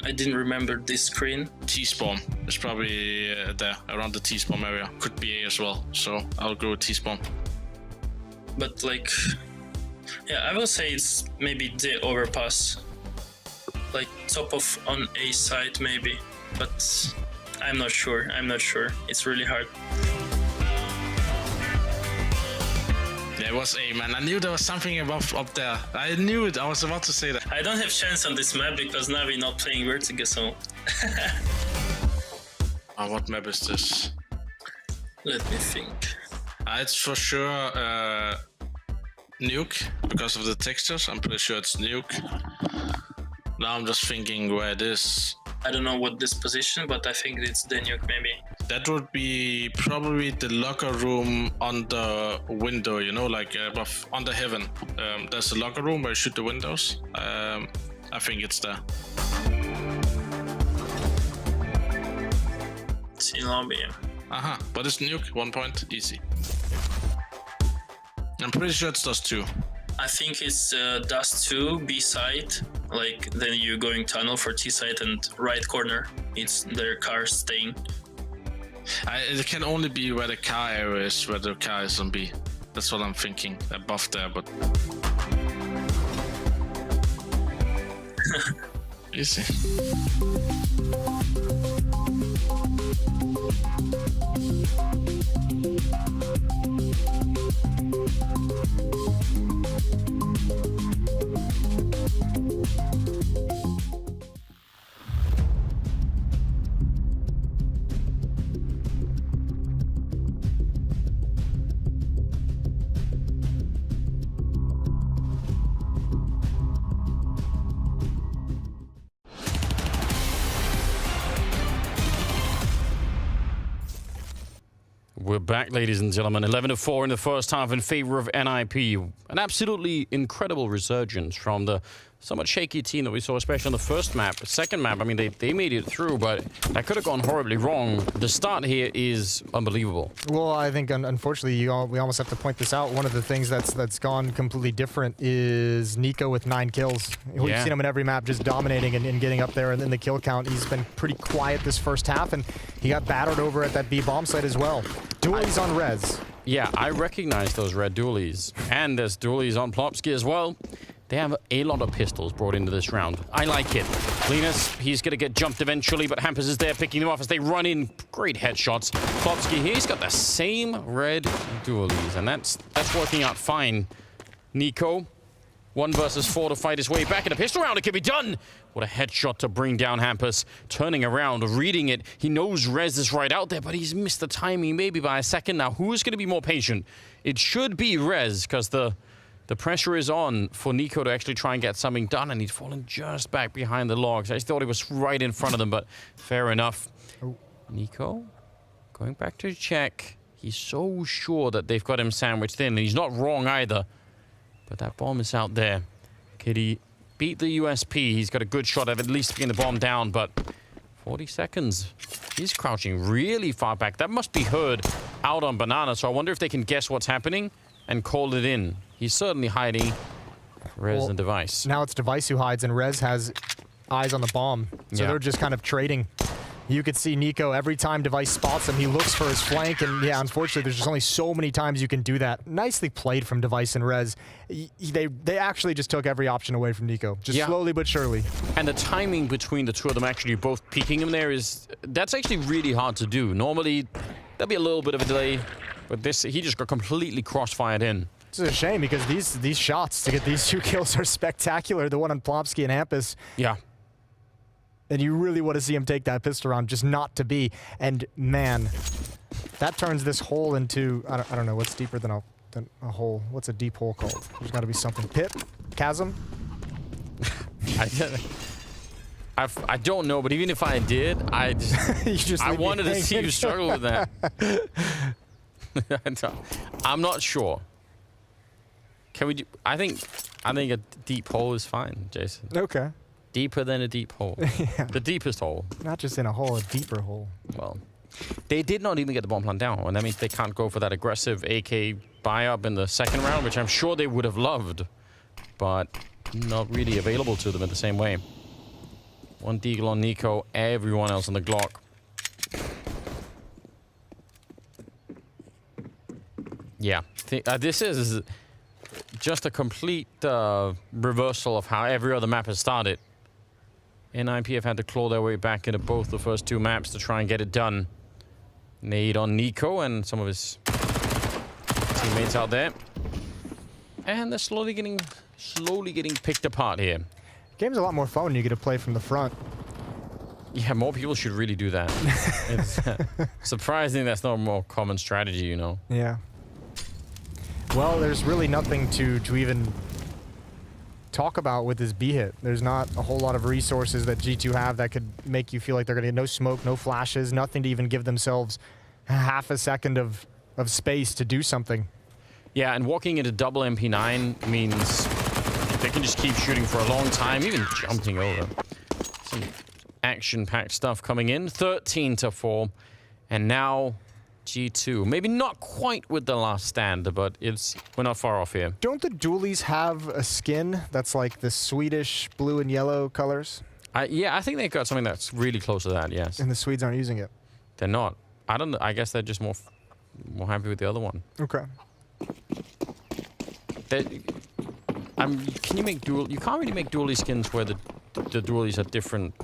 I didn't remember this screen. T-spawn is probably there, around the T-spawn area. Could be A as well, so I'll go with T-spawn. But like, yeah, I will say it's maybe the overpass. Like top of on A side maybe, but I'm not sure. It's really hard. Yeah, it was A, man. I knew there was something above up there. I knew it. I was about to say that. I don't have chance on this map because now we're not playing Vertigo, so. What map is this? Let me think. It's for sure Nuke because of the textures. I'm pretty sure it's Nuke. Now I'm just thinking where it is. I don't know what this position, but I think it's the Nuke maybe. That would be probably the locker room on the window, you know, like above, on the heaven. There's a locker room where you shoot the windows. I think it's there. It's in lobby. Aha, but it's Nuke, 1 point, easy. I'm pretty sure it's Dust 2. I think it's Dust 2, B side, like then you're going tunnel for T side, and right corner, it's their car staying. It can only be where the car area is, where the car is on B. That's what I'm thinking, above there, but... Easy. We're back, ladies and gentlemen. 11-4 in the first half in favor of NIP. An absolutely incredible resurgence from the somewhat shaky team that we saw, especially on the first map. The second map, I mean, they made it through, but that could have gone horribly wrong. The start here is unbelievable. Well, I think, unfortunately, we almost have to point this out. One of the things that's gone completely different is Nico with 9 kills. We've seen him in every map just dominating and getting up there, and then the kill count. He's been pretty quiet this first half, and he got battered over at that B bomb site as well. Dualies on res. Yeah, I recognize those red dualies. And there's dualies on Plopsky as well. They have a lot of pistols brought into this round. I like it. Linus, he's going to get jumped eventually, but Hampers is there picking them off as they run in. Great headshots. Plopsky, he's got the same red dualies, and that's working out fine. Nico, 1 versus 4 to fight his way back in a pistol round. It can be done. What a headshot to bring down Hampus. Turning around, reading it. He knows Rez is right out there, but he's missed the timing maybe by a second. Now, who's going to be more patient? It should be Rez, because the pressure is on for Nico to actually try and get something done, and he's fallen just back behind the logs. I just thought he was right in front of them, but fair enough. Oh. Nico, going back to check. He's so sure that they've got him sandwiched in, and he's not wrong either. But that bomb is out there. Could he beat the USP? He's got a good shot at least getting the bomb down, but 40 seconds. He's crouching really far back. That must be heard out on Banana, so I wonder if they can guess what's happening and call it in. He's certainly hiding Rez and Device. Now it's Device who hides, and Rez has eyes on the bomb. So they're just kind of trading. You could see Nico, every time Device spots him, he looks for his flank, and yeah, unfortunately, there's just only so many times you can do that. Nicely played from Device and Rez. They actually just took every option away from Nico, just slowly but surely. And the timing between the two of them actually both peeking him there that's actually really hard to do. Normally, there'll be a little bit of a delay, but he just got completely crossfired in. It's a shame, because these shots to get these 2 kills are spectacular. The one on Plomsky and Hampus. Yeah. And you really want to see him take that pistol round, just not to be. And man, that turns this hole into, I don't know, what's deeper than a hole? What's a deep hole called? There's got to be something. Pit? Chasm? I don't know, but even if I did, I wanted to see you struggle with that. I'm not sure. Can we do, I think a deep hole is fine, Jason. Okay. Deeper than a deep hole. Yeah. The deepest hole. Not just in a hole, a deeper hole. Well, they did not even get the bomb plant down, and that means they can't go for that aggressive AK buy-up in the second round, which I'm sure they would have loved, but not really available to them in the same way. 1 deagle on Nico, everyone else on the Glock. Yeah, this is just a complete reversal of how every other map has started. NIP have had to claw their way back into both the first 2 maps to try and get it done. Nade on Nico and some of his teammates out there. And they're slowly getting picked apart here. Game's a lot more fun when you get to play from the front. Yeah, more people should really do that. It's surprising that's not a more common strategy, you know. Yeah. Well, there's really nothing to even talk about with this B hit. There's not a whole lot of resources that G2 have that could make you feel like they're going to get no smoke, no flashes, nothing to even give themselves half a second of space to do something. Yeah, and walking into double MP9 means they can just keep shooting for a long time, even jumping over. Some action-packed stuff coming in. 13-4, and now G2. Maybe not quite with the last stand, but we're not far off here. Don't the dualies have a skin that's like the Swedish blue and yellow colors? Yeah, I think they've got something that's really close to that, yes. And the Swedes aren't using it? They're not. I don't know. I guess they're just more happy with the other one. Okay. Can you make dual? You can't really make dualie skins where the dualies are different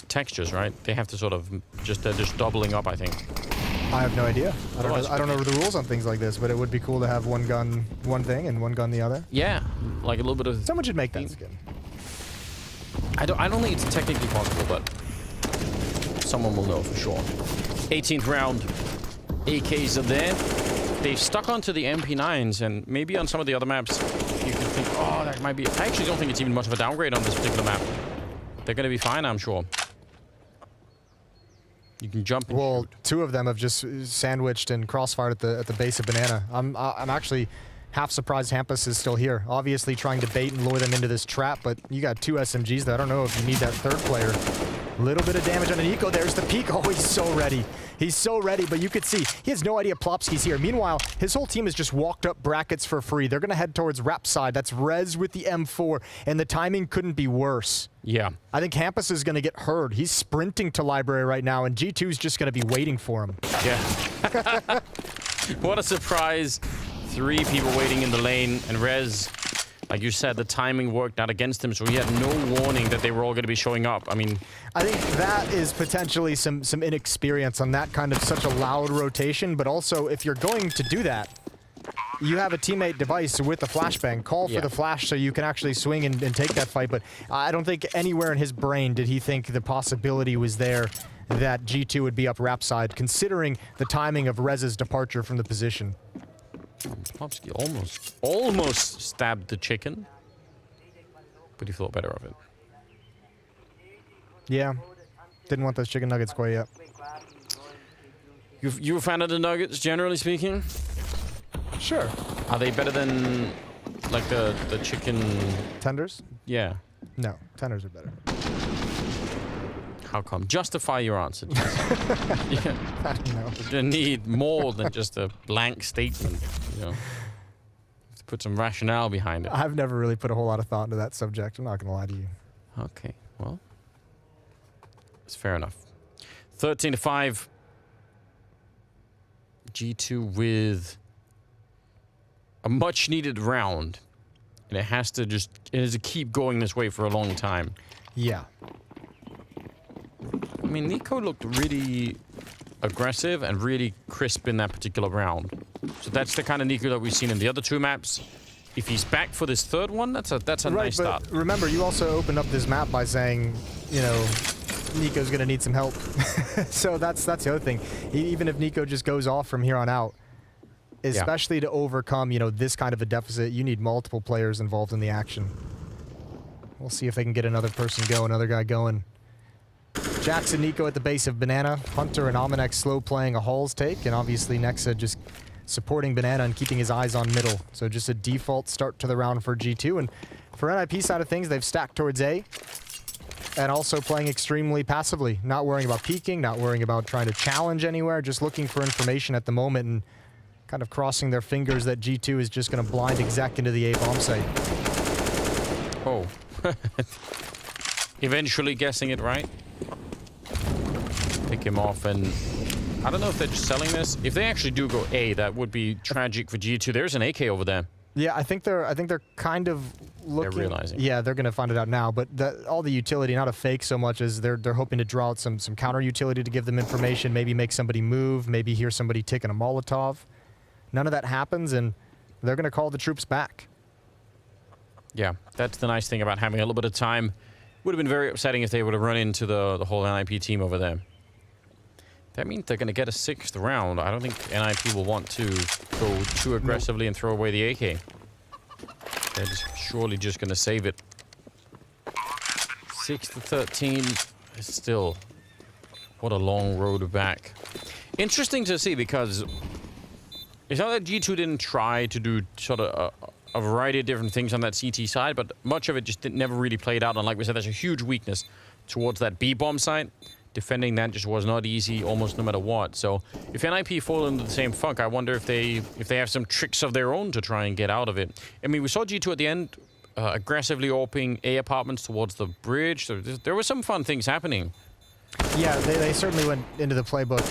textures, right? They have to sort of they're just doubling up, I think. I have no idea. I don't know the rules on things like this, but it would be cool to have one gun one thing and one gun the other. Yeah, like a little bit of. Someone should make that skin. I don't think it's technically possible, but someone will know for sure. 18th round. AKs are there. They've stuck onto the MP9s, and maybe on some of the other maps, you can think, oh, that might be. I actually don't think it's even much of a downgrade on this particular map. They're going to be fine, I'm sure. You can jump and shoot. 2 of them have just sandwiched and crossfired at the base of Banana. I'm actually half surprised Hampus is still here. Obviously trying to bait and lure them into this trap, but you got 2 SMGs there. I don't know if you need that third player. A little bit of damage on Nico. There's the peek. Oh, he's so ready. He's so ready, but you could see he has no idea Plopsky's here. Meanwhile, his whole team has just walked up brackets for free. They're going to head towards Rap side. That's Rez with the M4, and the timing couldn't be worse. Yeah. I think Hampus is going to get heard. He's sprinting to Library right now, and G2's just going to be waiting for him. Yeah. What a surprise. 3 people waiting in the lane, and Rez, like you said, the timing worked out against him, so he had no warning that they were all going to be showing up. I mean, I think that is potentially some inexperience on that kind of such a loud rotation, but also if you're going to do that, you have a teammate device with a flashbang. Call for the flash so you can actually swing and take that fight. But I don't think anywhere in his brain did he think the possibility was there that G2 would be up ramp side, considering the timing of Rez's departure from the position. Popsky almost stabbed the chicken, but he thought better of it. Yeah, didn't want those chicken nuggets quite yet. You a fan of the nuggets, generally speaking? Sure. Are they better than, like, the chicken... Tenders? Yeah. No, tenders are better. How come? Justify your answer. Yeah. I don't know. You need more than just a blank statement, you know. To put some rationale behind it. I've never really put a whole lot of thought into that subject. I'm not going to lie to you. Okay, well, it's fair enough. 13-5. G2 with a much-needed round, and it has to keep going this way for a long time. Yeah. I mean, Nico looked really aggressive and really crisp in that particular round. So that's the kind of Nico that we've seen in the other 2 maps. If he's back for this 3rd one, that's a nice start. Remember, you also opened up this map by saying, you know, Nico's going to need some help. So that's the other thing. Even if Nico just goes off from here on out, especially to overcome, you know, this kind of a deficit, you need multiple players involved in the action. We'll see if they can get another person going, another guy going. Jax and Nico at the base of Banana. Hunter and Almanac slow playing a Hall's take, and obviously Nexa just supporting Banana and keeping his eyes on middle. So just a default start to the round for G2. And for NIP side of things, they've stacked towards A. And also playing extremely passively, not worrying about peeking, not worrying about trying to challenge anywhere, just looking for information at the moment and kind of crossing their fingers that G2 is just going to blind exec into the A bomb site. Oh. Eventually guessing it right. Pick him off, and I don't know if they're just selling this. If they actually do go A, that would be tragic for G2. There's an AK over there. Yeah, I think they're kind of looking. They're realizing. Yeah, they're going to find it out now. But all the utility, not a fake so much as they're hoping to draw out some counter utility to give them information, maybe make somebody move, maybe hear somebody ticking a Molotov. None of that happens, and they're going to call the troops back. Yeah, that's the nice thing about having a little bit of time. Would have been very upsetting if they would have run into the whole NIP team over there. That means they're going to get a 6th round. I don't think NIP will want to go too aggressively and throw away the AK. They're surely just going to save it. 6-13 is still... What a long road back. Interesting to see, because it's not that G2 didn't try to do sort of a variety of different things on that CT side, but much of it just never really played out. And like we said, there's a huge weakness towards that B bomb site. Defending that just was not easy, almost no matter what. So if NIP fall into the same funk, I wonder if they have some tricks of their own to try and get out of it. I mean, we saw G2 at the end aggressively opening A apartments towards the bridge. So there were some fun things happening. Yeah, they certainly went into the playbook.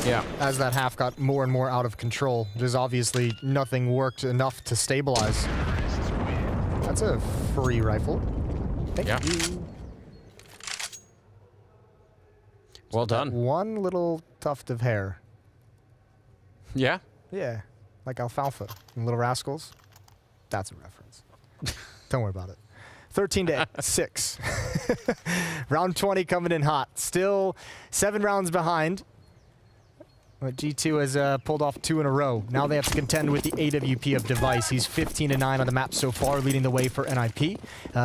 Yeah. As that half got more and more out of control. There's obviously nothing worked enough to stabilize. That's a free rifle. Thank you. Well done. One little tuft of hair. Yeah? Yeah, like alfalfa in Little Rascals. That's a reference. Don't worry about it. 13-6. Round 20 coming in hot. Still 7 rounds behind. But G2 has pulled off 2 in a row. Now they have to contend with the AWP of Device. He's 15-9 on the map so far, leading the way for NIP.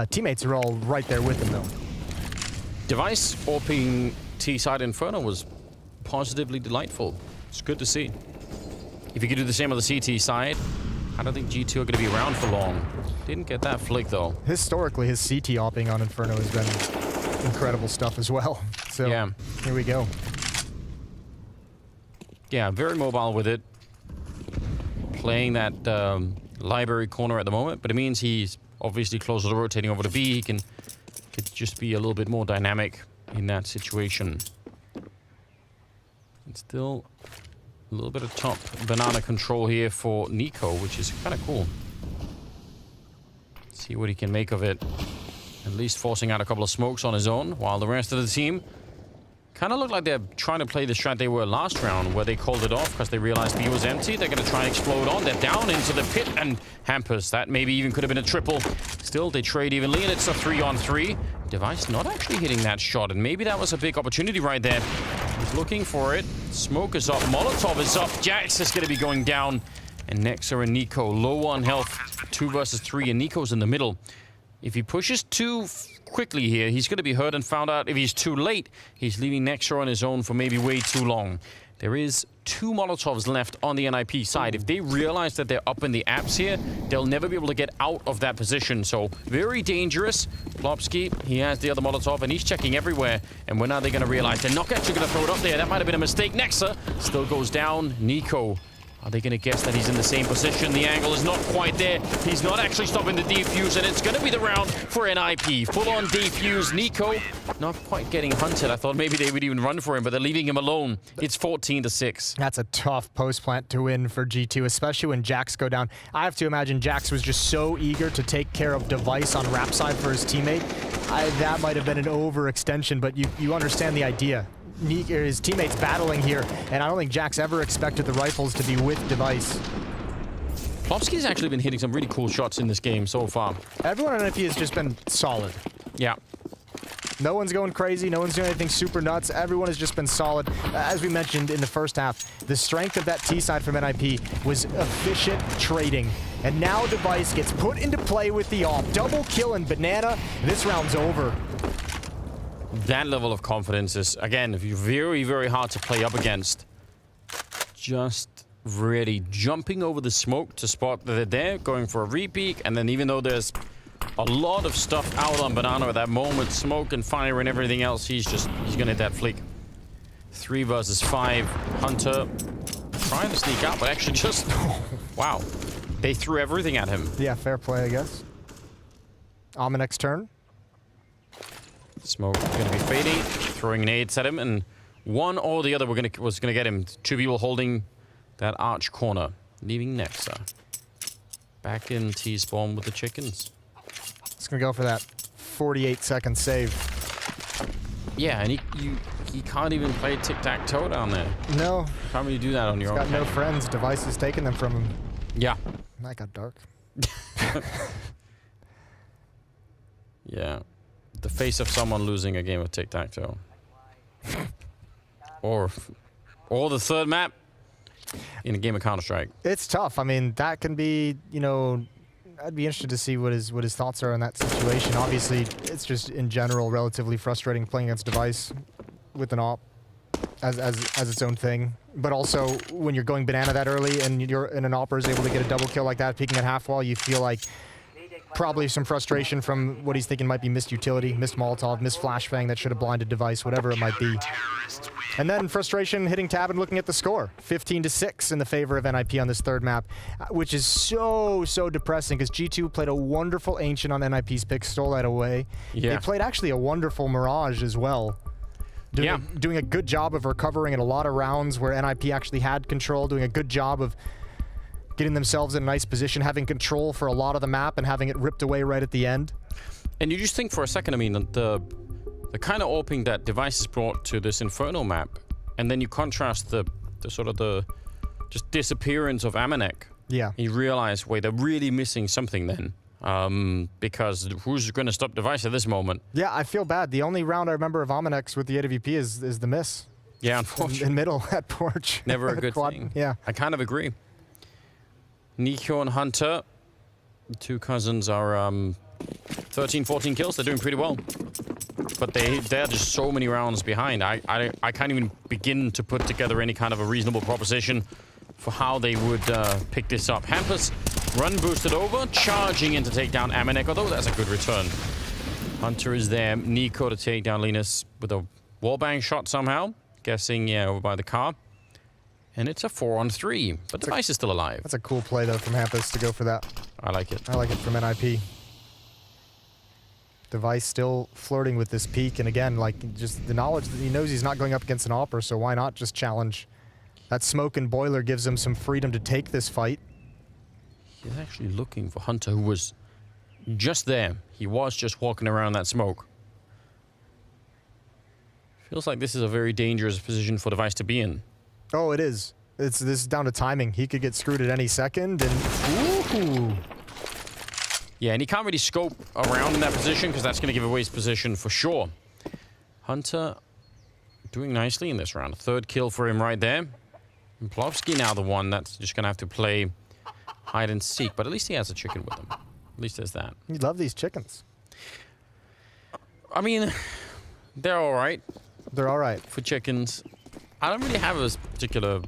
Teammates are all right there with him, though. Device opening T-side Inferno was positively delightful. It's good to see. If you could do the same on the CT side, I don't think G2 are going to be around for long. Didn't get that flick, though. Historically, his CT opping on Inferno has been incredible stuff as well. So, yeah. Here we go. Yeah, very mobile with it. Playing that library corner at the moment, but it means he's obviously closer to rotating over to B. He could just be a little bit more dynamic in that situation. And still a little bit of top banana control here for Nico, which is kind of cool. See what he can make of it. At least forcing out a couple of smokes on his own, while the rest of the team Kind of look like they're trying to play the strat they were last round, where they called it off because they realized B was empty. They're going to try and explode on. They're down into the pit, and Hampers, that maybe even could have been a triple. Still, they trade evenly, and it's a 3-on-3. Device not actually hitting that shot, and maybe that was a big opportunity right there. He's looking for it. Smoke is up. Molotov is up. Jax is going to be going down. And nexa and Nico low on health. 2 versus 3, and Nico's in the middle. If he pushes too quickly here, he's going to be hurt and found out. If he's too late, he's leaving nexa on his own for maybe way too long. There is 2 Molotovs left on the NIP side. If they realize that they're up in the apps here, they'll never be able to get out of that position. So very dangerous. Plopsky, he has the other Molotov, and he's checking everywhere. And when are they going to realize they're not actually going to throw it up there? That might have been a mistake. Nexa still goes down. Nico, are they going to guess that he's in the same position? The angle is not quite there. He's not actually stopping the defuse, and it's going to be the round for NIP. Full-on defuse. Nico not quite getting hunted. I thought maybe they would even run for him, but they're leaving him alone. It's 14-6. That's a tough post-plant to win for G2, especially when Jax go down. I have to imagine Jax was just so eager to take care of Device on ramp side for his teammate. That might have been an overextension, but you understand the idea. His teammates battling here, and I don't think Jax ever expected the rifles to be with Device. Plopsky's actually been hitting some really cool shots in this game so far. Everyone on NFP has just been solid. Yeah. No one's going crazy. No one's doing anything super nuts. Everyone has just been solid. As we mentioned in the first half, the strength of that T side from NIP was efficient trading. And now Device gets put into play with the AWP. Double kill and Banana. This round's over. That level of confidence is, again, very, very hard to play up against. Just really jumping over the smoke to spot that they're there, going for a repeat, and then even though there's a lot of stuff out on Banana at that moment, smoke and fire and everything else, he's gonna hit that flick. 3 versus 5. Hunter trying to sneak out, but actually just, wow. They threw everything at him. Yeah, fair play, I guess. Ominek's turn. Smoke going to be fading, throwing nades at him, and one or the other was going to get him. 2 people holding that arch corner, leaving nexa. Back in T-spawn with the chickens. It's going to go for that 48-second save. Yeah, and he can't even play tic-tac-toe down there. No. Can't really do that on your own. He's got no friends. Device is taking them from him. Yeah. That got dark. Yeah. The face of someone losing a game of tic-tac-toe. or the third map in a game of Counter-Strike. It's tough. I mean, that can be, you know, I'd be interested to see what his thoughts are on that situation. Obviously, it's just in general relatively frustrating playing against Device with an AWP as its own thing. But also, when you're going Banana that early and an AWPer is able to get a double kill like that, peeking at half wall, you feel like probably some frustration from what he's thinking might be missed utility, missed Molotov, missed flashbang that should have blinded Device, whatever it might be. And then frustration hitting tab and looking at the score. 15-6 in the favor of NIP on this third map, which is so depressing because G2 played a wonderful Ancient on NIP's pick, stole that away. Yeah. They played actually a wonderful Mirage as well. Doing a good job of recovering in a lot of rounds where NIP actually had control, doing a good job of getting themselves in a nice position, having control for a lot of the map and having it ripped away right at the end. And you just think for a second, I mean, the kind of opening that Device has brought to this Inferno map, and then you contrast the sort of the just disappearance of Maniac. Yeah. You realize, wait, they're really missing something then. Because who's going to stop Device at this moment? Yeah, I feel bad. The only round I remember of Ominex with the AWP is the miss. Yeah, unfortunately. In middle at Porch. Never a good thing. Yeah. I kind of agree. Nico and Hunter, the 2 cousins, are 13, 14 kills. They're doing pretty well. But they're just so many rounds behind. I can't even begin to put together any kind of a reasonable proposition for how they would pick this up. Hampus run boosted over, charging in to take down Maniac, although that's a good return. Hunter is there. Nico to take down Linus with a wallbang shot somehow. Guessing, yeah, over by the car. And it's a 4-on-3, but Device is still alive. That's a cool play, though, from Hampus to go for that. I like it. I like it from NIP. Device still flirting with this peak, and again, like, just the knowledge that he knows he's not going up against an AWPer, so why not just challenge? That smoke and boiler gives him some freedom to take this fight. He's actually looking for Hunter, who was just there. He was just walking around that smoke. Feels like this is a very dangerous position for Device to be in. Oh, it is. This is down to timing. He could get screwed at any second, and ooh. Yeah, and he can't really scope around in that position because that's going to give away his position for sure. Hunter doing nicely in this round. 3rd kill for him right there. And Plovsky now the one that's just going to have to play hide and seek, but at least he has a chicken with him. At least there's that. You love these chickens. I mean, they're all right. They're all right. For chickens. I don't really have a particular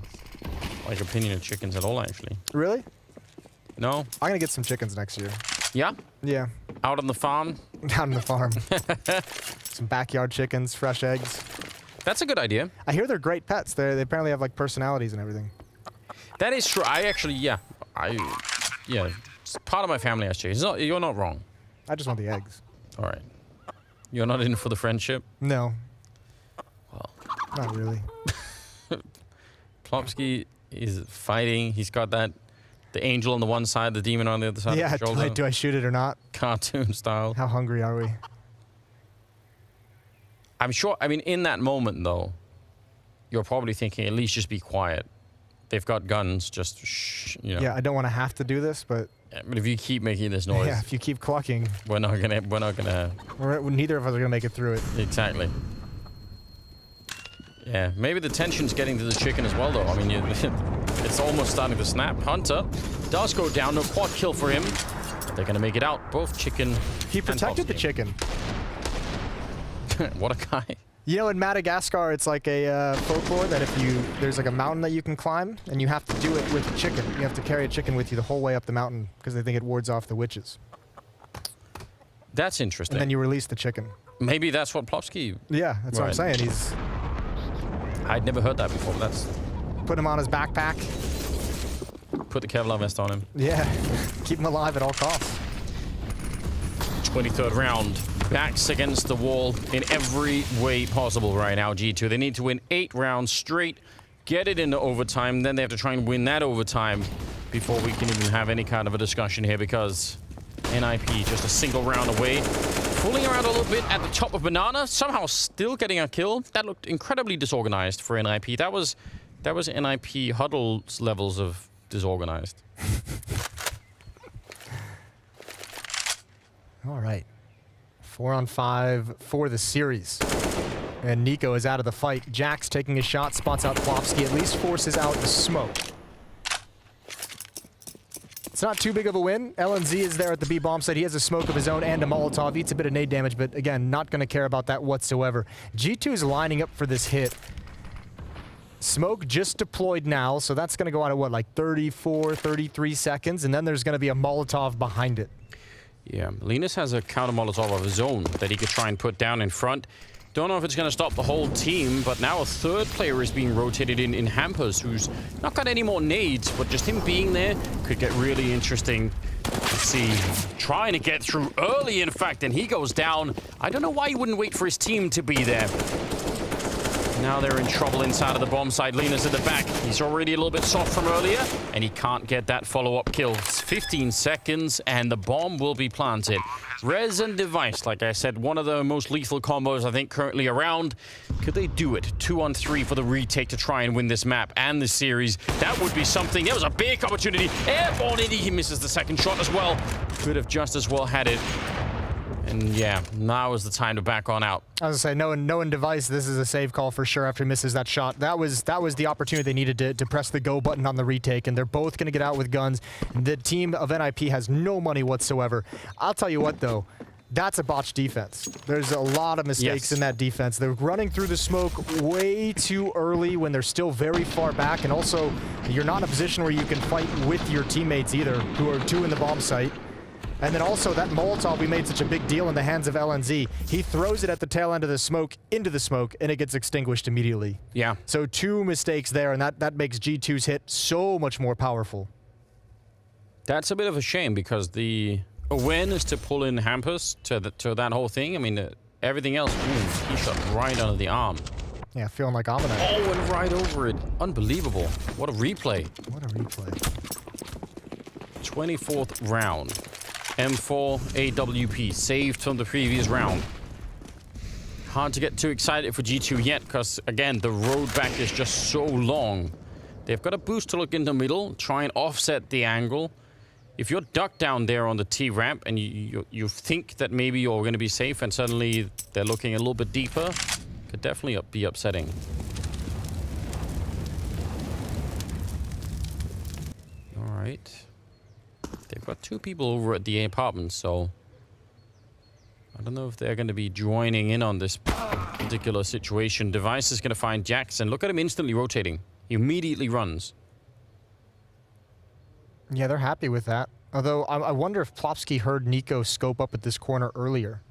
like opinion of chickens at all, actually. Really? No. I'm going to get some chickens next year. Yeah? Yeah. Out on the farm? Out on the farm. Some backyard chickens, fresh eggs. That's a good idea. I hear they're great pets. They apparently have like personalities and everything. That is true. I actually, yeah. Part of my family has chickens. You're not wrong. I just want the eggs. All right. You're not in for the friendship? No. Well. Not really. Plopsky is fighting. He's got the angel on the one side, the demon on the other side. Yeah, of the shoulder. do I shoot it or not? Cartoon style. How hungry are we? I'm sure, I mean, in that moment, though, you're probably thinking, at least just be quiet. They've got guns, just shh, you know. Yeah, I don't want to have to do this, but... Yeah, but if you keep making this noise... Yeah, if you keep clucking... We're not gonna... Neither of us are gonna make it through it. Exactly. Yeah, maybe the tension's getting to the chicken as well, though. I mean, it's almost starting to snap. Hunter does go down. No quad kill for him. They're gonna make it out. Both chicken. He protected the chicken. What a guy. You know, in Madagascar, it's like a folklore that there's like a mountain that you can climb, and you have to do it with a chicken. You have to carry a chicken with you the whole way up the mountain because they think it wards off the witches. That's interesting. And then you release the chicken. Maybe that's what Plopsky... Yeah, that's what I'm saying. I'd never heard that before, but that's... Put him on his backpack. Put the Kevlar vest on him. Yeah, keep him alive at all costs. 23rd round. Backs against the wall in every way possible right now, G2. They need to win 8 rounds straight, get it into overtime, then they have to try and win that overtime before we can even have any kind of a discussion here, because NIP just a single round away. Fooling around a little bit at the top of Banana, somehow still getting a kill. That looked incredibly disorganized for NIP. That was NIP huddles levels of disorganized. All right. 4-on-5 for the series. And Nico is out of the fight. Jax taking a shot, spots out Plopsky, at least forces out the smoke. It's not too big of a win. LNZ is there at the B bomb site. He has a smoke of his own and a Molotov. Eats a bit of nade damage, but again, not going to care about that whatsoever. G2 is lining up for this hit. Smoke just deployed now, so that's going to go on at what, like 34, 33 seconds, and then there's going to be a Molotov behind it. Yeah, Linus has a counter Molotov of his own that he could try and put down in front. Don't know if it's going to stop the whole team, but now a third player is being rotated in Hampers, who's not got any more nades, but just him being there could get really interesting to see. Trying to get through early, in fact, and he goes down. I don't know why he wouldn't wait for his team to be there. Now they're in trouble inside of the bomb side. Linus at the back. He's already a little bit soft from earlier, and he can't get that follow-up kill. It's 15 seconds, and the bomb will be planted. Rez and Device, like I said, one of the most lethal combos I think currently around. Could they do it? 2-on-3 for the retake to try and win this map and the series. That would be something. There was a big opportunity. Airborne Indy, he misses the second shot as well. Could have just as well had it. And yeah, now is the time to back on out. I was going to say, knowing Device, this is a save call for sure after he misses that shot. That was the opportunity they needed to press the go button on the retake, and they're both going to get out with guns. The team of NIP has no money whatsoever. I'll tell you what, though. That's a botched defense. There's a lot of mistakes in that defense. They're running through the smoke way too early when they're still very far back, and also, you're not in a position where you can fight with your teammates either, who are 2 in the bomb site. And then also that Molotov we made such a big deal in the hands of LNZ. He throws it at the tail end of the smoke, into the smoke, and it gets extinguished immediately. Yeah. So 2 mistakes there, and that makes G2's hit so much more powerful. That's a bit of a shame, because the awareness to pull in Hampus to that whole thing, I mean, everything else, he shot right under the arm. Yeah, feeling like Amina. Oh, and right over it. Unbelievable. What a replay. What a replay. 24th round. M4 AWP saved from the previous round. Hard to get too excited for G2 yet, because, again, the road back is just so long. They've got a boost to look in the middle, try and offset the angle. If you're ducked down there on the T ramp and you think that maybe you're going to be safe and suddenly they're looking a little bit deeper, could definitely be upsetting. All right. They've got 2 people over at the apartment, so I don't know if they're going to be joining in on this particular situation. Device is going to find Jackson. Look at him instantly rotating. He immediately runs. Yeah, they're happy with that. Although, I wonder if Plopsky heard Nico scope up at this corner earlier.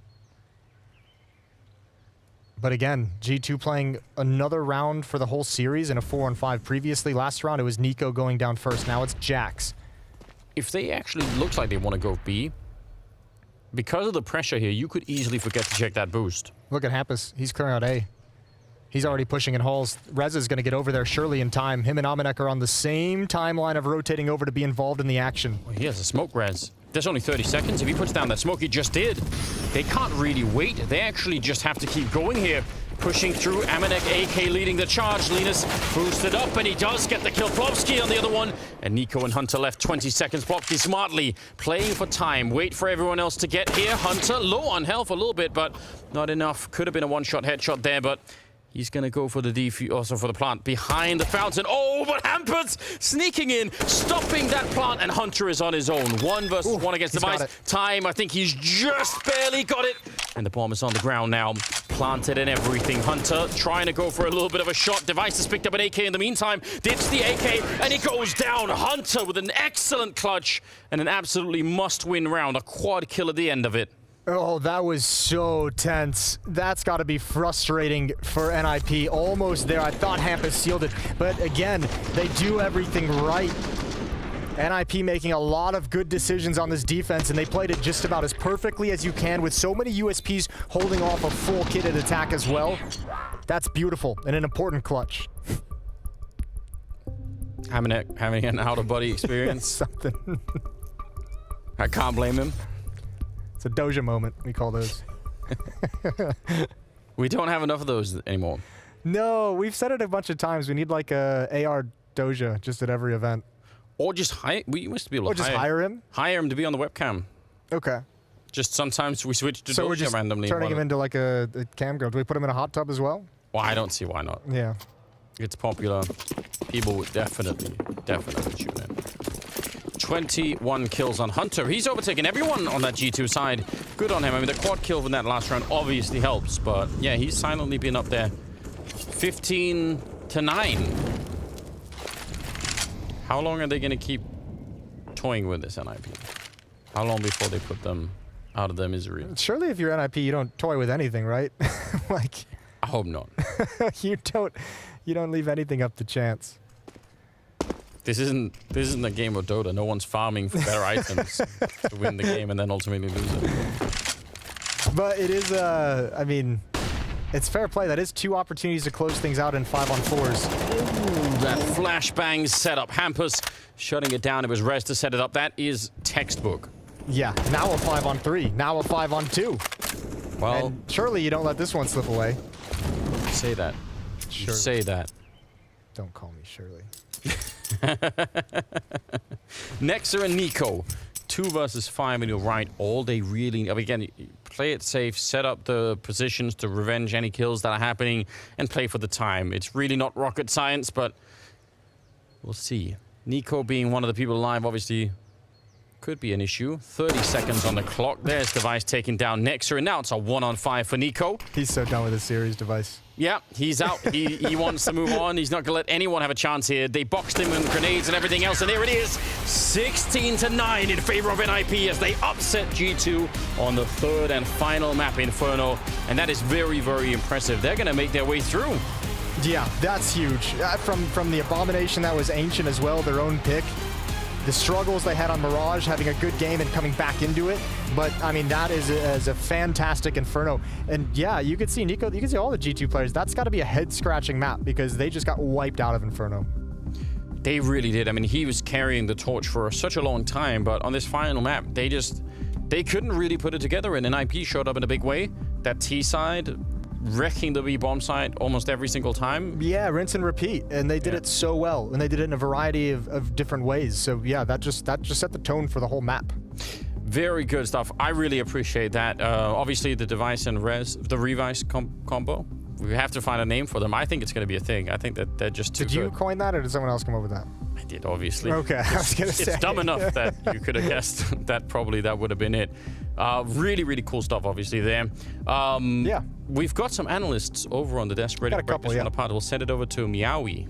But again, G2 playing another round for the whole series in a 4-on-5 previously. Last round, it was Nico going down first. Now it's Jax. If they actually look like they want to go B, because of the pressure here, you could easily forget to check that boost. Look at Hampus. He's clearing out A. He's already pushing in halls. Rez is going to get over there surely in time. Him and Amanek are on the same timeline of rotating over to be involved in the action. Well, he has a smoke res. There's only 30 seconds. If he puts down that smoke, he just did. They can't really wait. They actually just have to keep going here. Pushing through, Amanek AK leading the charge. Linus boosted up, and he does get the kill. Plopsky on the other one. And Nico and Hunter left 20 seconds. Plopsky smartly playing for time. Wait for everyone else to get here. Hunter low on health a little bit, but not enough. Could have been a one-shot headshot there, but he's going to go for the defuse, also for the plant behind the fountain. Oh, but Hampers sneaking in, stopping that plant, and Hunter is on his own. 1 versus 1 against Device. Time, I think he's just barely got it. And the bomb is on the ground now. Planted and everything. Hunter trying to go for a little bit of a shot. Device has picked up an AK in the meantime. Dips the AK, and he goes down. Hunter with an excellent clutch and an absolutely must-win round. A quad kill at the end of it. Oh, that was so tense. That's got to be frustrating for NIP. Almost there. I thought Hampus sealed it. But again, they do everything right. NIP making a lot of good decisions on this defense, and they played it just about as perfectly as you can with so many USPs holding off a full kitted attack as well. That's beautiful and an important clutch. Having an out-of-body experience. Something. I can't blame him. It's a Doja moment, we call those. We don't have enough of those anymore. No, we've said it a bunch of times. We need like a AR Doja just at every event. Or just hire. We used to be able to or just hire him? Hire him to be on the webcam. Okay. Just sometimes we switch to so Doja we're just randomly. Turning him into like a cam girl. Do we put him in a hot tub as well? Well, I don't see why not. Yeah. It's popular. People would definitely tune in. 21 kills on Hunter. He's overtaken everyone on that G2 side. Good on him. I mean, the quad kill from that last round obviously helps, but yeah, he's silently been up there. 15-9. How long are they going to keep toying with this NIP? How long before they put them out of their misery? Surely if you're NIP, you don't toy with anything, right? Like, I hope not. you don't leave anything up to chance. This isn't a game of Dota. No one's farming for better items to win the game and then ultimately lose it. But it is, I mean, it's fair play. That is 2 opportunities to close things out in 5-on-4s. Ooh, that flashbang setup. Hampus shutting it down. It was Rez to set it up. That is textbook. Yeah, now a 5-on-3. Now a 5-on-2. Well, and surely you don't let this one slip away. Say that. Surely. Say that. Don't call me Shirley. Nexa and Nico. 2 versus 5, and you're right. All they really... Again, play it safe, set up the positions to revenge any kills that are happening, and play for the time. It's really not rocket science, but we'll see. Nico being one of the people alive, obviously, could be an issue. 30 seconds on the clock. There's Device taking down Nexa, and now it's a 1-on-5 for Nico. He's so done with this series, Device. Yeah, he's out. He wants to move on. He's not going to let anyone have a chance here. They boxed him with grenades and everything else, and there it is. 16-9 in favor of NIP as they upset G2 on the 3rd and final map, Inferno. And that is very, very impressive. They're going to make their way through. Yeah, that's huge. From the Abomination that was Ancient as well, their own pick. The struggles they had on Mirage, having a good game and coming back into it. But, I mean, that is a fantastic Inferno. And, yeah, you could see Nico, you can see all the G2 players. That's got to be a head-scratching map because they just got wiped out of Inferno. They really did. I mean, he was carrying the torch for such a long time, but on this final map, they couldn't really put it together, and NIP showed up in a big way. That T side wrecking the B bomb site almost every single time. Yeah, rinse and repeat, and they did it so well, and they did it in a variety of different ways. So yeah, that just set the tone for the whole map. Very good stuff. I really appreciate that. Obviously, the device and res, the Revice combo. We have to find a name for them. I think it's going to be a thing. I think that they're just too good. Did you coin that, or did someone else come up with that? I did, obviously. Okay, I was going to say. It's dumb enough that you could have guessed that probably that would have been it. Really, really cool stuff, obviously, there. Yeah. We've got some analysts over on the desk ready Got to a break couple, this one yeah. apart. We'll send it over to Meowie.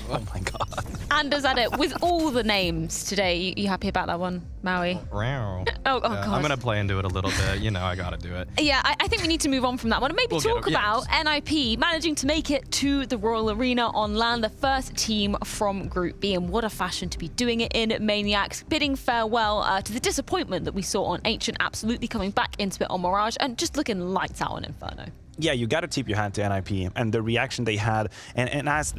Oh my god. Anders at it with all the names today. You happy about that one, Maui? Wow. Oh God. I'm gonna play into it a little bit. You know, I gotta do it. Yeah, I think we need to move on from that one and maybe We'll talk get it, about NIP managing to make it to the Royal Arena on LAN, the first team from Group B, and what a fashion to be doing it in. Maniacs bidding farewell to the disappointment that we saw on Ancient, absolutely coming back into it on Mirage, and just looking lights out on Inferno. Yeah, you got to tip your hat to NIP and the reaction they had. And as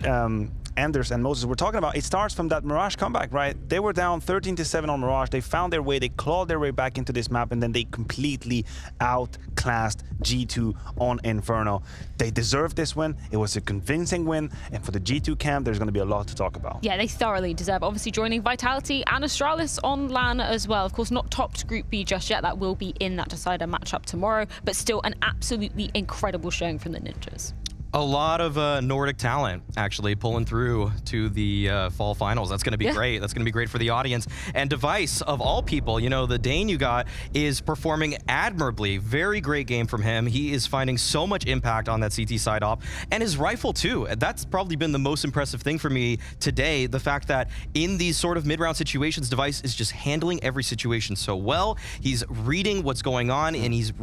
Anders and Moses were talking about, it starts from that Mirage comeback, right? They were down 13-7 on Mirage. They found their way, they clawed their way back into this map, and then they completely outclassed G2 on Inferno. They deserved this win. It was a convincing win, and for the G2 camp, there's going to be a lot to talk about. Yeah, they thoroughly deserve. Obviously joining Vitality and Astralis on LAN as well. Of course, not topped Group B just yet. That will be in that decider matchup tomorrow, but still an absolutely incredible showing from the Ninjas. A lot of Nordic talent actually pulling through to the fall finals. That's going to be great. That's going to be great for the audience. And Device, of all people, you know, the Dane you got is performing admirably. Very great game from him. He is finding so much impact on that CT side op. And his rifle, too. That's probably been the most impressive thing for me today. The fact that in these sort of mid-round situations, Device is just handling every situation so well. He's reading what's going on, and he's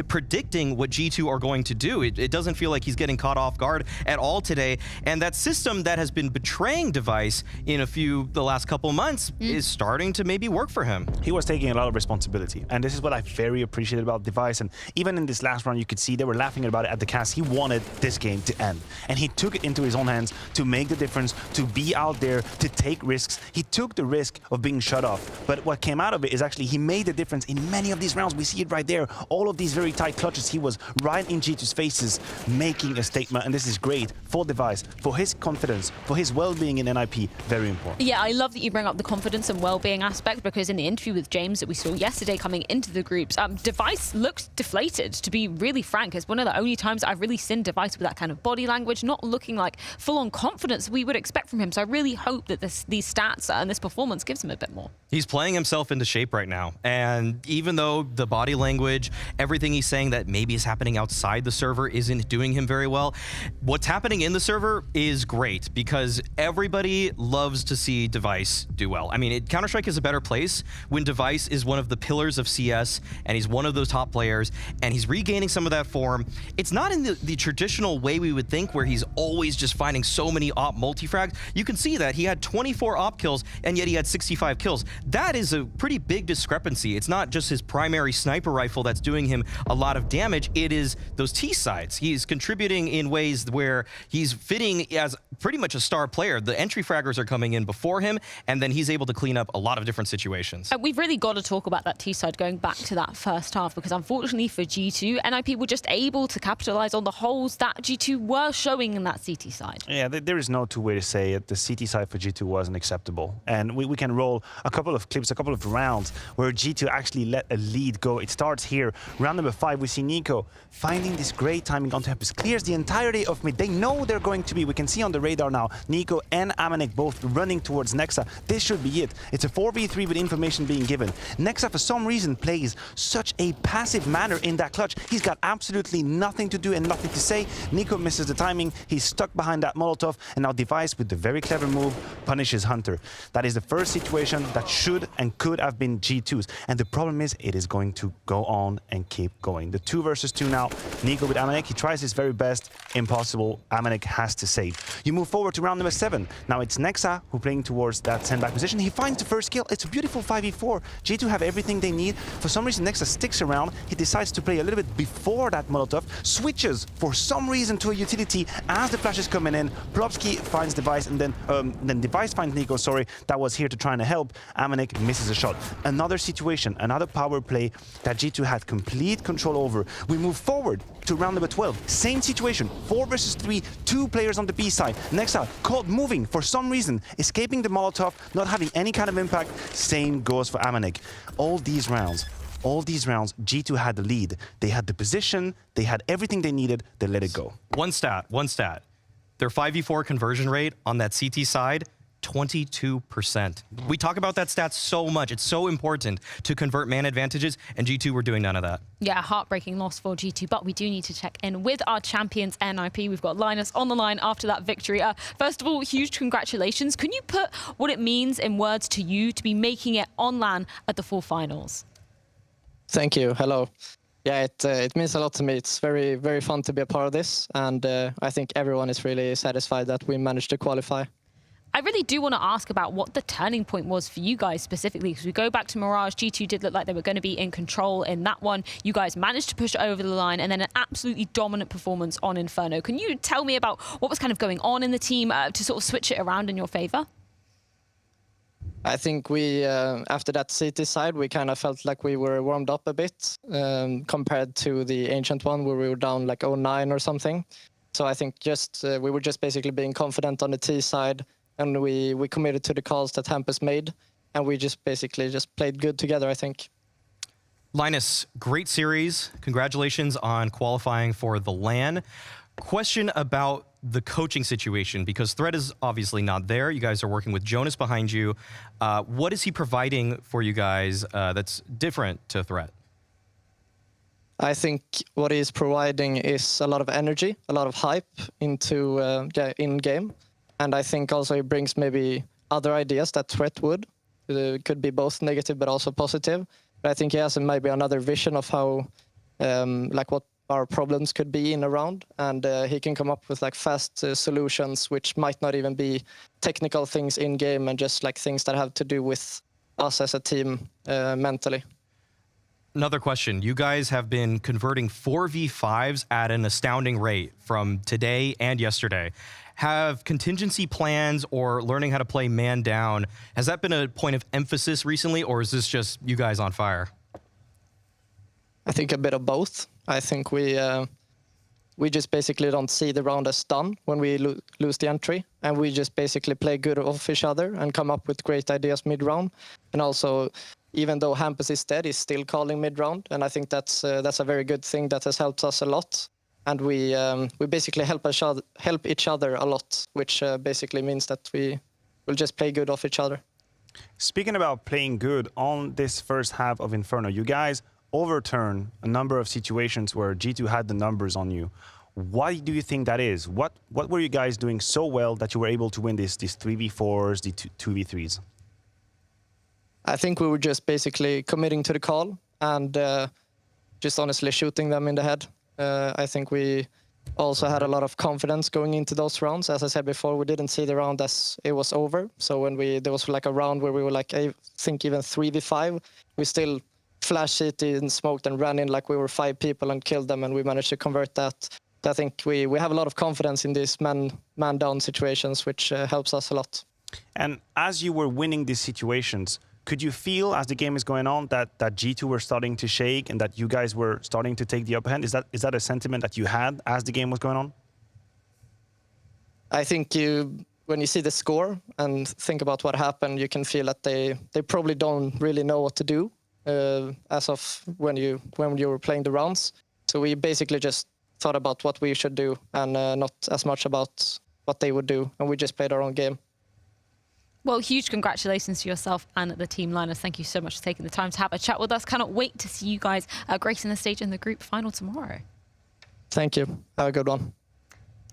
predicting what G2 are going to do. It doesn't feel like he's getting caught off guard at all today. And that system that has been betraying Device in the last couple months is starting to maybe work for him. He was taking a lot of responsibility, and this is what I very appreciated about Device. And even in this last round, you could see they were laughing about it at the cast. He wanted this game to end, and he took it into his own hands to make the difference, to be out there, to take risks. He took the risk of being shut off, but what came out of it is actually he made the difference in many of these rounds. We see it right there. All of these very tight clutches, he was right in G2's faces, making a statement, and this is great for Device, for his confidence, for his well-being in NIP. Very important. Yeah, I love that you bring up the confidence and well-being aspect, because in the interview with James that we saw yesterday coming into the groups, Device looked deflated, to be really frank. It's one of the only times I've really seen Device with that kind of body language, not looking like full-on confidence we would expect from him. So I really hope that these stats and this performance gives him a bit more. He's playing himself into shape right now. And even though the body language, everything he's saying that maybe is happening outside the server isn't doing him very well, what's happening in the server is great, because everybody loves to see Device do well. I mean, Counter-Strike is a better place when Device is one of the pillars of CS, and he's one of those top players, and he's regaining some of that form. It's not in the traditional way we would think, where he's always just finding so many op multi-frags. You can see that he had 24 op kills, and yet he had 65 kills. That is a pretty big discrepancy. It's not just his primary sniper rifle that's doing him a lot of damage. It is those T-sides. He's contributing in ways where he's fitting as pretty much a star player. The entry fraggers are coming in before him, and then he's able to clean up a lot of different situations. We've really got to talk about that T-side going back to that first half, because unfortunately for G2, NIP were just able to capitalize on the holes that G2 were showing in that CT side. Yeah, there is no two way to say it. The CT side for G2 wasn't acceptable. And we can roll a couple of clips, a couple of rounds where G2 actually let a lead go. It starts here. Round number 5, we see Nico finding this great timing on campus. Clears the entirety of mid. They know they're going to be. We can see on the radar now, Nico and Maniac both running towards nexa. This should be it. It's a 4v3 with information being given. Nexa, for some reason, plays such a passive manner in that clutch. He's got absolutely nothing to do and nothing to say. Nico misses the timing. He's stuck behind that Molotov, and now Device, with the very clever move, punishes Hunter. That is the first situation that should and could have been G2's. And the problem is, it is going to go on and keep going. The 2 versus 2 now. Nico with Maniac. He tries his very best. Impossible. Maniac has to save. You move forward to round number 7. Now it's nexa who playing towards that sandbag position. He finds the first kill. It's a beautiful 5v4. G2 have everything they need. For some reason, nexa sticks around. He decides to play a little bit before that Molotov. Switches for some reason to a utility as the flash is coming in. Plopsky finds Device, and then Device finds Nico, sorry, that was here to try and help. Maniac misses a shot. Another situation, another power play that G2 had complete control over. We move forward to round number 12. Same situation, 4 versus 3, 2 players on the B side. Nexa caught moving for some reason, escaping the Molotov, not having any kind of impact. Same goes for Maniac. All these rounds, G2 had the lead. They had the position, they had everything they needed, they let it go. One stat. Their 5v4 conversion rate on that CT side, 22%. We talk about that stat so much. It's so important to convert man advantages, and G2 were doing none of that. Yeah, heartbreaking loss for G2, but we do need to check in with our champions, NIP. We've got Linus on the line after that victory. First of all, huge congratulations. Can you put what it means in words to you to be making it on LAN at the full finals? Thank you. Hello. Yeah, it means a lot to me. It's very, very fun to be a part of this, and I think everyone is really satisfied that we managed to qualify. I really do want to ask about what the turning point was for you guys specifically, because we go back to Mirage. G2 did look like they were going to be in control in that one. You guys managed to push over the line, and then an absolutely dominant performance on Inferno. Can you tell me about what was kind of going on in the team to sort of switch it around in your favor? I think we, after that CT side, we kind of felt like we were warmed up a bit compared to the Ancient one where we were down like 0-9 or something. So I think just we were just basically being confident on the T side, and we committed to the calls that Hampus made, and we just basically just played good together, I think. Linus, great series. Congratulations on qualifying for the LAN. Question about the coaching situation, because Threat is obviously not there. You guys are working with Jonas behind you. What is he providing for you guys that's different to Threat? I think what he's providing is a lot of energy, a lot of hype into in-game. And I think also he brings maybe other ideas that Threat would. It could be both negative but also positive. But I think he has maybe another vision of how, like what our problems could be in a round. And he can come up with like fast solutions, which might not even be technical things in-game and just like things that have to do with us as a team mentally. Another question. You guys have been converting 4v5s at an astounding rate from today and yesterday. Have contingency plans or learning how to play man down, has that been a point of emphasis recently, or is this just you guys on fire? I think a bit of both. I think we just basically don't see the round as done when we lose the entry, and we just basically play good off each other and come up with great ideas mid-round. And also, even though Hampus is dead, he's still calling mid-round, and I think that's a very good thing that has helped us a lot. And we basically help each other a lot, which basically means that we will just play good off each other. Speaking about playing good on this first half of Inferno, you guys overturn a number of situations where G2 had the numbers on you. Why do you think that is? What were you guys doing so well that you were able to win these 3v4s, the 2v3s? I think we were just basically committing to the call and just honestly shooting them in the head. I think we also had a lot of confidence going into those rounds. As I said before, we didn't see the round as it was over. So when there was like a round where we were like, I think even 3v5, we still flashed it and smoked and ran in like we were 5 people and killed them, and we managed to convert that. I think we have a lot of confidence in these man down situations, which helps us a lot. And as you were winning these situations, could you feel as the game is going on that G2 were starting to shake and that you guys were starting to take the upper hand? Is that a sentiment that you had as the game was going on? I think when you see the score and think about what happened, you can feel that they probably don't really know what to do as of when you were playing the rounds. So we basically just thought about what we should do and not as much about what they would do, and we just played our own game. Well, huge congratulations to yourself and the team, Linus. Thank you so much for taking the time to have a chat with us. Cannot wait to see you guys gracing the stage in the group final tomorrow. Thank you. Have a good one.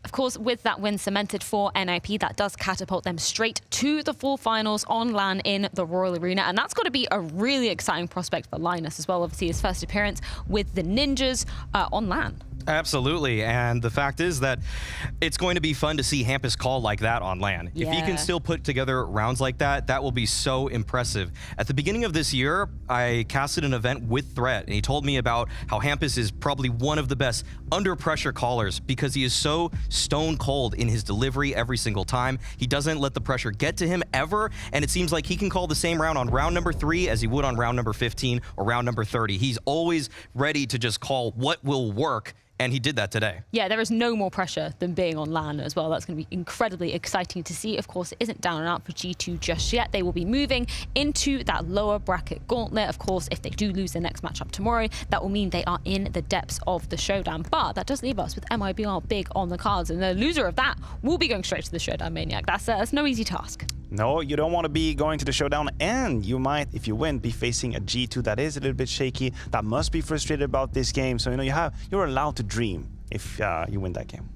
Of course, with that win cemented for NIP, that does catapult them straight to the full finals on LAN in the Royal Arena. And that's got to be a really exciting prospect for Linus as well. Obviously, his first appearance with the Ninjas on LAN. Absolutely, and the fact is that it's going to be fun to see Hampus call like that on LAN. If he can still put together rounds like that, that will be so impressive. At the beginning of this year, I casted an event with Threat, and he told me about how Hampus is probably one of the best under pressure callers because he is so stone cold in his delivery every single time. He doesn't let the pressure get to him ever, and it seems like he can call the same round on round number 3 as he would on round number 15 or round number 30. He's always ready to just call what will work. And he did that today. Yeah, there is no more pressure than being on LAN as well. That's going to be incredibly exciting to see. Of course, it isn't down and out for G2 just yet. They will be moving into that lower bracket gauntlet. Of course, if they do lose their next matchup tomorrow, that will mean they are in the depths of the showdown. But that does leave us with MIBR big on the cards. And the loser of that will be going straight to the showdown, Maniac. That's no easy task. No, you don't want to be going to the showdown, and you might, if you win, be facing a G2 that is a little bit shaky, that must be frustrated about this game. So, you're allowed to dream if you win that game.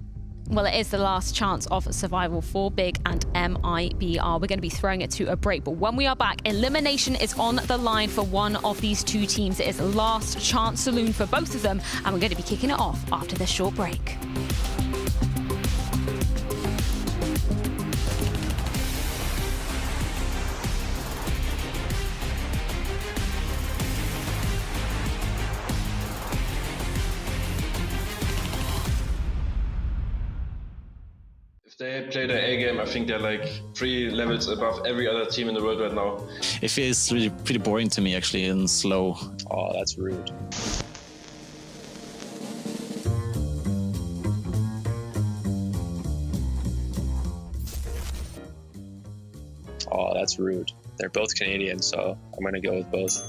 Well, it is the last chance of survival for Big and MIBR. We're going to be throwing it to a break, but when we are back, elimination is on the line for one of these two teams. It is last chance saloon for both of them, and we're going to be kicking it off after this short break. They play their A game. I think they're like 3 levels above every other team in the world right now. It feels really pretty boring to me actually and slow. Oh, that's rude. Oh, that's rude. They're both Canadian, so I'm gonna go with both.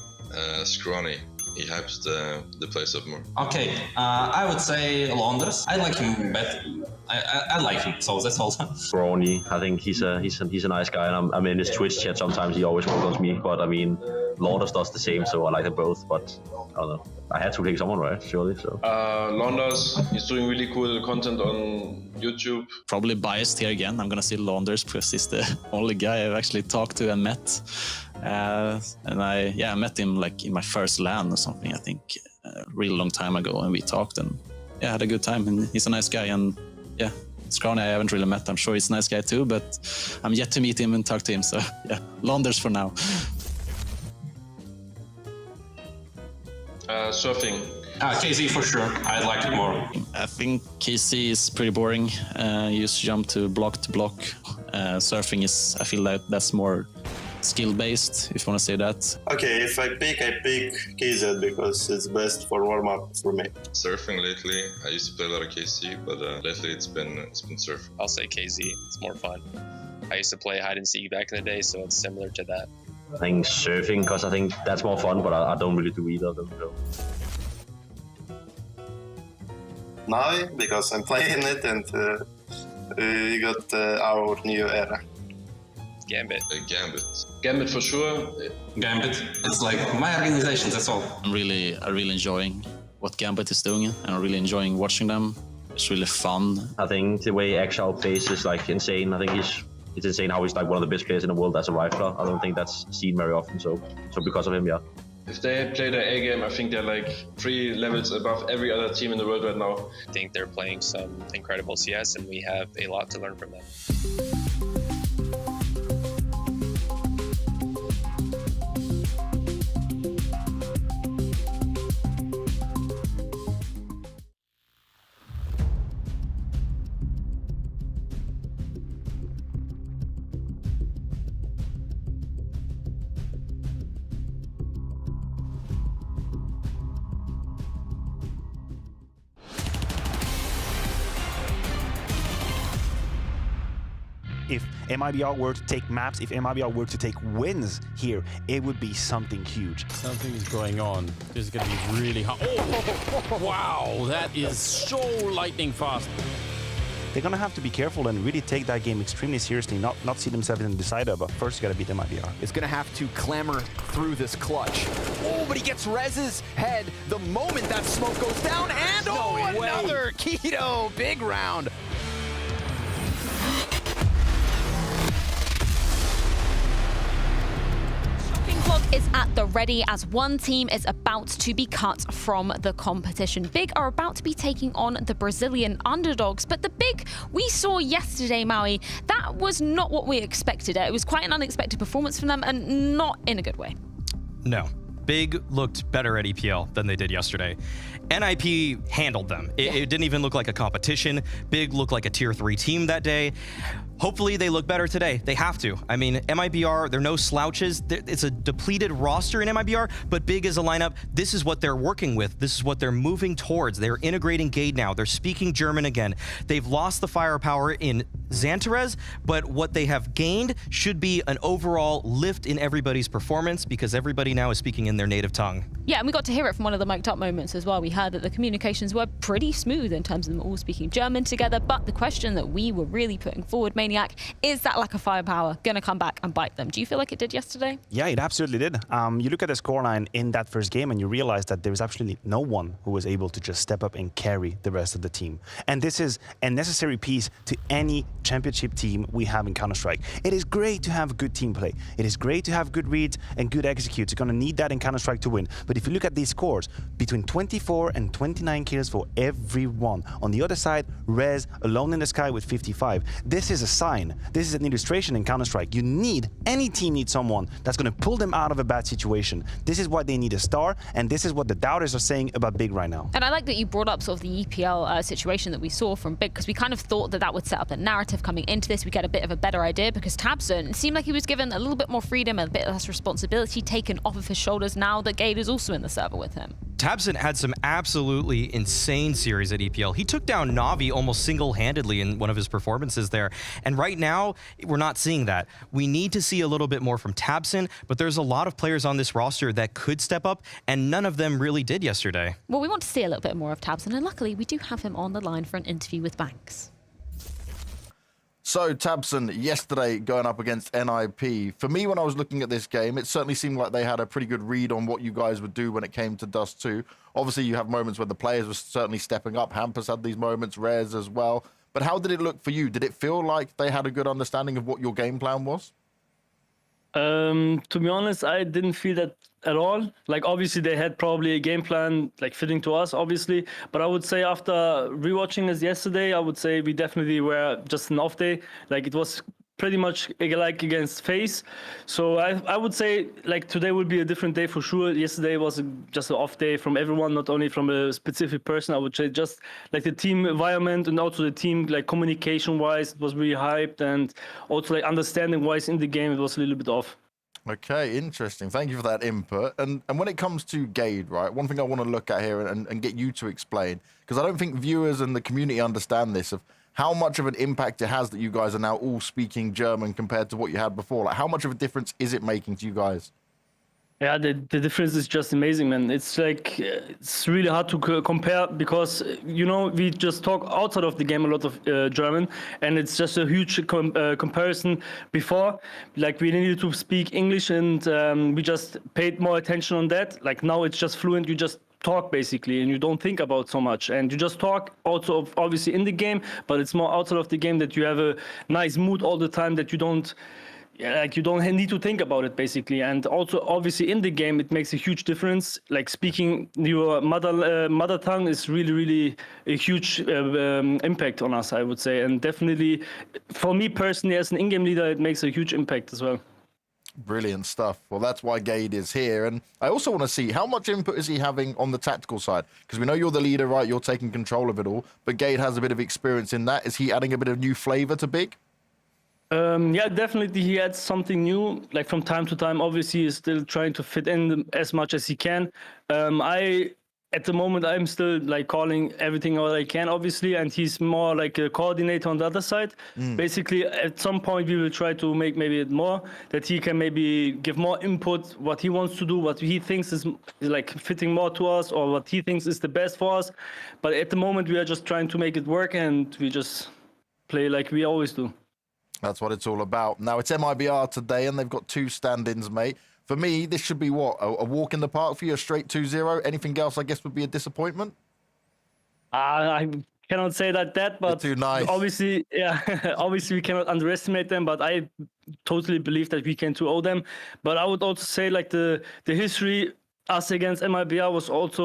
Scrawny. He hypes the place up more. Okay, I would say Londres. I like him better. I like him, so that's all. Scrawny, I think he's a nice guy, and I'm in his Twitch chat sometimes. He always welcomes me, but I mean, Londres does the same, so I like them both. But I don't know. I had to pick someone, right? Surely. So. Londres, he's doing really cool content on YouTube. Probably biased here again. I'm gonna say Londres because he's the only guy I've actually talked to and met. And I met him like in my first LAN or something, I think, a really long time ago, and we talked and had a good time. And he's a nice guy, and Scrawny I haven't really met. I'm sure he's a nice guy too, but I'm yet to meet him and talk to him. So Londres for now. Surfing. KZ for sure. I like it more. I think KC is pretty boring. You just jump to block. Surfing is, I feel like that's more skill-based, if you want to say that. Okay, if I pick KZ because it's best for warm-up for me. Surfing lately. I used to play a lot of KC, but lately it's been surf. I'll say KZ. It's more fun. I used to play hide and seek back in the day, so it's similar to that. I think surfing, because I think that's more fun, but I don't really do either of them. So. Navi, because I'm playing it, and we got our new era. Gambit. Gambit for sure. Gambit. It's like my organization, that's all. I'm really enjoying what Gambit is doing, and I'm really enjoying watching them. It's really fun. I think the way Exile plays is like insane. I think it's insane how he's like one of the best players in the world as a rifler. I don't think that's seen very often, so because of him, yeah. If they play their A game, I think they're like 3 levels above every other team in the world right now. I think they're playing some incredible CS, and we have a lot to learn from them. If MIBR were to take maps, if MIBR were to take wins here, it would be something huge. Something is going on. This is going to be really hard. Oh, wow, that is so lightning fast. They're going to have to be careful and really take that game extremely seriously, not see themselves in the decider, but first you got to beat MIBR. Is going to have to clamber through this clutch. Oh, but he gets Rez's head the moment that smoke goes down, and another Keto, big round. is at the ready as one team is about to be cut from the competition. Big are about to be taking on the Brazilian underdogs, but the Big we saw yesterday, Maui, that was not what we expected. It was quite an unexpected performance from them, and not in a good way. No. Big looked better at EPL than they did yesterday. NIP handled them. It didn't even look like a competition. Big looked like a tier 3 team that day. Hopefully they look better today. They have to. I mean, MIBR, they're no slouches. It's a depleted roster in MIBR, but Big as a lineup, this is what they're working with. This is what they're moving towards. They're integrating Gade now. They're speaking German again. They've lost the firepower in Xantarez, but what they have gained should be an overall lift in everybody's performance because everybody now is speaking in their native tongue. Yeah, and we got to hear it from one of the mic'd up moments as well. We heard that the communications were pretty smooth in terms of them all speaking German together, but the question that we were really putting forward, Maniac, is that lack of firepower going to come back and bite them? Do you feel like it did yesterday? Yeah, it absolutely did. You look at the scoreline in that first game and you realize that there was absolutely no one who was able to just step up and carry the rest of the team. And this is a necessary piece to any championship team we have in Counter-Strike. It is great to have good team play. It is great to have good reads and good executes. You're going to need that in Counter-Strike to win. But if you look at these scores, between 24 and 29 kills for everyone. On the other side, Rez alone in the sky with 55. This is a sign. This is an illustration in Counter-Strike. Any team needs someone that's going to pull them out of a bad situation. This is why they need a star, and this is what the doubters are saying about Big right now. And I like that you brought up sort of the EPL situation that we saw from Big, because we kind of thought that that would set up a narrative coming into this. We get a bit of a better idea because tabseN seemed like he was given a little bit more freedom, a bit less responsibility taken off of his shoulders now that Gade is also in the server with him. tabseN had some absolutely insane series at EPL. He took down Na'Vi almost single-handedly in one of his performances there. And right now, we're not seeing that. We need to see a little bit more from tabseN, but there's a lot of players on this roster that could step up, and none of them really did yesterday. Well, we want to see a little bit more of tabseN, and luckily we do have him on the line for an interview with Banks. So tabseN yesterday going up against NIP. For me, when I was looking at this game, it certainly seemed like they had a pretty good read on what you guys would do when it came to Dust 2. Obviously, you have moments where the players were certainly stepping up. Hampus had these moments, Rez as well. But how did it look for you? Did it feel like they had a good understanding of what your game plan was? To be honest, I didn't feel that at all. Like, obviously, they had probably a game plan, like, fitting to us, obviously. But I would say after rewatching this yesterday, I would say we definitely were just an off day. Like, it was pretty much like against FaZe. So I would say, like, today would be a different day for sure. Yesterday was just an off day from everyone, not only from a specific person. I would say just, like, the team environment and also the team, like, communication-wise, it was really hyped. And also, like, understanding-wise in the game, it was a little bit off. Okay, interesting. Thank you for that input. And when it comes to Gade, right, one thing I want to look at here and get you to explain, because I don't think viewers and the community understand this, of how much of an impact it has that you guys are now all speaking German compared to what you had before. Like, how much of a difference is it making to you guys? Yeah, the difference is just amazing, man. It's like, it's really hard to compare because, you know, we just talk outside of the game a lot of German, and it's just a huge comparison. Before, like, we needed to speak English, and we just paid more attention on that. Like, now it's just fluent. You just talk basically, and you don't think about so much, and you just talk also obviously in the game, but it's more outside of the game that you have a nice mood all the time, that you don't need to think about it basically. And also obviously in the game it makes a huge difference. Like, speaking your mother tongue is really a huge impact on us, I would say. And definitely for me personally as an in-game leader, it makes a huge impact as well. Brilliant stuff. Well, that's why Gade is here. And I also want to see, how much input is he having on the tactical side? Because we know you're the leader, right? You're taking control of it all. But Gade has a bit of experience in that. Is he adding a bit of new flavor to Big? Yeah, definitely he adds something new. Like, from time to time, obviously he's still trying to fit in as much as he can. At the moment, I'm still, like, calling everything all I can, obviously, and he's more like a coordinator on the other side. Basically, at some point, we will try to make maybe it more, that he can maybe give more input, what he wants to do, what he thinks is like fitting more to us, or what he thinks is the best for us. But at the moment, we are just trying to make it work, and we just play like we always do. That's what it's all about. Now, it's MIBR today, and they've got 2 stand-ins, mate. For me, this should be what? A walk in the park for you, a straight 2-0? Anything else, I guess, would be a disappointment? I cannot say that, but too nice. Obviously, yeah, obviously we cannot underestimate them. But I totally believe that we can 2-0 them. But I would also say like the history us against MIBR was also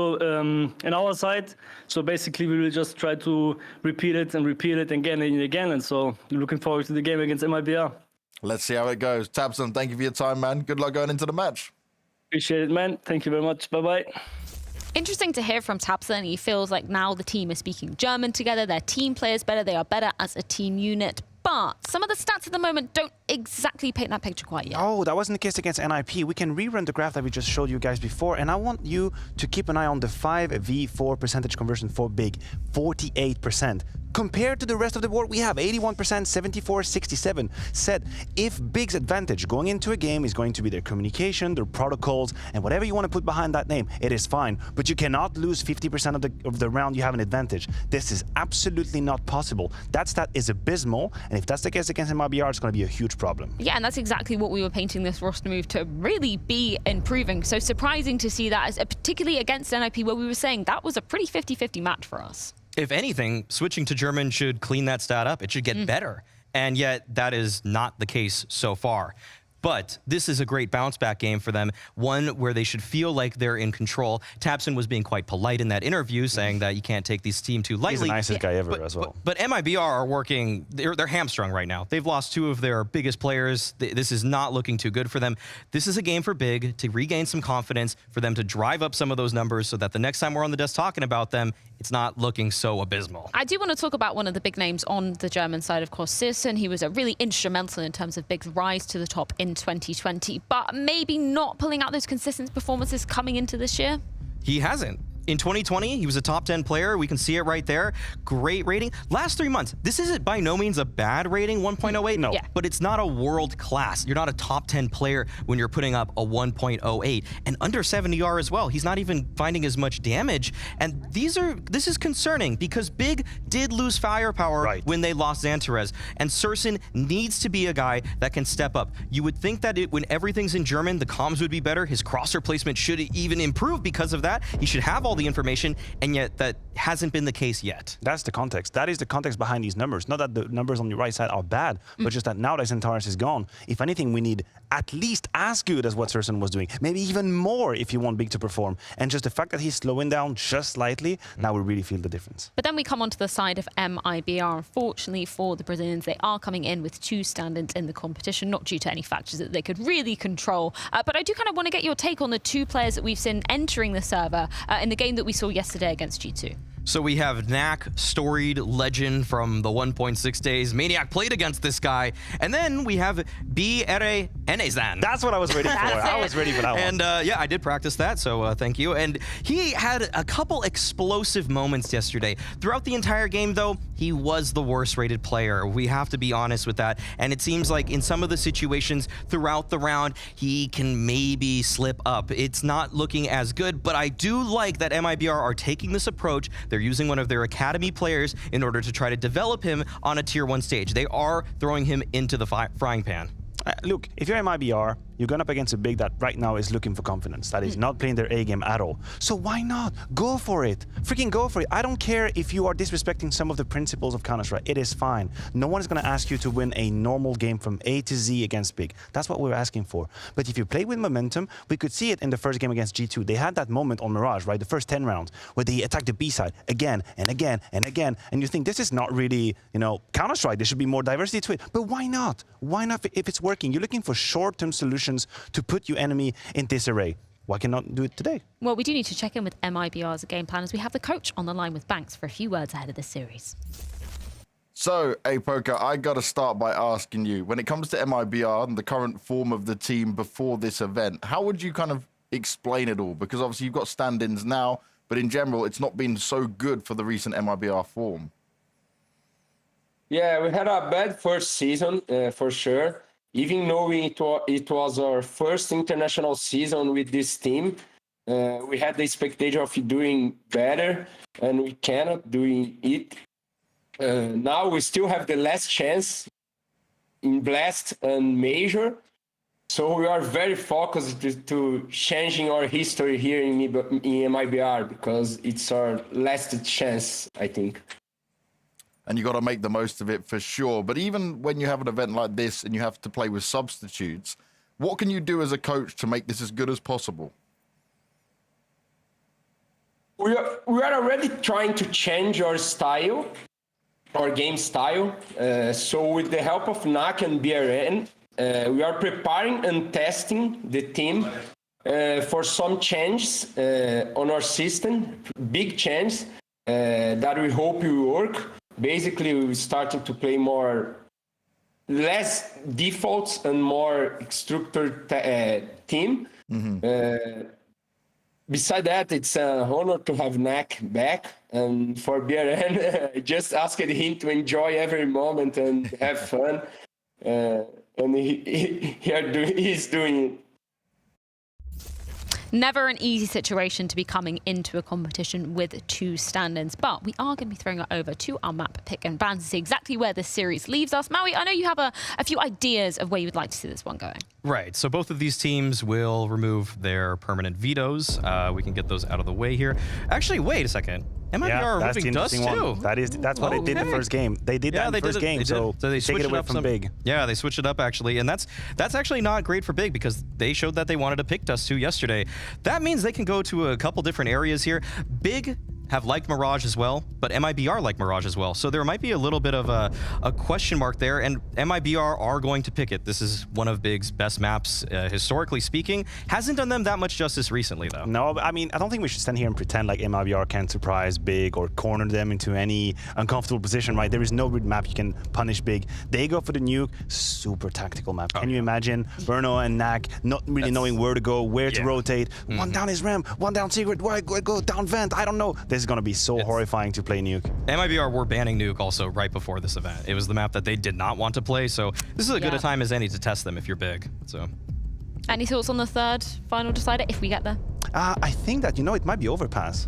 in our side. So basically, we will just try to repeat it again and again. And so looking forward to the game against MIBR. Let's see how it goes. tabseN, thank you for your time, man. Good luck going into the match. Appreciate it, man. Thank you very much. Bye-bye. Interesting to hear from tabseN. He feels like now the team is speaking German together. Their team players better. They are better as a team unit. But some of the stats at the moment don't exactly paint that picture quite yet. Oh, that wasn't the case against NIP. We can rerun the graph that we just showed you guys before, and I want you to keep an eye on the 5v4 percentage conversion for Big, 48%. Compared to the rest of the board, we have 81%, 74, 67. Said if Big's advantage going into a game is going to be their communication, their protocols, and whatever you want to put behind that name, it is fine. But you cannot lose 50% of the round you have an advantage. This is absolutely not possible. That stat is abysmal, and if that's the case against MIBR, it's going to be a huge problem. Yeah, and that's exactly what we were painting this roster move to really be improving. So surprising to see that, particularly against NIP, where we were saying that was a pretty 50-50 match for us. If anything, switching to German should clean that stat up. It should get better. And yet that is not the case so far. But this is a great bounce back game for them, one where they should feel like they're in control. tabseN was being quite polite in that interview, saying that you can't take this team too lightly. He's the nicest guy ever as well. But MIBR are working, they're hamstrung right now. They've lost 2 of their biggest players. This is not looking too good for them. This is a game for Big to regain some confidence, for them to drive up some of those numbers so that the next time we're on the desk talking about them, it's not looking so abysmal. I do want to talk about one of the big names on the German side, of course, CSGO. He was really instrumental in terms of Big's rise to the top in 2020, but maybe not pulling out those consistent performances coming into this year. He hasn't. In 2020, he was a top 10 player. We can see it right there. Great rating. Last 3 months, this isn't by no means a bad rating, 1.08. No. Yeah. But it's not a world class. You're not a top 10 player when you're putting up a 1.08. And under 70R as well. He's not even finding as much damage. And this is concerning because Big did lose firepower when they lost Xantarez. And cersei needs to be a guy that can step up. You would think that when everything's in German, the comms would be better. His crosser placement should even improve because of that. He should have all the information, and yet that hasn't been the case yet. That's the context. That is the context behind these numbers. Not that the numbers on the right side are bad, but just that now that Xantarez is gone, if anything, we need at least as good as what cersei was doing. Maybe even more if you want Big to perform. And just the fact that he's slowing down just slightly, now we really feel the difference. But then we come onto the side of MIBR. Unfortunately for the Brazilians, they are coming in with 2 stand-ins in the competition, not due to any factors that they could really control. But I do kind of want to get your take on the 2 players that we've seen entering the server in the game that we saw yesterday against G2. So we have Knack, storied legend from the 1.6 days. Maniac played against this guy. And then we have MIBR Apoka. That's what I was ready for. I was ready for that one. And yeah, I did practice that, so thank you. And he had a couple explosive moments yesterday. Throughout the entire game, though, he was the worst rated player. We have to be honest with that. And it seems like in some of the situations throughout the round, he can maybe slip up. It's not looking as good, but I do like that MIBR are taking this approach. They're using one of their academy players in order to try to develop him on a tier 1 stage. They are throwing him into the frying pan. Look, if you're MIBR, you're going up against a Big that right now is looking for confidence, that is not playing their A game at all. So why not? Go for it. Freaking go for it. I don't care if you are disrespecting some of the principles of Counter-Strike. It is fine. No one is going to ask you to win a normal game from A to Z against Big. That's what we're asking for. But if you play with momentum, we could see it in the first game against G2. They had that moment on Mirage, right? The first 10 rounds where they attacked the B side again and again and again. And you think this is not really, Counter-Strike. There should be more diversity to it. But why not? Why not if it's working? You're looking for short-term solutions to put your enemy in disarray. Why cannot do it today? Well, we do need to check in with MIBR's game plan as we have the coach on the line with Banks for a few words ahead of this series. So, Apoka, I got to start by asking you, when it comes to MIBR and the current form of the team before this event, how would you kind of explain it all? Because obviously you've got stand-ins now, but in general, it's not been so good for the recent MIBR form. Yeah, we had a bad first season, for sure. Even knowing it was our first international season with this team, we had the expectation of doing better, and we cannot do it. Now we still have the last chance in Blast and Major, so we are very focused to changing our history here in MIBR because it's our last chance, I think. and you got to make the most of it for sure. But even when you have an event like this and you have to play with substitutes, what can you do as a coach to make this as good as possible? We are already trying to change our style, our game style. So with the help of NAC and BRN, we are preparing and testing the team for some changes on our system, big changes that we hope will work. Basically, we're starting to play less defaults and more structured team. Besides that, it's an honor to have NAC back. And for BRN, I just asked him to enjoy every moment and have fun. And he's doing it. Never an easy situation to be coming into a competition with 2 stand-ins, but we are going to be throwing it over to our map pick and ban to see exactly where this series leaves us. Maui, I know you have a few ideas of where you would like to see this one going. Right, so both of these teams will remove their permanent vetoes. We can get those out of the way here. Actually, wait a second. MIBR removing Dust too. That's what they did the first game. They did that in the first game, so they take it away from Big. Yeah, they switched it up actually, and that's actually not great for Big because they showed that they wanted to pick Dust 2 yesterday. That means they can go to a couple different areas here. Big have liked Mirage as well, but MIBR like Mirage as well. So there might be a little bit of a question mark there, and MIBR are going to pick it. This is one of Big's best maps, historically speaking. Hasn't done them that much justice recently, though. No, I mean, I don't think we should stand here and pretend like MIBR can surprise Big or corner them into any uncomfortable position, right? There is no good map you can punish Big. They go for the Nuke, super tactical map. Can you imagine Verno and NAC not really knowing where to go, where to rotate? One down his ramp, one down secret, where I go down vent, I don't know. This is going to be so horrifying to play Nuke. MIBR were banning Nuke also right before this event. It was the map that they did not want to play, so this is as good a time as any to test them if you're Big. So, any thoughts on the third final decider if we get there? I think that, it might be overpass.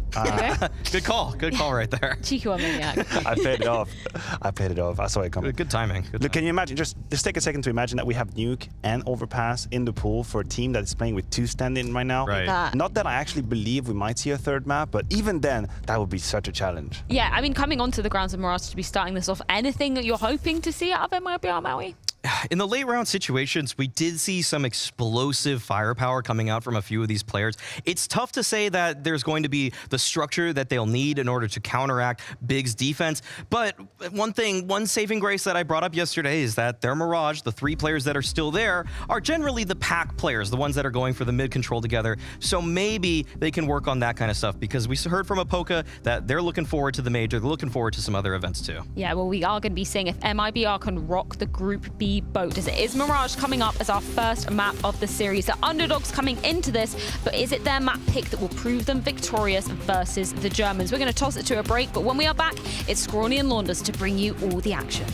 Good call right there. Cheeky one, Maniac. I played it off. I saw it coming. Good timing. Look, can you imagine, just take a second to imagine that we have Nuke and overpass in the pool for a team that is playing with 2 stand-in right now. Right. Not that I actually believe we might see a third map, but even then, that would be such a challenge. Yeah, I mean, coming onto the grounds of Mirage to be starting this off, anything that you're hoping to see out of MIBR, Maui? In the late round situations, we did see some explosive firepower coming out from a few of these players. It's tough to say that there's going to be the structure that they'll need in order to counteract Big's defense. But one saving grace that I brought up yesterday is that their Mirage, the 3 players that are still there, are generally the pack players, the ones that are going for the mid control together. So maybe they can work on that kind of stuff because we heard from Apoka that they're looking forward to the major. They're looking forward to some other events too. Yeah, well, we are going to be seeing if MIBR can rock the Group B boat, as it is Mirage coming up as our first map of the series. The underdogs coming into this, but is it their map pick that will prove them victorious versus the Germans? We're going to toss it to a break, but when we are back, it's Scrawny and Launders to bring you all the action.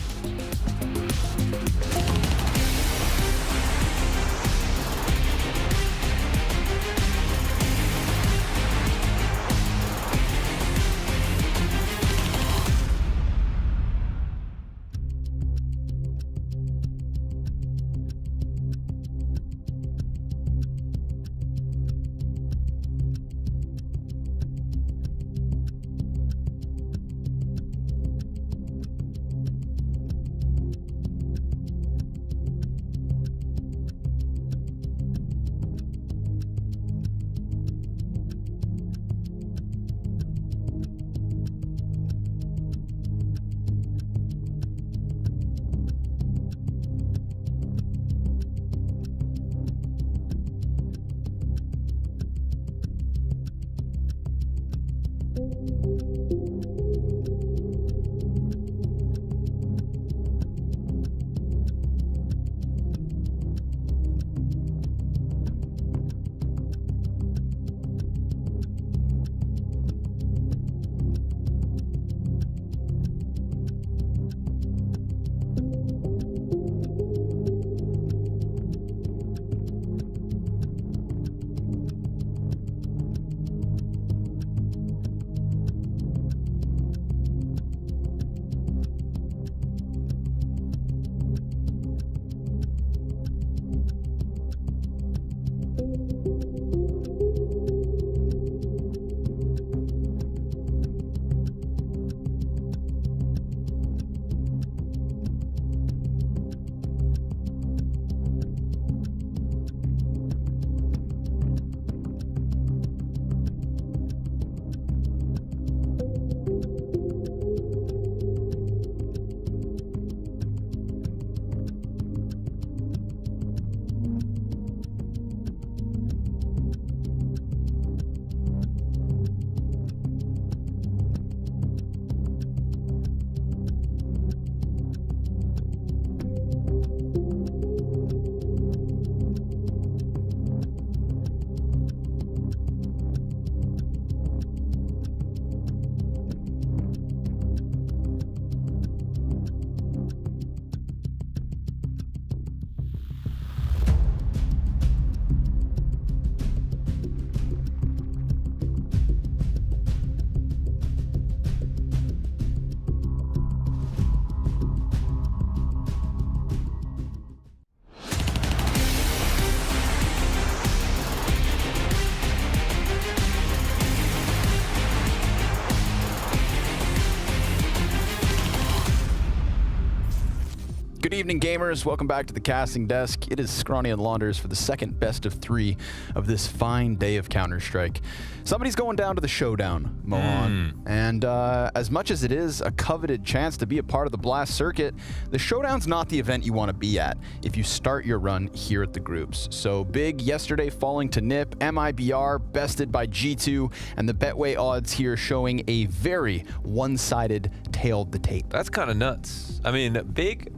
Good evening, gamers. Welcome back to the casting desk. It is Scrawny and Launders for the second best of 3 of this fine day of Counter-Strike. Somebody's going down to the showdown, Mohan. And as much as it is a coveted chance to be a part of the Blast circuit, the showdown's not the event you want to be at if you start your run here at the groups. So Big yesterday falling to NIP, MIBR bested by G2, and the Betway odds here showing a very one-sided tail of the tape. That's kind of nuts. I mean, Big,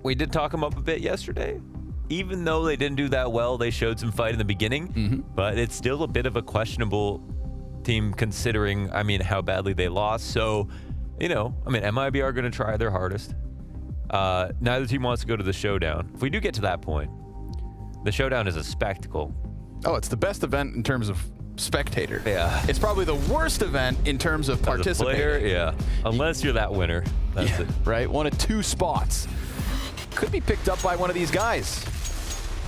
we did talk him up a bit yesterday. Even though they didn't do that well, they showed some fight in the beginning, but it's still a bit of a questionable team considering, I mean, how badly they lost. So, you know, I mean, MIBR are going to try their hardest. Neither team wants to go to the showdown. If we do get to that point, the showdown is a spectacle. Oh, it's the best event in terms of spectator. Yeah. It's probably the worst event in terms of participating. As a player, yeah. Unless you're that winner. That's it. Right? 1 of 2 spots. Could be picked up by one of these guys.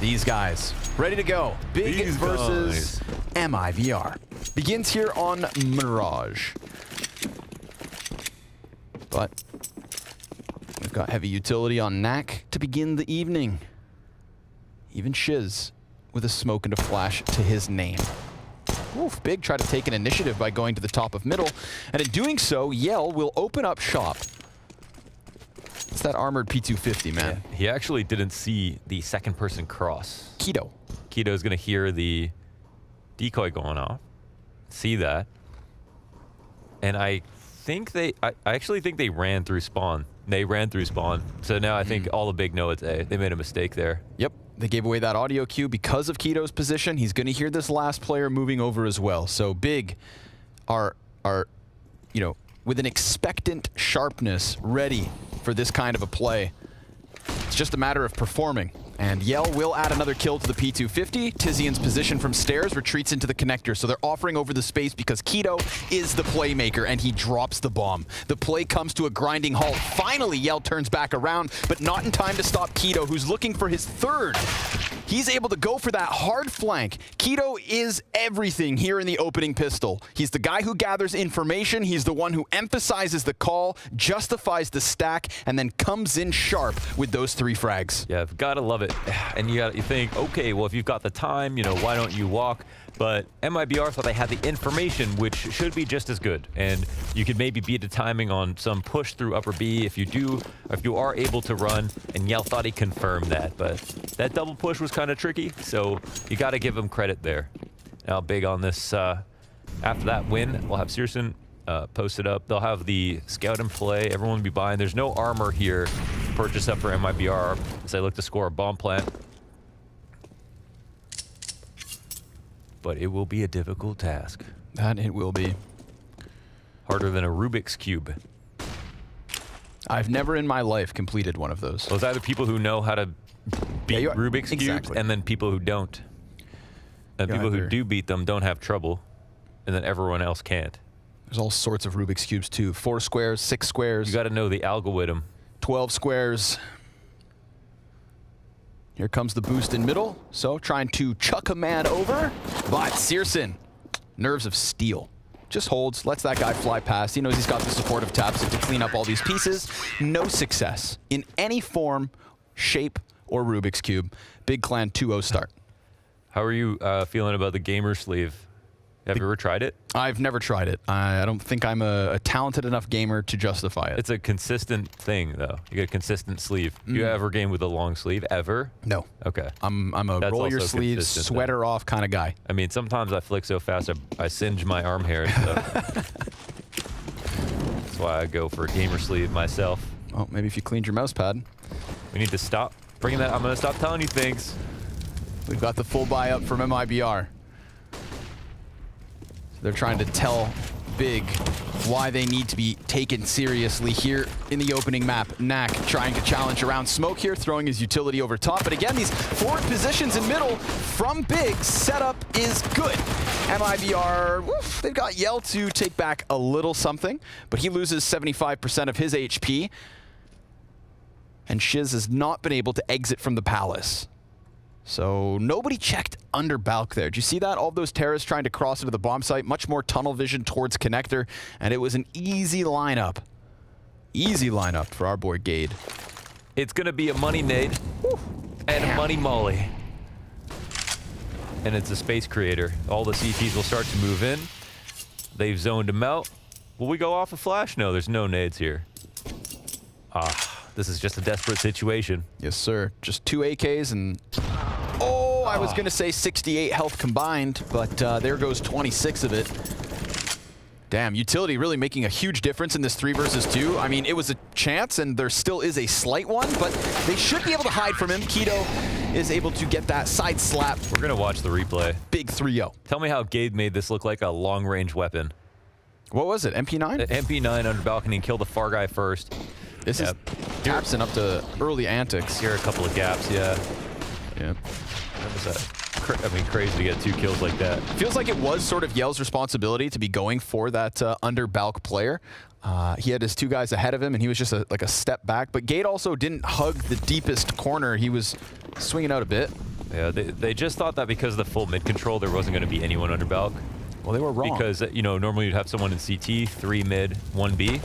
These guys. Ready to go. Big versus MIBR. Begins here on Mirage. But we've got heavy utility on Knack to begin the evening. Even Shiz with a smoke and a flash to his name. Oof, Big tried to take an initiative by going to the top of middle, and in doing so, Yell will open up shop. It's that armored P250, man. Yeah, he actually didn't see the second person cross. Keto's gonna hear the decoy going off, see that, and I actually think they ran through spawn. They ran through spawn. So now I think all the Big know it's A. They made a mistake there. Yep. They gave away that audio cue because of Keto's position. He's going to hear this last player moving over as well. So Big are you know, with an expectant sharpness ready for this kind of a play. It's just a matter of performing. And Yell will add another kill to the P250. Tizian's position from stairs retreats into the connector, so they're offering over the space because Keto is the playmaker, and he drops the bomb. The play comes to a grinding halt. Finally, Yell turns back around, but not in time to stop Keto, who's looking for his third. He's able to go for that hard flank. Keto is everything here in the opening pistol. He's the guy who gathers information. He's the one who emphasizes the call, justifies the stack, and then comes in sharp with those 3 frags. Yeah, I've got to love it. And you think, okay, well, if you've got the time, you know, why don't you walk? But MIBR thought they had the information, which should be just as good. And you could maybe beat the timing on some push through upper B if you do, or if you are able to run. And Yell thought he confirmed that, but that double push was kind of tricky. So you got to give him credit there. Now, Big on this. After that win, we'll have Searson posted up. They'll have the scout in play. Everyone will be buying. There's no armor here purchased up for MIBR as they look to score a bomb plant. But it will be a difficult task. That it will be. Harder than a Rubik's Cube. I've never in my life completed one of those. Well, it's either people who know how to beat Rubik's Cubes and then people who don't. And people who do beat them don't have trouble, and then everyone else can't. There's all sorts of Rubik's Cubes too. 4 squares, 6 squares. You got to know the algorithm. 12 squares. Here comes the boost in middle. So trying to chuck a man over. But Searson, nerves of steel. Just holds, lets that guy fly past. He knows he's got the support of tabseN to clean up all these pieces. No success in any form, shape, or Rubik's Cube. Big Clan 2-0 start. How are you feeling about the gamer sleeve? Have you ever tried it? I've never tried it. I don't think I'm a talented enough gamer to justify it. It's a consistent thing, though. You get a consistent sleeve. You ever game with a long sleeve? Ever? No. Okay. I'm a That's roll your also sleeves, consistent, sweater off kind of guy. I mean, sometimes I flick so fast I singe my arm hair and stuff. That's why I go for a gamer sleeve myself. Well, maybe if you cleaned your mouse pad. We need to stop bringing that. I'm going to stop telling you things. We've got the full buy up from MIBR. They're trying to tell Big why they need to be taken seriously here in the opening map. Knack trying to challenge around smoke here, throwing his utility over top. But again, these forward positions in middle from Big, setup is good. MIBR, woof, they've got Yell to take back a little something, but he loses 75% of his HP. And Shiz has not been able to exit from the palace. So nobody checked under Balk there. Did you see that? All of those terrorists trying to cross into the bomb site. Much more tunnel vision towards connector. And it was an easy lineup. Easy lineup for our boy Gade. It's going to be a money nade and a money molly. And it's a space creator. All the CTs will start to move in. They've zoned him out. Will we go off a flash? No, there's no nades here. This is just a desperate situation. Yes, sir. Just 2 AKs and... Oh, I was going to say 68 health combined, but there goes 26 of it. Damn, utility really making a huge difference in this 3 versus 2. I mean, it was a chance, and there still is a slight one, but they should be able to hide from him. Keto is able to get that side slap. We're going to watch the replay. Big 3-0. Tell me how Gabe made this look like a long-range weapon. What was it, MP9? MP9 under balcony, kill the far guy first. This is tabseN up to early antics. Here are a couple of gaps, yeah. Yeah. That was that. I mean, crazy to get 2 kills like that. Feels like it was sort of Yell's responsibility to be going for that under Balk player. He had his 2 guys ahead of him, and he was just like a step back. But Gate also didn't hug the deepest corner. He was swinging out a bit. Yeah, they just thought that because of the full mid control, there wasn't going to be anyone under Balk. Well, they were wrong. Because, you know, normally you'd have someone in CT, 3 mid, 1 B.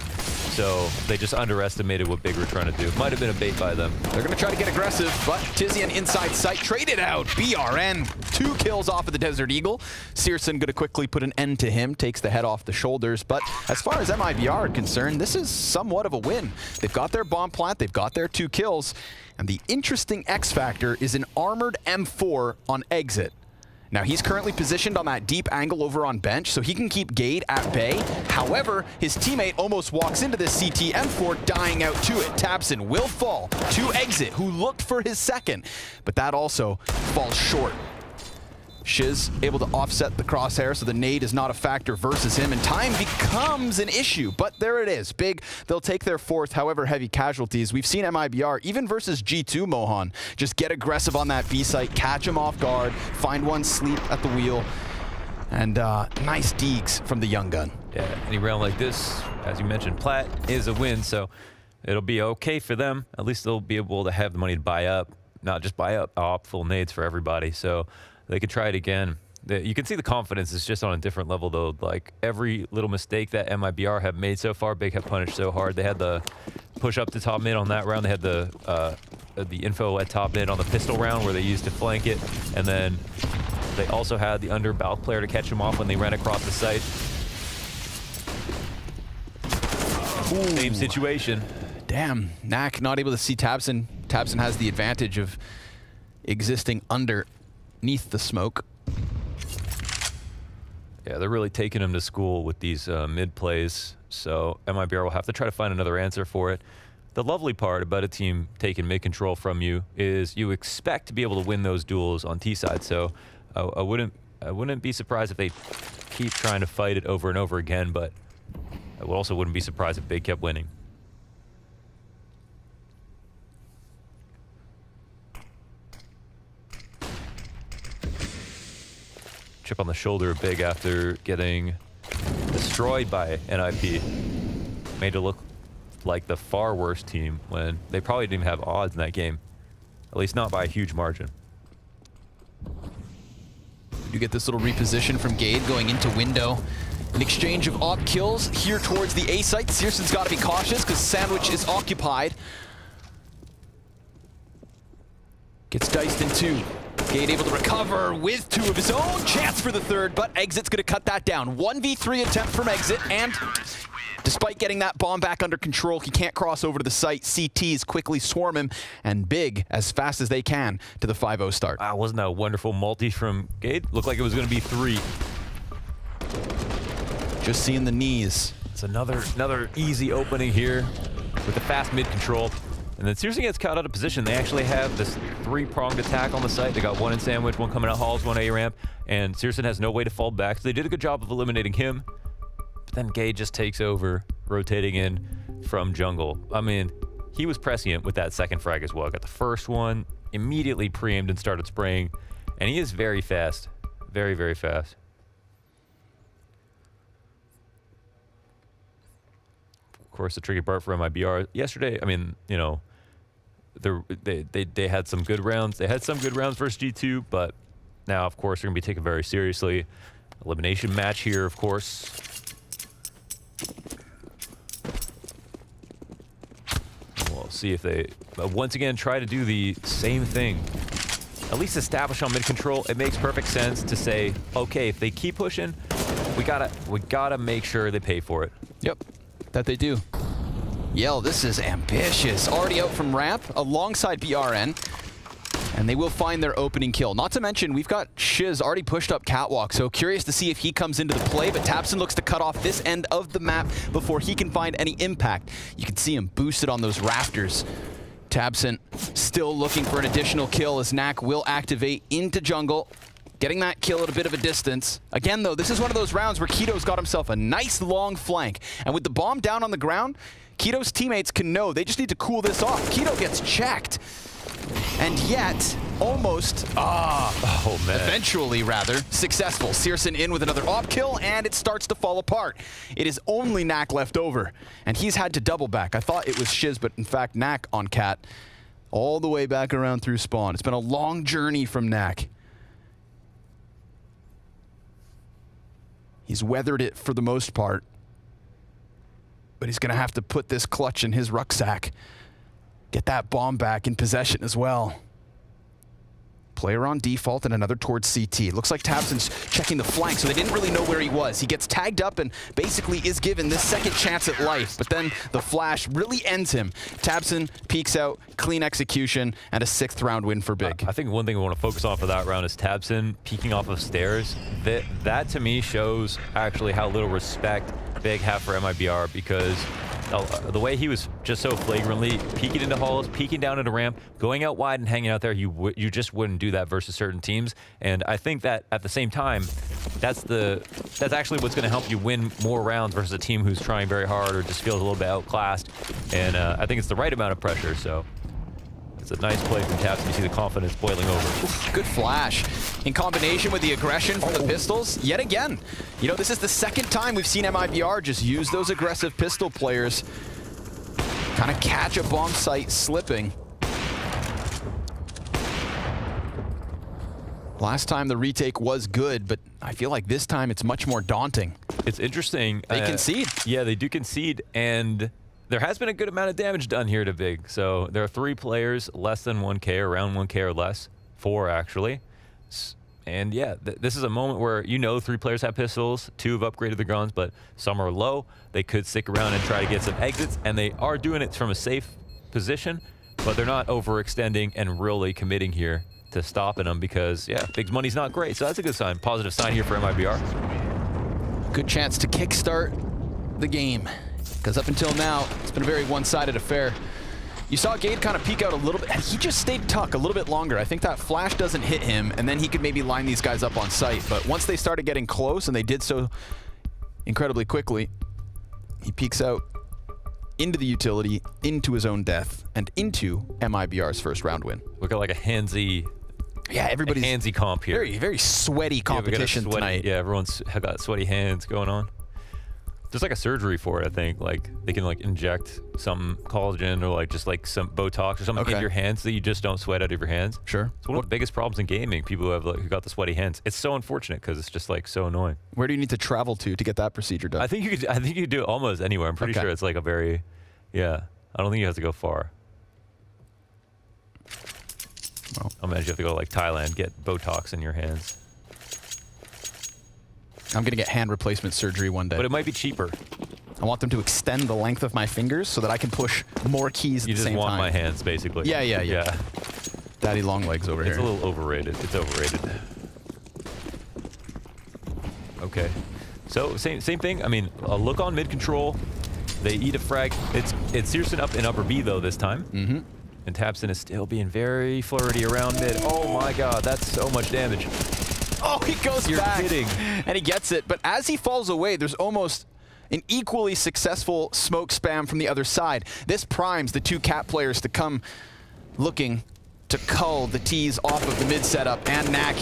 So they just underestimated what Big were trying to do. Might have been a bait by them. They're going to try to get aggressive, but tabseN inside sight, traded out. BRN, 2 kills off of the Desert Eagle. cersGO going to quickly put an end to him, takes the head off the shoulders. But as far as MIBR are concerned, this is somewhat of a win. They've got their bomb plant, they've got their 2 kills. And the interesting X factor is an armored M4 on exit. Now, he's currently positioned on that deep angle over on bench, so he can keep Gade at bay. However, his teammate almost walks into this CT M4, dying out to it. tabseN will fall to exit, who looked for his second, but that also falls short. Shiz able to offset the crosshair, so the nade is not a factor versus him, and time becomes an issue. But there it is. Big, they'll take their 4th, however heavy casualties. We've seen MIBR, even versus G2 Mohan, just get aggressive on that B site, catch him off guard, find one sleep at the wheel, and nice deeks from the young gun. Yeah, any round like this, as you mentioned, Plat is a win, so it'll be okay for them. At least they'll be able to have the money to buy up, not just buy up full nades for everybody. So they could try it again. You can see the confidence is just on a different level, though. Like, every little mistake that MIBR have made so far, Big have punished so hard. They had the push up to top mid on that round. They had the info at top mid on the pistol round where they used to flank it. And then they also had the under Balk player to catch him off when they ran across the site. Ooh. Same situation. Damn, Knack not able to see tabseN. tabseN has the advantage of existing underneath the smoke. Yeah, they're really taking him to school with these mid plays, so MIBR will have to try to find another answer for it. The lovely part about a team taking mid control from you is you expect to be able to win those duels on T side, so I wouldn't be surprised if they keep trying to fight it over and over again, but I also wouldn't be surprised if Big kept winning. Chip on the shoulder of Big after getting destroyed by NIP. Made it look like the far worse team when they probably didn't even have odds in that game. At least not by a huge margin. You get this little reposition from Gade going into window. An exchange of op kills here towards the A site. cersGO's got to be cautious because Sandwich is occupied. Gets diced in 2. Gade able to recover with 2 of his own. Chance for the 3rd, but Exit's going to cut that down. 1v3 attempt from Exit, and despite getting that bomb back under control, he can't cross over to the site. CTs quickly swarm him, and Big, as fast as they can, to the 5-0 start. Wow, wasn't that a wonderful multi from Gade? Looked like it was going to be 3. Just seeing the knees. It's another easy opening here with the fast mid control. And then cersGO gets caught out of position. They actually have this 3-pronged attack on the site. They got 1 in Sandwich, 1 coming out halls, 1 A ramp, and cersGO has no way to fall back. So they did a good job of eliminating him. But then Gade just takes over, rotating in from jungle. I mean, he was prescient with that second frag as well. Got the first one, immediately pre-aimed and started spraying. And he is very fast. Very, very fast. Of course, the tricky part for MIBR yesterday, I mean, you know, they had some good rounds. They had some good rounds versus G2, but now, of course, they're going to be taken very seriously. Elimination match here, of course. We'll see if they, once again, try to do the same thing. At least establish on mid control. It makes perfect sense to say, okay, if they keep pushing, we gotta make sure they pay for it. Yep, that they do. Yell, this is ambitious. Already out from ramp alongside BRN. And they will find their opening kill. Not to mention, we've got Shiz already pushed up catwalk, so curious to see if he comes into the play, but tabseN looks to cut off this end of the map before he can find any impact. You can see him boosted on those rafters. tabseN still looking for an additional kill as Knack will activate into jungle, getting that kill at a bit of a distance. Again, though, this is one of those rounds where Keto's got himself a nice long flank, and with the bomb down on the ground, Keto's teammates can know they just need to cool this off. Keto gets checked. And yet, almost, eventually rather, successful. Searson in with another op kill, and it starts to fall apart. It is only Knack left over, and he's had to double back. I thought it was Shiz, but in fact, Knack on Cat, all the way back around through spawn. It's been a long journey from Knack. He's weathered it for the most part, but he's gonna have to put this clutch in his rucksack. Get that bomb back in possession as well. Player on default and another towards CT. Looks like tabseN's checking the flank, so they didn't really know where he was. He gets tagged up and basically is given this second chance at life, but then the flash really ends him. tabseN peeks out, clean execution, and a 6th round win for Big. I think one thing we want to focus on for that round is tabseN peeking off of stairs. That to me shows actually how little respect Big have for MIBR, because the way he was just so flagrantly peeking into halls, peeking down into ramp, going out wide and hanging out there, you just wouldn't do that versus certain teams. And I think that at the same time, that's actually what's going to help you win more rounds versus a team who's trying very hard or just feels a little bit outclassed. And I think it's the right amount of pressure. So it's a nice play from tabseN. You see the confidence boiling over. Oof, good flash. In combination with the aggression from the pistols, yet again. You know, this is the second time we've seen MIBR just use those aggressive pistol players. Kind of catch a bomb site slipping. Last time the retake was good, but I feel like this time it's much more daunting. It's interesting. They concede. Yeah, they do concede, and there has been a good amount of damage done here to Big. So there are 3 players less than 1K, around 1K or less. 4 actually. And yeah, this is a moment where, you know, 3 players have pistols, 2 have upgraded the guns, but some are low. They could stick around and try to get some exits, and they are doing it from a safe position, but they're not overextending and really committing here to stopping them, because yeah, Big's money's not great. So that's a good sign, positive sign here for MIBR. Good chance to kickstart the game, because up until now, it's been a very one-sided affair. You saw Gade kind of peek out a little bit. He just stayed tuck a little bit longer. I think that flash doesn't hit him, and then he could maybe line these guys up on sight. But once they started getting close, and they did so incredibly quickly, he peeks out into the utility, into his own death, and into MIBR's first round win. Look at like a handsy, everybody's handsy comp here. Very, very sweaty competition tonight. Yeah, everyone's got sweaty hands going on. There's like a surgery for it, I think. Like they can like inject some collagen or like just like some Botox or something in your hands so that you just don't sweat out of your hands. Sure. It's one of the biggest problems in gaming. People who have like who got the sweaty hands. It's so unfortunate because it's just like so annoying. Where do you need to travel to get that procedure done? I think you could do it almost anywhere. I'm pretty sure it's like a very, yeah. I don't think you have to go far. Well, I imagine you have to go to like Thailand, get Botox in your hands. I'm gonna get hand replacement surgery one day. But it might be cheaper. I want them to extend the length of my fingers so that I can push more keys at the same time. You just want my hands, basically. Yeah. Daddy long legs over here. It's a little overrated. It's overrated. Okay. So same thing. I mean, a look on mid control. They eat a frag. It's Searson up in upper B though this time. Mm-hmm. And tabseN is still being very flirty around mid. Oh my god, that's so much damage. Oh, he goes back. You're kidding. And he gets it. But as he falls away, there's almost an equally successful smoke spam from the other side. This primes the 2 cat players to come looking to cull the T's off of the mid setup. And Knack,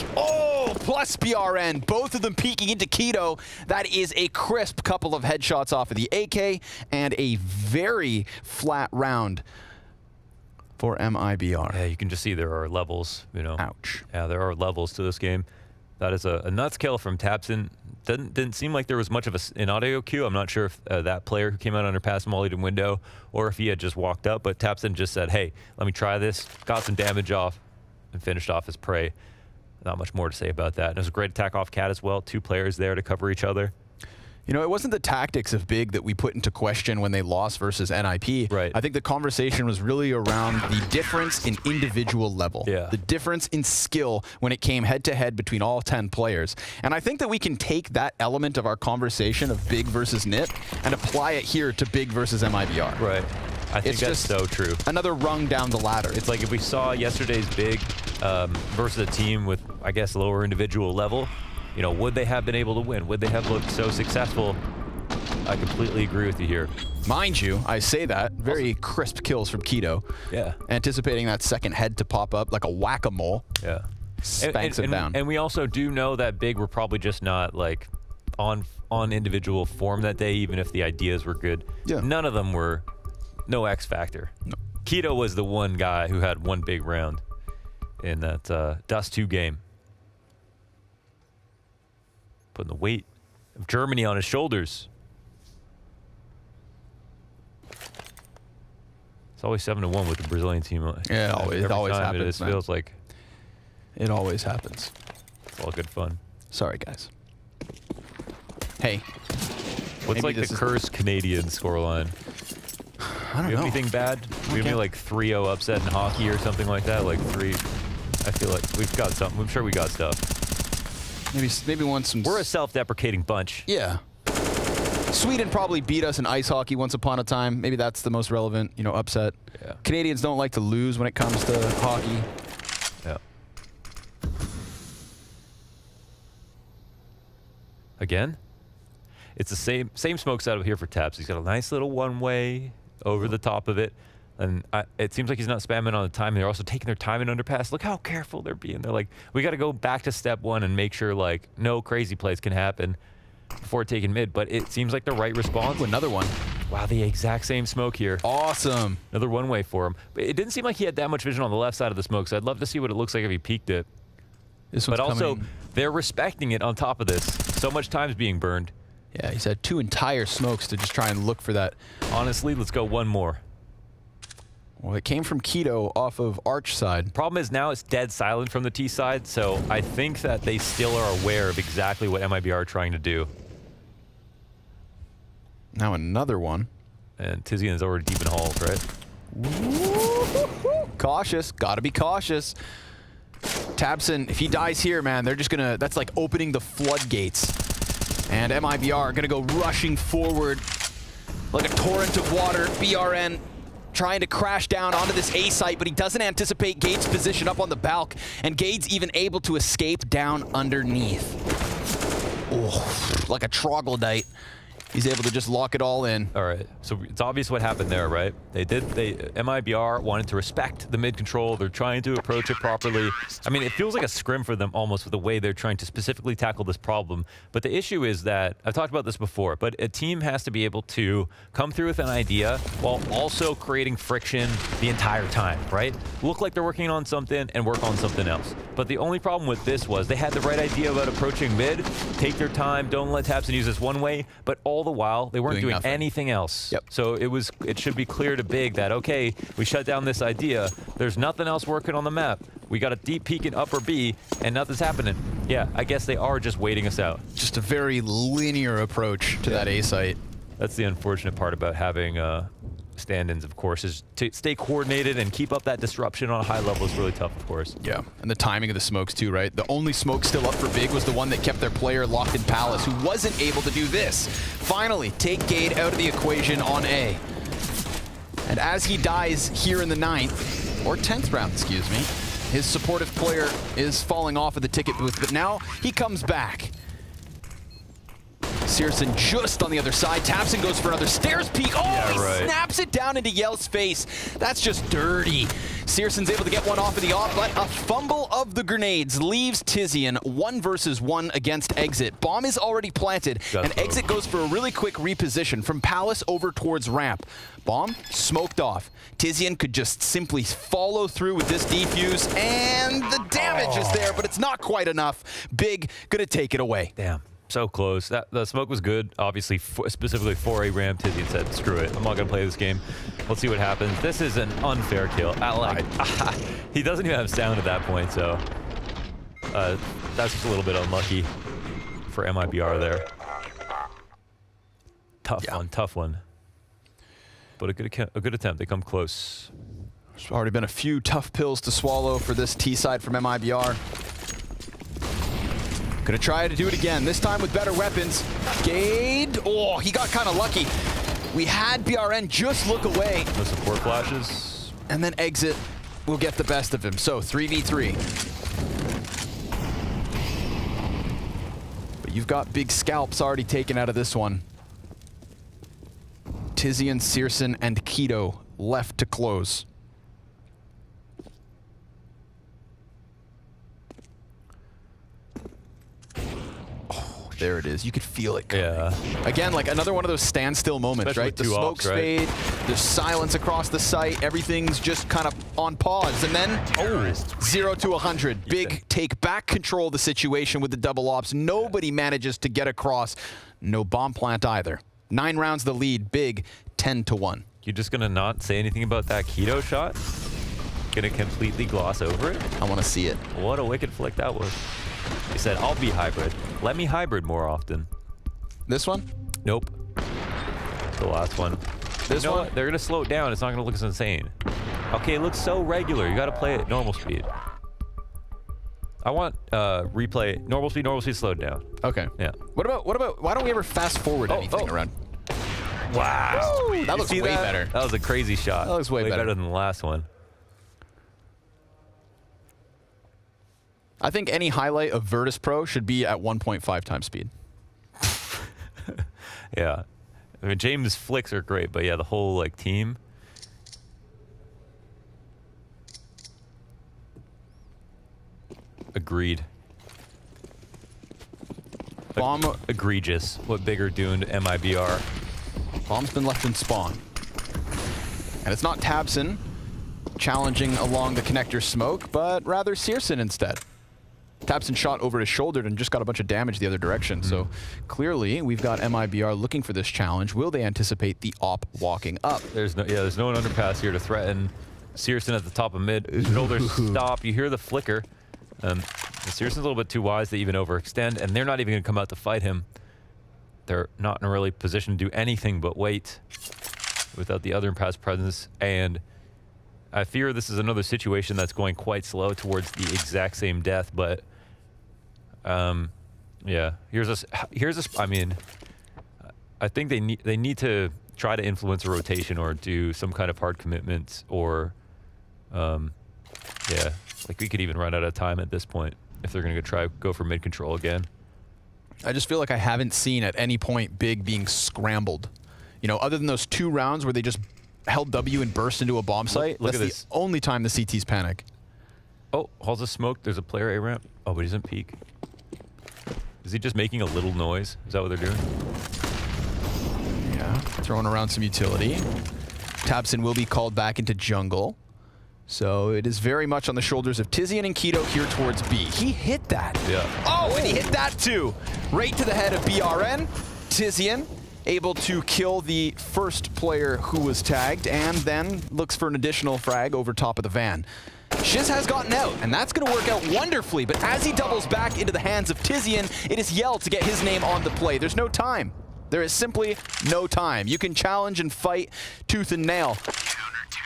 plus BRN, both of them peeking into Keto. That is a crisp couple of headshots off of the AK and a very flat round for MIBR. Yeah, you can just see there are levels, you know. Ouch. Yeah, there are levels to this game. That is a nuts kill from tabseN. Didn't seem like there was much of an audio cue. I'm not sure if that player who came out underpass mollied in window or if he had just walked up, but tabseN just said, hey, let me try this, got some damage off, and finished off his prey. Not much more to say about that. And it was a great attack off Cat as well. 2 players there to cover each other. You know, it wasn't the tactics of Big that we put into question when they lost versus NIP. Right. I think the conversation was really around the difference in individual level. Yeah. The difference in skill when it came head-to-head between all 10 players. And I think that we can take that element of our conversation of Big versus NIP and apply it here to Big versus MIBR. Right. I think it's that's just so true. Another rung down the ladder. It's like if we saw yesterday's Big versus a team with, I guess, lower individual level, you know, would they have been able to win? Would they have looked so successful? I completely agree with you here. Mind you, I say that. Very crisp kills from Keto. Yeah. Anticipating that second head to pop up like a whack-a-mole. Yeah. Spanks it down. And we also do know that Big were probably just not like on individual form that day, even if the ideas were good. Yeah. None of them were, no X factor. No. Keto was the one guy who had one big round in that Dust 2 game. Putting the weight of Germany on his shoulders. It's always 7-1 with the Brazilian team. Yeah, it always happens. It feels like it always happens. It's all good fun. Sorry, guys. Hey, what's like the cursed Canadian scoreline? I don't know. Anything bad? We have like 3-0 upset in hockey or something like that. Like 3. I feel like we've got something. I'm sure we got stuff. Maybe once some. We're a self-deprecating bunch. Yeah. Sweden probably beat us in ice hockey once upon a time. Maybe that's the most relevant, you know, upset. Yeah. Canadians don't like to lose when it comes to hockey. Yeah. Again? It's the same smoke setup here for tabseN. He's got a nice little one-way over the top of it. And it seems like he's not spamming on the time. They're also taking their time in underpass. Look how careful they're being. They're like, we got to go back to step 1 and make sure like no crazy plays can happen before taking mid. But it seems like the right response. Ooh, another one. Wow, the exact same smoke here. Awesome. Another one-way for him. But it didn't seem like he had that much vision on the left side of the smoke. So I'd love to see what it looks like if he peeked it. But also, they're respecting it on top of this. So much time's being burned. Yeah, he's had 2 entire smokes to just try and look for that. Honestly, let's go one more. Well, it came from Keto off of Arch side. Problem is now it's dead silent from the T side, so I think that they still are aware of exactly what MIBR are trying to do. Now another one. And tabseN is already deep in halls, right? Cautious. Gotta be cautious. tabseN, if he dies here, man, they're just gonna, that's like opening the floodgates. And MIBR are gonna go rushing forward like a torrent of water. BRN trying to crash down onto this A site, but he doesn't anticipate Gade's position up on the balk, and Gade's even able to escape down underneath. Oh, like a troglodyte. He's able to just lock it all in. All right, so it's obvious what happened there, right? MIBR wanted to respect the mid control. They're trying to approach it properly. I mean, it feels like a scrim for them almost with the way they're trying to specifically tackle this problem. But the issue is that, I've talked about this before, but a team has to be able to come through with an idea while also creating friction the entire time, right? Look like they're working on something and work on something else. But the only problem with this was they had the right idea about approaching mid, take their time, don't let tabseN use this one way, but all the while they weren't doing anything else. Yep. So it should be clear to Big that, okay, we shut down this idea, there's nothing else working on the map, we got a deep peek in upper B and nothing's happening. Yeah, I guess they are just waiting us out. Just a very linear approach to that A site. That's the unfortunate part about having stand-ins, of course, is to stay coordinated and keep up that disruption on a high level is really tough, of course. Yeah, and the timing of the smokes too, right? The only smoke still up for Big was the one that kept their player locked in Palace, who wasn't able to do this. Finally, take Gade out of the equation on A. And as he dies here in the 9th, or 10th round, excuse me, his supportive player is falling off of the ticket booth, but now he comes back. tabseN just on the other side. tabseN goes for another stairs peek. Oh, Yeah, he right. snaps it down into Yell's face. That's just dirty. CSGO's able to get one off of the op, but a fumble of the grenades leaves tiziaN 1 versus 1 against Exit. Bomb is already planted, and Exit goes for a really quick reposition from Palace over towards ramp. Bomb smoked off. tiziaN could just simply follow through with this defuse, and the damage is there, but it's not quite enough. Big gonna take it away. Damn. So close. The smoke was good, obviously, specifically for a ramp. tiziaN said, screw it, I'm not going to play this game. Let's see what happens. This is an unfair kill. He doesn't even have sound at that point, so that's just a little bit unlucky for MIBR there. Tough one. But a good attempt. They come close. There's already been a few tough pills to swallow for this T side from MIBR. Gonna try to do it again, this time with better weapons. Gade, oh, he got kind of lucky. We had BRN just look away. No support flashes. And then Exit will get the best of him. So 3v3. But you've got big scalps already taken out of this one. tiziaN, CSGO, and Keto left to close. There it is. You could feel it coming. Yeah. Again, like another one of those standstill moments, Especially right? The with two smokes ops, right? fade, there's silence across the site, everything's just kind of on pause, and then 0 to 100. Big take back control of the situation with the double ops. Nobody manages to get across. No bomb plant either. 9 rounds the lead. Big 10 to 1. You're just gonna not say anything about that Keto shot? Gonna completely gloss over it? I want to see it. What a wicked flick that was. He said, I'll be hybrid. Let me hybrid more often. This one? Nope. The last one. This one? one? They're going to slow it down. It's not going to look as insane. Okay, it looks so regular. You got to play it at normal speed. I want replay normal speed slowed down. Okay. Yeah. What about why don't we ever fast forward anything around? Wow. Woo! That looks way better. That was a crazy shot. That looks way better than the last one. I think any highlight of Virtus Pro should be at 1.5 times speed. Yeah. I mean, James' flicks are great, but yeah, the whole like team. Agreed. Bomb egregious. What Big are doing to MIBR. Bomb's been left in spawn. And it's not tabseN challenging along the connector smoke, but rather CSGO instead. tabseN shot over his shoulder and just got a bunch of damage the other direction. So clearly, we've got MIBR looking for this challenge. Will they anticipate the op walking up? There's no one underpass here to threaten. CSGO at the top of mid. Shoulders stop. You hear the flicker. CSGO's a little bit too wise to even overextend, and they're not even going to come out to fight him. They're not in a really position to do anything but wait without the other pass presence. And I fear this is another situation that's going quite slow towards the exact same death, but yeah, here's us. I mean, I think they need to try to influence a rotation or do some kind of hard commitment, or yeah, like we could even run out of time at this point if they're going to go for mid control again. I just feel like I haven't seen at any point Big being scrambled. You know, other than those 2 rounds where they just held W and burst into a bomb site. Look That's at this. the only time the CTs panic. Oh, halls of smoke. There's a player A ramp. Oh, but he doesn't peek. Is he just making a little noise? Is that what they're doing? Yeah, throwing around some utility. tabseN will be called back into jungle. So it is very much on the shoulders of tiziaN and Keto here towards B. He hit that. Yeah. Oh, and he hit that too. Right to the head of BRN. tiziaN able to kill the first player who was tagged, and then looks for an additional frag over top of the van. Shiz has gotten out, and that's going to work out wonderfully, but as he doubles back into the hands of tiziaN, it is Yell to get his name on the play. There's no time. There is simply no time. You can challenge and fight tooth and nail,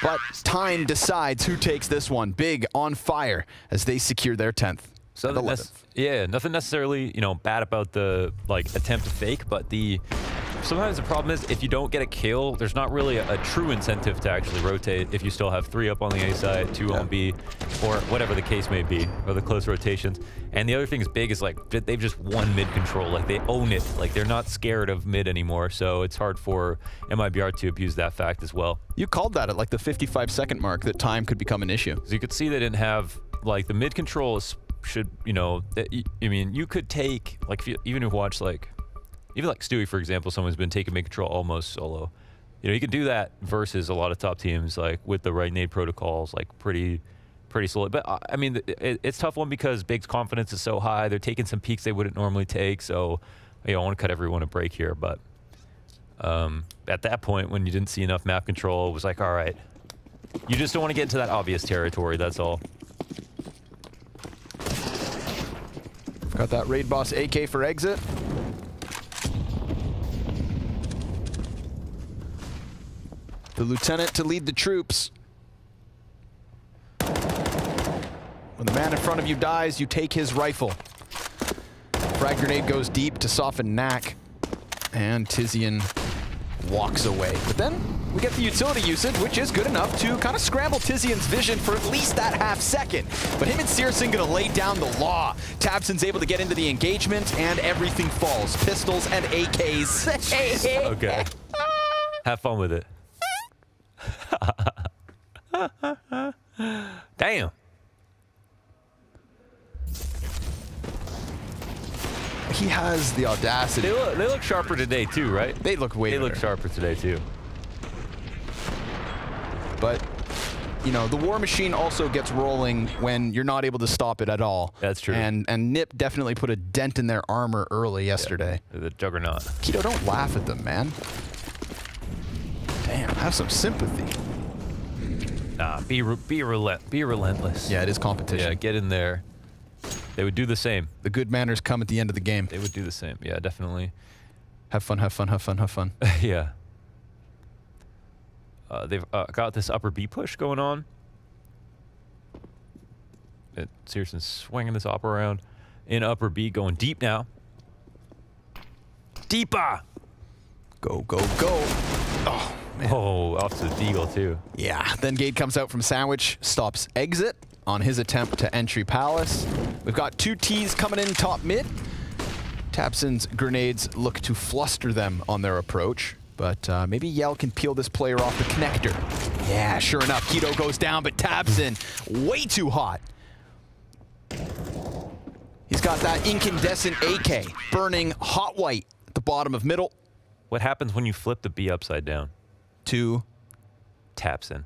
but time decides who takes this one. Big on fire as they secure their 10th. So yeah, nothing necessarily, you know, bad about the like attempt to fake, but the sometimes the problem is if you don't get a kill, there's not really a true incentive to actually rotate if you still have 3 up on the A side, 2 on B, or whatever the case may be, or the close rotations. And the other thing is big is like they've just won mid control. Like they own it. Like they're not scared of mid anymore. So it's hard for MIBR to abuse that fact as well. You called that at like the 55-second mark that time could become an issue. So you could see they didn't have like the mid control should, you know, I mean, you could take like if you, even if you watch like. Even like Stewie, for example, someone's been taking mid control almost solo. You know, you can do that versus a lot of top teams, like with the right nade protocols, like pretty solid. But I mean, it's a tough one because Big's confidence is so high. They're taking some peaks they wouldn't normally take. So, you know, I want to cut everyone a break here. But at that point, when you didn't see enough map control, it was like, all right, you just don't want to get into that obvious territory. That's all. Got that Raid Boss AK for exit. The lieutenant to lead the troops. When the man in front of you dies, you take his rifle. Frag grenade goes deep to soften Knack, and tabseN walks away. But then we get the utility usage, which is good enough to kind of scramble tabseN's vision for at least that half second. But him and CSGO gonna lay down the law. tabseN's able to get into the engagement, and everything falls. Pistols and AKs. Okay. Have fun with it. Damn. He has the audacity. They look sharper today too, right? They look way better. They look sharper today too. But, you know, the war machine also gets rolling when you're not able to stop it at all. That's true. And Nip definitely put a dent in their armor early yesterday. Yeah, the juggernaut. Keto, don't laugh at them, man. Damn, have some sympathy. Nah, be relentless. Yeah, it is competition. Yeah, get in there. They would do the same. The good manners come at the end of the game. They would do the same. Yeah, definitely. Have fun, have fun, have fun, have fun. Yeah. They've got this upper B push going on. CSGO's swinging this op around. In upper B, going deep now. Deeper! Go, go, go. Oh, man. Oh, off to the deagle, too. Yeah, then Gade comes out from Sandwich, stops exit on his attempt to entry Palace. We've got 2 Ts coming in top mid. tabseN's grenades look to fluster them on their approach, but maybe Yell can peel this player off the connector. Yeah, sure enough, Keto goes down, but tabseN way too hot. He's got that incandescent AK, burning hot white at the bottom of middle. What happens when you flip the B upside down? To tabseN.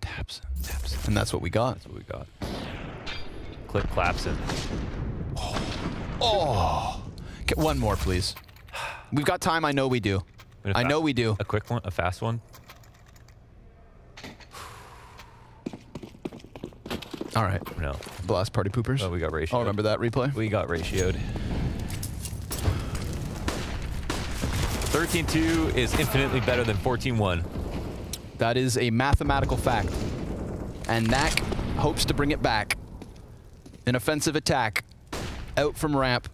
tabseN. And that's what we got. That's what we got. Click clapseN. Oh. Okay, one more, please. We've got time. I know we do. I know we do. A quick one, a fast one. All right. No. Blast party poopers. Oh, we got ratioed. Oh, remember that replay? We got ratioed. 13-2 is infinitely better than 14-1. That is a mathematical fact. And Knack hopes to bring it back. An offensive attack. Out from ramp.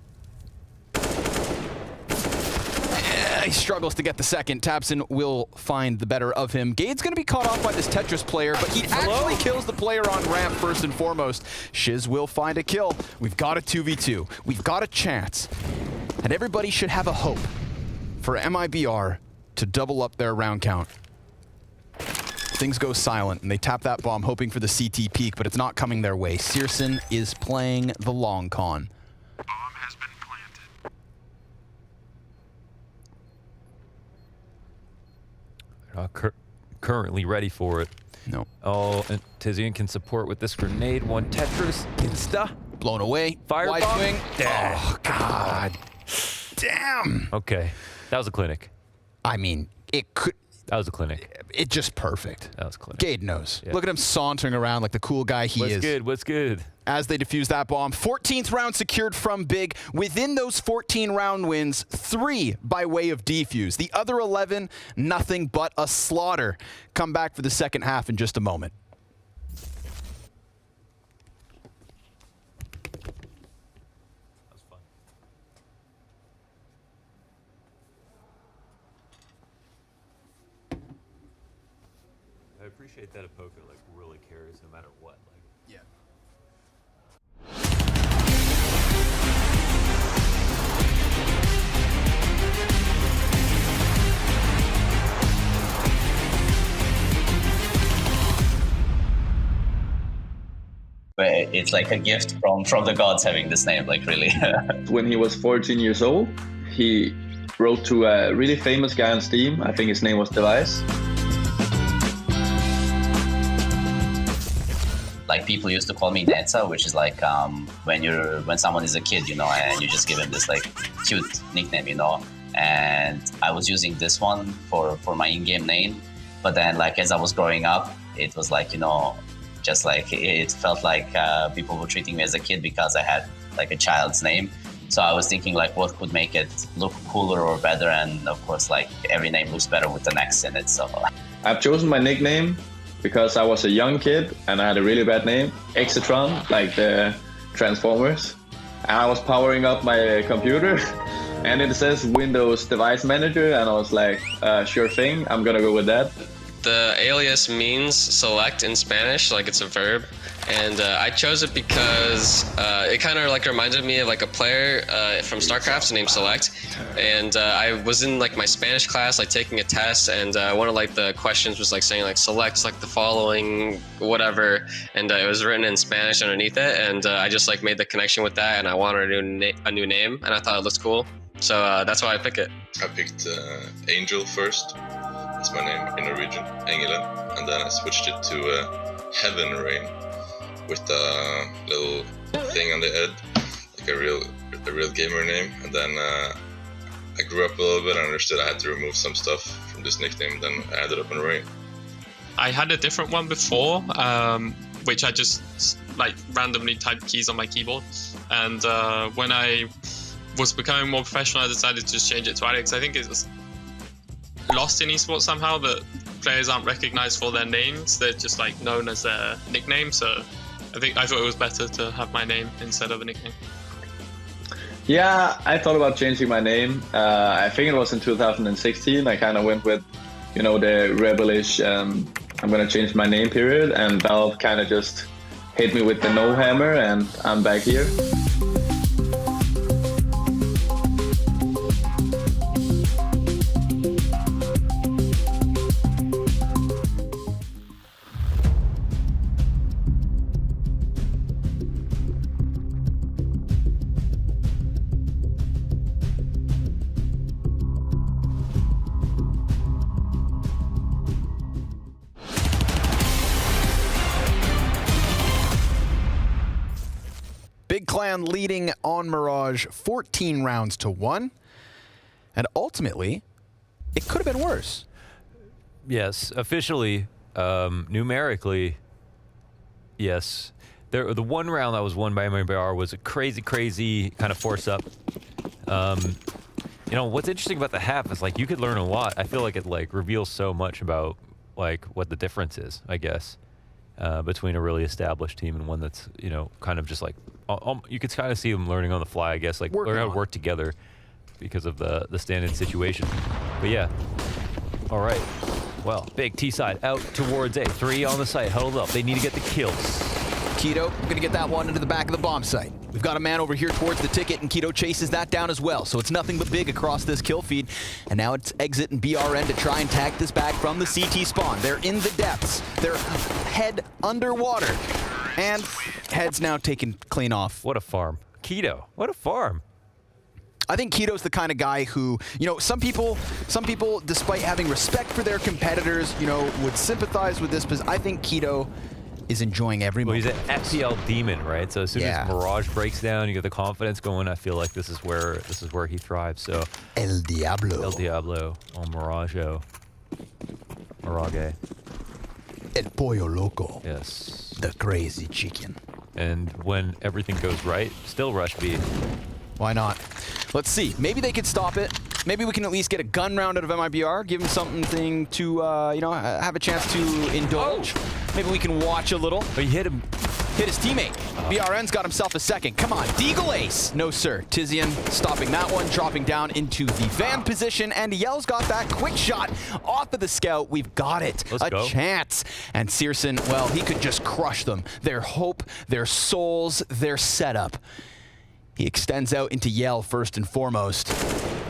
He struggles to get the second. tabseN will find the better of him. Gade's going to be caught off by this Tetris player, but he actually kills the player on ramp first and foremost. Shiz will find a kill. We've got a 2v2. We've got a chance. And everybody should have a hope for MIBR to double up their round count. Things go silent, and they tap that bomb hoping for the CT peak, but it's not coming their way. CSGO is playing the long con. Bomb has been planted. They're not currently ready for it. No. Oh, and tabseN can support with this grenade. One Tetris. Insta. Blown away. Fire Wide bomb. swing. Oh, God. Damn. Okay. That was a clinic. I mean, it could... That was a clinic. It's just perfect. That was a clinic. Gade knows. Yeah. Look at him sauntering around like the cool guy he is. What's good? What's good? As they defuse that bomb. 14th round secured from Big. Within those 14 round wins, 3 by way of defuse. The other 11, nothing but a slaughter. Come back for the second half in just a moment. appreciate that Apoka like really cares no matter what. Like, yeah. It's like a gift from the gods having this name, like really. When he was 14 years old, he wrote to a really famous guy on Steam. I think his name was Device. Like people used to call me nexa, which is like when someone is a kid, you know, and you just give him this like cute nickname, you know. And I was using this one for my in-game name, but then like as I was growing up, it was like, you know, just like it felt like people were treating me as a kid because I had like a child's name. So I was thinking like what could make it look cooler or better, and of course like every name looks better with the nexa in it. So I've chosen my nickname because I was a young kid and I had a really bad name, Exitron, like the Transformers. And I was powering up my computer and it says Windows Device Manager, and I was like, sure thing, I'm gonna go with that. The alias means select in Spanish, like it's a verb, and I chose it because it kind of like reminded me of like a player from StarCraft named Select, and I was in like my Spanish class like taking a test, and one of like the questions was like saying like select like the following whatever, and it was written in Spanish underneath it, and I just like made the connection with that, and I wanted a new name, and I thought it looked cool, so that's why I picked it. I picked Angel first. That's my name in Norwegian, Engelen, and then I switched it to Heaven Rain with a little thing on the head, like a real gamer name. And then I grew up a little bit and understood I had to remove some stuff from this nickname. Then I ended up in Rain. I had a different one before, which I just like randomly typed keys on my keyboard. And when I was becoming more professional, I decided to just change it to Alex. I think it was lost in esports somehow that players aren't recognized for their names, they're just like known as their nickname, so I thought it was better to have my name instead of a nickname. Yeah, I thought about changing my name. I think it was in 2016. I kind of went with, you know, the rebellish I'm gonna change my name period, and Valve kind of just hit me with the no hammer, and I'm back here. Big Clan leading on Mirage 14 rounds to 1. And ultimately, it could have been worse. Yes, officially, numerically, yes. The one round that was won by MIBR was a crazy kind of force up. You know, what's interesting about the half is like you could learn a lot. I feel like it like reveals so much about like what the difference is, I guess, between a really established team and one that's, you know, kind of just like, you could kind of see them learning on the fly, I guess, like learn how to work together because of the stand-in situation. But yeah, all right. Well, big T side out towards A. 3 on the site, huddled up. They need to get the kills. Keto, gonna get that one into the back of the bomb site. We've got a man over here towards the ticket, and Keto chases that down as well. So it's nothing but big across this kill feed. And now it's Exit and BRN to try and tag this back from the CT spawn. They're in the depths. They're head underwater. And head's now taken clean off. What a farm. Keto, what a farm. I think Keto's the kind of guy who, you know, some people, despite having respect for their competitors, you know, would sympathize with this, because I think Keto is enjoying every moment. He's an FPL demon, right? So as soon as Mirage breaks down, you get the confidence going. I feel like this is where he thrives. So El Diablo. El Diablo on Mirage. Mirage. El Pollo Loco. Yes. The crazy chicken. And when everything goes right, still rush B. Why not? Let's see. Maybe they could stop it. Maybe we can at least get a gun round out of MIBR, give them something to, you know, have a chance to indulge. Maybe we can watch a little. But you hit him. hit his teammate. BRN's got himself a second. Come on, Deagle ace. No, sir. tiziaN stopping that one, dropping down into the van position, and Yell's got that quick shot off of the scout. We've got it. Let's go. Chance. And cyeSGO, well, he could just crush them. Their hope, their souls, their setup. He extends out into Yell first and foremost.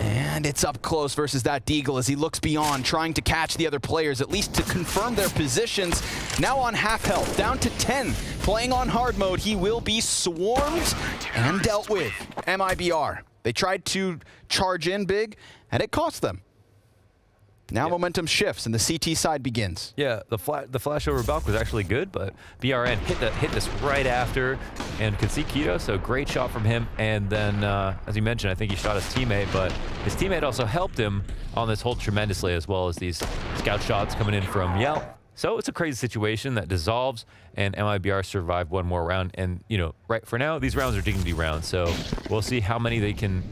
And it's up close versus that Deagle as he looks beyond, trying to catch the other players, at least to confirm their positions. Now on half health, down to 10. Playing on hard mode, he will be swarmed and dealt with. MIBR. They tried to charge in big, and it cost them. Now momentum shifts and the CT side begins. Yeah, the flash over Balk was actually good, but BRN hit this right after and could see Keto, so great shot from him. And then, as you mentioned, I think he shot his teammate, but his teammate also helped him on this hold tremendously, as well as these scout shots coming in from Yell. So it's a crazy situation that dissolves, and MIBR survived one more round. And, you know, right for now, these rounds are dignity rounds, so we'll see how many they can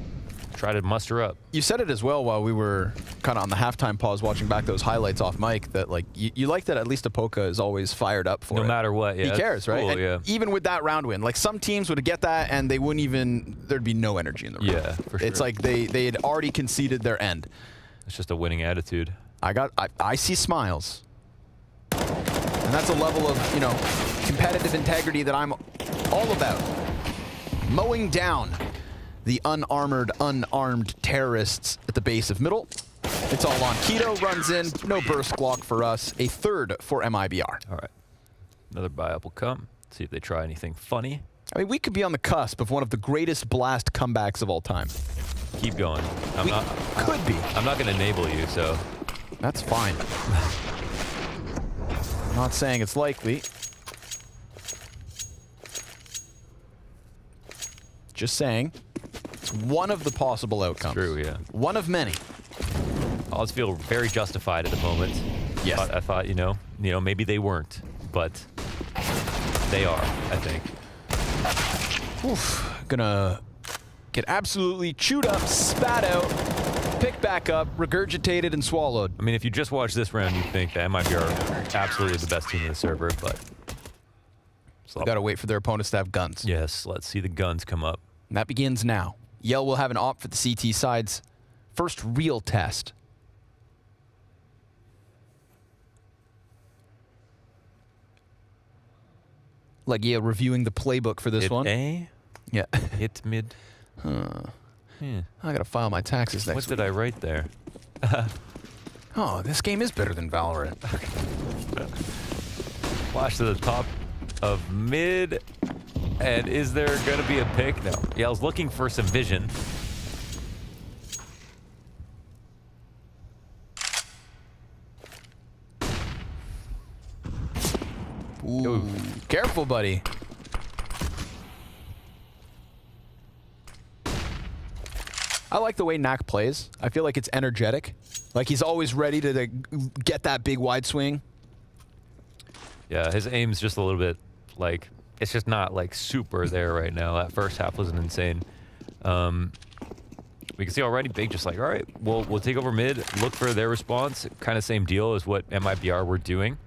try to muster up. You said it as well while we were kind of on the halftime pause watching back those highlights off mic, that like you like that at least Apoka is always fired up for it. No matter what, yeah. He cares, right? Cool, and yeah. even with that round win, like some teams would get that and they wouldn't even, there'd be no energy in the room. Yeah, for sure. It's like they had already conceded their end. It's just a winning attitude. I see smiles. And that's a level of, you know, competitive integrity that I'm all about. Mowing down the unarmed terrorists at the base of middle. It's all on. Keto runs in, no burst Glock for us. A third for MIBR. All right, another buy-up will come. See if they try anything funny. I mean, we could be on the cusp of one of the greatest blast comebacks of all time. Keep going. I'm not going to enable you, so. That's fine. I'm not saying it's likely. Just saying. It's one of the possible outcomes. True, yeah. One of many. Odds feel very justified at the moment. Yes. I thought, you know, maybe they weren't, but they are, I think. Oof. Gonna get absolutely chewed up, spat out, picked back up, regurgitated, and swallowed. I mean, if you just watch this round, you'd think that MIBR are absolutely the best team in the server, but we gotta wait for their opponents to have guns. Yes, let's see the guns come up. And that begins now. Yell will have an op for the CT side's first real test. Like, yeah, reviewing the playbook for this Hit one. A? Yeah. Hit mid. I gotta file my taxes next week. What did I write there? Oh, this game is better than Valorant. Flash to the top of mid. And is there going to be a pick? No. Yell's looking for some vision. Ooh, careful, buddy. I like the way Nak plays. I feel like it's energetic. Like he's always ready to get that big wide swing. Yeah, his aim's just a little bit like, it's just not like super there right now. That first half was insane. We can see already Big just like, all right, we'll take over mid, look for their response. Kind of same deal as what MIBR were doing.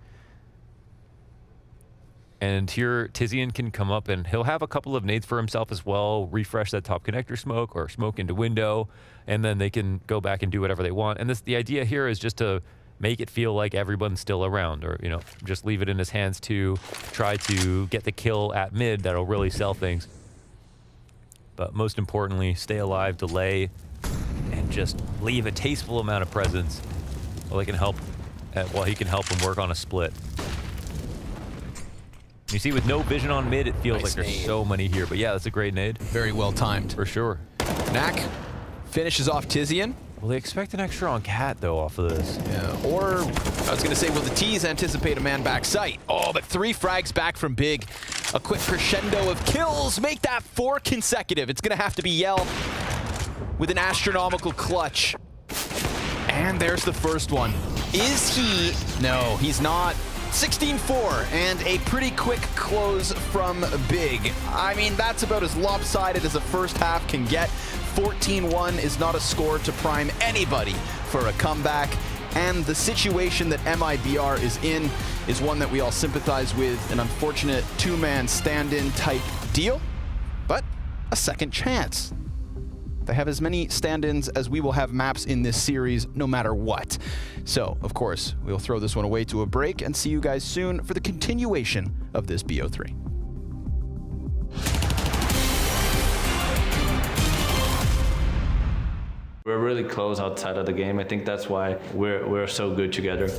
And here tiziaN can come up and he'll have a couple of nades for himself as well, refresh that top connector smoke or smoke into window, and then they can go back and do whatever they want. And the idea here is just to make it feel like everyone's still around, or, you know, just leave it in his hands to try to get the kill at mid that'll really sell things. But most importantly, stay alive, delay, and just leave a tasteful amount of presence while he can help him work on a split. You see, with no vision on mid, it feels like there's so many here. But yeah, that's a great nade. Very well timed. For sure. Nak finishes off tiziaN. Will they expect an extra on Cat, though, off of this? Yeah, or I was going to say, will the T's anticipate a man back sight? Oh, but 3 frags back from Big. A quick crescendo of kills. Make that 4 consecutive. It's going to have to be Yell with an astronomical clutch. And there's the first one. Is he? No, he's not. 16-4, and a pretty quick close from Big. I mean, that's about as lopsided as a first half can get. 14-1 is not a score to prime anybody for a comeback, And the situation that MIBR is in is one that we all sympathize with, an unfortunate two-man stand-in type deal, but a second chance. They have as many stand-ins as we will have maps in this series, no matter what. So, of course, we'll throw this one away to a break and see you guys soon for the continuation of this BO3. We're really close outside of the game. I think that's why we're so good together.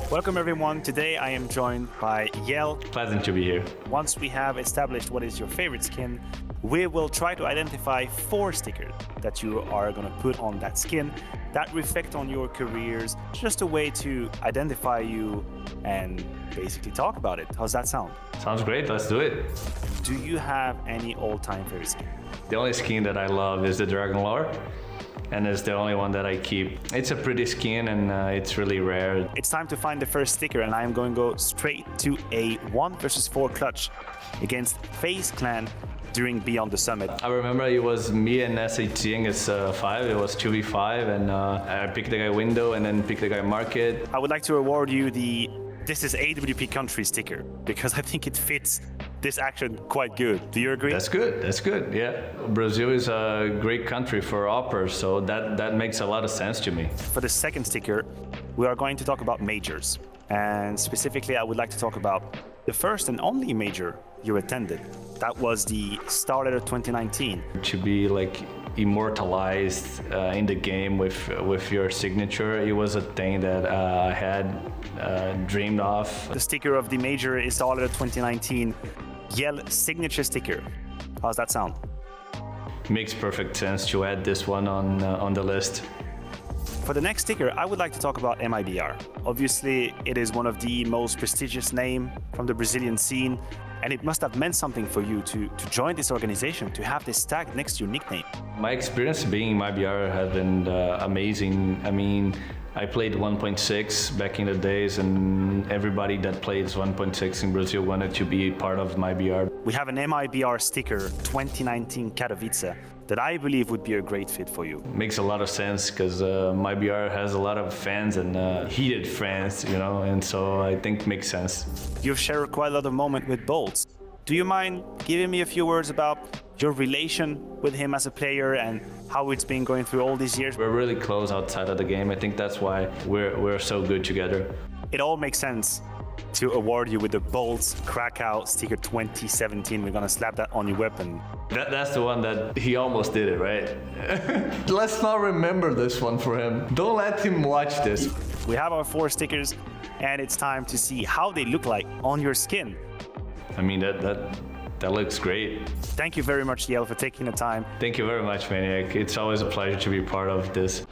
Welcome everyone. Today I am joined by zipeL. Pleasant to be here. Once we have established what is your favorite skin, we will try to identify 4 stickers that you are going to put on that skin that reflect on your careers. Just a way to identify you and basically talk about it. How's that sound? Sounds great. Let's do it. Do you have any all-time favorite skin? The only skin that I love is the Dragon Lore, and it's the only one that I keep. It's a pretty skin and it's really rare. It's time to find the first sticker, and I'm going to go straight to a 1 versus 4 clutch against FaZe Clan during Beyond the Summit. I remember it was me and SAT against 5. It was 2v5, and I picked the guy window and then picked the guy market. I would like to award you the This is AWP Country sticker, because I think it fits this action quite good. Do you agree? That's good. That's good. Yeah. Brazil is a great country for operas, so that makes a lot of sense to me. For the second sticker, we are going to talk about majors. And specifically, I would like to talk about the first and only major you attended. That was the Starter 2019. To be like immortalized in the game with your signature, it was a thing that I had dreamed of. The sticker of the major is Starter 2019 zipeL signature sticker. How's that sound? Makes perfect sense to add this one on the list. For the next sticker, I would like to talk about MIBR. Obviously, it is one of the most prestigious names from the Brazilian scene, and it must have meant something for you to join this organization, to have this tag next to your nickname. My experience being in MIBR has been amazing. I mean, I played 1.6 back in the days, and everybody that plays 1.6 in Brazil wanted to be part of MIBR. We have an MIBR sticker 2019 Katowice that I believe would be a great fit for you. Makes a lot of sense because MIBR has a lot of fans and heated fans, you know, and so I think it makes sense. You've shared quite a lot of moments with Bolts. Do you mind giving me a few words about your relation with him as a player and how it's been going through all these years? We're really close outside of the game. I think that's why we're so good together. It all makes sense to award you with the Bolts Krakow sticker 2017. We're gonna slap that on your weapon. That's the one that he almost did it, right? Let's not remember this one for him. Don't let him watch this. We have our 4 stickers, and it's time to see how they look like on your skin. I mean, that looks great. Thank you very much, zipeL, for taking the time. Thank you very much, Maniac. It's always a pleasure to be part of this.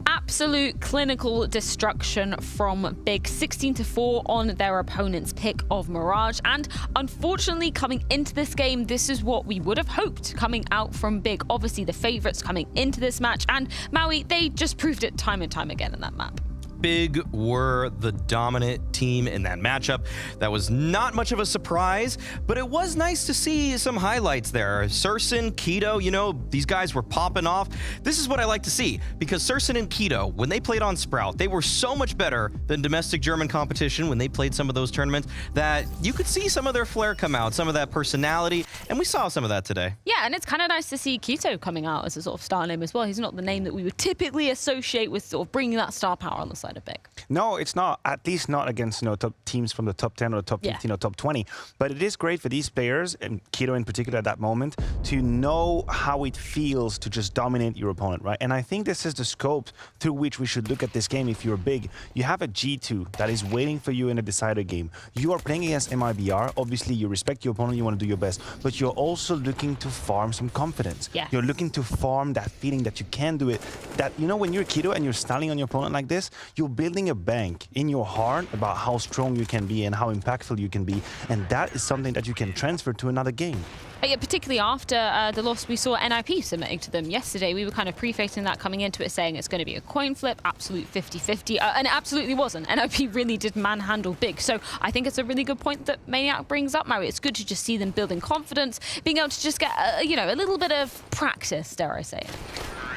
Absolute clinical destruction from Big, 16-4 on their opponent's pick of Mirage. And unfortunately, coming into this game, this is what we would have hoped coming out from Big. Obviously, the favorites coming into this match, and Maui, they just proved it time and time again in that map. Big were the dominant team in that matchup. That was not much of a surprise, but it was nice to see some highlights there. Surson, Keto, you know, these guys were popping off. This is what I like to see, because Surson and Keto, when they played on Sprout, they were so much better than domestic German competition when they played some of those tournaments that you could see some of their flair come out, some of that personality, and we saw some of that today. Yeah, and it's kind of nice to see Keto coming out as a sort of star name as well. He's not the name that we would typically associate with sort of bringing that star power on the side of Big. No, it's not. At least not against top teams from the top 10 or the top 15 or top 20. But it is great for these players, and Keto in particular at that moment, to know how it feels to just dominate your opponent, right? And I think this is the scope through which we should look at this game if you're Big. You have a G2 that is waiting for you in a decider game. You are playing against MIBR. Obviously, you respect your opponent, you want to do your best, but you're also looking to farm some confidence. Yeah. You're looking to farm that feeling that you can do it. That, you know, when you're Keto and you're standing on your opponent like this, you're building a bank in your heart about how strong you can be and how impactful you can be. And that is something that you can transfer to another game. Yeah, particularly after the loss we saw NIP submitting to them yesterday. We were kind of prefacing that coming into it, saying it's going to be a coin flip, absolute 50-50, and it absolutely wasn't. NIP really did manhandle Big. So I think it's a really good point that Maniac brings up, Mario. It's good to just see them building confidence, being able to just get, you know, a little bit of practice, dare I say it.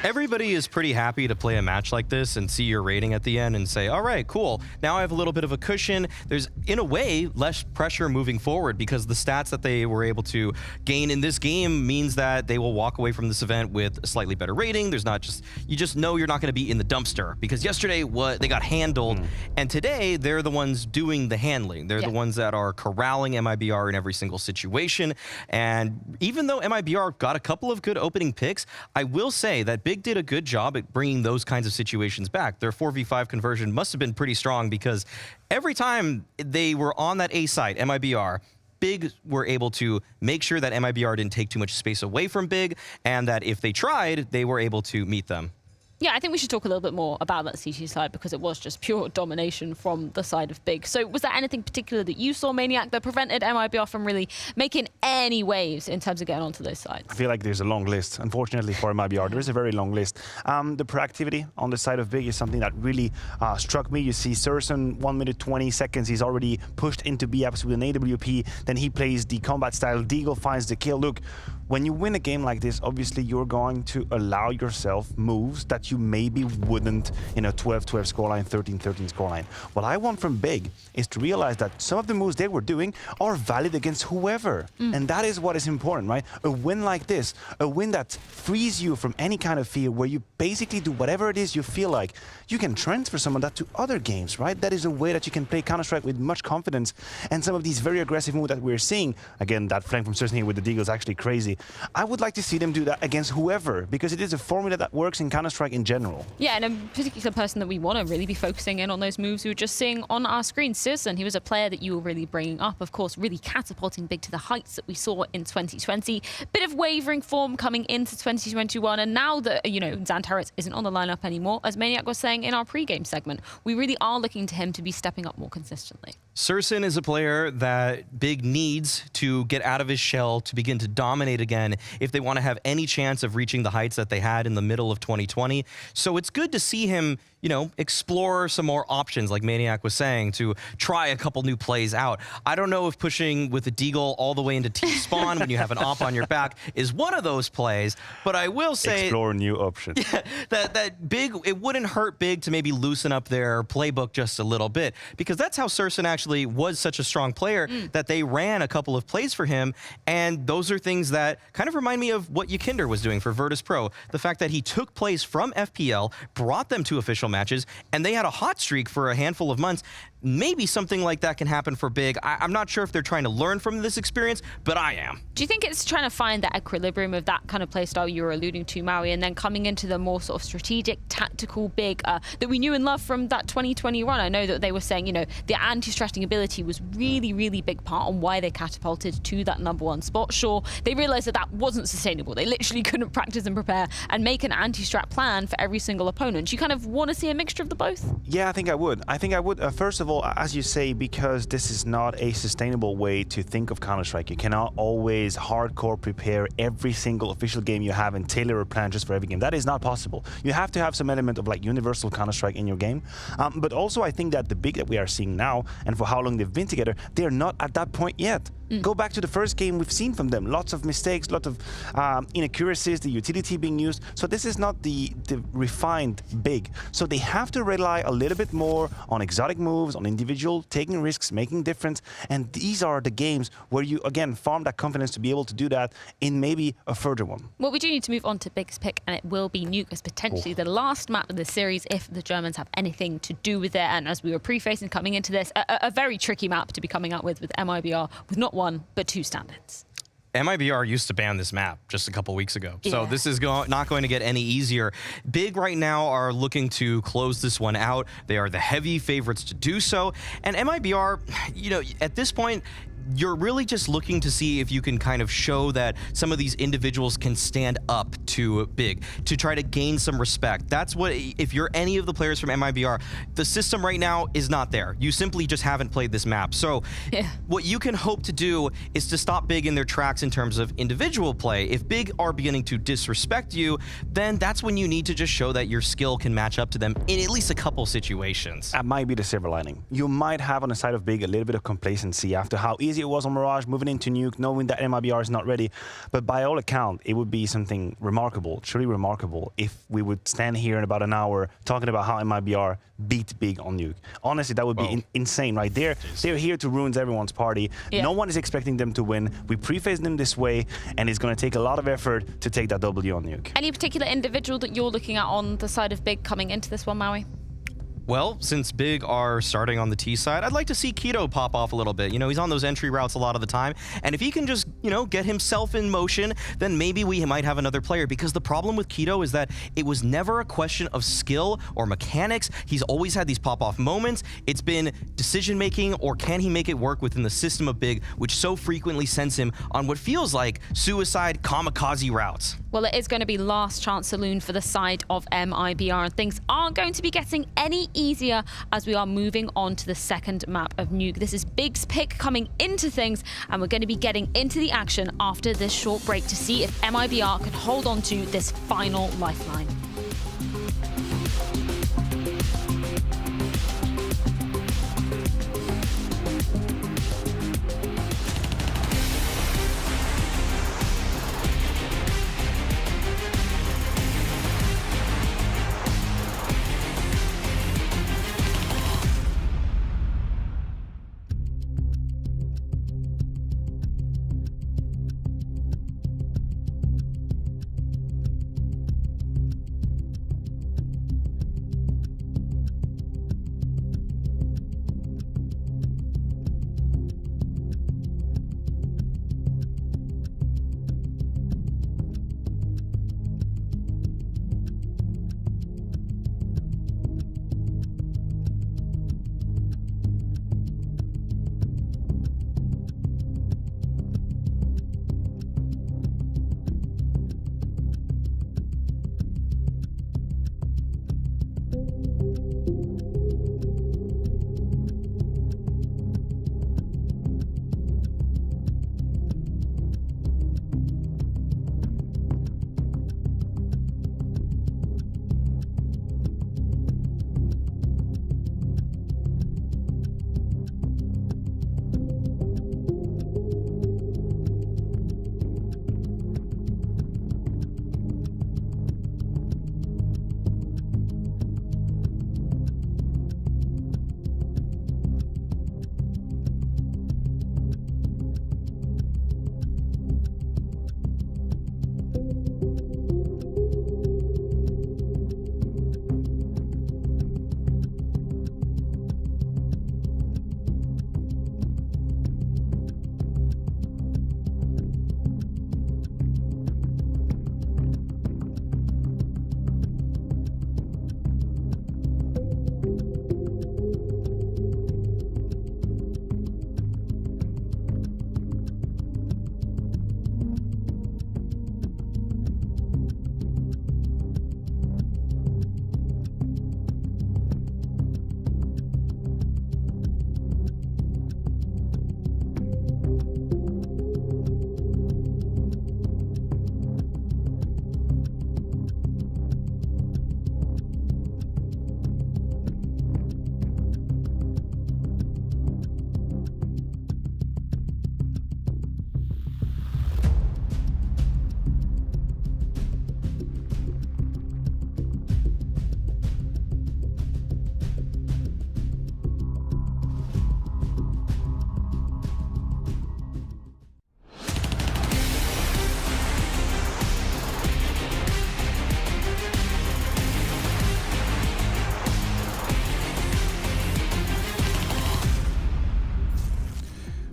Everybody is pretty happy to play a match like this and see your rating at the end and say, all right, cool. Now I have a little bit of a cushion. There's, in a way, less pressure moving forward because the stats that they were able to gain in this game means that they will walk away from this event with a slightly better rating. There's not just, you just know you're not going to be in the dumpster because yesterday they got handled and today they're the ones doing the handling. They're the ones that are corralling MIBR in every single situation. And even though MIBR got a couple of good opening picks, I will say that Big did a good job at bringing those kinds of situations back. Their 4v5 conversion must have been pretty strong because every time they were on that A site, MIBR, Big were able to make sure that MIBR didn't take too much space away from Big and that if they tried, they were able to meet them. Yeah, I think we should talk a little bit more about that CT side because it was just pure domination from the side of Big. So was there anything particular that you saw, Maniac, that prevented MIBR from really making any waves in terms of getting onto those sides? I feel like there's a long list, unfortunately, for MIBR. There is a very long list. The proactivity on the side of Big is something that really struck me. You see Surson, 1 minute 20 seconds, he's already pushed into B-Apps with an AWP. Then he plays the combat style. Deagle finds the kill. Look, when you win a game like this, obviously you're going to allow yourself moves that you maybe wouldn't in a 12-12 scoreline, 13-13 scoreline. What I want from Big is to realize that some of the moves they were doing are valid against whoever. And that is what is important, right? A win like this, a win that frees you from any kind of fear, where you basically do whatever it is you feel like, you can transfer some of that to other games, right? That is a way that you can play Counter-Strike with much confidence. And some of these very aggressive moves that we're seeing, again, that flank from Surson here with the Deagle is actually crazy. I would like to see them do that against whoever, because it is a formula that works in Counter-Strike in general. Yeah, and a particular person that we want to really be focusing in on those moves we were just seeing on our screen, Surson. He was a player that you were really bringing up, of course, really catapulting Big to the heights that we saw in 2020. Bit of wavering form coming into 2021, and now that, you know, Xantares isn't on the lineup anymore, as Maniac was saying in our pre-game segment, we really are looking to him to be stepping up more consistently. Surson is a player that Big needs to get out of his shell to begin to dominate again if they want to have any chance of reaching the heights that they had in the middle of 2020. So it's good to see him, you know, explore some more options, like Maniac was saying, to try a couple new plays out. I don't know if pushing with a Deagle all the way into T-spawn when you have an op on your back is one of those plays, but I will say... Explore new options. Yeah, that Big, it wouldn't hurt Big to maybe loosen up their playbook just a little bit, because that's how Surson actually was such a strong player, that they ran a couple of plays for him, and those are things that kind of remind me of what Yakinder was doing for Virtus Pro. The fact that he took plays from FPL, brought them to official matches, and they had a hot streak for a handful of months. Maybe something like that can happen for Big. I'm not sure if they're trying to learn from this experience, but I am. Do you think it's trying to find that equilibrium of that kind of playstyle you were alluding to, Maui, and then coming into the more sort of strategic, tactical Big that we knew and loved from that 2020 run? I know that they were saying, you know, the anti-stratting ability was really, really big part on why they catapulted to that #1 spot. Sure, they realized that that wasn't sustainable. They literally couldn't practice and prepare and make an anti-strat plan for every single opponent. Do you kind of want to see a mixture of the both? Yeah, I think I would. First of all, as you say, because this is not a sustainable way to think of Counter-Strike. You cannot always hardcore prepare every single official game you have and tailor a plan just for every game. That is not possible. You have to have some element of like universal Counter-Strike in your game. But also I think that the Big that we are seeing now, and for how long they've been together, they're not at that point yet. Go back to the first game we've seen from them. Lots of mistakes, lots of inaccuracies, the utility being used. So this is not the refined Big. So they have to rely a little bit more on exotic moves, on individual, taking risks, making difference. And these are the games where you, again, farm that confidence to be able to do that in maybe a further one. Well, we do need to move on to Big's pick, and it will be Nuke as potentially the last map of the series if the Germans have anything to do with it. And as we were prefacing coming into this, a very tricky map to be coming out with MIBR, with not one, but two standards. MIBR used to ban this map just a couple weeks ago, so this is not going to get any easier. Big right now are looking to close this one out. They are the heavy favorites to do so, and MIBR, you know, at this point, you're really just looking to see if you can kind of show that some of these individuals can stand up to Big, to try to gain some respect. That's what, if you're any of the players from MIBR, the system right now is not there. You simply just haven't played this map. So what you can hope to do is to stop Big in their tracks in terms of individual play. If Big are beginning to disrespect you, then that's when you need to just show that your skill can match up to them in at least a couple situations. That might be the silver lining. You might have on the side of Big a little bit of complacency after how easy it was on Mirage, moving into Nuke, knowing that MIBR is not ready. But by all account, it would be something remarkable, truly remarkable, if we would stand here in about an hour talking about how MIBR beat Big on Nuke. Honestly, that would be insane, right? They're here to ruin everyone's party. No one is expecting them to win. We preface them this way, and it's going to take a lot of effort to take that W on Nuke. Any particular individual that you're looking at on the side of Big coming into this one, Maui? Well, since Big are starting on the T side, I'd like to see Keto pop off a little bit. You know, he's on those entry routes a lot of the time. And if he can just, you know, get himself in motion, then maybe we might have another player. Because the problem with Keto is that it was never a question of skill or mechanics. He's always had these pop-off moments. It's been decision-making, or can he make it work within the system of Big, which so frequently sends him on what feels like suicide kamikaze routes. Well, it is going to be last chance saloon for the side of MIBR, and things aren't going to be getting any easier as we are moving on to the second map of Nuke. This is Big's pick coming into things, and we're going to be getting into the action after this short break to see if MIBR can hold on to this final lifeline.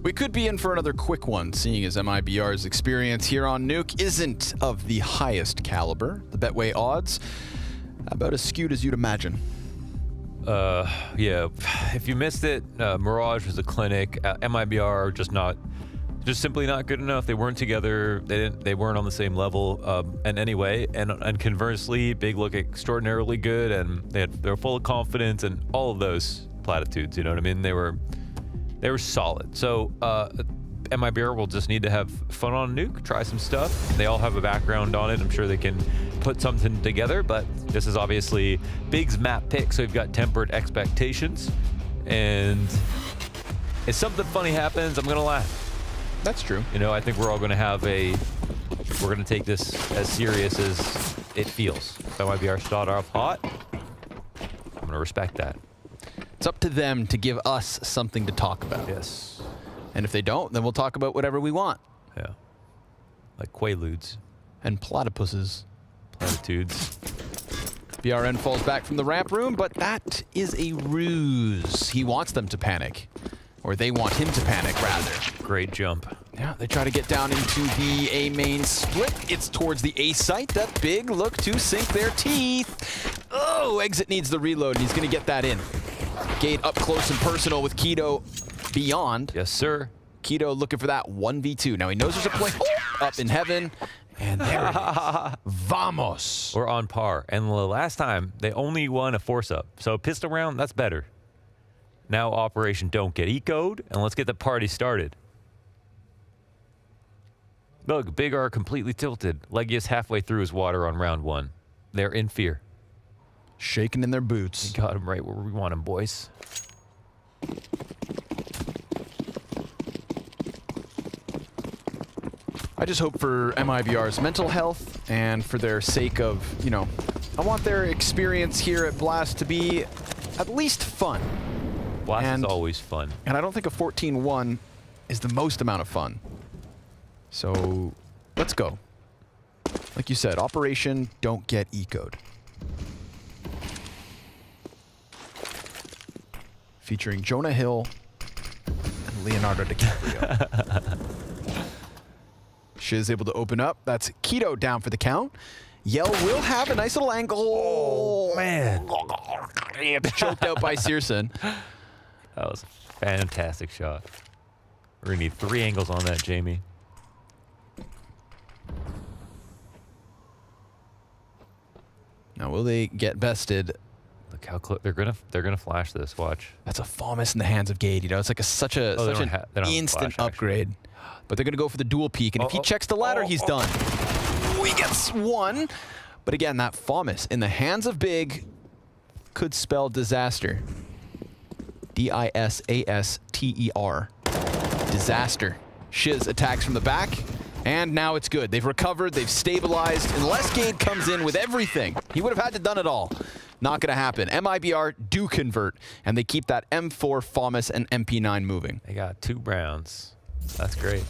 We could be in for another quick one, seeing as MIBR's experience here on Nuke isn't of the highest caliber. The Betway odds, about as skewed as you'd imagine. Yeah, if you missed it, Mirage was a clinic. MIBR are just simply not good enough. They weren't together. They weren't on the same level. And anyway, and conversely, Big look extraordinarily good, and they're full of confidence and all of those platitudes. You know what I mean? They were solid. So MIBR will just need to have fun on Nuke, try some stuff. They all have a background on it. I'm sure they can put something together, but this is obviously Big's map pick, so we've got tempered expectations. And if something funny happens, I'm gonna laugh. That's true. You know, I think we're all gonna have we're gonna take this as serious as it feels. If MIBR start off hot, I'm gonna respect that. It's up to them to give us something to talk about. Yes. And if they don't, then we'll talk about whatever we want. Yeah. Like Quaaludes. And platypuses. Platitudes. BRN falls back from the ramp room, but that is a ruse. He wants them to panic. Or they want him to panic, rather. Great jump. Yeah, they try to get down into the A main split. It's towards the A site. That Big look to sink their teeth. Oh, Exit needs the reload, and he's going to get that in. Gate up close and personal with Keto beyond. Yes, sir. Keto looking for that 1v2. Now he knows there's a play up in heaven. And there it is. Vamos. We're on par. And the last time, they only won a force-up. So pistol round, that's better. Now Operation Don't Get Ecoed, and let's get the party started. Look, Big are completely tilted. Legius halfway through his water on round 1. They're in fear. Shaking in their boots. We got him right where we want him, boys. I just hope for MIBR's mental health and for their sake of, you know, I want their experience here at Blast to be at least fun. Blast is always fun. And I don't think a 14-1 is the most amount of fun. So let's go. Like you said, Operation Don't Get Ecoed. Featuring Jonah Hill and Leonardo DiCaprio. Shiz able to open up. That's Keto down for the count. Yell will have a nice little angle. Oh, man. Choked out by searsaN. That was a fantastic shot. We're going to need 3 angles on that, Jamie. Now, will they get bested? Look how close they're gonna flash this. Watch. That's a FAMAS in the hands of Gade. You know, it's like such an instant upgrade. But they're gonna go for the dual peek, and if he checks the ladder, he's done. Ooh, he gets one. But again, that FAMAS in the hands of Big could spell disaster. D-I-S-A-S-T-E-R. Disaster. Shiz attacks from the back. And now it's good. They've recovered, they've stabilized. Unless Gade comes in with everything, he would have had to done it all. Not gonna happen. MIBR do convert, and they keep that M4, FAMAS, and MP9 moving. They got 2 Browns. That's great.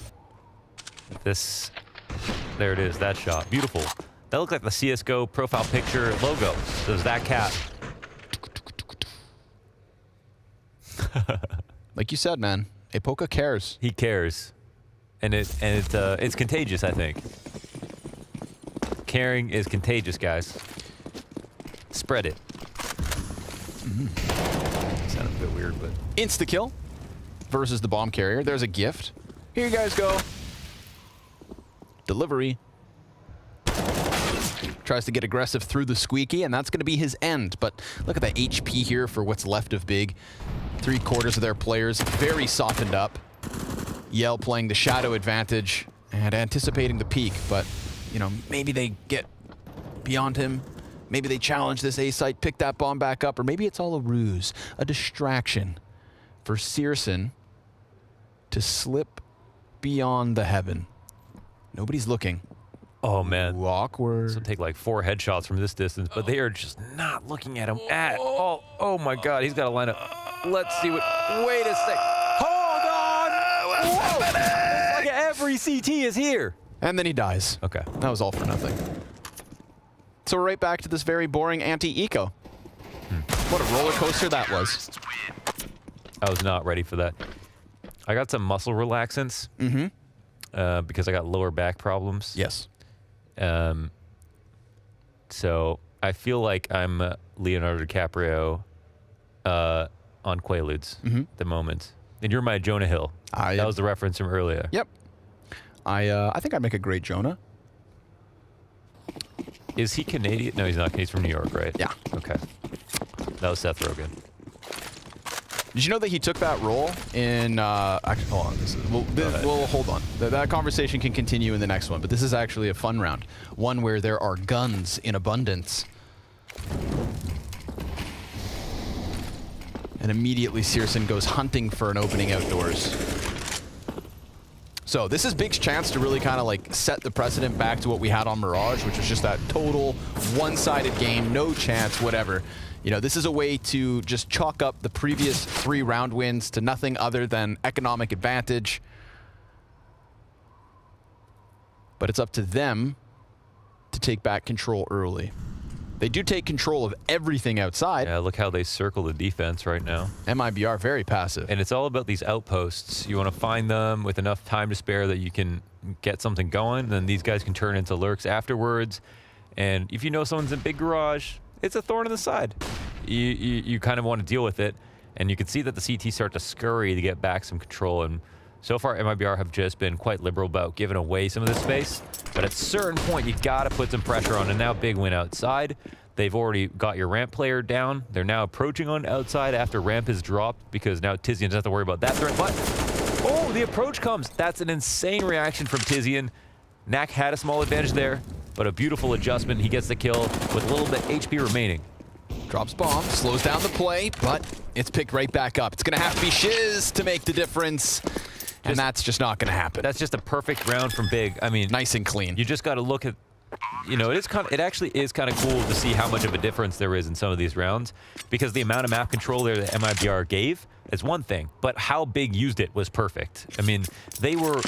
There it is, that shot. Beautiful. That looked like the CSGO profile picture logo. Does that cap? Like you said, man, Apoka cares. He cares. And it's contagious, I think. Caring is contagious, guys. Spread it. Sounded a bit weird, but... Insta-kill versus the bomb carrier. There's a gift. Here you guys go. Delivery. Tries to get aggressive through the squeaky, and that's going to be his end. But look at that HP here for what's left of Big. 3/4 of their players very softened up. Yell playing the shadow advantage and anticipating the peak, but, you know, maybe they get beyond him. Maybe they challenge this A site, pick that bomb back up, or maybe it's all a ruse, a distraction for searsaN to slip beyond the heaven. Nobody's looking. Oh, man. Ooh, awkward. This will take like 4 headshots from this distance, but they are just not looking at him at all. Oh, my God. He's got to line up. Let's see what... Wait a sec. Hold on! Whoa! It's like every CT is here. And then he dies. Okay. That was all for nothing. So we're right back to this very boring anti-eco. What a roller coaster that was. I was not ready for that. I got some muscle relaxants. Because I got lower back problems. Yes. So I feel like I'm Leonardo DiCaprio on Quaaludes at the moment. And you're my Jonah Hill. That was the reference from earlier. Yep. I think I'd make a great Jonah. Is he Canadian? No, he's not. He's from New York, right? Yeah. Okay. That was Seth Rogen. Did you know that he took that role in... actually, hold on. Well, hold on. That conversation can continue in the next one, but this is actually a fun round. One where there are guns in abundance. And immediately CSGO goes hunting for an opening outdoors. So this is Big's chance to really kind of like set the precedent back to what we had on Mirage, which was just that total one-sided game, no chance, whatever. You know, this is a way to just chalk up the previous 3 round wins to nothing other than economic advantage. But it's up to them to take back control early. They do take control of everything outside. Yeah, look how they circle the defense right now. MIBR, very passive. And it's all about these outposts. You want to find them with enough time to spare that you can get something going. Then these guys can turn into lurks afterwards. And if you know someone's in big garage, it's a thorn in the side. You kind of want to deal with it. And you can see that the CT start to scurry to get back some control. And so far, MIBR have just been quite liberal about giving away some of this space. But at a certain point, you got to put some pressure on. And now Big win outside. They've already got your ramp player down. They're now approaching on outside after ramp is dropped because now Tizian doesn't have to worry about that threat. But, oh, the approach comes. That's an insane reaction from Tizian. Knack had a small advantage there, but a beautiful adjustment. He gets the kill with a little bit HP remaining. Drops bomb, slows down the play, but it's picked right back up. It's going to have to be Shiz to make the difference. And that's just not going to happen. That's just a perfect round from Big. I mean, nice and clean. You just got to look at, you know, it actually is kind of cool to see how much of a difference there is in some of these rounds, because the amount of map control there that MIBR gave is one thing, but how Big used it was perfect. I mean, they were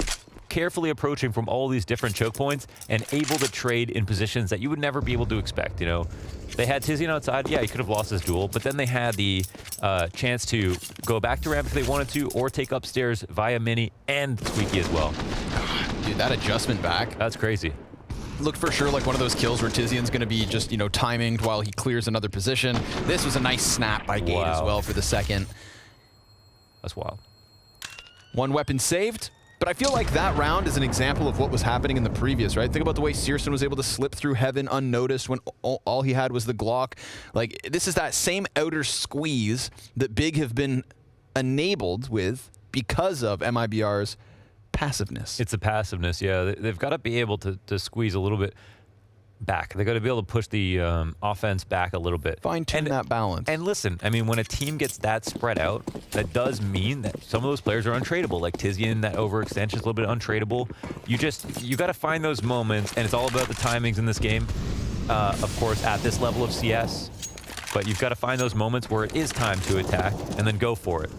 carefully approaching from all these different choke points and able to trade in positions that you would never be able to expect. You know, they had Tizian outside. Yeah, he could have lost his duel, but then they had the chance to go back to ramp if they wanted to, or take upstairs via mini and squeaky as well. Dude, that adjustment back. That's crazy. Looked for sure like one of those kills where Tizian's going to be just, you know, timinged while he clears another position. This was a nice snap by Gate as well for the second. That's wild. One weapon saved. But I feel like that round is an example of what was happening in the previous, right? Think about the way CSGO was able to slip through heaven unnoticed when all he had was the Glock. Like, this is that same outer squeeze that Big have been enabled with because of MIBR's passiveness. It's the passiveness, yeah. They've got to be able to squeeze a little bit back. They've got to be able to push the offense back a little bit. Fine-tune that balance. And listen, I mean, when a team gets that spread out, that does mean that some of those players are untradeable. Like Tizian, that overextension is a little bit untradeable. You got to find those moments, and it's all about the timings in this game, of course, at this level of CS. But you've got to find those moments where it is time to attack, and then go for it.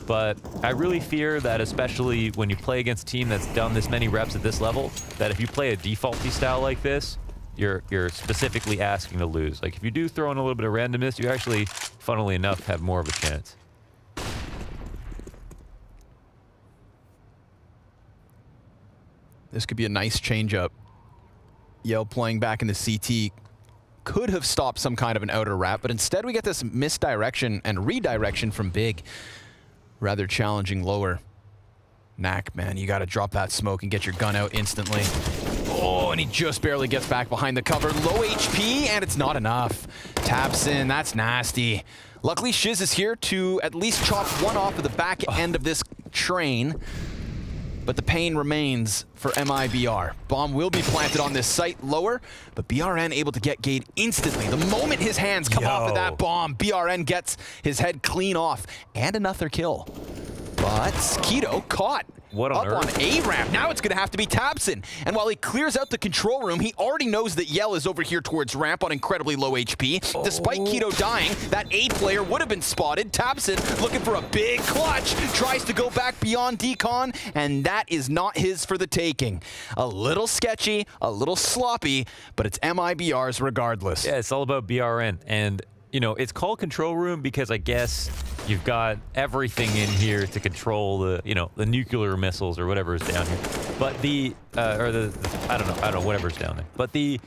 But I really fear that, especially when you play against a team that's done this many reps at this level, that if you play a defaulty style like this, you're specifically asking to lose. Like, if you do throw in a little bit of randomness, you actually, funnily enough, have more of a chance. This could be a nice change-up. Yell playing back in the CT could have stopped some kind of an outer wrap, but instead we get this misdirection and redirection from Big. Rather challenging lower. Knack, man, you got to drop that smoke and get your gun out instantly. Oh, and he just barely gets back behind the cover. Low HP, and it's not enough. tabseN, that's nasty. Luckily, Shiz is here to at least chop one off of the back end of this train. But the pain remains for MIBR. Bomb will be planted on this site lower, but BRN able to get Gate instantly. The moment his hands come off of that bomb, BRN gets his head clean off. And another kill. But Keto caught. What on up earth? On A ramp. Now it's going to have to be tabseN. And while he clears out the control room, he already knows that Yell is over here towards ramp on incredibly low HP. Despite Keto dying, that A player would have been spotted. tabseN looking for a big clutch. Tries to go back beyond decon, and that is not his for the taking. A little sketchy, a little sloppy, but it's MIBR's regardless. Yeah, it's all about BRN. And, you know, it's called control room because I guess you've got everything in here to control the, you know, the nuclear missiles or whatever is down here. But the, I don't know, whatever's down there. But the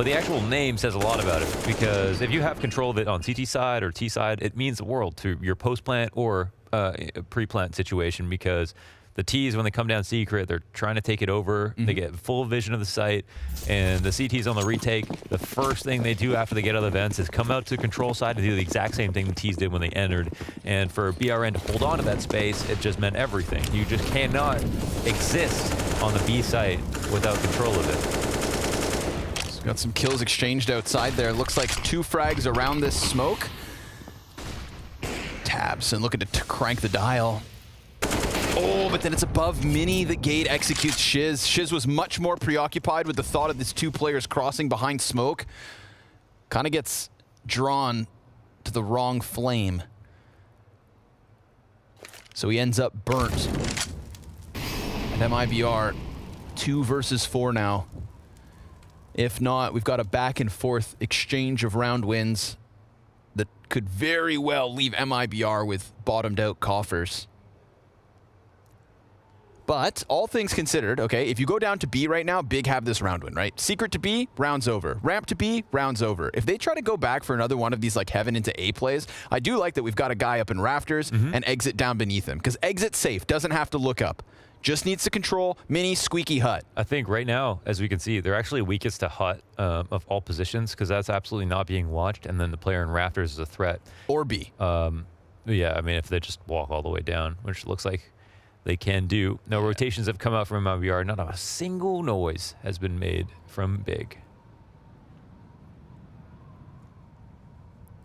but the actual name says a lot about it, because if you have control of it on CT side or T side, it means the world to your post-plant or pre-plant situation, because the T's, when they come down secret, they're trying to take it over. They get full vision of the site, and the CT's on the retake. The first thing they do after they get out of the vents is come out to the control side to do the exact same thing the T's did when they entered. And for BRN to hold on to that space, it just meant everything. You just cannot exist on the B site without control of it. Got some kills exchanged outside there. Looks like 2 frags around this smoke. tabseN looking to crank the dial. Oh, but then it's above Mini. The gate executes Shiz. Shiz was much more preoccupied with the thought of these 2 players crossing behind smoke. Kind of gets drawn to the wrong flame. So he ends up burnt. And MIBR 2 versus 4 now. If not, we've got a back and forth exchange of round wins that could very well leave MIBR with bottomed out coffers. But all things considered, okay, if you go down to B right now, Big have this round win, right? Secret to B, round's over. Ramp to B, round's over. If they try to go back for another one of these like heaven into A plays, I do like that we've got a guy up in rafters and exit down beneath him, because exit safe, doesn't have to look up. Just needs to control Mini, squeaky hut. I think right now, as we can see, they're actually weakest to hut of all positions, because that's absolutely not being watched, and then the player in rafters is a threat. Or B. Yeah, I mean, if they just walk all the way down, which looks like they can do. No rotations have come out from MIBR. Not a single noise has been made from Big.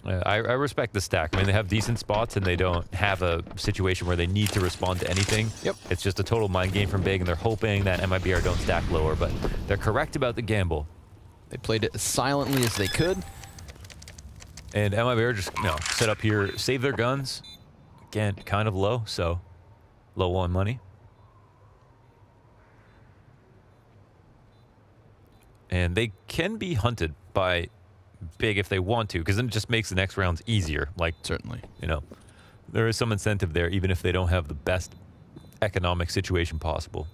I respect the stack. I mean, they have decent spots, and they don't have a situation where they need to respond to anything. Yep. It's just a total mind game from Big, and they're hoping that MIBR don't stack lower, but they're correct about the gamble. They played it as silently as they could. And MIBR just, set up here, save their guns. Again, kind of low, so low on money. And they can be hunted by Big if they want to, because then it just makes the next rounds easier. Like, certainly, there is some incentive there, even if they don't have the best economic situation possible.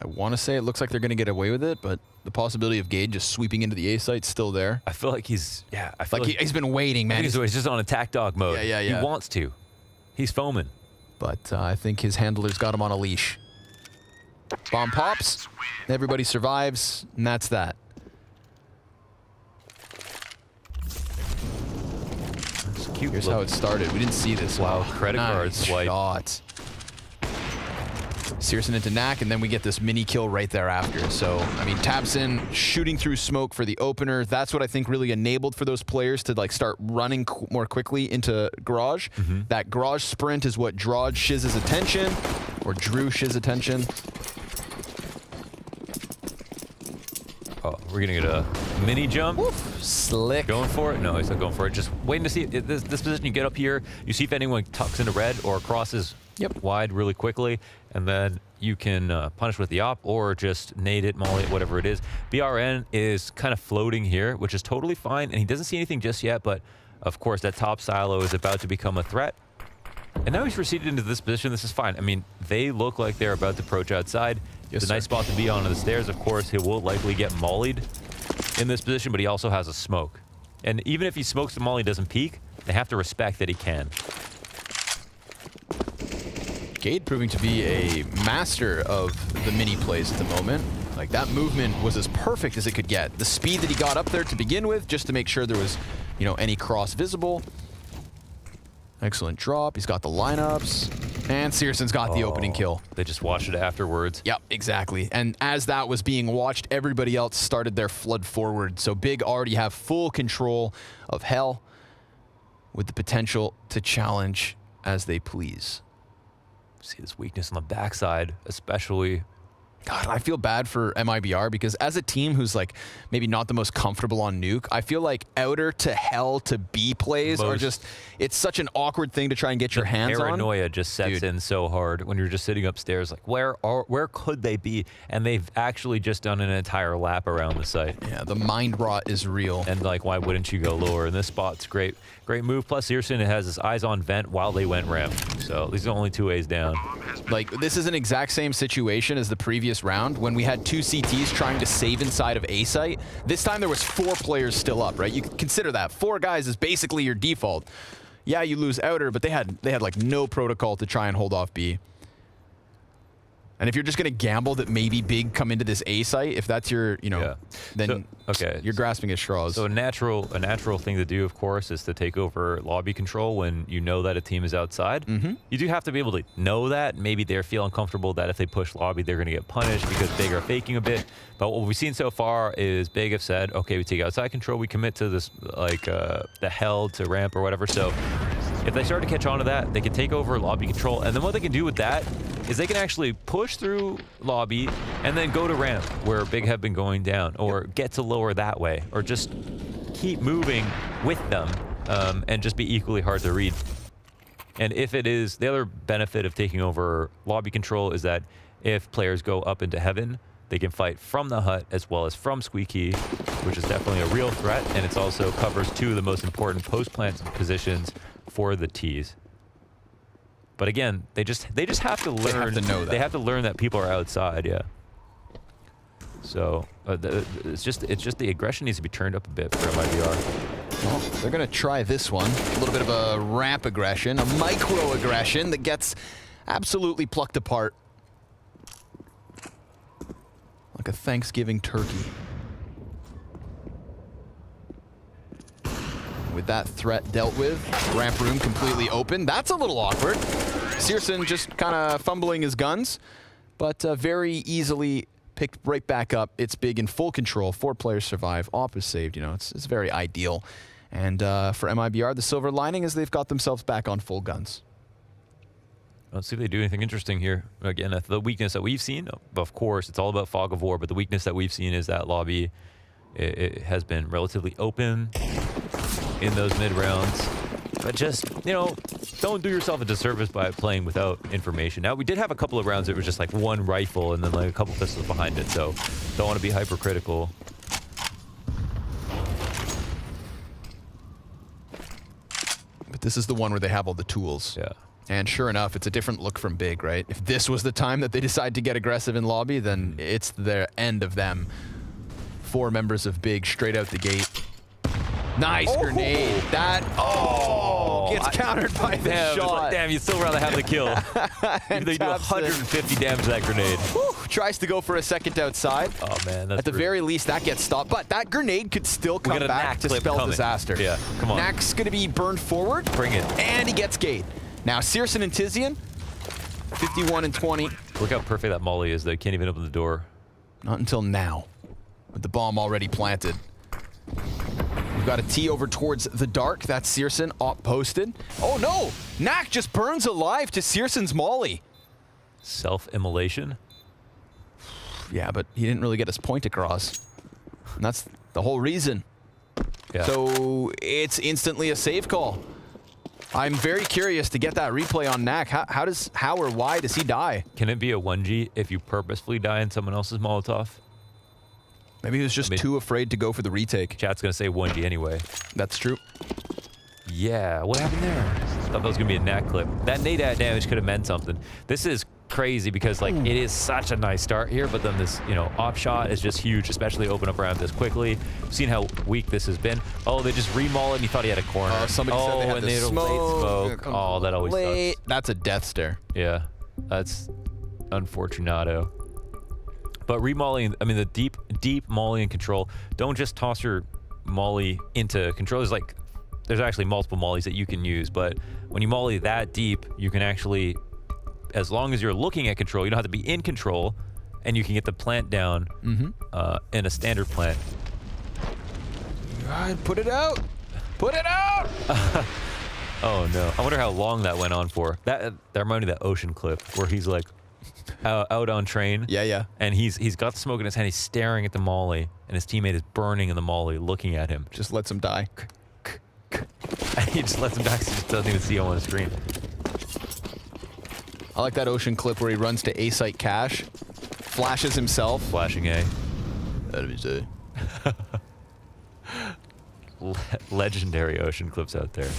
I want to say it looks like they're going to get away with it, but the possibility of Gade just sweeping into the A site's still there. I feel like he's, I feel like he's been waiting, man. He's just on attack dog mode. Yeah. He wants to. He's foaming. But I think his handler's got him on a leash. Bomb pops, everybody survives, and that's that. That's cute. Here's how it started. We didn't see this. Wow, credit card swipe. Shot. CSGO into Knack, and then we get this mini kill right thereafter. So, I mean, tabseN shooting through smoke for the opener. That's what I think really enabled for those players to like start running more quickly into Garage. That Garage sprint is what drew Shiz's attention, or drew Shiz's attention. Oh, we're gonna get a mini jump. Woof, slick. Going for it? No, he's not going for it. Just waiting to see this position. You get up here, you see if anyone tucks into red or crosses wide really quickly, and then you can punish with the op or just nade it, molly it, whatever it is. BRN is kind of floating here, which is totally fine, and he doesn't see anything just yet, but of course that top silo is about to become a threat. And now he's receded into this position. This is fine. I mean, they look like they're about to approach outside. It's a nice spot to be on the stairs. Of course, he will likely get mollied in this position, but he also has a smoke. And even if he smokes the molly doesn't peek, they have to respect that he can. Gade proving to be a master of the mini plays at the moment. Like, that movement was as perfect as it could get. The speed that he got up there to begin with, just to make sure there was, any cross visible. Excellent drop. He's got the lineups. And CSGO's got the opening kill. They just watched it afterwards. Yep, exactly. And as that was being watched, everybody else started their flood forward. So Big already have full control of Hell with the potential to challenge as they please. See this weakness on the backside, especially. God, I feel bad for MIBR because as a team who's like maybe not the most comfortable on Nuke, I feel like outer to Hell to B plays are just, it's such an awkward thing to try and get your hands on. Paranoia just sets in so hard when you're just sitting upstairs like, where could they be? And they've actually just done an entire lap around the site. Yeah, the mind rot is real. And like, why wouldn't you go lower? And this spot's great Great move. Plus, zipeL has his eyes on vent while they went ramp. So these are only 2 A's down. Like, this is an exact same situation as the previous round when we had 2 CTs trying to save inside of A site. This time there was 4 players still up, right? You can consider that. 4 guys is basically your default. Yeah, you lose outer, but they had like no protocol to try and hold off B. And if you're just going to gamble that maybe Big come into this A site, if that's your, you know, then you're grasping at straws. So a natural thing to do, of course, is to take over lobby control when you know that a team is outside. You do have to be able to know that. Maybe they're feeling comfortable that if they push lobby, they're going to get punished because Big are faking a bit. But what we've seen so far is Big have said, okay, we take outside control, we commit to this, like, the hell to ramp or whatever. So if they start to catch on to that, they can take over lobby control. And then what they can do with that is they can actually push through lobby and then go to ramp where Big have been going down, or get to lower that way, or just keep moving with them and just be equally hard to read. And if it is, the other benefit of taking over lobby control is that if players go up into heaven, they can fight from the hut as well as from Squeaky, which is definitely a real threat, and it also covers 2 of the most important post-plant positions for the T's. But again, they just have to learn. They have to know that. They have to learn that people are outside. Yeah. So it's just the aggression needs to be turned up a bit for MIBR. Well, they're gonna try this one. A little bit of a ramp aggression, a micro aggression that gets absolutely plucked apart like a Thanksgiving turkey. With that threat dealt with, ramp room completely open. That's a little awkward. zipeL just kind of fumbling his guns, but very easily picked right back up. It's Big in full control. 4 players survive. Op is saved. You know, it's very ideal. And for MIBR, the silver lining is they've got themselves back on full guns. Let's see if they do anything interesting here. Again, the weakness that we've seen, of course, it's all about fog of war, but the weakness that we've seen is that lobby, it has been relatively open in those mid rounds. But just, you know, don't do yourself a disservice by playing without information. Now, we did have a couple of rounds that were just like 1 rifle and then like a couple pistols behind it, so don't want to be hypercritical. But this is the one where they have all the tools. Yeah. And sure enough, it's a different look from Big, right? If this was the time that they decide to get aggressive in lobby, then it's the end of them. 4 members of Big straight out the gate. Nice grenade. That, gets countered by the shot. Like, damn, you'd still rather have the kill. Even though you do 150 damage to that grenade. Tries to go for a second outside. Oh, man, that's At the very least, that gets stopped. But that grenade could still come back to spell disaster. Yeah, come on. Nak's going to be burned forward. Bring it. And he gets gate. Now, zipeL and tabseN, 51 and 20. Look how perfect that molly is. They can't even open the door. Not until now, with the bomb already planted. We've got a T over towards the dark. That's zipeL, op posted. Oh no! Nak just burns alive to zipeL's molly. Self-immolation? Yeah, but he didn't really get his point across. And that's the whole reason. Yeah. So it's instantly a save call. I'm very curious to get that replay on Nak. How or why does he die? Can it be a 1G if you purposefully die in someone else's Molotov? Maybe he was just too afraid to go for the retake. Chat's going to say 1G anyway. That's true. Yeah, what happened there? I thought that was going to be a Nak clip. That nade damage could have meant something. This is crazy because, like, it is such a nice start here, but then this, you know, op shot is just huge, especially open up around this quickly. We've seen how weak this has been. Oh, they just remall it and he thought he had a corner. Somebody said they had and the they smoke. Oh, that always sucks. That's a death stare. Yeah, that's unfortunato. But remolling, I mean, the deep molly in control, don't just toss your molly into control. There's actually multiple mollies that you can use, but when you molly that deep, you can actually, as long as you're looking at control, you don't have to be in control, and you can get the plant down in a standard plant. God, put it out! Put it out! Oh no, I wonder how long that went on for. That reminded me of that Ocean clip where he's like, out on train. Yeah. And he's got the smoke in his hand. He's staring at the molly, and his teammate is burning in the molly, looking at him. Just lets him die. And he just lets him die because he just doesn't even see him on the screen. I like that Ocean clip where he runs to A site cache, flashes himself. Flashing A. That is A. legendary ocean clips out there.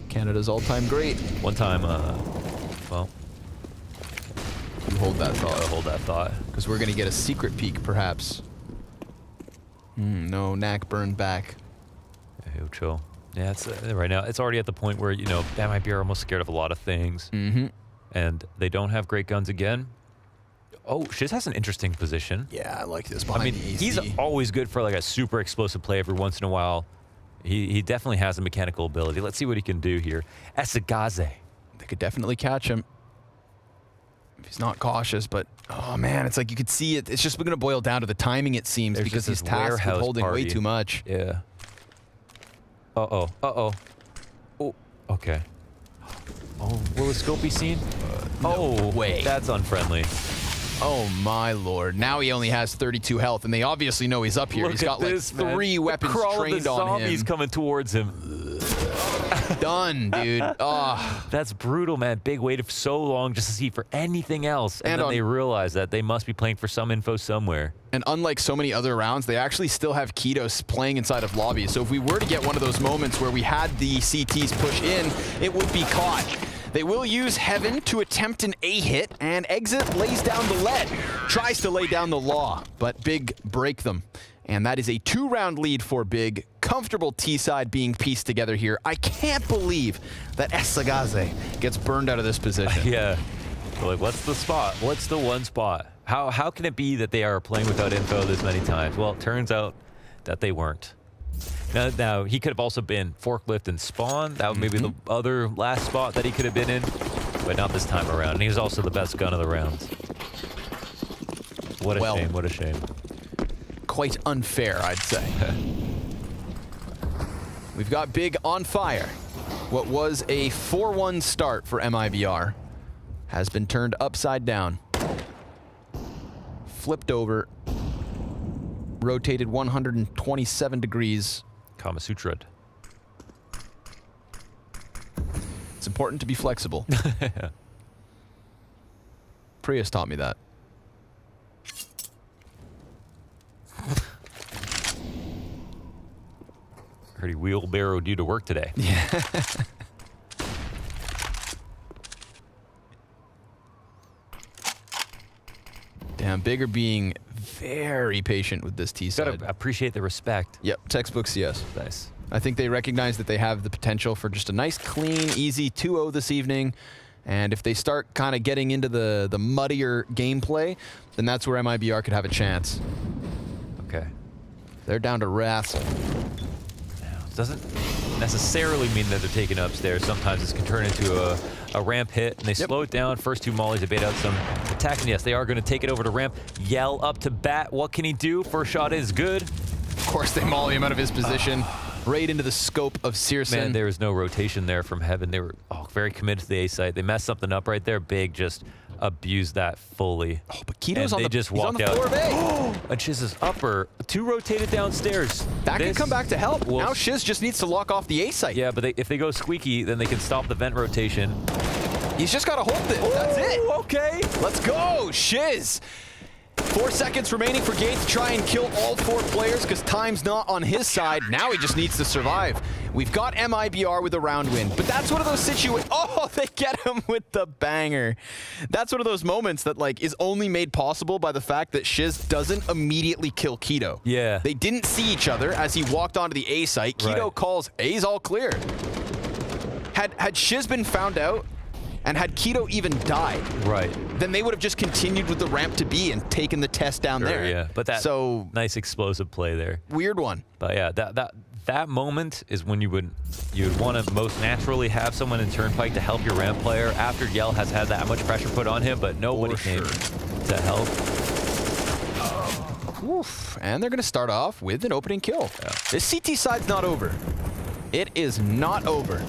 Canada's all-time great. One time, well, you hold that thought. Hold that thought. Because we're gonna get a secret peek, perhaps. No, Knack burned back. Yeah, he'll chill. Yeah, it's right now. It's already at the point where, you know, MIBR almost scared of a lot of things. And they don't have great guns again. Oh, Shiz has an interesting position. Yeah, I like this. I mean, he's always good for like a super explosive play every once in a while. He definitely has a mechanical ability. Let's see what he can do here. Esagaze. They could definitely catch him if he's not cautious, but oh man, it's like you could see it. It's just going to boil down to the timing, it seems, because he's tasked with holding way too much. Yeah. Uh-oh. Uh-oh. Oh, okay. Oh, will the scope be seen? No way. That's unfriendly. Oh my lord. Now he only has 32 health, and they obviously know he's up here. He's got like 3 weapons trained on him. Zombies coming towards him. Done, dude. Oh. That's brutal, man. Big waited so long just to see for anything else, and then they realize that they must be playing for some info somewhere. And unlike so many other rounds, they actually still have Kitos playing inside of lobbies. So if we were to get one of those moments where we had the CTs push in, it would be caught. They will use Heaven to attempt an A hit, and Exit lays down the lead. Tries to lay down the law, but Big break them. And that is a 2-round lead for Big. Comfortable T-side being pieced together here. I can't believe that Esagaze gets burned out of this position. Yeah. Like, what's the spot? What's the one spot? How can it be that they are playing without info this many times? Well, it turns out that they weren't. Now he could have also been forklift and spawn. That would maybe the other last spot that he could have been in, but not this time around. And he was also the best gun of the rounds. What a shame, what a shame. Quite unfair, I'd say. We've got Big on fire. What was a 4-1 start for MIBR has been turned upside down. Flipped over. Rotated 127 degrees. Kama Sutra'd. It's important to be flexible. Prius taught me that. Heard he wheelbarrowed you to work today. Yeah. Damn, Big are being very patient with this T-side. Gotta appreciate the respect. Yep, textbook CS. Nice. I think they recognize that they have the potential for just a nice, clean, easy 2-0 this evening. And if they start kind of getting into the muddier gameplay, then that's where MIBR could have a chance. Okay. They're down to wrestle. Doesn't necessarily mean that they're taken upstairs. Sometimes it can turn into a ramp hit, and they slow it down. First 2 mollies, they bait out some attack, and yes, they are going to take it over to ramp. Yell up to bat. What can he do? First shot is good. Of course, they molly him out of his position. Right into the scope of Searson. Man, there was no rotation there from Heaven. They were very committed to the A site. They messed something up right there. Big just abused that fully. Oh, but Kito's on they the, just he's walked on the floor of A. And Shiz's upper. 2 rotated downstairs. That could come back to help. Now Shiz just needs to lock off the A site. Yeah, but if they go squeaky, then they can stop the vent rotation. He's just got to hold it. That's it. Okay. Let's go, Shiz. 4 seconds remaining for Gate to try and kill all 4 players because time's not on his side. Now he just needs to survive. We've got MIBR with a round win, but that's one of those situations. Oh, they get him with the banger. That's one of those moments that like is only made possible by the fact that Shiz doesn't immediately kill Keto. Yeah. They didn't see each other as he walked onto the A site. Keto calls A's all clear. Had Shiz been found out, and had Keto even died, then they would have just continued with the ramp to B and taken the test down there. Yeah, but that nice explosive play there. Weird one. But yeah, that moment is when you would want to most naturally have someone in Turnpike to help your ramp player after Yell has had that much pressure put on him, but nobody came to help. Oof. And they're going to start off with an opening kill. Yeah. This CT side's not over. It is not over.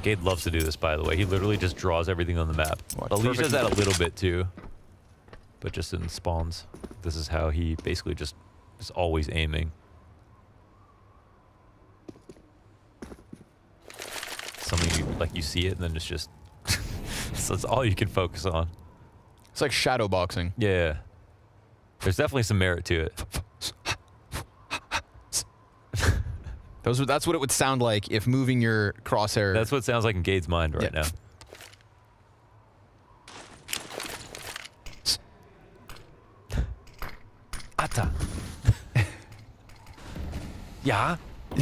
Gade loves to do this, by the way. He literally just draws everything on the map. Alicia does that a little bit too, but just in spawns. This is how he basically just is always aiming. Some like you see it, and then it's just so that's all you can focus on. It's like shadow boxing. Yeah, there's definitely some merit to it. That's what it would sound like if moving your crosshair. That's what it sounds like in Gade's mind right now. Ata. Yeah. But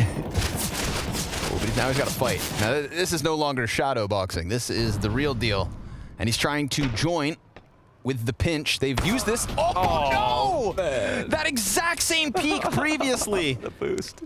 now he's got to fight. Now this is no longer shadow boxing. This is the real deal. And he's trying to join with the pinch. They've used this. Oh, no! Man. That exact same peak previously. The boost.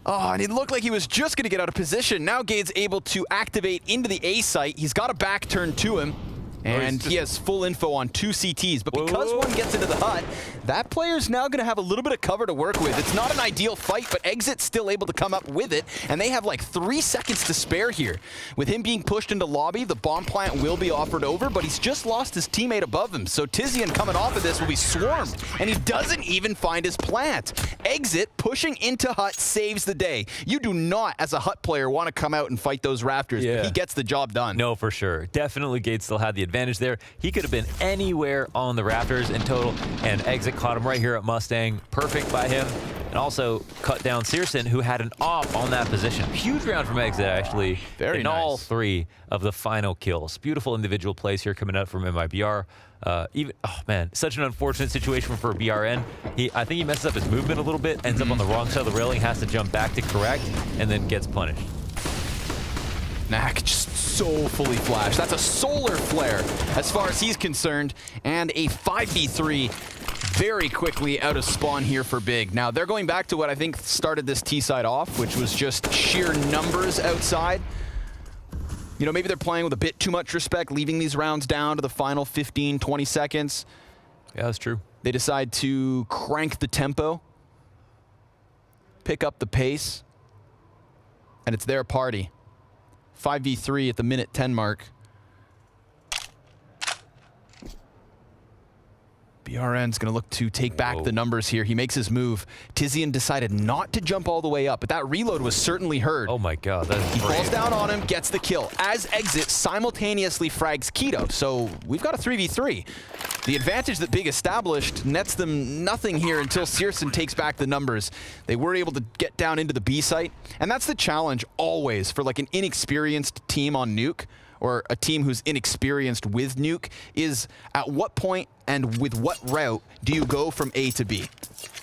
Oh, and it looked like he was just going to get out of position. Now Gade's able to activate into the A site. He's got a back turn to him. And he has full info on 2 CTs, but because one gets into the hut, that player's now going to have a little bit of cover to work with. It's not an ideal fight, but Exit's still able to come up with it, and they have like 3 seconds to spare here. With him being pushed into lobby, the bomb plant will be offered over, but he's just lost his teammate above him, so tabseN coming off of this will be swarmed, and he doesn't even find his plant. Exit pushing into hut saves the day. You do not, as a hut player, want to come out and fight those rafters, but he gets the job done. No, for sure. Definitely Gade still had the advantage there. He could have been anywhere on the rafters in total, and Exit caught him right here at Mustang. Perfect by him, and also cut down seresN, who had an off on that position. Huge round from Exit, actually. Very nice. All 3 of the final kills. Beautiful individual plays here coming out from MIBR. Oh man, such an unfortunate situation for BRN. I think he messes up his movement a little bit, ends up on the wrong side of the railing, has to jump back to correct, and then gets punished. Knack just so fully flashed. That's a solar flare as far as he's concerned, and a 5v3 very quickly out of spawn here for Big. Now they're going back to what I think started this T side off, which was just sheer numbers outside. You know, maybe they're playing with a bit too much respect, leaving these rounds down to the final 15, 20 seconds. Yeah, that's true. They decide to crank the tempo, pick up the pace, and it's their party. 5v3 at the minute 10 mark. BRN's going to look to take back the numbers here. He makes his move. tabseN decided not to jump all the way up, but that reload was certainly heard. Oh my god, that is He falls down on him, gets the kill. As Exit simultaneously frags Keto, so we've got a 3v3. The advantage that Big established nets them nothing here until seresN takes back the numbers. They were able to get down into the B site, and that's the challenge always for like an inexperienced team on Nuke, or a team who's inexperienced with Nuke, is at what point and with what route do you go from A to B?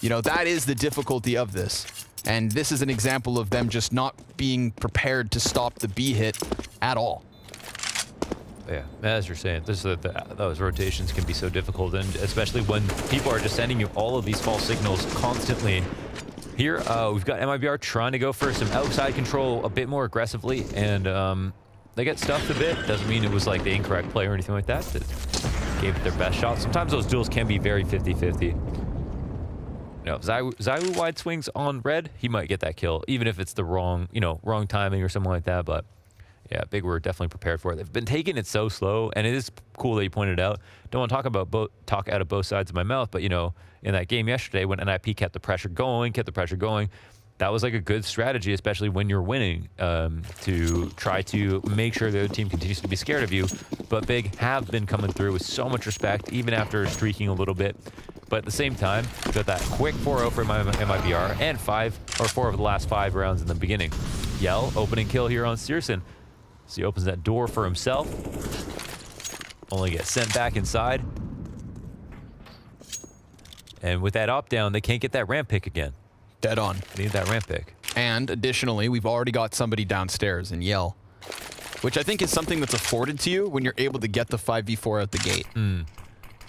You know, that is the difficulty of this. And this is an example of them just not being prepared to stop the B hit at all. Yeah, as you're saying, those rotations can be so difficult, and especially when people are just sending you all of these false signals constantly. Here, we've got MIBR trying to go for some outside control a bit more aggressively, and they get stuffed a bit. Doesn't mean it was like the incorrect play or anything like that. That gave it their best shot. Sometimes those duels can be very 50-50. You know, if Zywoo wide swings on red, he might get that kill, even if it's the wrong, wrong timing or something like that. But yeah, Big were definitely prepared for it. They've been taking it so slow, and it is cool that you pointed out. Don't want to talk out of both sides of my mouth, but in that game yesterday when NIP kept the pressure going, that was like a good strategy, especially when you're winning, to try to make sure the other team continues to be scared of you. But Big have been coming through with so much respect, even after streaking a little bit. But at the same time, got that quick 4-0 for MIBR and 4 of the last 5 rounds in the beginning. Yell, opening kill here on seresN. So he opens that door for himself. Only gets sent back inside. And with that op down, they can't get that ramp pick again. Dead on. They need that ramp pick. And additionally, we've already got somebody downstairs in Yell, which I think is something that's afforded to you when you're able to get the 5v4 out the gate.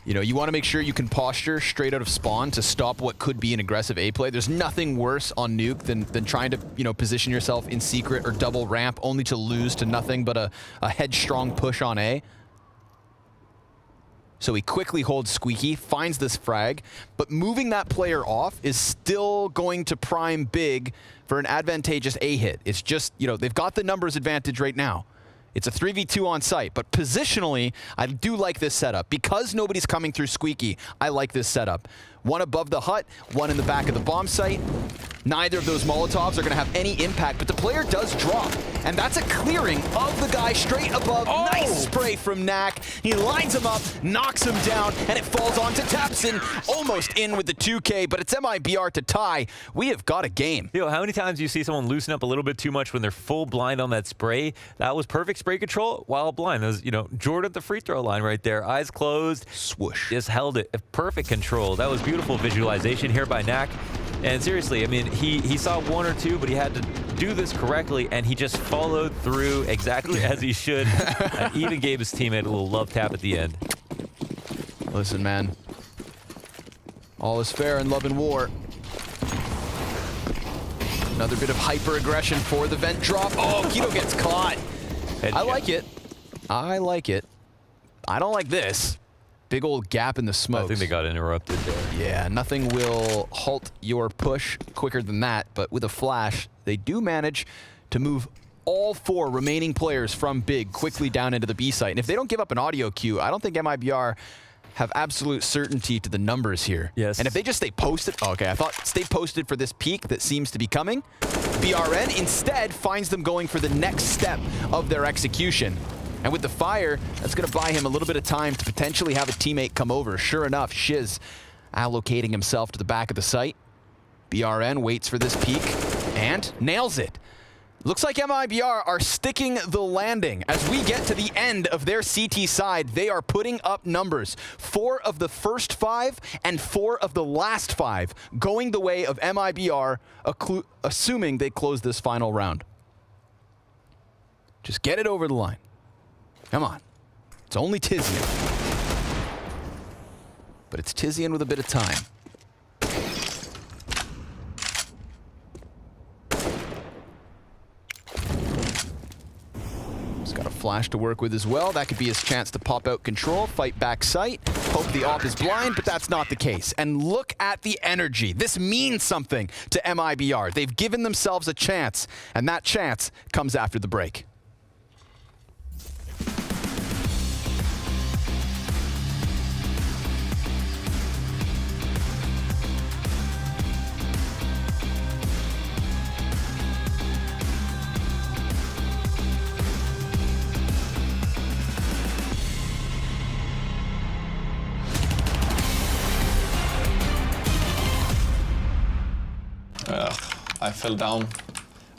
You know, you want to make sure you can posture straight out of spawn to stop what could be an aggressive A play. There's nothing worse on Nuke than trying to, position yourself in secret or double ramp only to lose to nothing but a headstrong push on A. So he quickly holds Squeaky, finds this frag, but moving that player off is still going to prime Big for an advantageous A hit. It's just, they've got the numbers advantage right now. It's a 3v2 on site, but positionally, I do like this setup. Because nobody's coming through Squeaky, I like this setup. One above the hut, one in the back of the bomb site. Neither of those Molotovs are going to have any impact, but the player does drop. and that's a clearing of the guy straight above. Oh! Nice spray from Knack. He lines him up, knocks him down, and it falls onto tabseN. Almost in with the 2K, but it's MIBR to tie. We have got a game. Yo, how many times do you see someone loosen up a little bit too much when they're full blind on that spray? That was perfect spray control while blind. That was, you know, Jordan at the free throw line right there. Eyes closed. Swoosh. Just held it. Perfect control. That was beautiful visualization here by Knack. And seriously, I mean, he saw one or two, but he had to do this correctly, and he just followed through exactly as he should. And even gave his teammate a little love tap at the end. Listen, man. All is fair in love and war. Another bit of hyper-aggression for the vent drop. Oh, Keto gets caught. I like it. I like it. I don't like this. Big old gap in the smoke. I think they got interrupted there. Yeah, nothing will halt your push quicker than that, but with a flash, they do manage to move all 4 remaining players from Big quickly down into the B site. And if they don't give up an audio cue, I don't think MIBR have absolute certainty to the numbers here. Yes. And if they just stay posted, okay, I thought stay posted for this peak that seems to be coming. BRN instead finds them going for the next step of their execution. And with the fire, that's going to buy him a little bit of time to potentially have a teammate come over. Sure enough, Shiz allocating himself to the back of the site. BRN waits for this peak and nails it. Looks like MIBR are sticking the landing. As we get to the end of their CT side, they are putting up numbers. 4 of the first 5 and 4 of the last 5 going the way of MIBR, assuming they close this final round. Just get it over the line. Come on. It's only tabseN. But it's tabseN with a bit of time. He's got a flash to work with as well. That could be his chance to pop out control, fight back sight. Hope the op is blind, but that's not the case. And look at the energy. This means something to MIBR. They've given themselves a chance, and that chance comes after the break. I fell down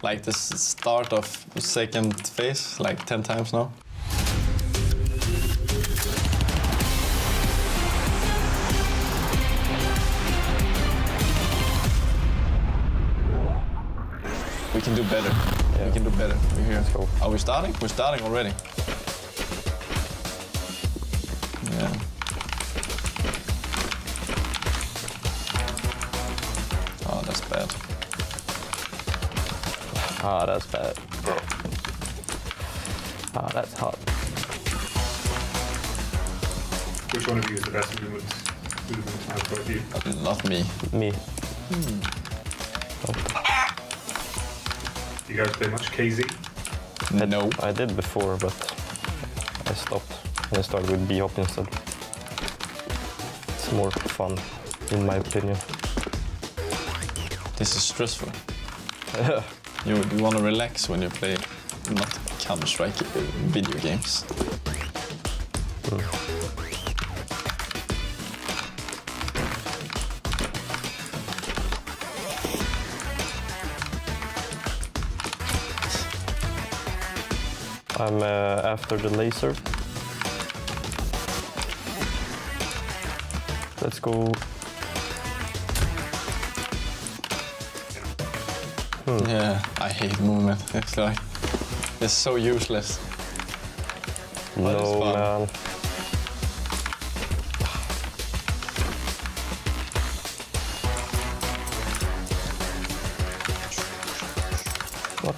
like the start of the second phase like 10 times now. We can do better. Yeah. We can do better. We're here. Let's go. Are we starting? We're starting already. Yeah. Oh, that's bad. Ah, that's bad. Ah, that's hot. Which one of you is the best movement out of you? Not me. Me. Do you guys play much KZ? No. I did before, but I stopped and I started with B-hop instead. It's more fun, in my opinion. This is stressful. You want to relax when you play not Counter-Strike video games. I'm after the laser. Let's go. Yeah, I hate movement. It's like, it's so useless. But it's No, fun. man. What?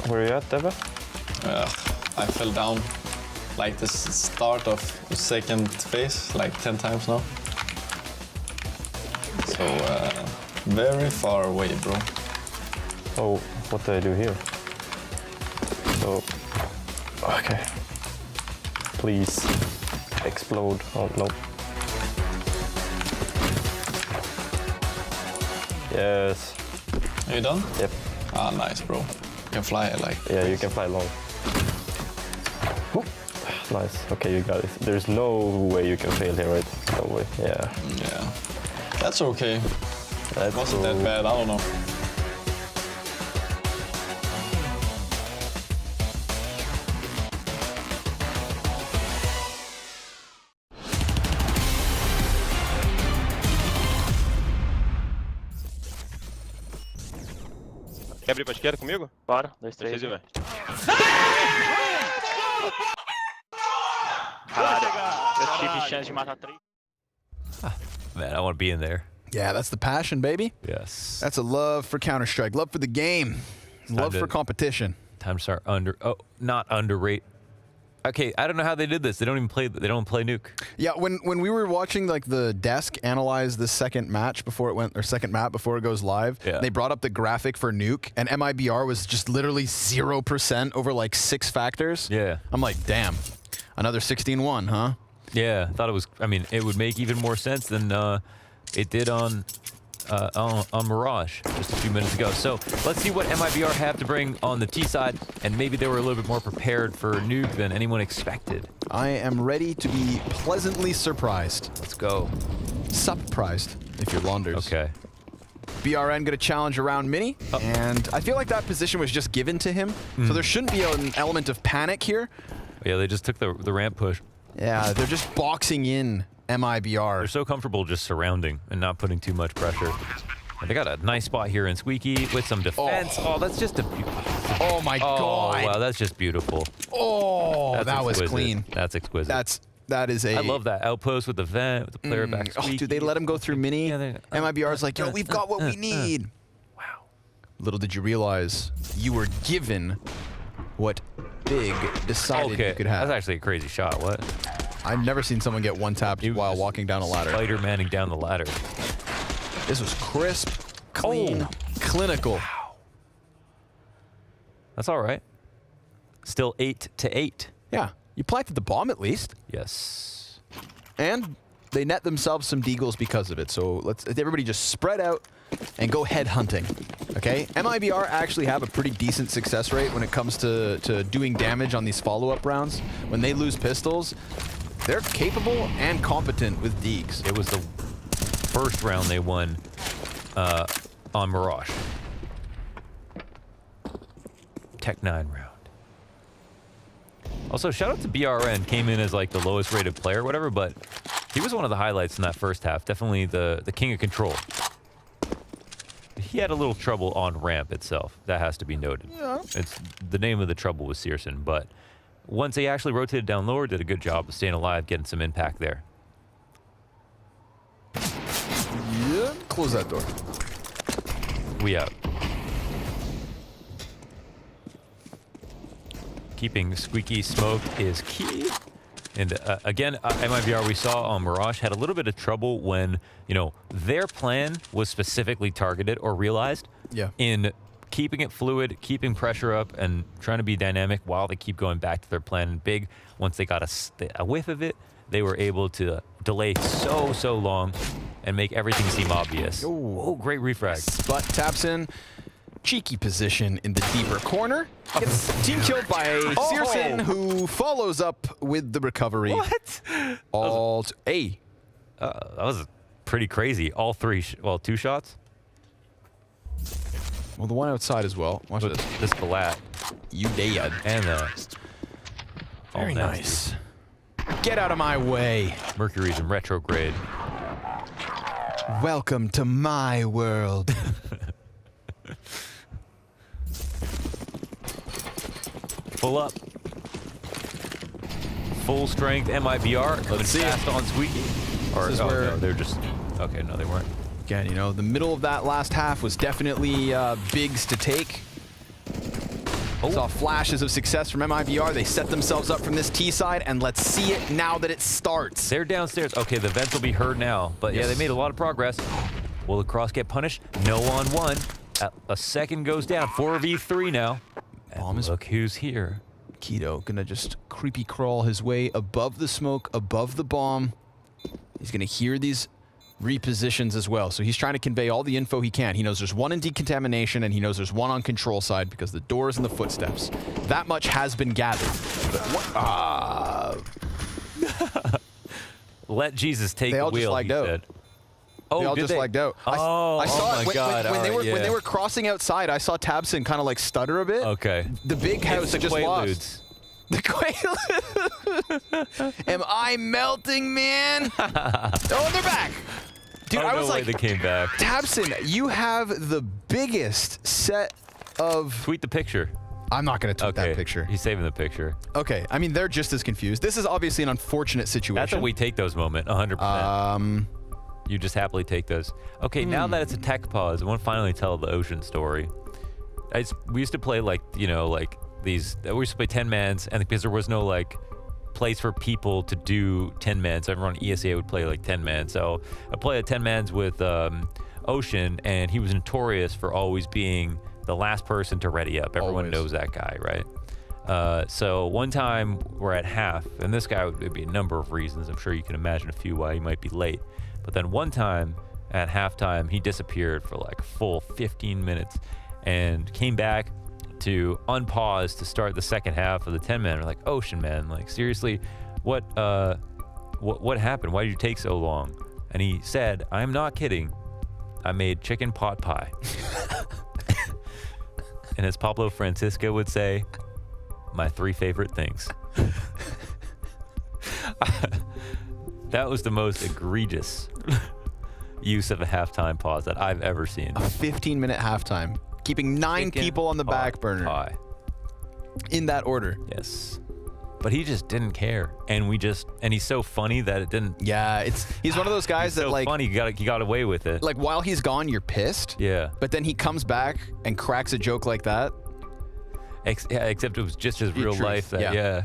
Where are you at, Deva? I fell down like the start of the second phase like 10 times now. So very far away, bro. Oh, what do I do here? So, okay. Please explode. Oh, no. Yes. Are you done? Yep. Ah, nice, bro. You can fly like... Yeah, you can fly long. Whoop. Nice. Okay, you got it. There's no way you can fail here, right? No way. Yeah. Yeah. That's okay. That wasn't that bad. I don't know. Quer abrir pra esquerda comigo? Bora, 2, 3. Deixa eu ver. Caralho, eu tive chance de matar 3. Man, I want to be in there. Yeah, that's the passion, baby. Yes. That's a love for Counter-Strike, love for the game, love for competition. Time to start not underrate. Okay, I don't know how they did this. They don't even play. They don't play Nuke. Yeah, when we were watching like the desk analyze the second match before it went, or second map before it goes live, they brought up the graphic for Nuke, and MIBR was just literally 0% over like 6 factors. Yeah. I'm like, damn, another 16-1, huh? Yeah, I thought it was. I mean, it would make even more sense than it did on Mirage just a few minutes ago. So let's see what MIBR have to bring on the T side, and maybe they were a little bit more prepared for Nuke than anyone expected. I am ready to be pleasantly surprised. Let's go. Surprised, if you're Londers. Okay. BRN going to challenge around Mini, and I feel like that position was just given to him, so there shouldn't be an element of panic here. Yeah, they just took the ramp push. Yeah, they're just boxing in MIBR. They're so comfortable just surrounding and not putting too much pressure. And they got a nice spot here in Squeaky with some defense. Oh, that's just a beautiful. Oh my God. Wow, that's just beautiful. Oh, that's that was exquisite. clean. That's exquisite. That is a... I love that outpost with the vent, with the player back Squeaky. Oh, dude, they let him go through Mini. MIBR's like, yo, we've got what we need. Wow. Little did you realize you were given what Big decided you could have. That's actually a crazy shot. What? I've never seen someone get one-tapped while walking down a ladder. Spider-Manning down the ladder. This was crisp, clean, clinical. Wow. That's all right. Still 8-8. Yeah, you planted the bomb at least. Yes. And they net themselves some deagles because of it. So let's everybody just spread out and go head hunting. Okay? MIBR actually have a pretty decent success rate when it comes to doing damage on these follow-up rounds. When they lose pistols, they're capable and competent with deags. It was the first round they won on Mirage. Tech 9 round. Also, shout out to BRN. Came in as like the lowest rated player or whatever, but he was one of the highlights in that first half. Definitely the king of control. He had a little trouble on ramp itself. That has to be noted. Yeah. It's the name of the trouble was Searson, but once he actually rotated down lower, did a good job of staying alive, getting some impact there. Yeah. Close that door. We out. Keeping Squeaky smoked is key. And again, MIBR we saw on Mirage had a little bit of trouble when, you know, their plan was specifically targeted or realized in keeping it fluid, keeping pressure up, and trying to be dynamic while they keep going back to their plan. And Big, once they got a whiff of it, they were able to delay so long and make everything seem obvious. Oh, great refrag. But tabseN. Cheeky position in the deeper corner. Gets team killed by Searson, who follows up with the recovery. What? That was pretty crazy. All three, well, 2 shots. Well, the one outside as well. Watch this. This Balat. You dead. And very nice. Get out of my way. Mercury's in retrograde. Welcome to my world. Full up. Full strength MIBR. Let's see fast on Squeaky. Or no, they're just okay. No, they weren't. Again, you know, the middle of that last half was definitely bigs to take. Saw flashes of success from MIBR. They set themselves up from this T side, and let's see it now that it starts. They're downstairs. Okay, the vents will be heard now. But yeah, they made a lot of progress. Will the cross get punished? No on one. A second goes down. 4v3 now. And look who's here. Keto gonna just creepy crawl his way above the smoke, above the bomb. He's gonna hear these repositions as well. So he's trying to convey all the info he can. He knows there's one in decontamination and he knows there's one on control side because the doors and the footsteps. That much has been gathered. But Let Jesus take they the all wheel, just lagged he out. said. They all just lagged out. Oh, I saw oh it my God. when they were crossing outside. I saw tabseN kind of like stutter a bit. Okay. The big house the just Quaaludes. lost. The Quaaludes. Am I melting, man? Oh, they're back. Dude, I was no way like, they came back. tabseN, you have the biggest set of... Tweet the picture. I'm not going to tweet that picture. He's saving the picture. Okay, I mean, they're just as confused. This is obviously an unfortunate situation. That's how we take those moments, 100%. You just happily take those. Okay, now that it's a tech pause, I want to finally tell the Ocean story. We used to play like, you know, like these, we used to play 10-mans, and because there was no like place for people to do 10-mans, so everyone ESA would play like 10-man. So I played 10-mans with Ocean, and he was notorious for always being the last person to ready up. Everyone knows that guy, right? So one time we're at half, and this guy would be a number of reasons. I'm sure you can imagine a few why he might be late. But then one time at halftime, he disappeared for like a full 15 minutes and came back to unpause to start the second half of the 10-man. We're like, Ocean, man, like seriously, what happened? Why did you take so long? And he said, I'm not kidding. I made chicken pot pie. And as Pablo Francisco would say, my 3 favorite things. That was the most egregious use of a halftime pause that I've ever seen. A 15-minute halftime, keeping 9 people on the back burner. Pie. In that order. Yes. But he just didn't care, and he's so funny that it didn't. Yeah, he's one of those guys he's that so like funny. He got away with it. Like while he's gone, you're pissed. Yeah. But then he comes back and cracks a joke like that. Yeah, except it was just his real life. Yeah.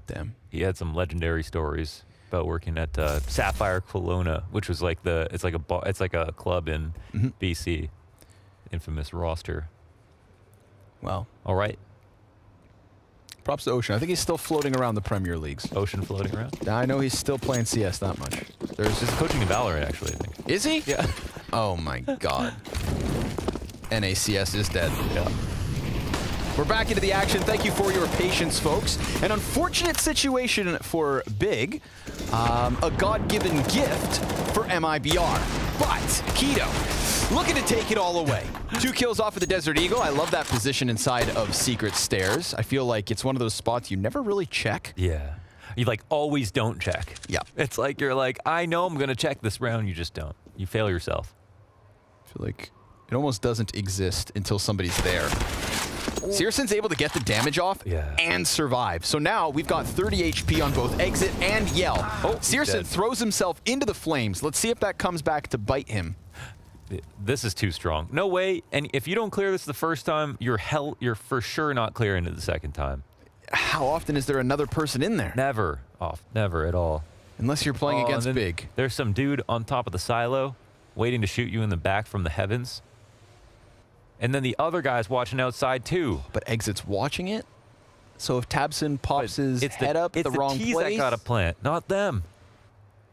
Damn. He had some legendary stories about working at Sapphire Kelowna, which was like it's like a club in BC, infamous roster. Wow. All right. Props to Ocean. I think he's still floating around the Premier Leagues. Ocean floating around? I know he's still playing CS that much. He's coaching in Valorant, actually, I think. Is he? Yeah. Oh my God. NACS is dead. Yeah. We're back into the action. Thank you for your patience, folks. An unfortunate situation for Big. A God-given gift for MIBR. But Keto looking to take it all away. 2 kills off of the Desert Eagle. I love that position inside of Secret Stairs. I feel like it's one of those spots you never really check. Yeah. You like always don't check. Yeah. It's like you're like, I know I'm going to check this round. You just don't. You fail yourself. I feel like it almost doesn't exist until somebody's there. Searson's able to get the damage off and survive. So now we've got 30 HP on both Exit and Yell. Oh, Searson throws himself into the flames. Let's see if that comes back to bite him. This is too strong. No way. And if you don't clear this the first time, you're for sure not clearing it the second time. How often is there another person in there? Never. Never at all. Unless you're playing against Big. There's some dude on top of the silo waiting to shoot you in the back from the heavens. And then the other guy's watching outside too. But Exit's watching it? So if tabseN pops his head up the wrong place... It's the T's that got to plant, not them.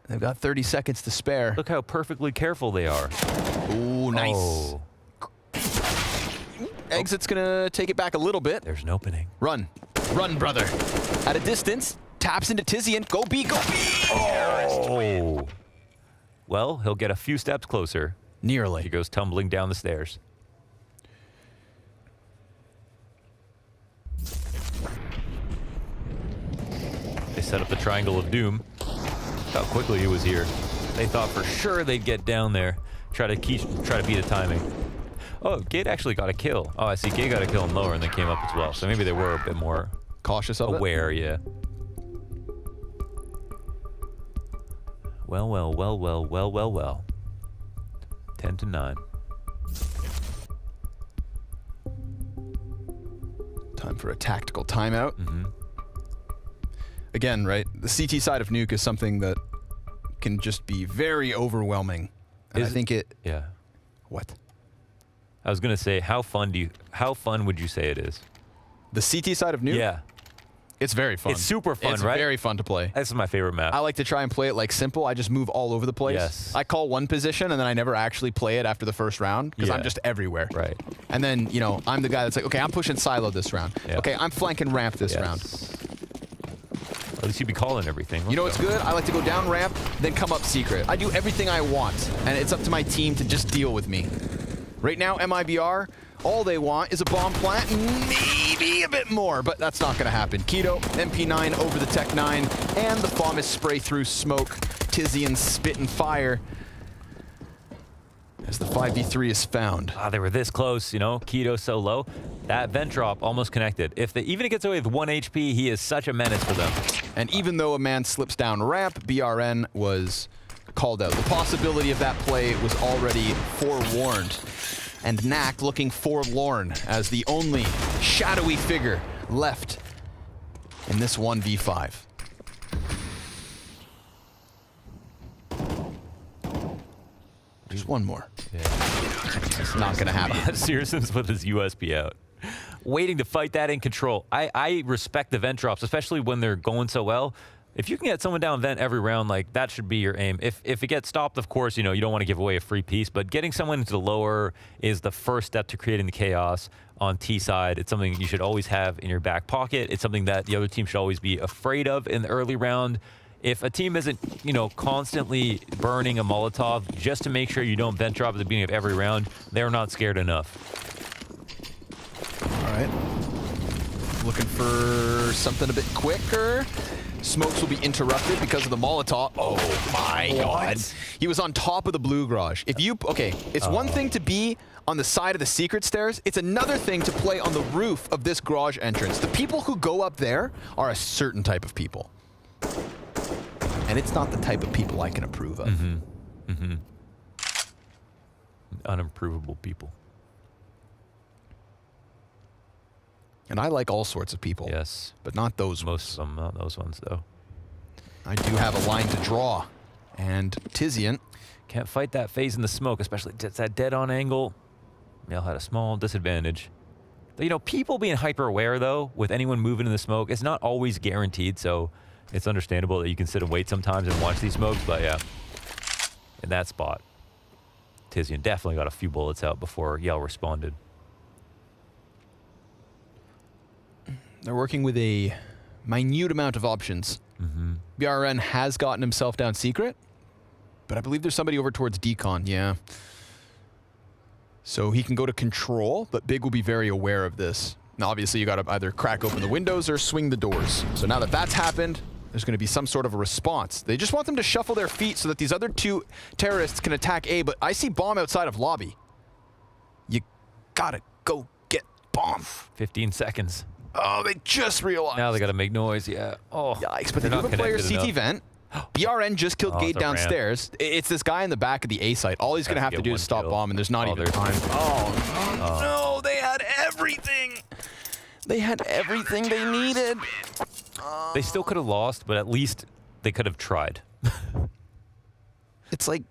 They've got 30 seconds to spare. Look how perfectly careful they are. Ooh, nice. Oh. Exit's going to take it back a little bit. There's an opening. Run. Run, brother. At a distance, taps into tabseN. Go B, go B! Oh. Well, he'll get a few steps closer. Nearly. He goes tumbling down the stairs. They set up the Triangle of Doom. How quickly he was here. They thought for sure they'd get down there. Try to beat the timing. Oh, Gate actually got a kill. Oh, I see. Gate got a kill in lower and then came up as well. So maybe they were a bit more cautious of aware, yeah. Well. 10-9. Time for a tactical timeout. Again, right, the CT side of Nuke is something that can just be very overwhelming. And I think it... Yeah. What? I was gonna say, how fun would you say it is? The CT side of Nuke? Yeah. It's very fun. It's super fun, it's right? It's very fun to play. This is my favorite map. I like to try and play it like simple. I just move all over the place. Yes. I call one position and then I never actually play it after the first round because I'm just everywhere. Right. And then, you know, I'm the guy that's like, okay, I'm pushing silo this round. Yeah. Okay, I'm flanking ramp this round. At least you'd be calling everything. You know what's good? I like to go down ramp, then come up secret. I do everything I want, and it's up to my team to just deal with me. Right now, MIBR, all they want is a bomb plant, maybe a bit more, but that's not going to happen. Keto, MP9 over the Tech 9, and the FAMAS spray through smoke. Tizian spit and fire as the 5v3 is found. Ah, they were this close, you know, Keto so low. That vent drop almost connected. Even if it gets away with 1 HP, he is such a menace for them. And even though a man slips down ramp, BRN was called out. The possibility of that play was already forewarned. And Knack looking forlorn as the only shadowy figure left in this 1v5. There's one more. Yeah. It's not going to happen. Searson's with his USB out. Waiting to fight that in control. I respect the vent drops, especially when they're going so well. If you can get someone down vent every round, like, that should be your aim. If it gets stopped, of course, you know, you don't want to give away a free piece, but getting someone into the lower is the first step to creating the chaos on T side. It's something you should always have in your back pocket. It's something that the other team should always be afraid of in the early round. If a team isn't, you know, constantly burning a Molotov just to make sure you don't vent drop at the beginning of every round, they're not scared enough. All right. Looking for something a bit quicker. Smokes will be interrupted because of the Molotov. Oh my God. He was on top of the blue garage. If you, okay, it's one thing to be on the side of the secret stairs. It's another thing to play on the roof of this garage entrance. The people who go up there are a certain type of people. And it's not the type of people I can approve of. Unimprovable people. And I like all sorts of people. Yes. But not those Most of them, not those ones, though. I do have a line to draw. And Tizian can't fight that phase in the smoke, especially that dead-on angle. Male had a small disadvantage. You know, people being hyper-aware, though, with anyone moving in the smoke, it's not always guaranteed, so it's understandable that you can sit and wait sometimes and watch these smokes, but yeah. In that spot, Tizian definitely got a few bullets out before Yell responded. They're working with a minute amount of options. BRN has gotten himself down secret, but I believe there's somebody over towards Decon, yeah. So he can go to control, but Big will be very aware of this. Now, obviously, you got to either crack open the windows or swing the doors. So now that that's happened, there's going to be some sort of a response. They just want them to shuffle their feet so that these other two terrorists can attack A, but I see bomb outside of lobby. You gotta go get bomb. 15 seconds. Oh, they just realized. Now they got to make noise, yeah. Oh, yikes, but they do have a player CT vent. BRN just killed Gate downstairs. It's this guy in the back of the A site. All he's going to have to do is stop bomb, and there's not even time. Oh, no, they had everything. They had everything they needed. They still could have lost, but at least they could have tried. It's like,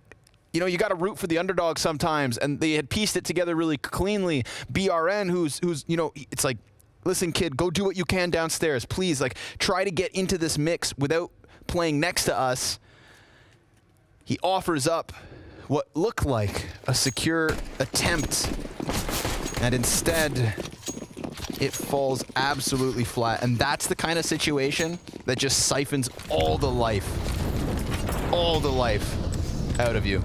you know, you got to root for the underdog sometimes, and they had pieced it together really cleanly. BRN, who's you know, it's like, listen, kid, go do what you can downstairs. Please, like, try to get into this mix without playing next to us. He offers up what looked like a secure attempt, and instead it falls absolutely flat. And that's the kind of situation that just siphons all the life out of you.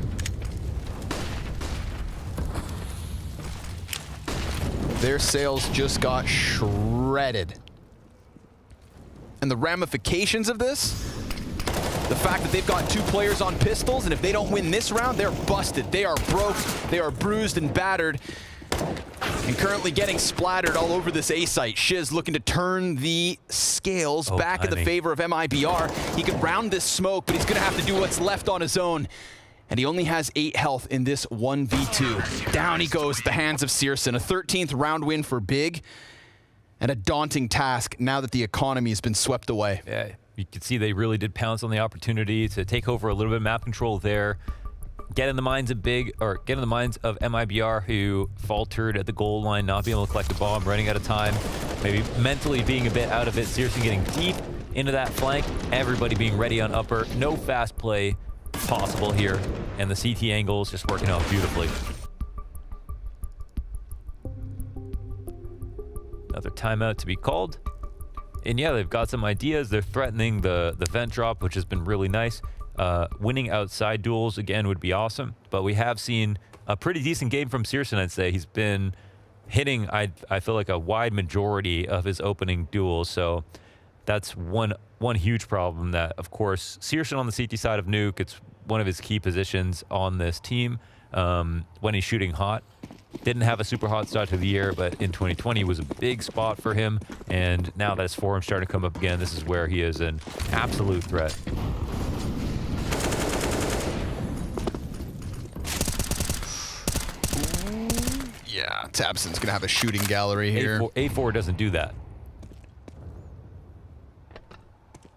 Their sails just got shredded. And the ramifications of this, the fact that they've got two players on pistols, and if they don't win this round, they're busted. They are broke, they are bruised and battered, and currently getting splattered all over this A site. Shiz looking to turn the scales back in the favor of MIBR. He could round this smoke, but he's gonna have to do what's left on his own. And he only has 8 health in this 1v2. Down he goes at the hands of Searson. A 13th round win for Big, and a daunting task now that the economy has been swept away. Yeah, you can see they really did pounce on the opportunity to take over a little bit of map control there. get in the minds of MIBR, who faltered at the goal line, not being able to collect the bomb, running out of time, maybe mentally being a bit out of it. Seriously getting deep into that flank, everybody being ready on upper, no fast play possible here, and the CT angle is just working out beautifully. Another timeout to be called. And yeah, they've got some ideas. They're threatening the vent drop, which has been really nice. Winning outside duels, again, would be awesome. But we have seen a pretty decent game from CSGO, I'd say. He's been hitting, I feel like, a wide majority of his opening duels. So that's one huge problem that, of course, CSGO on the CT side of Nuke, it's one of his key positions on this team when he's shooting hot. Didn't have a super hot start to the year, but in 2020 was a big spot for him. And now that his form's starting to come up again, this is where he is an absolute threat. Yeah, tabseN's gonna have a shooting gallery here. A4 doesn't do that.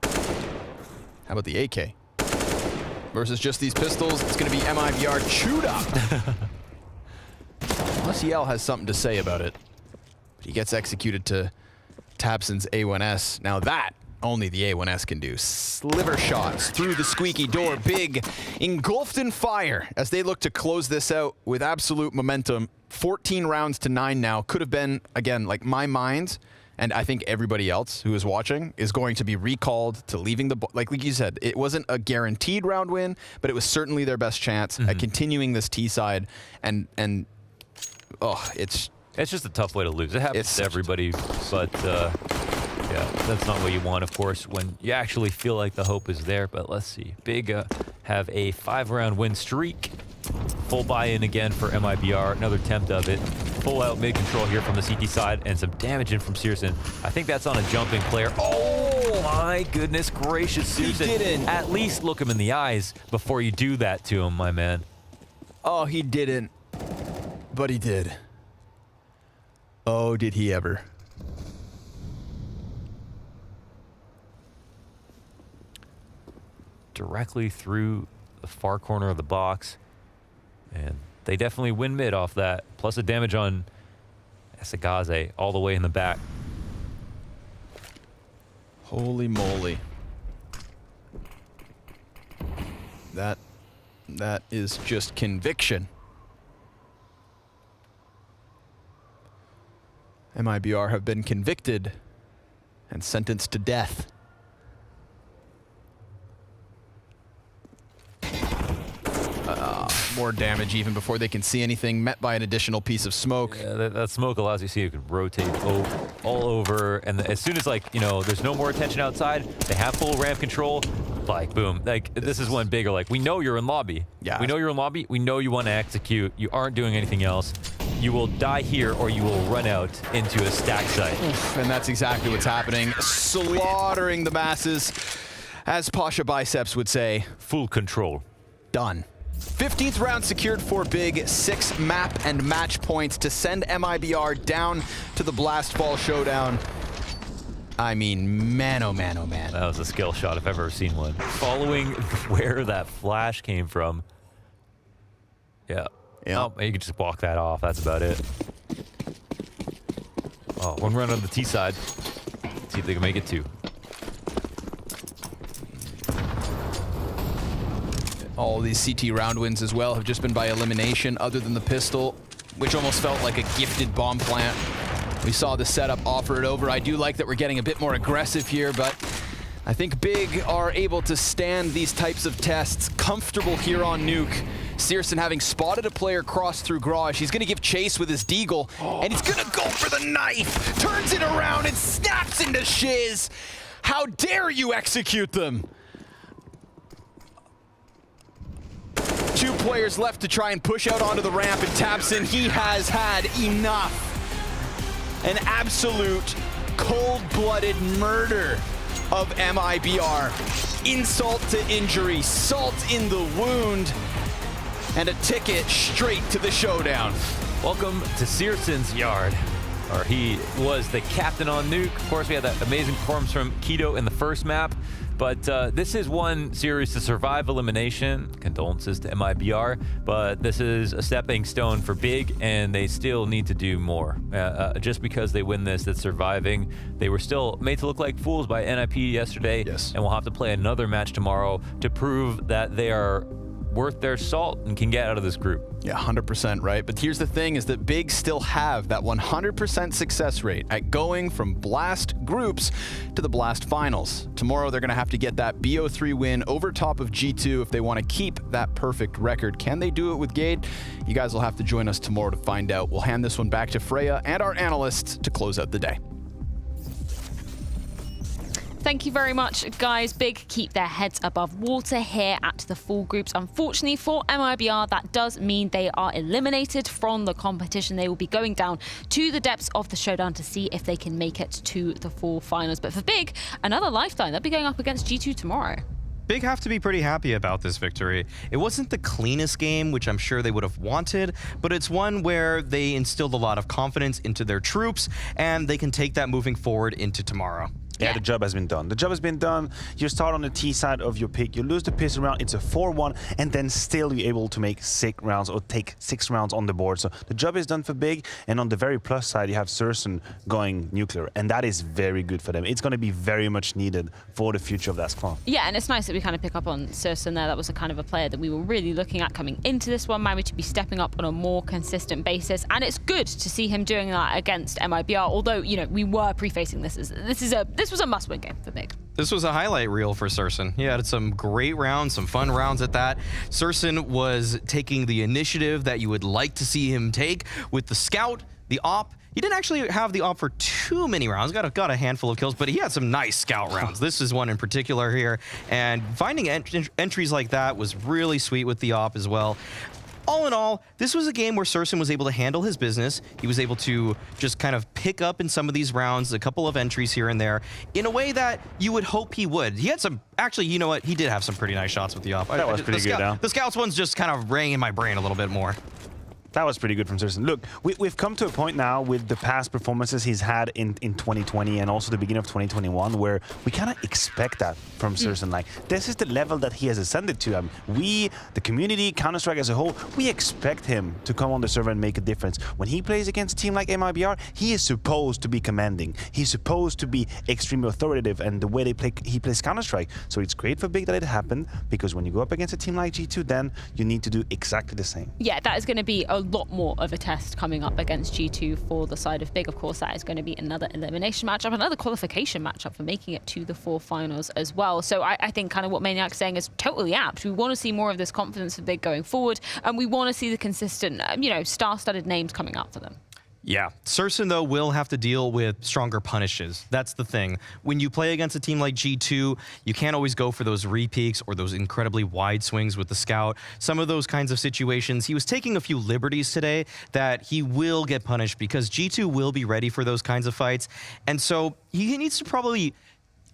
How about the AK? Versus just these pistols, it's gonna be MIBR chewed up. LCL has something to say about it. But he gets executed to tabseN's A1S. Now that, only the A1S can do. Sliver shots through the squeaky door. Big engulfed in fire as they look to close this out with absolute momentum. 14 rounds to 9 now. Could have been, again, like my mind, and I think everybody else who is watching is going to be recalled to leaving the... Like you said, it wasn't a guaranteed round win, but it was certainly their best chance at continuing this T side. And oh, it's just a tough way to lose. It happens to everybody, but yeah, that's not what you want, of course, when you actually feel like the hope is there. But let's see. Big have a 5-round win streak. Full buy-in again for MIBR. Another attempt of it. Full out mid-control here from the CT side, and some damage in from CSGO. I think that's on a jumping player. Oh my goodness gracious, CSGO. He didn't. At least look him in the eyes before you do that to him, my man. Oh, he didn't. But he did. Oh, did he ever. Directly through the far corner of the box. And they definitely win mid off that. Plus the damage on Esagaze all the way in the back. Holy moly. That is just conviction. MIBR have been convicted and sentenced to death. More damage even before they can see anything, met by an additional piece of smoke. Yeah, that smoke allows you to see you can rotate all over, and as soon as, like, you know, there's no more attention outside, they have full ramp control, like, boom. Like, this is one bigger, like, we know you're in lobby. Yeah. We know you're in lobby. We know you want to execute. You aren't doing anything else. You will die here, or you will run out into a stack site. And that's exactly what's happening. Slaughtering the masses, as Pasha Biceps would say. Full control. Done. 15th round secured for Big. 6 map and match points to send MIBR down to the Blast Fall Showdown. I mean, man, oh man, oh man. That was a skill shot if I've ever seen one. Following where that flash came from. Yeah. Oh, you can just walk that off. That's about it. Oh, one run on the T side. See if they can make it 2. All these CT round wins as well have just been by elimination, other than the pistol, which almost felt like a gifted bomb plant. We saw the setup offer it over. I do like that we're getting a bit more aggressive here, but I think Big are able to stand these types of tests comfortable here on Nuke. CSGO having spotted a player cross through garage. He's gonna give chase with his deagle, and he's gonna go for the knife. Turns it around and snaps into shiz. How dare you execute them? 2 players left to try and push out onto the ramp, and tabseN, he has had enough. An absolute cold-blooded murder of MIBR. Insult to injury, salt in the wound, and a ticket straight to the showdown. Welcome to CSGO's yard. Or he was the captain on Nuke. Of course, we had that amazing performance from Keto in the first map. But this is one series to survive elimination. Condolences to MIBR, but this is a stepping stone for Big, and they still need to do more. Just because they win this, that's surviving. They were still made to look like fools by NIP yesterday, and we'll have to play another match tomorrow to prove that they are worth their salt and can get out of this group. Yeah, 100% right. But here's the thing is that Big still have that 100% success rate at going from Blast groups to the Blast finals. Tomorrow, they're going to have to get that BO3 win over top of G2 if they want to keep that perfect record. Can they do it with Gade? You guys will have to join us tomorrow to find out. We'll hand this one back to Freya and our analysts to close out the day. Thank you very much, guys. Big keep their heads above water here at the full groups. Unfortunately for MIBR, that does mean they are eliminated from the competition. They will be going down to the depths of the showdown to see if they can make it to the full finals. But for Big, another lifeline. They'll be going up against G2 tomorrow. Big have to be pretty happy about this victory. It wasn't the cleanest game, which I'm sure they would have wanted, but it's one where they instilled a lot of confidence into their troops, and they can take that moving forward into tomorrow. Yeah, the job has been done. The job has been done. You start on the T side of your pick, you lose the pistol round, it's a 4-1, and then still you're able to make 6 rounds or take 6 rounds on the board. So the job is done for Big, and on the very plus side, you have CSGO going nuclear, and that is very good for them. It's going to be very much needed for the future of that squad. Yeah, and it's nice that we kind of pick up on CSGO there. That was a kind of a player that we were really looking at coming into this one, maybe to be stepping up on a more consistent basis, and it's good to see him doing that against MIBR, although, you know, we were prefacing this as this was a must-win game for Big. This was a highlight reel for CSGO. He had some great rounds, some fun rounds at that. CSGO was taking the initiative that you would like to see him take with the scout, the op. He didn't actually have the op for too many rounds, got a handful of kills, but he had some nice scout rounds. This is one in particular here, and finding entries like that was really sweet with the op as well. All in all, this was a game where CSGO was able to handle his business. He was able to just kind of pick up in some of these rounds, a couple of entries here and there, in a way that you would hope he would. He had some, actually, you know what? He did have some pretty nice shots with the op. That was pretty good, huh? The scouts ones just kind of rang in my brain a little bit more. That was pretty good from CSGO. Look, we've come to a point now with the past performances he's had in 2020 and also the beginning of 2021 where we kind of expect that from CSGO. Like, this is the level that he has ascended to. We, the community, Counter-Strike as a whole, we expect him to come on the server and make a difference. When he plays against a team like MIBR, he is supposed to be commanding. He's supposed to be extremely authoritative, and the way he plays Counter-Strike. So it's great for Big that it happened, because when you go up against a team like G2, then you need to do exactly the same. Yeah, that is going to be a lot more of a test coming up against G2 for the side of Big. Of course, that is going to be another elimination matchup, another qualification matchup for making it to the 4 finals as well. So I think kind of what Maniac's saying is totally apt. We want to see more of this confidence for Big going forward, and we want to see the consistent, you know, star-studded names coming out for them. Yeah, CSGO, though, will have to deal with stronger punishes. That's the thing. When you play against a team like G2, you can't always go for those re-peaks or those incredibly wide swings with the scout. Some of those kinds of situations, he was taking a few liberties today that he will get punished because G2 will be ready for those kinds of fights. And so he needs to probably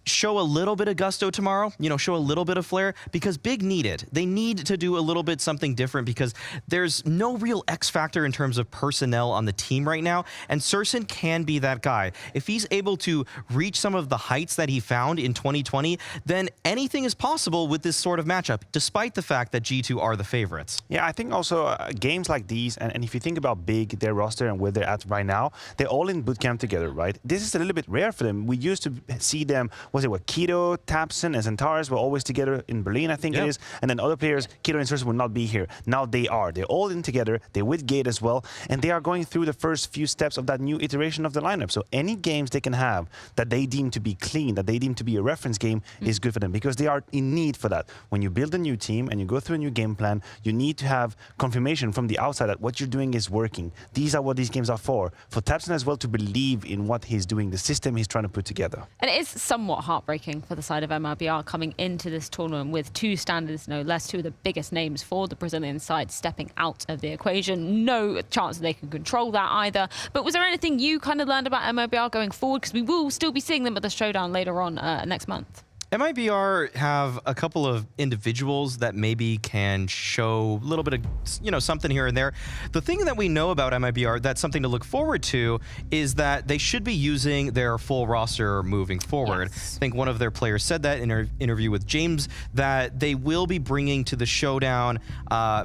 show a little bit of gusto tomorrow, you know, show a little bit of flair, because Big need it. They need to do a little bit something different because there's no real X factor in terms of personnel on the team right now, and CSGO can be that guy. If he's able to reach some of the heights that he found in 2020, then anything is possible with this sort of matchup, despite the fact that G2 are the favorites. Yeah, I think also games like these, and if you think about Big, their roster and where they're at right now, they're all in bootcamp together, right? This is a little bit rare for them. We used to see them, was it what, Keto, tabseN, and Zentaris were always together in Berlin, I think it is, and then other players, Keto and CSGO, will not be here. Now they are. They're all in together, they're with Gade as well, and they are going through the first few steps of that new iteration of the lineup. So any games they can have that they deem to be clean, that they deem to be a reference game, is good for them, because they are in need for that. When you build a new team and you go through a new game plan, you need to have confirmation from the outside that what you're doing is working. These are what these games are for tabseN as well, to believe in what he's doing, the system he's trying to put together. And it is somewhat heartbreaking for the side of MIBR coming into this tournament with 2 standards, no less, 2 of the biggest names for the Brazilian side stepping out of the equation. No chance that they can control that either. But was there anything you kind of learned about MIBR going forward? Because we will still be seeing them at the showdown later on next month. MIBR have a couple of individuals that maybe can show a little bit of, you know, something here and there. The thing that we know about MIBR that's something to look forward to is that they should be using their full roster moving forward. Yes. I think one of their players said that in an interview with James, that they will be bringing to the showdown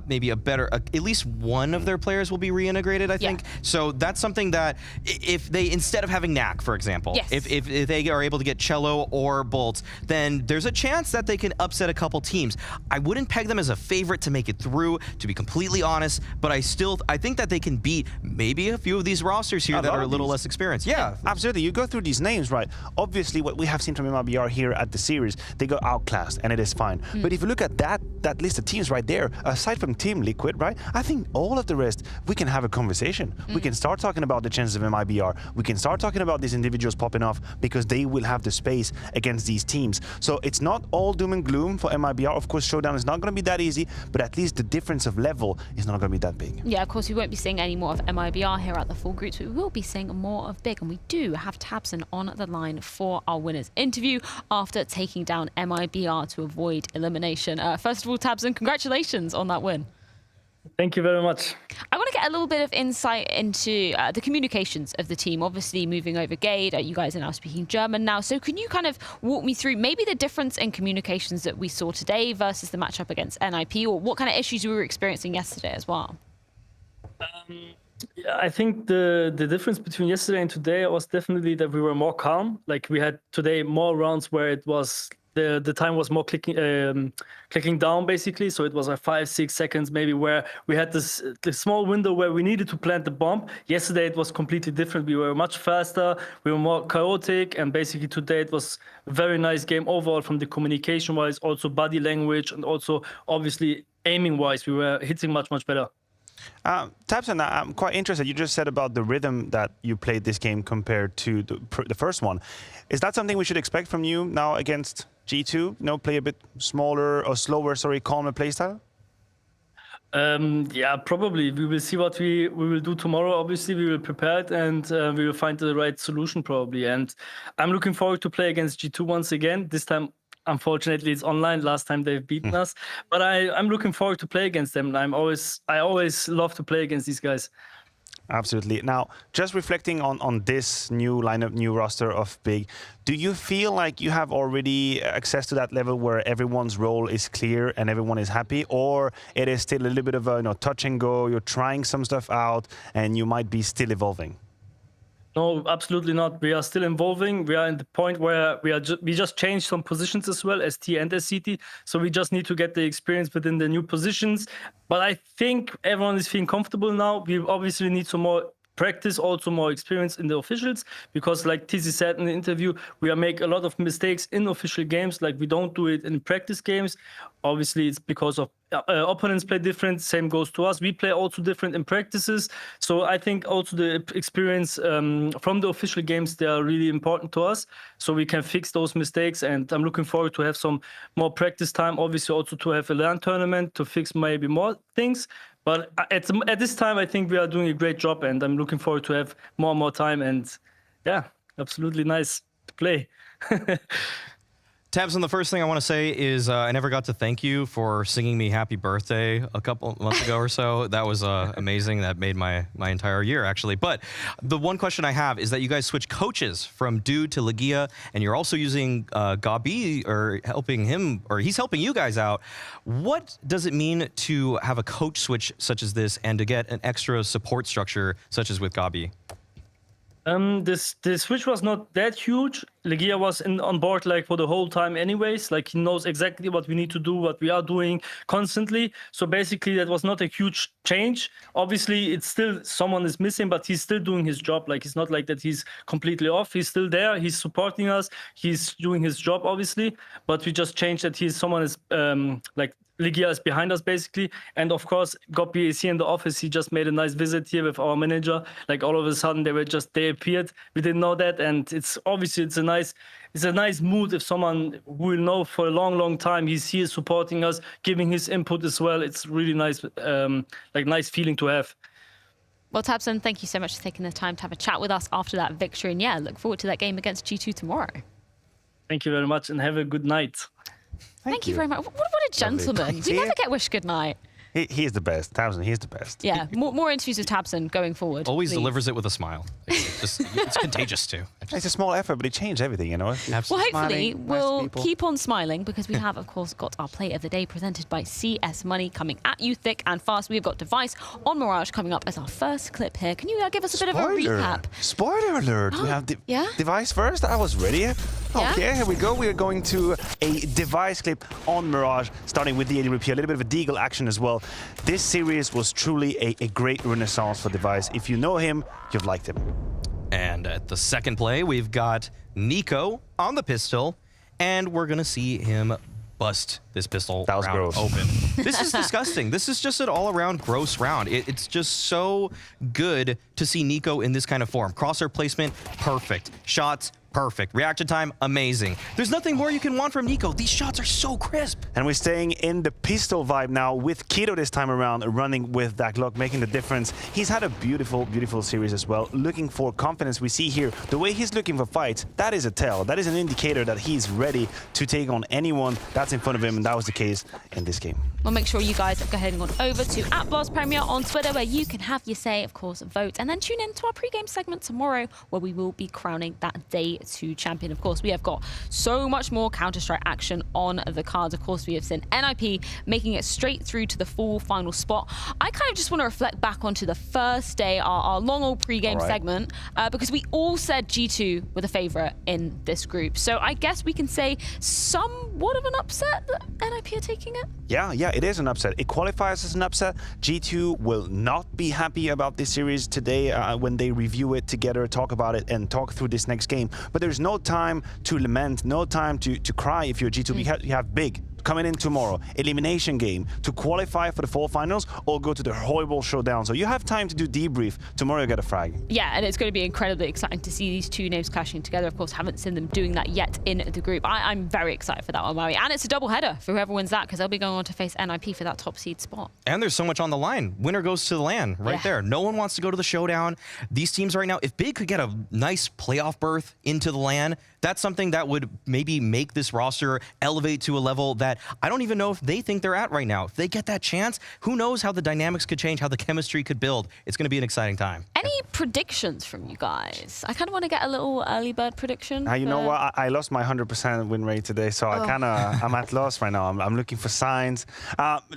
maybe at least one of their players will be reintegrated, I think. So that's something that if they, instead of having Knack, for example, if they are able to get Cello or Bolts, then there's a chance that they can upset a couple teams. I wouldn't peg them as a favorite to make it through, to be completely honest, but I think that they can beat maybe a few of these rosters here that are a little less experienced. Yeah, absolutely. You go through these names, right? Obviously, what we have seen from MIBR here at the series, they got outclassed, and it is fine. But if you look at that list of teams right there, aside from Team Liquid, right? I think all of the rest, we can have a conversation. We can start talking about the chances of MIBR. We can start talking about these individuals popping off because they will have the space against these teams. So it's not all doom and gloom for MIBR. Of course, Showdown is not going to be that easy, but at least the difference of level is not going to be that big. Yeah, of course, we won't be seeing any more of MIBR here at the full groups, but we will be seeing more of Big, and we do have tabseN on the line for our winners interview after taking down MIBR to avoid elimination. First of all, tabseN, congratulations on that win. Thank you very much. I want to get a little bit of insight into the communications of the team. Obviously, moving over Gade, you guys are now speaking German now. So can you kind of walk me through maybe the difference in communications that we saw today versus the matchup against NIP, or what kind of issues we were experiencing yesterday as well? I think the difference between yesterday and today was definitely that we were more calm. Like, we had today more rounds where it was the time was more clicking down, basically. So it was like 5-6 seconds maybe where we had this small window where we needed to plant the bomb. Yesterday it was completely different. We were much faster, we were more chaotic, and basically today it was a very nice game overall from the communication wise, also body language, and also obviously aiming wise, we were hitting much better. tabseN, I'm quite interested. You just said about the rhythm that you played this game compared to the first one. Is that something we should expect from you now against G2? You know, play a bit smaller or slower, calmer playstyle? Yeah, probably. We will see what we will do tomorrow. Obviously, we will prepare it, and we will find the right solution probably. And I'm looking forward to play against G2 once again. This time, unfortunately, it's online. Last time they've beaten us, but I'm looking forward to play against them. I always love to play against these guys. Absolutely. Now, just reflecting on this new lineup, new roster of Big, do you feel like you have already access to that level where everyone's role is clear and everyone is happy, or it is still a little bit of a touch and go, you're trying some stuff out and you might be still evolving? No, absolutely not. We are still evolving. We are in the point where we just changed some positions as well, ST and SCT. So we just need to get the experience within the new positions. But I think everyone is feeling comfortable now. We obviously need some more practice, also more experience in the officials, because like Tizzy said in the interview, we make a lot of mistakes in official games. Like, we don't do it in practice games. Obviously, it's because of opponents play different. Same goes to us. We play also different in practices. So I think also the experience from the official games, they are really important to us, so we can fix those mistakes. And I'm looking forward to have some more practice time. Obviously, also to have a LAN tournament to fix maybe more things. But at this time, I think we are doing a great job, and I'm looking forward to have more and more time. And yeah, absolutely nice to play. tabseN, the first thing I want to say is I never got to thank you for singing me happy birthday a couple months ago or so. That was amazing. That made my entire year, actually. But the one question I have is that you guys switched coaches from Dude to Legia, and you're also using Gabi, or helping him, or he's helping you guys out. What does it mean to have a coach switch such as this and to get an extra support structure such as with Gabi? The switch was not that huge. Legia was on board like for the whole time anyways. Like, he knows exactly what we need to do, what we are doing constantly. So basically that was not a huge change. Obviously it's still someone is missing, but he's still doing his job. Like, it's not like that he's completely off. He's still there. He's supporting us. He's doing his job, obviously. But we just changed that someone is like, Legia is behind us, basically. And of course, Gopi is here in the office. He just made a nice visit here with our manager. Like, all of a sudden, they appeared. We didn't know that. And it's obviously, it's a nice mood if someone who will know for a long time, he's here supporting us, giving his input as well. It's really nice, nice feeling to have. Well, tabseN, thank you so much for taking the time to have a chat with us after that victory. And yeah, look forward to that game against G2 tomorrow. Thank you very much and have a good night. Thank you very much. What a gentleman. We never get wished good night. He is the best. tabseN, he's the best. Yeah, more interviews with tabseN going forward. Always please. delivers it with a smile. It's contagious too. It's a small effort, but it changed everything, you know? Well, hopefully Smiling, we'll nice keep on smiling because we have, of course, got our play of the day presented by CS Money coming at you thick and fast. We've got Device on Mirage coming up as our first clip here. Can you give us a bit of a recap? Spoiler alert! We have Device first. I was ready. Okay, here we go. We are going to a Device clip on Mirage, starting with the AWP, a little bit of a Deagle action as well. This series was truly a great renaissance for Device. If you know him, you've liked him. And at the second play, we've got Nico on the pistol, and we're going to see him bust this pistol round open. This is disgusting. This is just an all-around gross round. It's just so good to see Nico in this kind of form. Crosshair placement, perfect. Shots, perfect. Reaction time, amazing. There's nothing more you can want from Nico. These shots are so crisp. And we're staying in the pistol vibe now with Kido this time around, running with that Glock, making the difference. He's had a beautiful, beautiful series as well. Looking for confidence. We see here, the way he's looking for fights, that is a tell. That is an indicator that he's ready to take on anyone that's in front of him, and that was the case in this game. Well, make sure you guys go ahead and go over to @BlastPremier on Twitter, where you can have your say, of course, vote, and then tune in to our pre-game segment tomorrow, where we will be crowning that Day 2 champion. Of course, we have got so much more Counter-Strike action on the cards. Of course, we have seen NIP making it straight through to the full final spot. I kind of just want to reflect back onto the first day, our long old pre-game segment, because we all said G2 were the favorite in this group. So I guess we can say somewhat of an upset that NIP are taking it. Yeah, it is an upset. It qualifies as an upset. G2 will not be happy about this series today when they review it together, talk about it, and talk through this next game. But there's no time to lament, no time to cry if you're G2. You have big coming in tomorrow, elimination game to qualify for the fall finals or go to the horrible showdown. So you have time to do debrief. Tomorrow you get a frag. Yeah, and it's going to be incredibly exciting to see these two names clashing together. Of course, haven't seen them doing that yet in the group. I'm very excited for that one, Maui. And it's a double header for whoever wins that, because they'll be going on to face NIP for that top seed spot. And there's so much on the line. Winner goes to the LAN right there. No one wants to go to the showdown. These teams right now, if Big could get a nice playoff berth into the LAN, that's something that would maybe make this roster elevate to a level that I don't even know if they think they're at right now. If they get that chance, who knows how the dynamics could change, how the chemistry could build. It's going to be an exciting time. Any predictions from you guys? I kind of want to get a little early bird prediction. You know what? I lost my 100% win rate today, so I'm at loss right now. I'm looking for signs.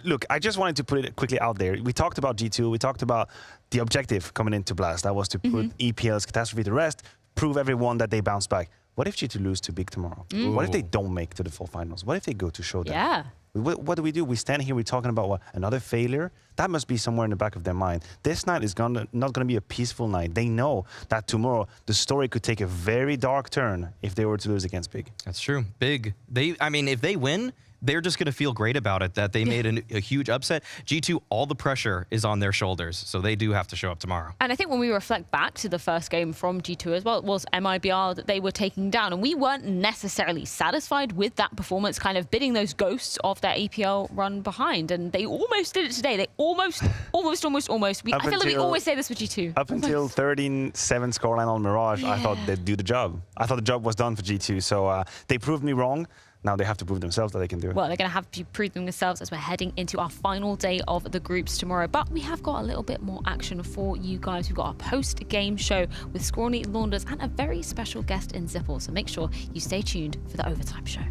Look, I just wanted to put it quickly out there. We talked about G2. We talked about the objective coming into Blast. That was to put EPL's Catastrophe to rest, prove everyone that they bounce back. What if G2 lose to Big tomorrow? What if they don't make to the full finals? What if they go to showdown? Yeah. What do? We stand here, we're talking about what? Another failure? That must be somewhere in the back of their mind. This night is not going to be a peaceful night. They know that tomorrow the story could take a very dark turn if they were to lose against Big. That's true. Big. If they win, they're just going to feel great about it, that they made a huge upset. G2, all the pressure is on their shoulders, so they do have to show up tomorrow. And I think when we reflect back to the first game from G2 as well, it was MIBR that they were taking down, and we weren't necessarily satisfied with that performance, kind of bidding those ghosts of their EPL run behind, and they almost did it today. They almost. I feel like we always say this with G2. Up until 13-7 scoreline on Mirage, I thought they'd do the job. I thought the job was done for G2, so they proved me wrong. Now they have to prove themselves that they can do it. Well, they're going to have to prove themselves as we're heading into our final day of the groups tomorrow. But we have got a little bit more action for you guys. We've got a post-game show with Scrawny Launders and a very special guest in zipeL. So make sure you stay tuned for the overtime show.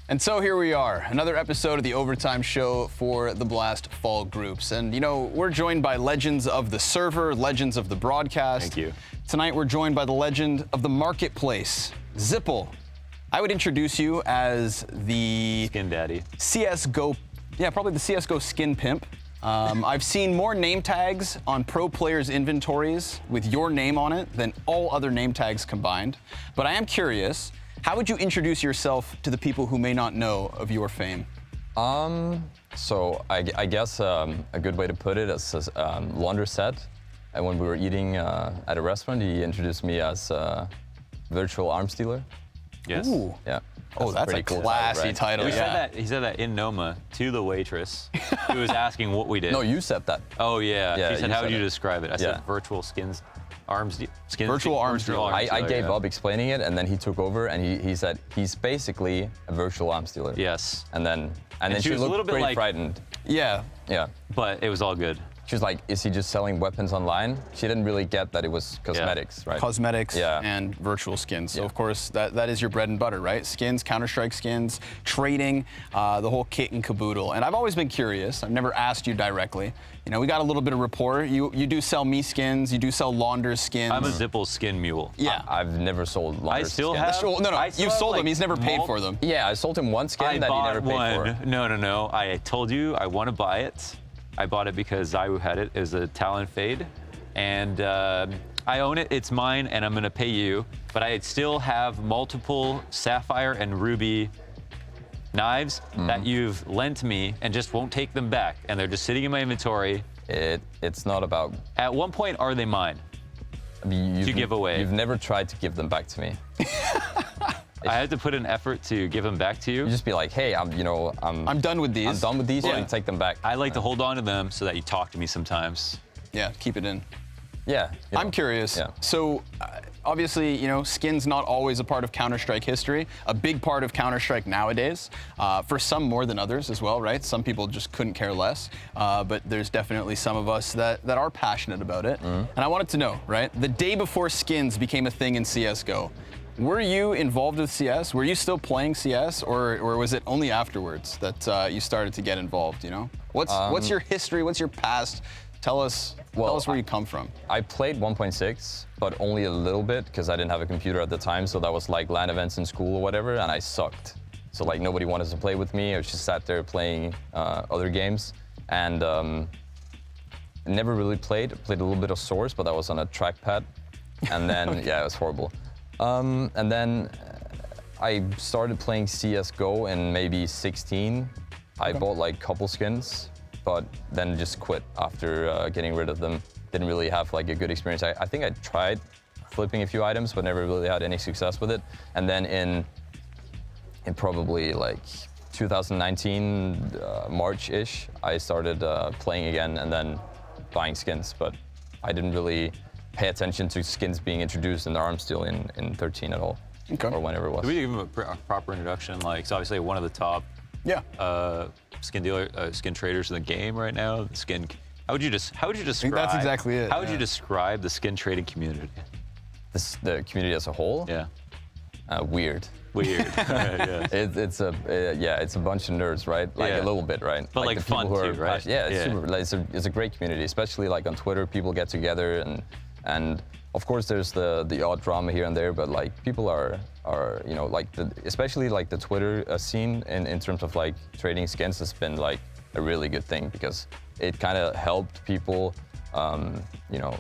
And so here we are, another episode of the Overtime Show for the Blast Fall Groups. And, you know, we're joined by legends of the server, legends of the broadcast. Thank you. Tonight we're joined by the legend of the marketplace, zipeL. I would introduce you as the Skin Daddy. CSGO, probably the CSGO skin pimp. I've seen more name tags on pro players' inventories with your name on it than all other name tags combined. But I am curious, how would you introduce yourself to the people who may not know of your fame? So I guess a good way to put it is Laundrette. and when we were eating at a restaurant, he introduced me as virtual arms dealer. Yes. Ooh. Yeah. Oh, that's a cool classy title. He Yeah. said that in Noma to the waitress who was asking what we did. No, you said that. Oh yeah. Yeah, He said, you how said would you it. describe it? I Yeah. said virtual skins, arms, skins. Virtual arms dealer. I gave yeah. up explaining it, and then he took over, and he said he's basically a virtual arms dealer. Yes. And then she she was a looked little bit pretty like- frightened. Yeah. Yeah. But it was all good. She was like, is he just selling weapons online? She didn't really get that it was cosmetics, right? Cosmetics Yeah. and virtual skins. So of course that is your bread and butter, right? Skins, Counter-Strike skins, trading, the whole kit and caboodle. And I've always been curious. I've never asked you directly. You know, we got a little bit of rapport. You do sell me skins. You do sell Launder's skins. I'm a zipeL skin mule. Yeah. I've never sold Launder's still skins. have- No, I still you've have, sold like, them. He's never paid for them. Yeah, I sold him one skin I that he bought never paid one. for. No. I told you I want to buy it. I bought it because Zayu had it. It was a Talon Fade. And I own it. It's mine, and I'm going to pay you. But I still have multiple Sapphire and Ruby knives that you've lent me and just won't take them back. And they're just sitting in my inventory. It's not about... At one point, are they mine? To give away. You've never tried to give them back to me. I had to put an effort to give them back to you. You just be like, hey, I'm done with these. I'm done with these. Yeah. And take them back. I like to hold on to them so that you talk to me sometimes. Yeah, keep it in. Yeah. I'm curious. Yeah. So, obviously, you know, skins not always a part of Counter-Strike history. A big part of Counter-Strike nowadays. For some more than others as well, right? Some people just couldn't care less. But there's definitely some of us that are passionate about it. And I wanted to know, right? The day before skins became a thing in CSGO, were you involved with CS? Were you still playing CS, or was it only afterwards that you started to get involved? You know, what's your history? What's your past? Tell us where you come from. I played 1.6, but only a little bit because I didn't have a computer at the time. So that was like LAN events in school or whatever, and I sucked. So like nobody wanted to play with me. I was just sat there playing other games, and never really played. Played a little bit of Source, but that was on a trackpad, and then yeah, it was horrible. And then I started playing CSGO in maybe 16. I bought like a couple skins, but then just quit after getting rid of them. Didn't really have like a good experience. I think I tried flipping a few items, but never really had any success with it. And then in probably like 2019, March-ish, I started playing again and then buying skins, but I didn't really pay attention to skins being introduced in the arms deal in 13 at all, or whenever it was. Did we give him a proper introduction? Like, it's obviously one of the top skin traders in the game right now. How would you describe? That's exactly it. How would you describe the skin trading community? The community as a whole? Yeah. Weird. Weird. Yeah. It's a bunch of nerds, right? Like a little bit, right? But like the fun people who too, are right? Yeah, it's super. Like, it's a great community, especially like on Twitter. People get together and of course there's the odd drama here and there, but like people are you know, like especially like the Twitter scene in terms of like trading skins has been like a really good thing because it kind of helped people you know,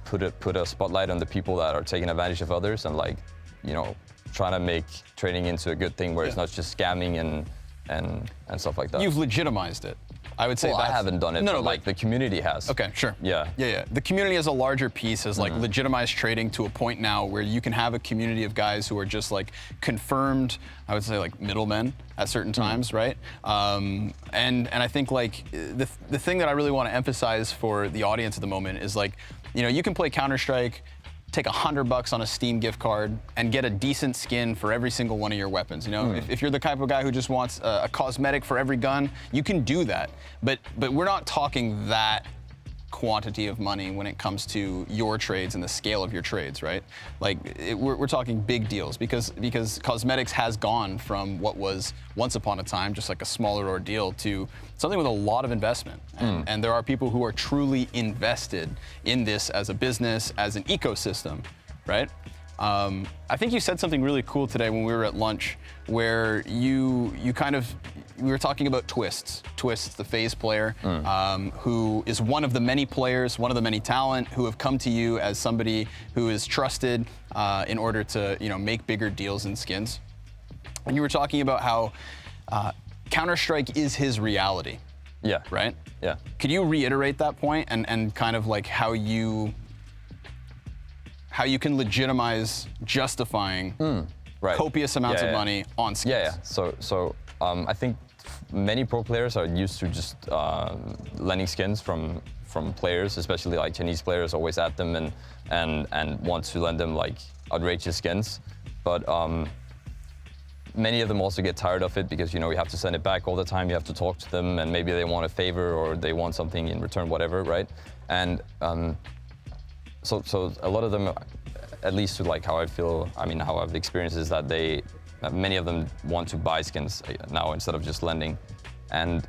put a spotlight on the people that are taking advantage of others and like, you know, trying to make trading into a good thing where it's not just scamming and stuff like that. You've legitimized it. I would say I haven't done it, No, but like the community has. Okay, sure. Yeah. Yeah. The community as a larger piece has like legitimized trading to a point now where you can have a community of guys who are just like confirmed, I would say like middlemen at certain times, right? And I think like the thing that I really want to emphasize for the audience at the moment is like, you know, you can play Counter-Strike, take $100 on a Steam gift card and get a decent skin for every single one of your weapons. You know, if you're the type of guy who just wants a cosmetic for every gun, you can do that. But we're not talking that quantity of money when it comes to your trades and the scale of your trades, right? Like we're talking big deals because cosmetics has gone from what was once upon a time just like a smaller ordeal to something with a lot of investment. And there are people who are truly invested in this as a business, as an ecosystem, right? I think you said something really cool today when we were at lunch where you we were talking about Twists, the FaZe player, who is one of the many players, one of the many talent who have come to you as somebody who is trusted in order to, you know, make bigger deals in skins. And you were talking about how Counter-Strike is his reality, Yeah. Right? Yeah. Could you reiterate that point and kind of like how you can legitimize justifying copious amounts of money on skins? Yeah. So I think many pro players are used to just lending skins from players, especially like Chinese players, always at them and want to lend them like outrageous skins. But many of them also get tired of it because, you know, you have to send it back all the time, you have to talk to them, and maybe they want a favor or they want something in return, whatever, right? And so a lot of them, at least to like how I feel, I mean, how I've experienced is that many of them want to buy skins now instead of just lending. And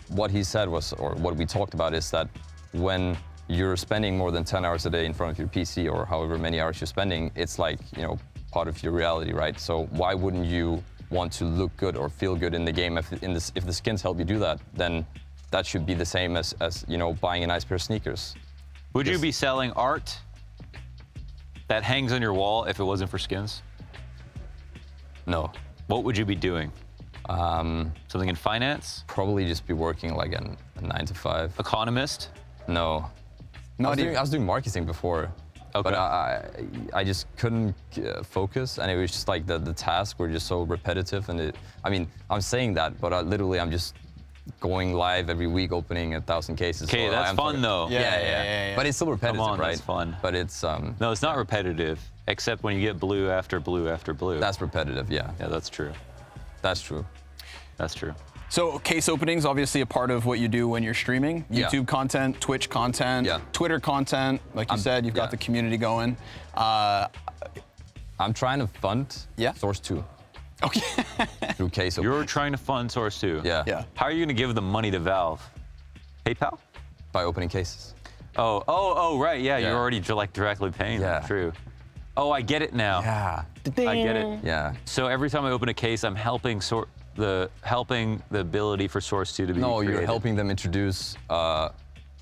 what he said was, or what we talked about is that when you're spending more than 10 hours a day in front of your PC or however many hours you're spending, it's like, you know, part of your reality, right? So why wouldn't you want to look good or feel good in the game? If the skins help you do that, then that should be the same as you know, buying a nice pair of sneakers. Would you be selling art that hangs on your wall if it wasn't for skins? No. What would you be doing? Something in finance? Probably just be working like a 9 to 5. Economist? No. I was doing marketing before. Okay. But I just couldn't focus, and it was just like the tasks were just so repetitive, and I mean, I'm saying that, but literally I'm just going live every week, opening 1,000 cases. Okay, so that's fun though. Yeah. But it's still repetitive, Come on, right? That's fun. But it's no, it's not repetitive, except when you get blue after blue after blue. That's repetitive, yeah. Yeah, that's true. That's true. That's true. So case openings, obviously a part of what you do when you're streaming. YouTube content, Twitch content, Twitter content. Like you said, you've got the community going. I'm trying to fund Source 2. Okay. Through case openings. You're trying to fund Source 2? Yeah. How are you going to give the money to Valve? PayPal? By opening cases. Oh, right. Yeah, you're already like directly paying them. True. Oh, I get it now. Yeah. I get it. Yeah. So every time I open a case, I'm helping the ability for Source 2 to be created. You're helping them introduce a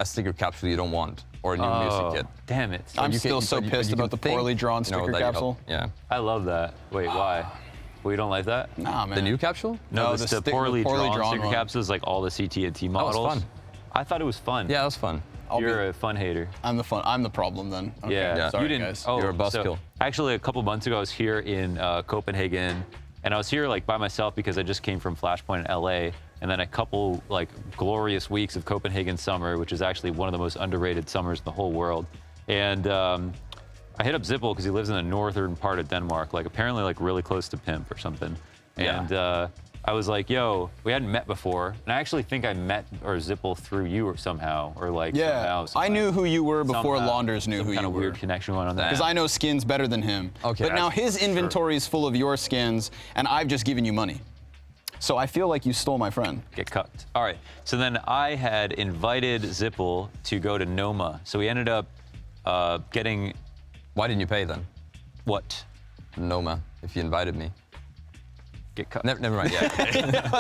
sticker capsule you don't want or a new music kit. Damn it. I'm still so pissed about the poorly drawn sticker capsule. Yeah. I love that. Wait, why? Well, you don't like that? Nah, man. The new capsule? No, the poorly drawn sticker capsules, like all the CT&T models. That was fun. I thought it was fun. Yeah, it was fun. You're a fun hater. I'm the problem then. Okay. Yeah. Sorry, you didn't. guys. Oh, you're a buzzkill. Actually, a couple months ago, I was here in Copenhagen, and I was here like by myself because I just came from Flashpoint in LA, and then a couple like glorious weeks of Copenhagen summer, which is actually one of the most underrated summers in the whole world. And I hit up zipeL because he lives in the northern part of Denmark, like apparently like really close to Pimp or something. And I was like, yo, we hadn't met before. And I actually think I met zipeL through you or somehow, or like somehow. I knew who you were before Launders knew who you were. Kind of weird connection going on there. Because I know skins better than him. Okay. But now his inventory is full of your skins, and I've just given you money. So I feel like you stole my friend. Get cucked. All right. So then I had invited zipeL to go to Noma. So we ended up getting. Why didn't you pay then? What? Noma, if you invited me. Get cut. Never mind. Yeah.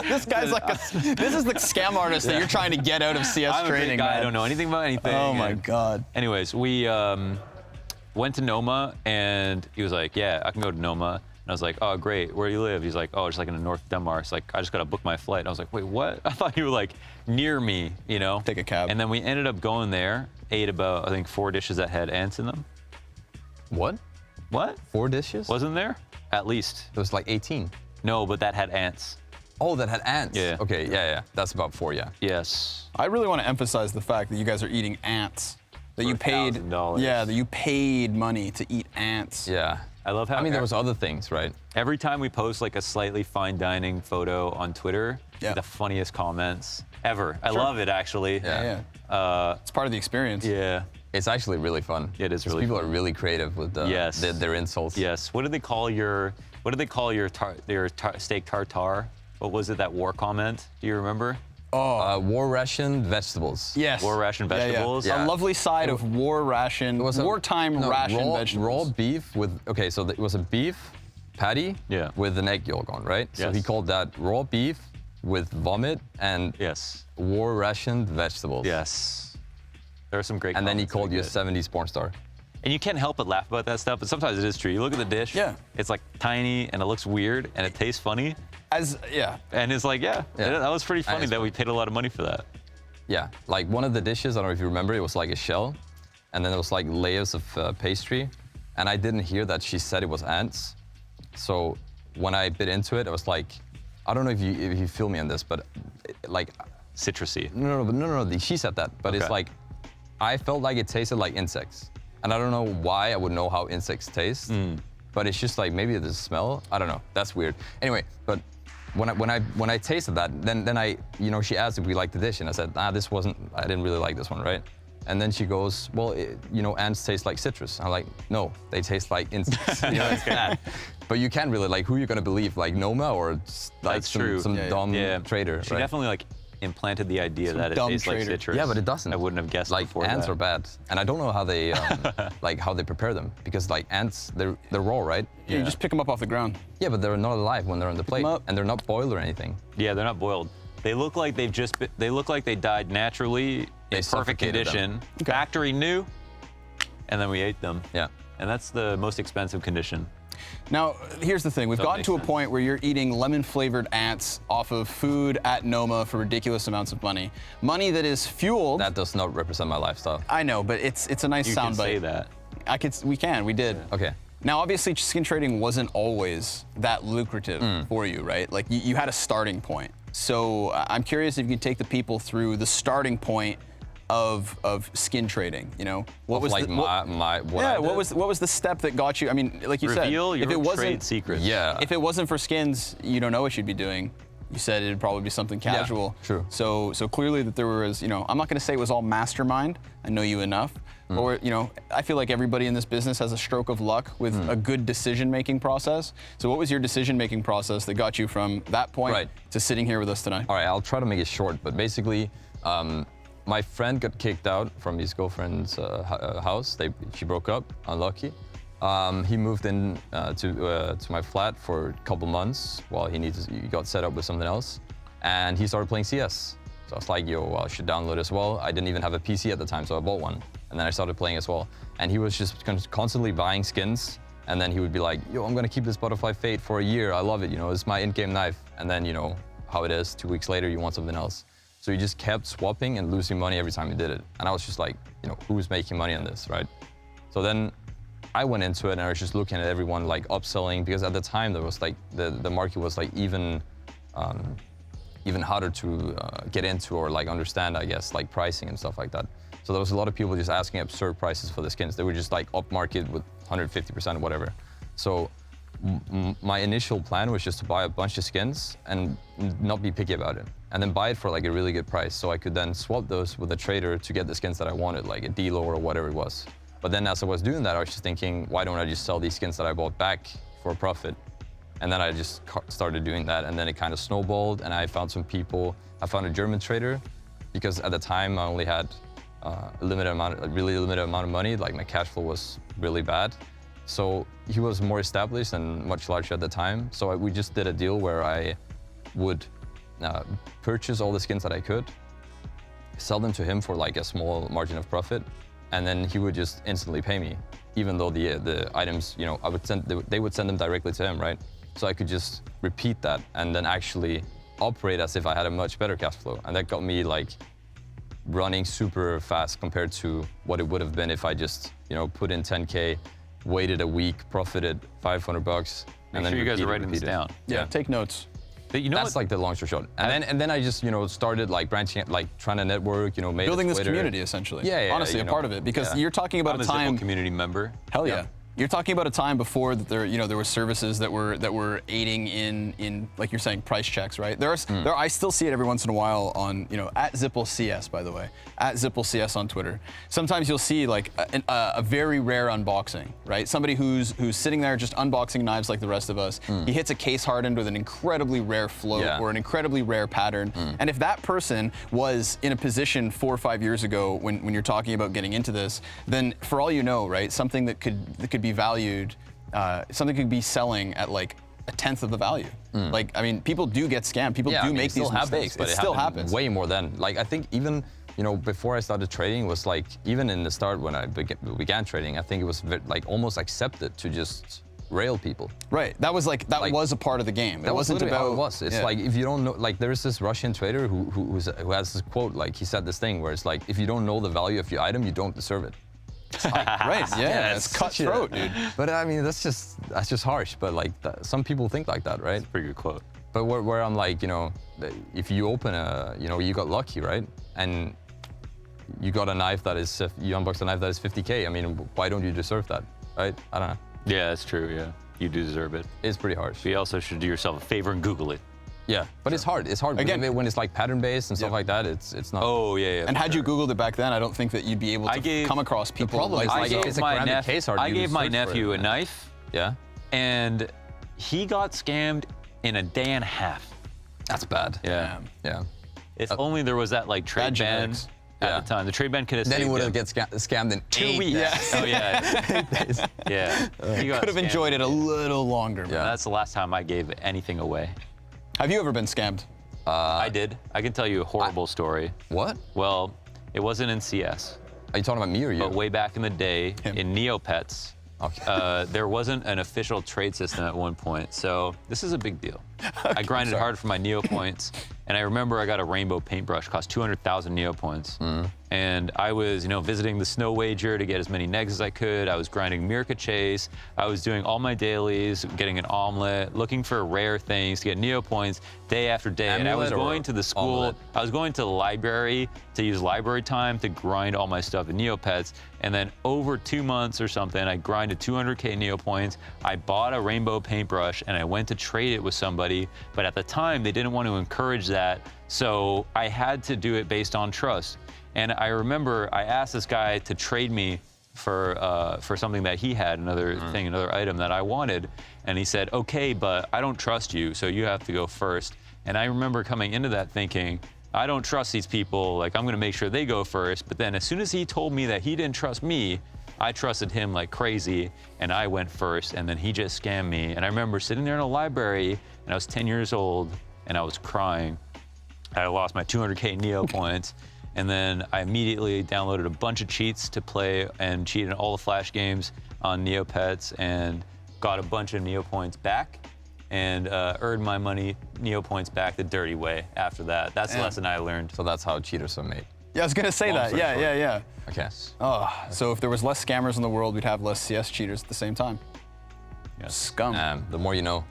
This guy's like this is the scam artist that you're trying to get out of CS I'm training. A big guy. I don't know anything about anything. Oh my god. Anyways, we went to Noma, and he was like, "Yeah, I can go to Noma." And I was like, "Oh, great. Where do you live?" He's like, "Oh, just like in the north of Denmark." It's like, I just gotta book my flight. And I was like, "Wait, what?" I thought you were like near me, you know? Take a cab. And then we ended up going there, ate about I think 4 dishes that had ants in them. What? What? 4 dishes? Wasn't there? At least. It was like 18. No, but that had ants. Oh, that had ants? Yeah. Okay, yeah. That's about 4, yeah. Yes. I really want to emphasize the fact that you guys are eating ants. That you paid $1,000. Yeah, that you paid money to eat ants. Yeah. I love how. I mean, there was other things, right? Every time we post like a slightly fine dining photo on Twitter, the funniest comments ever. I love it actually. Yeah. It's part of the experience. Yeah. It's actually really fun. It is really people fun. are really creative with their insults. Yes. What did they call your steak tartare? What was it, that war comment? Do you remember? Oh, war ration vegetables. Yes. War ration vegetables. A lovely side of wartime ration vegetables. Raw beef with, so it was a beef patty with an egg yolk on, right? So he called that raw beef with vomit and war rationed vegetables. Yes. There are some great And then he comments called you a like 70s porn star. And you can't help but laugh about that stuff, but sometimes it is true. You look at the dish, it's like tiny and it looks weird and it tastes funny. And it's like, that was pretty funny that we paid a lot of money for that. Yeah, like one of the dishes, I don't know if you remember, it was like a shell, and then there was like layers of pastry, and I didn't hear that she said it was ants. So when I bit into it, I was like, I don't know if you feel me on this, but like citrusy. No, she said that, but it's like, I felt like it tasted like insects. And I don't know why I would know how insects taste, but it's just like, maybe the smell, I don't know, that's weird. Anyway, but when I tasted that, then I, she asked if we liked the dish, and I said, I didn't really like this one, right? And then she goes, well, ants taste like citrus. I'm like, no, they taste like insects. It's bad. But you can't really, like, who are you gonna believe? Like Noma or like some dumb trader, She right? definitely like implanted the idea that it tastes like citrus. Yeah, but it doesn't. I wouldn't have guessed like before ants that. are bad, and I don't know how they like how they prepare them, because like ants, they're raw, right? Yeah, you just pick them up off the ground. Yeah, but they're not alive when they're on the plate, and they're not boiled or anything. Yeah, they're not boiled. They look like they look like they died naturally in perfect condition, factory new, and then we ate them. Yeah, and that's the most expensive condition. Now, here's the thing. We've gotten to a point where you're eating lemon-flavored ants off of food at Noma for ridiculous amounts of money. Money that is fueled... That does not represent my lifestyle. I know, but it's a nice soundbite. You can say that. We did. Okay. Now, obviously, skin trading wasn't always that lucrative for you, right? Like, you had a starting point. So I'm curious if you could take the people through the starting point of skin trading. What was like what was the step that got you? I mean, like you said, reveal your trade secrets. Yeah. If it wasn't for skins, you don't know what you'd be doing. You said it'd probably be something casual. Yeah, true. So clearly that there was, I'm not going to say it was all mastermind. I know you enough. Or, I feel like everybody in this business has a stroke of luck with a good decision-making process. So what was your decision-making process that got you from that point to sitting here with us tonight? All right, I'll try to make it short, but basically, my friend got kicked out from his girlfriend's house. She broke up, unlucky. He moved in to my flat for a couple months while he got set up with something else. And he started playing CS. So I was like, yo, I should download as well. I didn't even have a PC at the time, so I bought one. And then I started playing as well. And he was just constantly buying skins. And then he would be like, yo, I'm gonna keep this Butterfly Fate for a year. I love it, it's my in-game knife. And then, how it is, 2 weeks later, you want something else. So he just kept swapping and losing money every time he did it. And I was just like, who's making money on this, right? So then I went into it and I was just looking at everyone like upselling, because at the time there was like, the market was like even harder to get into or like understand, I guess, like pricing and stuff like that. So there was a lot of people just asking absurd prices for the skins. They were just like up market with 150% or whatever. So my initial plan was just to buy a bunch of skins and not be picky about it, and then buy it for like a really good price, so I could then swap those with a trader to get the skins that I wanted, like a Dilo or whatever it was. But then as I was doing that, I was just thinking, why don't I just sell these skins that I bought back for a profit? And then I just started doing that, and then it kind of snowballed, and I found some people. I found a German trader, because at the time I only had a really limited amount of money. Like my cash flow was really bad. So he was more established and much larger at the time. So we just did a deal where I would purchase all the skins that I could, sell them to him for like a small margin of profit, and then he would just instantly pay me, even though the items, they would send them directly to him, right? So I could just repeat that and then actually operate as if I had a much better cash flow. And that got me like running super fast compared to what it would have been if I just, put in 10K, waited a week, profited $500, and then you guys are writing this down. Yeah, take notes. That's like the long story short. And then I just, started like branching, like trying to network, made building this Twitter. community essentially. Yeah, honestly, a part of it, because you're talking about a time. I'm a community member. Hell yeah. You're talking about a time before that there were services that were aiding in like you're saying price checks, right? I still see it every once in a while on at zipeL CS, by the way, at zipeL CS on Twitter. Sometimes you'll see like a very rare unboxing, right? Somebody who's sitting there just unboxing knives like the rest of us. He hits a case hardened with an incredibly rare float or an incredibly rare pattern. And if that person was in a position 4 or 5 years ago when you're talking about getting into this, then for all you know, right, something that could be valued, something could be selling at like a tenth of the value. Like, I mean, people do get scammed. People do make these mistakes. But it still happens. Way more than, like, I think even you know, before I started trading, was like, even in the start when I began trading, I think it was like almost accepted to just rail people. Right. That was like was a part of the game. It wasn't about. How it was. It's like if you don't know, like there's this Russian trader who has this quote, like he said this thing where it's like if you don't know the value of your item, you don't deserve it. Right. Yeah. It's cutthroat, dude. But I mean, that's just harsh. But like some people think like that, right? That's a pretty good quote. But where I'm like, you know, if you open you know, you got lucky, right? And you got a knife that is, you unboxed a knife that is 50K. I mean, why don't you deserve that, right? I don't know. Yeah, that's true, yeah. You do deserve it. It's pretty harsh. So you also should do yourself a favor and Google it. Yeah, but it's hard. It's hard. Again, when it's like pattern-based and stuff like that, it's not. Oh, yeah. And had you Googled it back then, I don't think that you'd be able to come across people like I gave my nephew a knife. Yeah. And he got scammed in a day and a half. That's bad. Yeah. Yeah. If only there was that like trade ban at the time. The trade ban could have saved Then he would have him. get scammed in 2 weeks. Yeah. Oh, yeah. 8 days. Yeah. He could have enjoyed it a little longer. Man. Yeah. That's the last time I gave anything away. Have you ever been scammed? I did. I can tell you a horrible story. What? Well, it wasn't in CS. Are you talking about me or you? But way back in the day, in Neopets, there wasn't an official trade system at one point. So this is a big deal. I grinded hard for my Neo points, and I remember I got a rainbow paintbrush, cost 200,000 Neo points. And I was, you know, visiting the snow wager to get as many negs as I could. I was grinding Mirka Chase. I was doing all my dailies, getting an omelet, looking for rare things to get Neo points day after day. And I was going to the school. Omelet. I was going to the library to use library time to grind all my stuff in Neopets. And then over 2 months or something, I grinded 200K Neo points. I bought a rainbow paintbrush and I went to trade it with somebody. But at the time, they didn't want to encourage that. So I had to do it based on trust. And I remember I asked this guy to trade me for something that he had, another thing, another item that I wanted. And he said, okay, but I don't trust you, so you have to go first. And I remember coming into that thinking, I don't trust these people, like I'm gonna make sure they go first. But then as soon as he told me that he didn't trust me, I trusted him like crazy, and I went first, and then he just scammed me. And I remember sitting there in a library, and I was 10 years old, and I was crying. I lost my 200K Neo points. And then I immediately downloaded a bunch of cheats to play and cheat in all the Flash games on Neopets and got a bunch of Neo points back and earned my money, Neo points back the dirty way after that. That's the lesson I learned. So that's how cheaters are made. Yeah, I was gonna say that. Yeah. Okay. Oh, so if there was less scammers in the world, we'd have less CS cheaters at the same time. Yes. Scum. The more you know.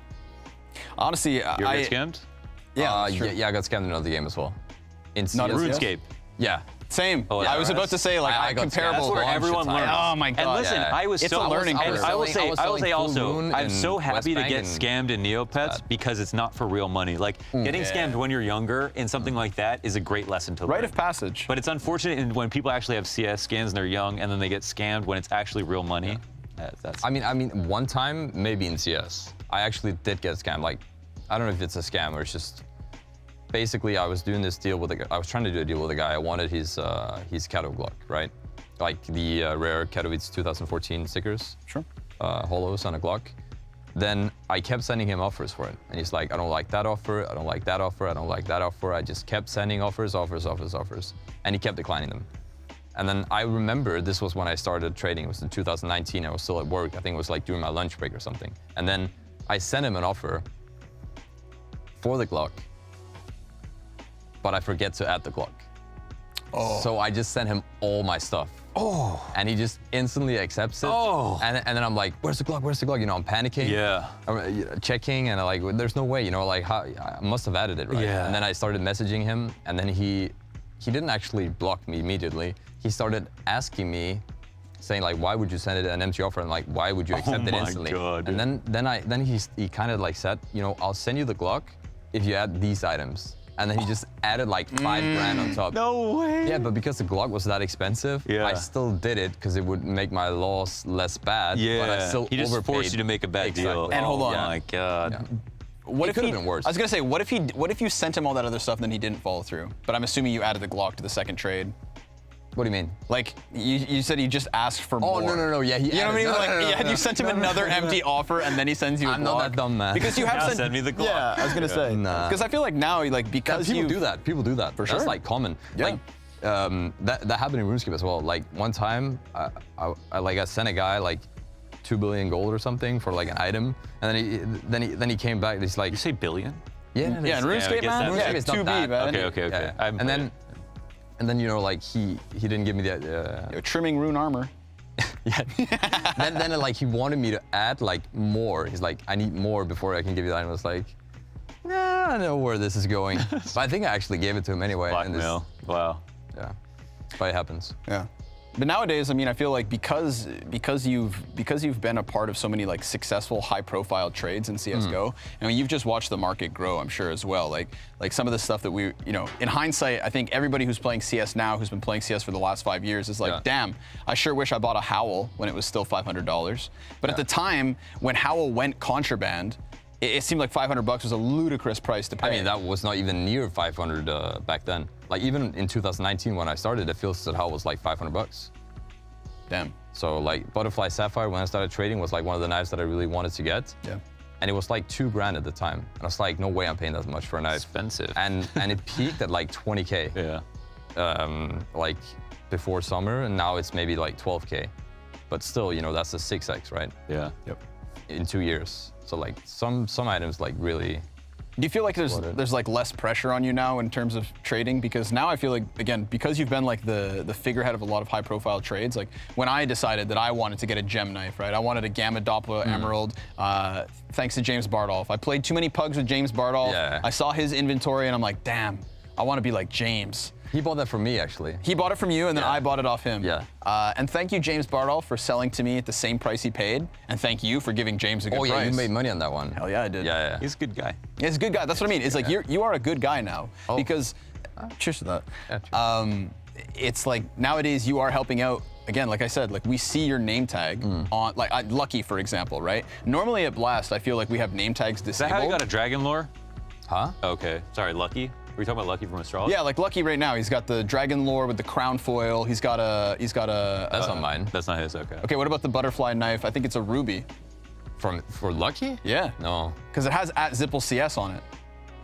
Honestly, you ever get scammed? Yeah, yeah, I got scammed in another game as well. In Not CS. RuneScape. Yeah. Same. Oh, I was about to say, like, I got comparable. That's where everyone learns. Oh my god. And listen, I was it's so a learning curve. I will say also, I'm so happy to West get Bank scammed in Neopets because it's not for real money. Like getting scammed when you're younger in something like that is a great lesson to learn. Rite of passage. But it's unfortunate when people actually have CS skins and they're young and then they get scammed when it's actually real money. That's I mean, one time maybe in CS, I actually did get scammed. Like, I don't know if it's a scam or it's just. Basically, I was doing this deal with a guy. I was trying to do a deal with a guy. I wanted his Kato Glock, right? Like the rare Katowice 2014 stickers. Sure. Holos on a Glock. Then I kept sending him offers for it. And he's like, I don't like that offer. I don't like that offer. I don't like that offer. I just kept sending offers. And he kept declining them. And then I remember this was when I started trading. It was in 2019. I was still at work. I think it was like during my lunch break or something. And then I sent him an offer for the Glock. But I forget to add the Glock. Oh. So I just sent him all my stuff. Oh. And he just instantly accepts it. Oh. And then I'm like, where's the Glock? Where's the Glock? You know, I'm panicking. Yeah. I'm checking, and I'm like, there's no way, you know, like, how, I must have added it, right? Yeah. And then I started messaging him, and then he didn't actually block me immediately. He started asking me, saying like, why would you send it an empty offer? And like, why would you accept it instantly? Oh my God. And then he kind of like said, you know, I'll send you the Glock if you add these items. And then he just added like $5 grand on top. No way. Yeah, but because the Glock was that expensive, I still did it because it would make my loss less bad. Yeah. But I still he just overpaid. forced you to make a bad deal. And hold on. Oh my God. Yeah. What if could have been worse? I was gonna say, what if you sent him all that other stuff and then he didn't follow through? But I'm assuming you added the Glock to the second trade. What do you mean? Like, you said he just asked for more. Oh, no. Yeah, you know what I mean? Like, you sent him another empty offer and then he sends you a Glock. I'm not that dumb, man. Because you have Now send me the Glock. Yeah, I was gonna say. Nah. Because I feel like now, like, because people do that. People do that. For sure. That's like common. Yeah. Like, that happened in RuneScape as well. Like one time, I sent a guy like 2 billion gold or something for like an item, and then he came back. He's like, you say billion? Yeah, yeah, in RuneScape, man. Yeah, it's 2B, not that. man. Okay. Yeah. And then you know, like he didn't give me the You're trimming rune armor. yeah. then like he wanted me to add like more. He's like, I need more before I can give you that. And I was like, nah, I know where this is going. But I think I actually gave it to him anyway. Blackmail. Wow. Yeah. But it happens. Yeah. But nowadays, I mean, I feel like because you've been a part of so many like successful, high-profile trades in CSGO, I mean, you've just watched the market grow, I'm sure as well. Like some of the stuff that we, you know, in hindsight, I think everybody who's playing CS now, who's been playing CS for the last 5 years, is like, damn, I sure wish I bought a Howl when it was still $500. But at the time when Howl went contraband, it seemed like $500 was a ludicrous price to pay. I mean, that was not even near 500 back then. Like even in 2019 when I started, it feels that Howl was like $500. Damn. So like Butterfly Sapphire when I started trading was like one of the knives that I really wanted to get. Yeah. And it was like $2 grand at the time. And I was like, no way I'm paying that much for a knife. Expensive. And it peaked at like 20K. Yeah. Like before summer, and now it's maybe like 12K. But still, you know, that's a 6x, right? Yeah. Yep. In 2 years. So like some items like really. Do you feel like there's like less pressure on you now in terms of trading? Because now I feel like, again, because you've been like the figurehead of a lot of high-profile trades, like when I decided that I wanted to get a gem knife, right? I wanted a Gamma Doppler Emerald, thanks to James Bardolph. I played too many pugs with James Bardolph. Yeah. I saw his inventory and I'm like, damn, I want to be like James. He bought that from me, actually. He bought it from you, and then I bought it off him. Yeah. And thank you, James Bardolph, for selling to me at the same price he paid. And thank you for giving James a good price. Oh, yeah, you made money on that one. Hell yeah, I did. Yeah. He's a good guy. Yeah, he's a good guy. That's what I mean. It's like you are a good guy now. Because, cheers to that. Yeah, cheers. It's like nowadays you are helping out. Again, like I said, like we see your name tag on, like Lucky, for example, right? Normally at Blast, I feel like we have name tags disabled. Is that how you got a dragon lore? Huh? Okay. Sorry, Lucky? Were you talking about Lucky from Astrology? Yeah, like Lucky right now, he's got the dragon lore with the crown foil. He's got a. That's not mine. That's not his. Okay. Okay, what about the butterfly knife? I think it's a ruby. For Lucky? Yeah. No. Because it has @zipeL CS on it.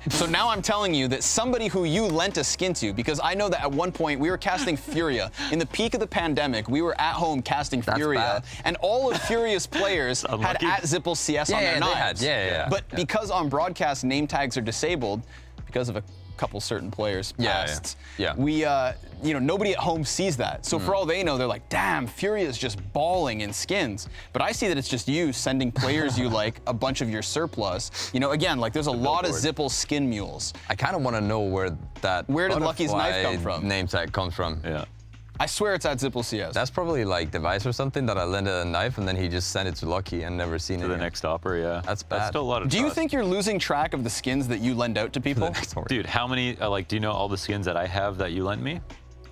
So now I'm telling you that somebody who you lent a skin to, because I know that at one point we were casting Furia. In the peak of the pandemic, we were at home casting Furia, and all of Furia's players had @zipeL CS on their knives. But because on broadcast name tags are disabled, because of a couple certain players past, we, you know, nobody at home sees that. So for all they know, they're like, damn, Furia's just balling in skins. But I see that it's just you sending players you like a bunch of your surplus. You know, again, like there's a lot of zipeL skin mules. I kind of want to know where did Lucky's knife come from? Name tag comes from. Yeah. I swear it's @zipeL CS. That's probably like Device or something that I lent a knife and then he just sent it to Lucky and never seen it. To the next stopper, yeah. That's bad. That's still a lot of Do you trust. think you're losing track of the skins that you lend out to people? Dude, how many, do you know all the skins that I have that you lent me?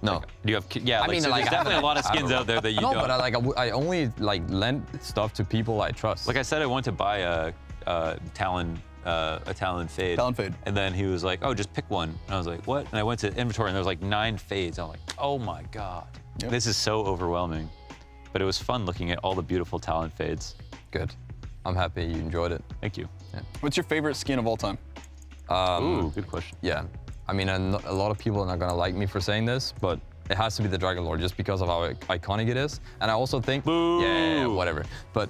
No. Like, do you have, yeah, I mean, so like, there's definitely a lot of skins out there that you no, don't. but I only like lend stuff to people I trust. Like I said, I went to buy a Talon fade. Talon fade. And then he was like, oh, just pick one. And I was like, what? And I went to inventory and there was like 9 fades. I'm like, oh my God. Yep. This is so overwhelming. But it was fun looking at all the beautiful Talon fades. Good. I'm happy you enjoyed it. Thank you. Yeah. What's your favorite skin of all time? Ooh, good question. Yeah. I mean, a lot of people are not gonna like me for saying this, but it has to be the Dragon Lord just because of how iconic it is. And I also think, yeah, whatever. But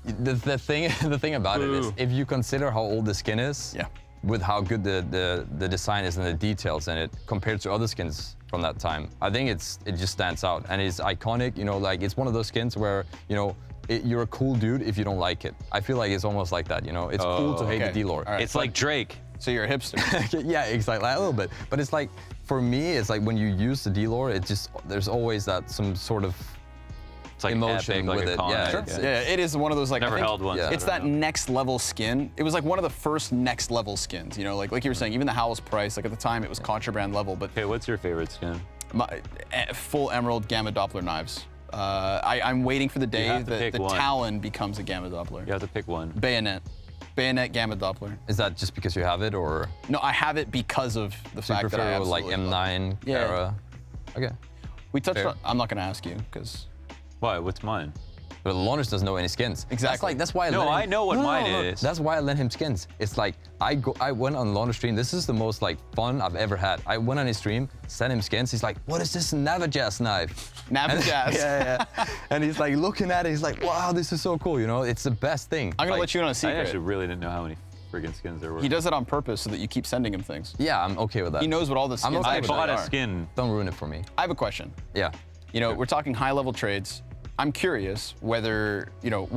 the thing about it is, if you consider how old the skin is, with how good the design is and the details in it compared to other skins from that time, I think it just stands out and it's iconic. You know, like it's one of those skins where, you know, you're a cool dude if you don't like it. I feel like it's almost like that, you know? It's cool to hate the D-Lord. Right. It's like Drake. So you're a hipster. Yeah, exactly, a little bit. But it's like, for me, it's like when you use the D-Lore, it just, there's always that some sort of it's like emotion epic, like with a it. con. Yeah, Sure. Yeah, it is one of those like Never held one. Yeah. It's that next level skin. It was like one of the first next level skins. You know, like you were saying, even the Howl's price, like at the time it was contraband level. But okay, what's your favorite skin? My full emerald Gamma Doppler knives. I'm waiting for the day that the Talon becomes a Gamma Doppler. You have to pick one. Bayonet Gamma Doppler. Is that just because you have it, or? No, I have it because of the fact that I absolutely like M9 era. Okay. We touched on. I'm not gonna ask you because. Why? What's mine? But Launers doesn't know any skins. Exactly. That's why I No, let him, I know what mine is. That's why I lent him skins. It's like I went on Launer stream. This is the most like fun I've ever had. I went on his stream, sent him skins. He's like, "What is this Navajazz knife?" Navajazz. Yeah. And he's like looking at it. He's like, "Wow, this is so cool." You know, it's the best thing. I'm gonna let you in on a I secret. actually really didn't know how many friggin' skins there were. He does it on purpose so that you keep sending him things. Yeah, I'm okay with that. He knows what all the skins okay I actually bought a are. skin. Don't ruin it for me. I have a question. Yeah. You know, we're talking high-level trades. I'm curious whether, you know,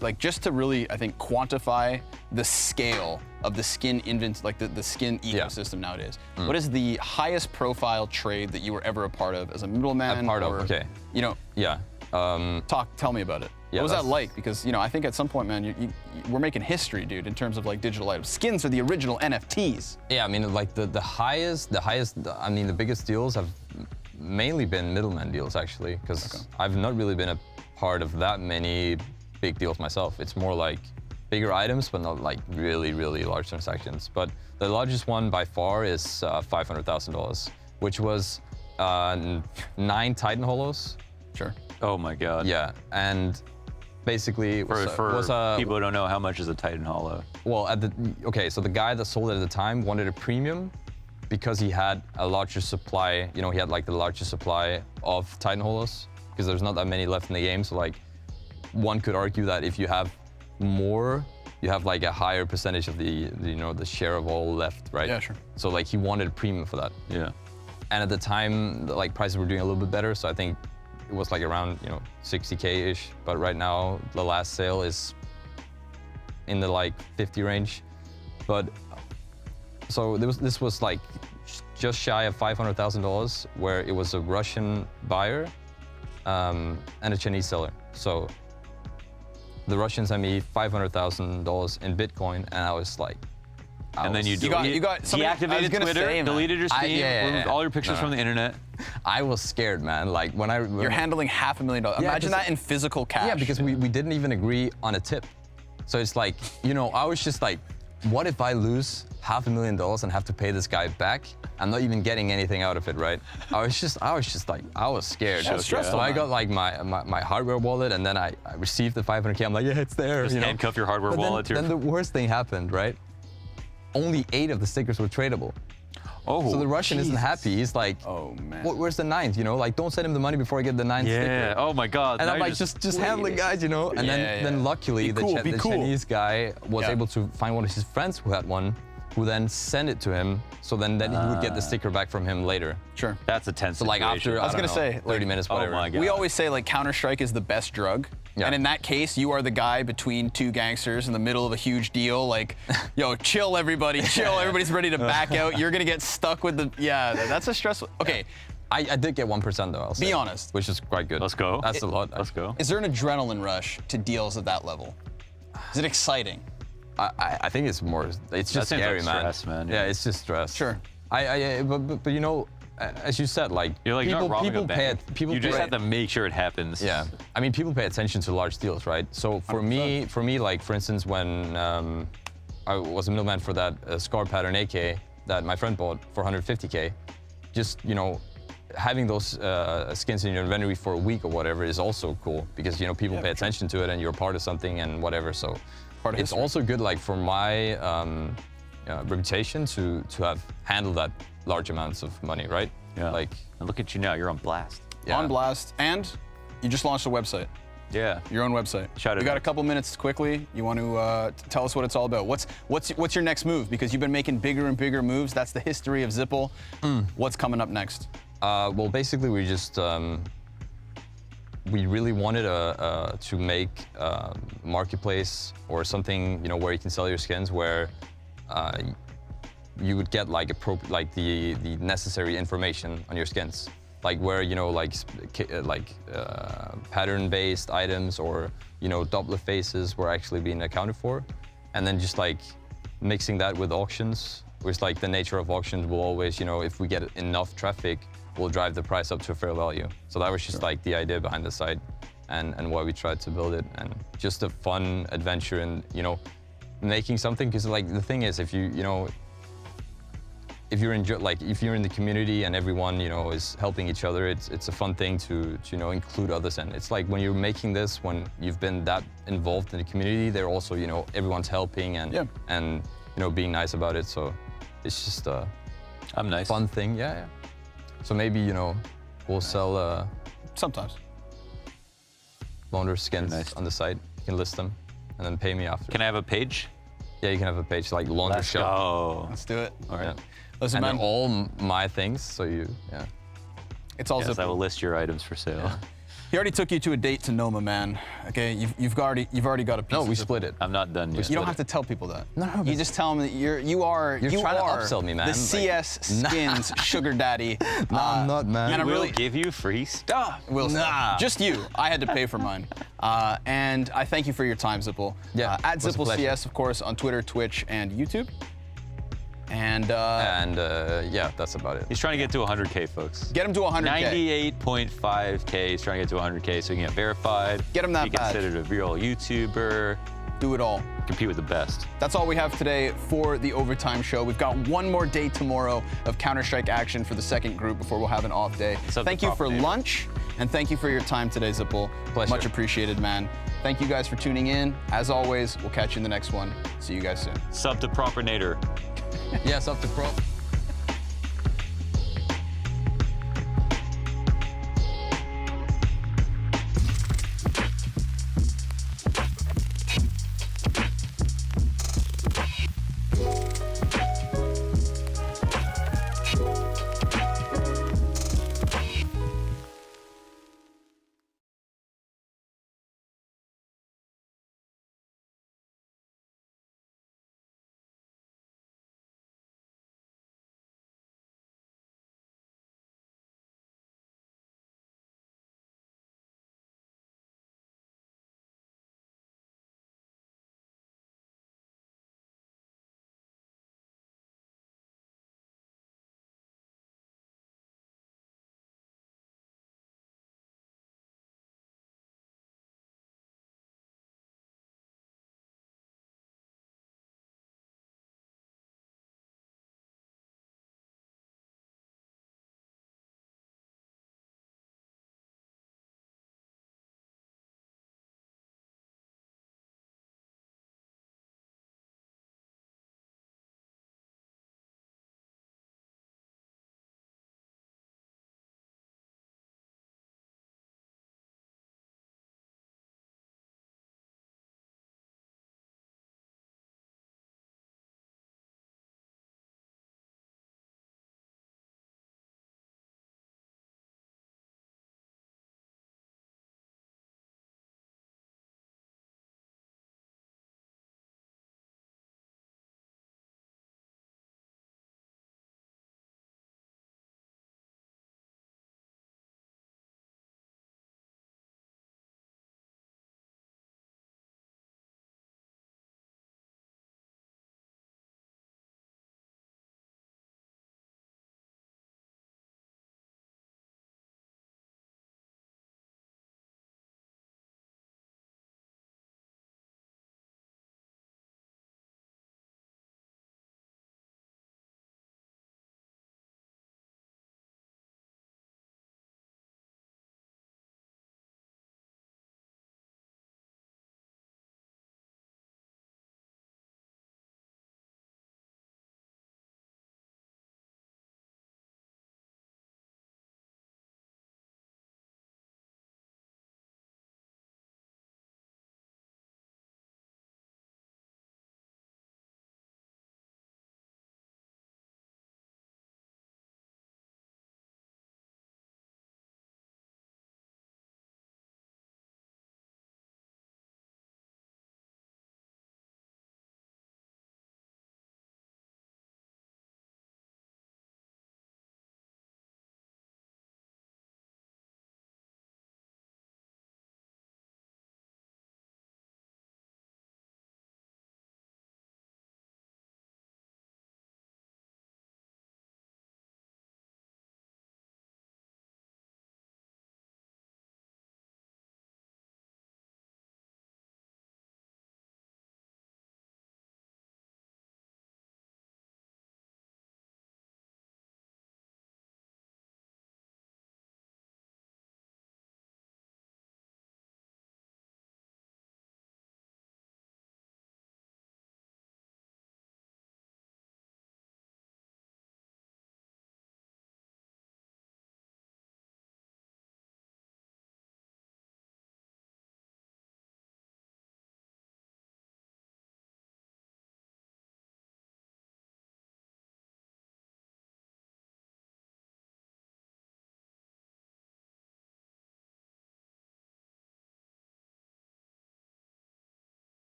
like just to really, I think, quantify the scale of the skin the skin ecosystem nowadays. What is the highest profile trade that you were ever a part of as a middleman? Okay. You know, Yeah. tell me about it. Yeah, what was that that's- like? Because, you know, I think at some point, man, we're making history, dude, in terms of like digital items. Skins are the original NFTs. Yeah, I mean, like the highest, I mean, the biggest deals have mainly been middleman deals, actually, because I've not really been a part of that many big deals myself. It's more like bigger items, but not like really, really large transactions. But the largest one by far is $500,000, which was 9 Titan Holos. Sure. Oh my God. Yeah, and basically For people who don't know, how much is a Titan Holo? Well, so the guy that sold it at the time wanted a premium because he had a larger supply. You know, he had like the largest supply of Titan Holos because there's not that many left in the game. So like, one could argue that if you have more, you have like a higher percentage of the share of all left, right? Yeah, sure. So like, he wanted a premium for that. Yeah. And at the time, like prices were doing a little bit better. So I think it was like around 60K-ish. But right now, the last sale is in the like 50 range. But so this was like just shy of $500,000, where it was a Russian buyer and a Chinese seller. So the Russians sent me $500,000 in Bitcoin, and I was like, And then you got somebody, deactivated Twitter, deleted your Steam, removed all your pictures from the internet. I was scared, man. Like when You're handling $500,000. Imagine that in physical cash. Yeah, because we didn't even agree on a tip. So it's like, I was just like, what if I lose $500,000 and have to pay this guy back? I'm not even getting anything out of it, right? I was just like, I was scared. Yeah, stressful, so I man. got like my hardware wallet, and then I received the $500K. I'm like, yeah, it's there. Just handcuff your hardware wallet to your Then the worst thing happened, right? Only 8 of the stickers were tradable. Oh, so the Russian isn't happy. He's like, oh man, where's the 9th? Like, don't send him the money before I get the 9th sticker. Yeah. Oh my God. And I'm like, just handling, guys, And then luckily, the Chinese guy was able to find one of his friends who had one, who then sent it to him. So then he would get the sticker back from him later. Sure. That's a tense So like after, I was gonna say, 30 minutes, whatever. Oh my God. We always say like Counter-Strike is the best drug. Yeah. And in that case, you are the guy between two gangsters in the middle of a huge deal. Like, yo, chill, everybody, chill. Everybody's ready to back out. You're gonna get stuck with the. Yeah, that's a stressful. Okay. I did get 1% though. I'll say. Be honest. Which is quite good. Let's go. That's a lot. Let's go. Is there an adrenaline rush to deals at that level? Is it exciting? I think it's more. It's just seems scary, like stress, man. Yeah, it's just stress. Sure. But as you said, like You're like people, not robbing people a pay bank. people You just pay, have to make sure it happens. Yeah, I mean, people pay attention to large deals, right? So for me, like for instance, when I was a middleman for that Scar Pattern AK that my friend bought for 150K, just having those skins in your inventory for a week or whatever is also cool because people pay attention to it and you're part of something and whatever. So it's also good, like for my reputation to have handled that large amounts of money, right? Yeah. Like, and look at you now, you're on blast. Yeah. On blast, and you just launched a website. Yeah. Your own website. We got a couple minutes quickly. You want to tell us what it's all about? What's your next move? Because you've been making bigger and bigger moves. That's the history of zipeL. What's coming up next? Well, basically, we just we really wanted to make a marketplace or something, where you can sell your skins, where you would get like the necessary information on your skins, like where pattern-based items or doublet faces were actually being accounted for, and then just like mixing that with auctions, which like the nature of auctions will always, if we get enough traffic, will drive the price up to a fair value. So that was just like the idea behind the site, and why we tried to build it, and just a fun adventure and making something, because like the thing is, if if you're in the community and everyone, you know, is helping each other, it's a fun thing to you know, include others in. It's like when you're making this, when you've been that involved in the community, they're also, you know, everyone's helping and you know, being nice about it. So it's just a fun thing. Yeah. So maybe, you know, we'll sell sometimes Launder skins on the site. You can list them and then pay me after. Can I have a page? Yeah, you can have a page like Launder Let's Shop. go. Let's do it. All right. Yeah. Listen, and man. they're all my things, so It's all Yes, I will list your items for sale. Yeah. He already took you to a date to Noma, man. Okay, you've already got a piece. No, we of split it. I'm not done yet. You don't have to tell people that. No, you just tell them that you are trying to upsell me, man. The CS skins sugar daddy. No, I'm not, man. And I We'll really give you free stuff. just you. I had to pay for mine. And I thank you for your time, zipeL. Yeah, at it was a pleasure. zipeL CS, of course, on Twitter, Twitch, and YouTube. And yeah, that's about it. He's trying to get to 100K, folks. Get him to 100K. 98.5K. He's trying to get to 100K so he can get verified. Get him that Be badge. considered a real YouTuber. Do it all. Compete with the best. That's all we have today for the Overtime Show. We've got one more day tomorrow of Counter-Strike action for the second group before we'll have an off day. Thank you for lunch, and thank you for your time today, zipeL. Pleasure. Much appreciated, man. Thank you guys for tuning in. As always, we'll catch you in the next one. See you guys soon. Sub to Proper Nader. Yeah, sub to Pro.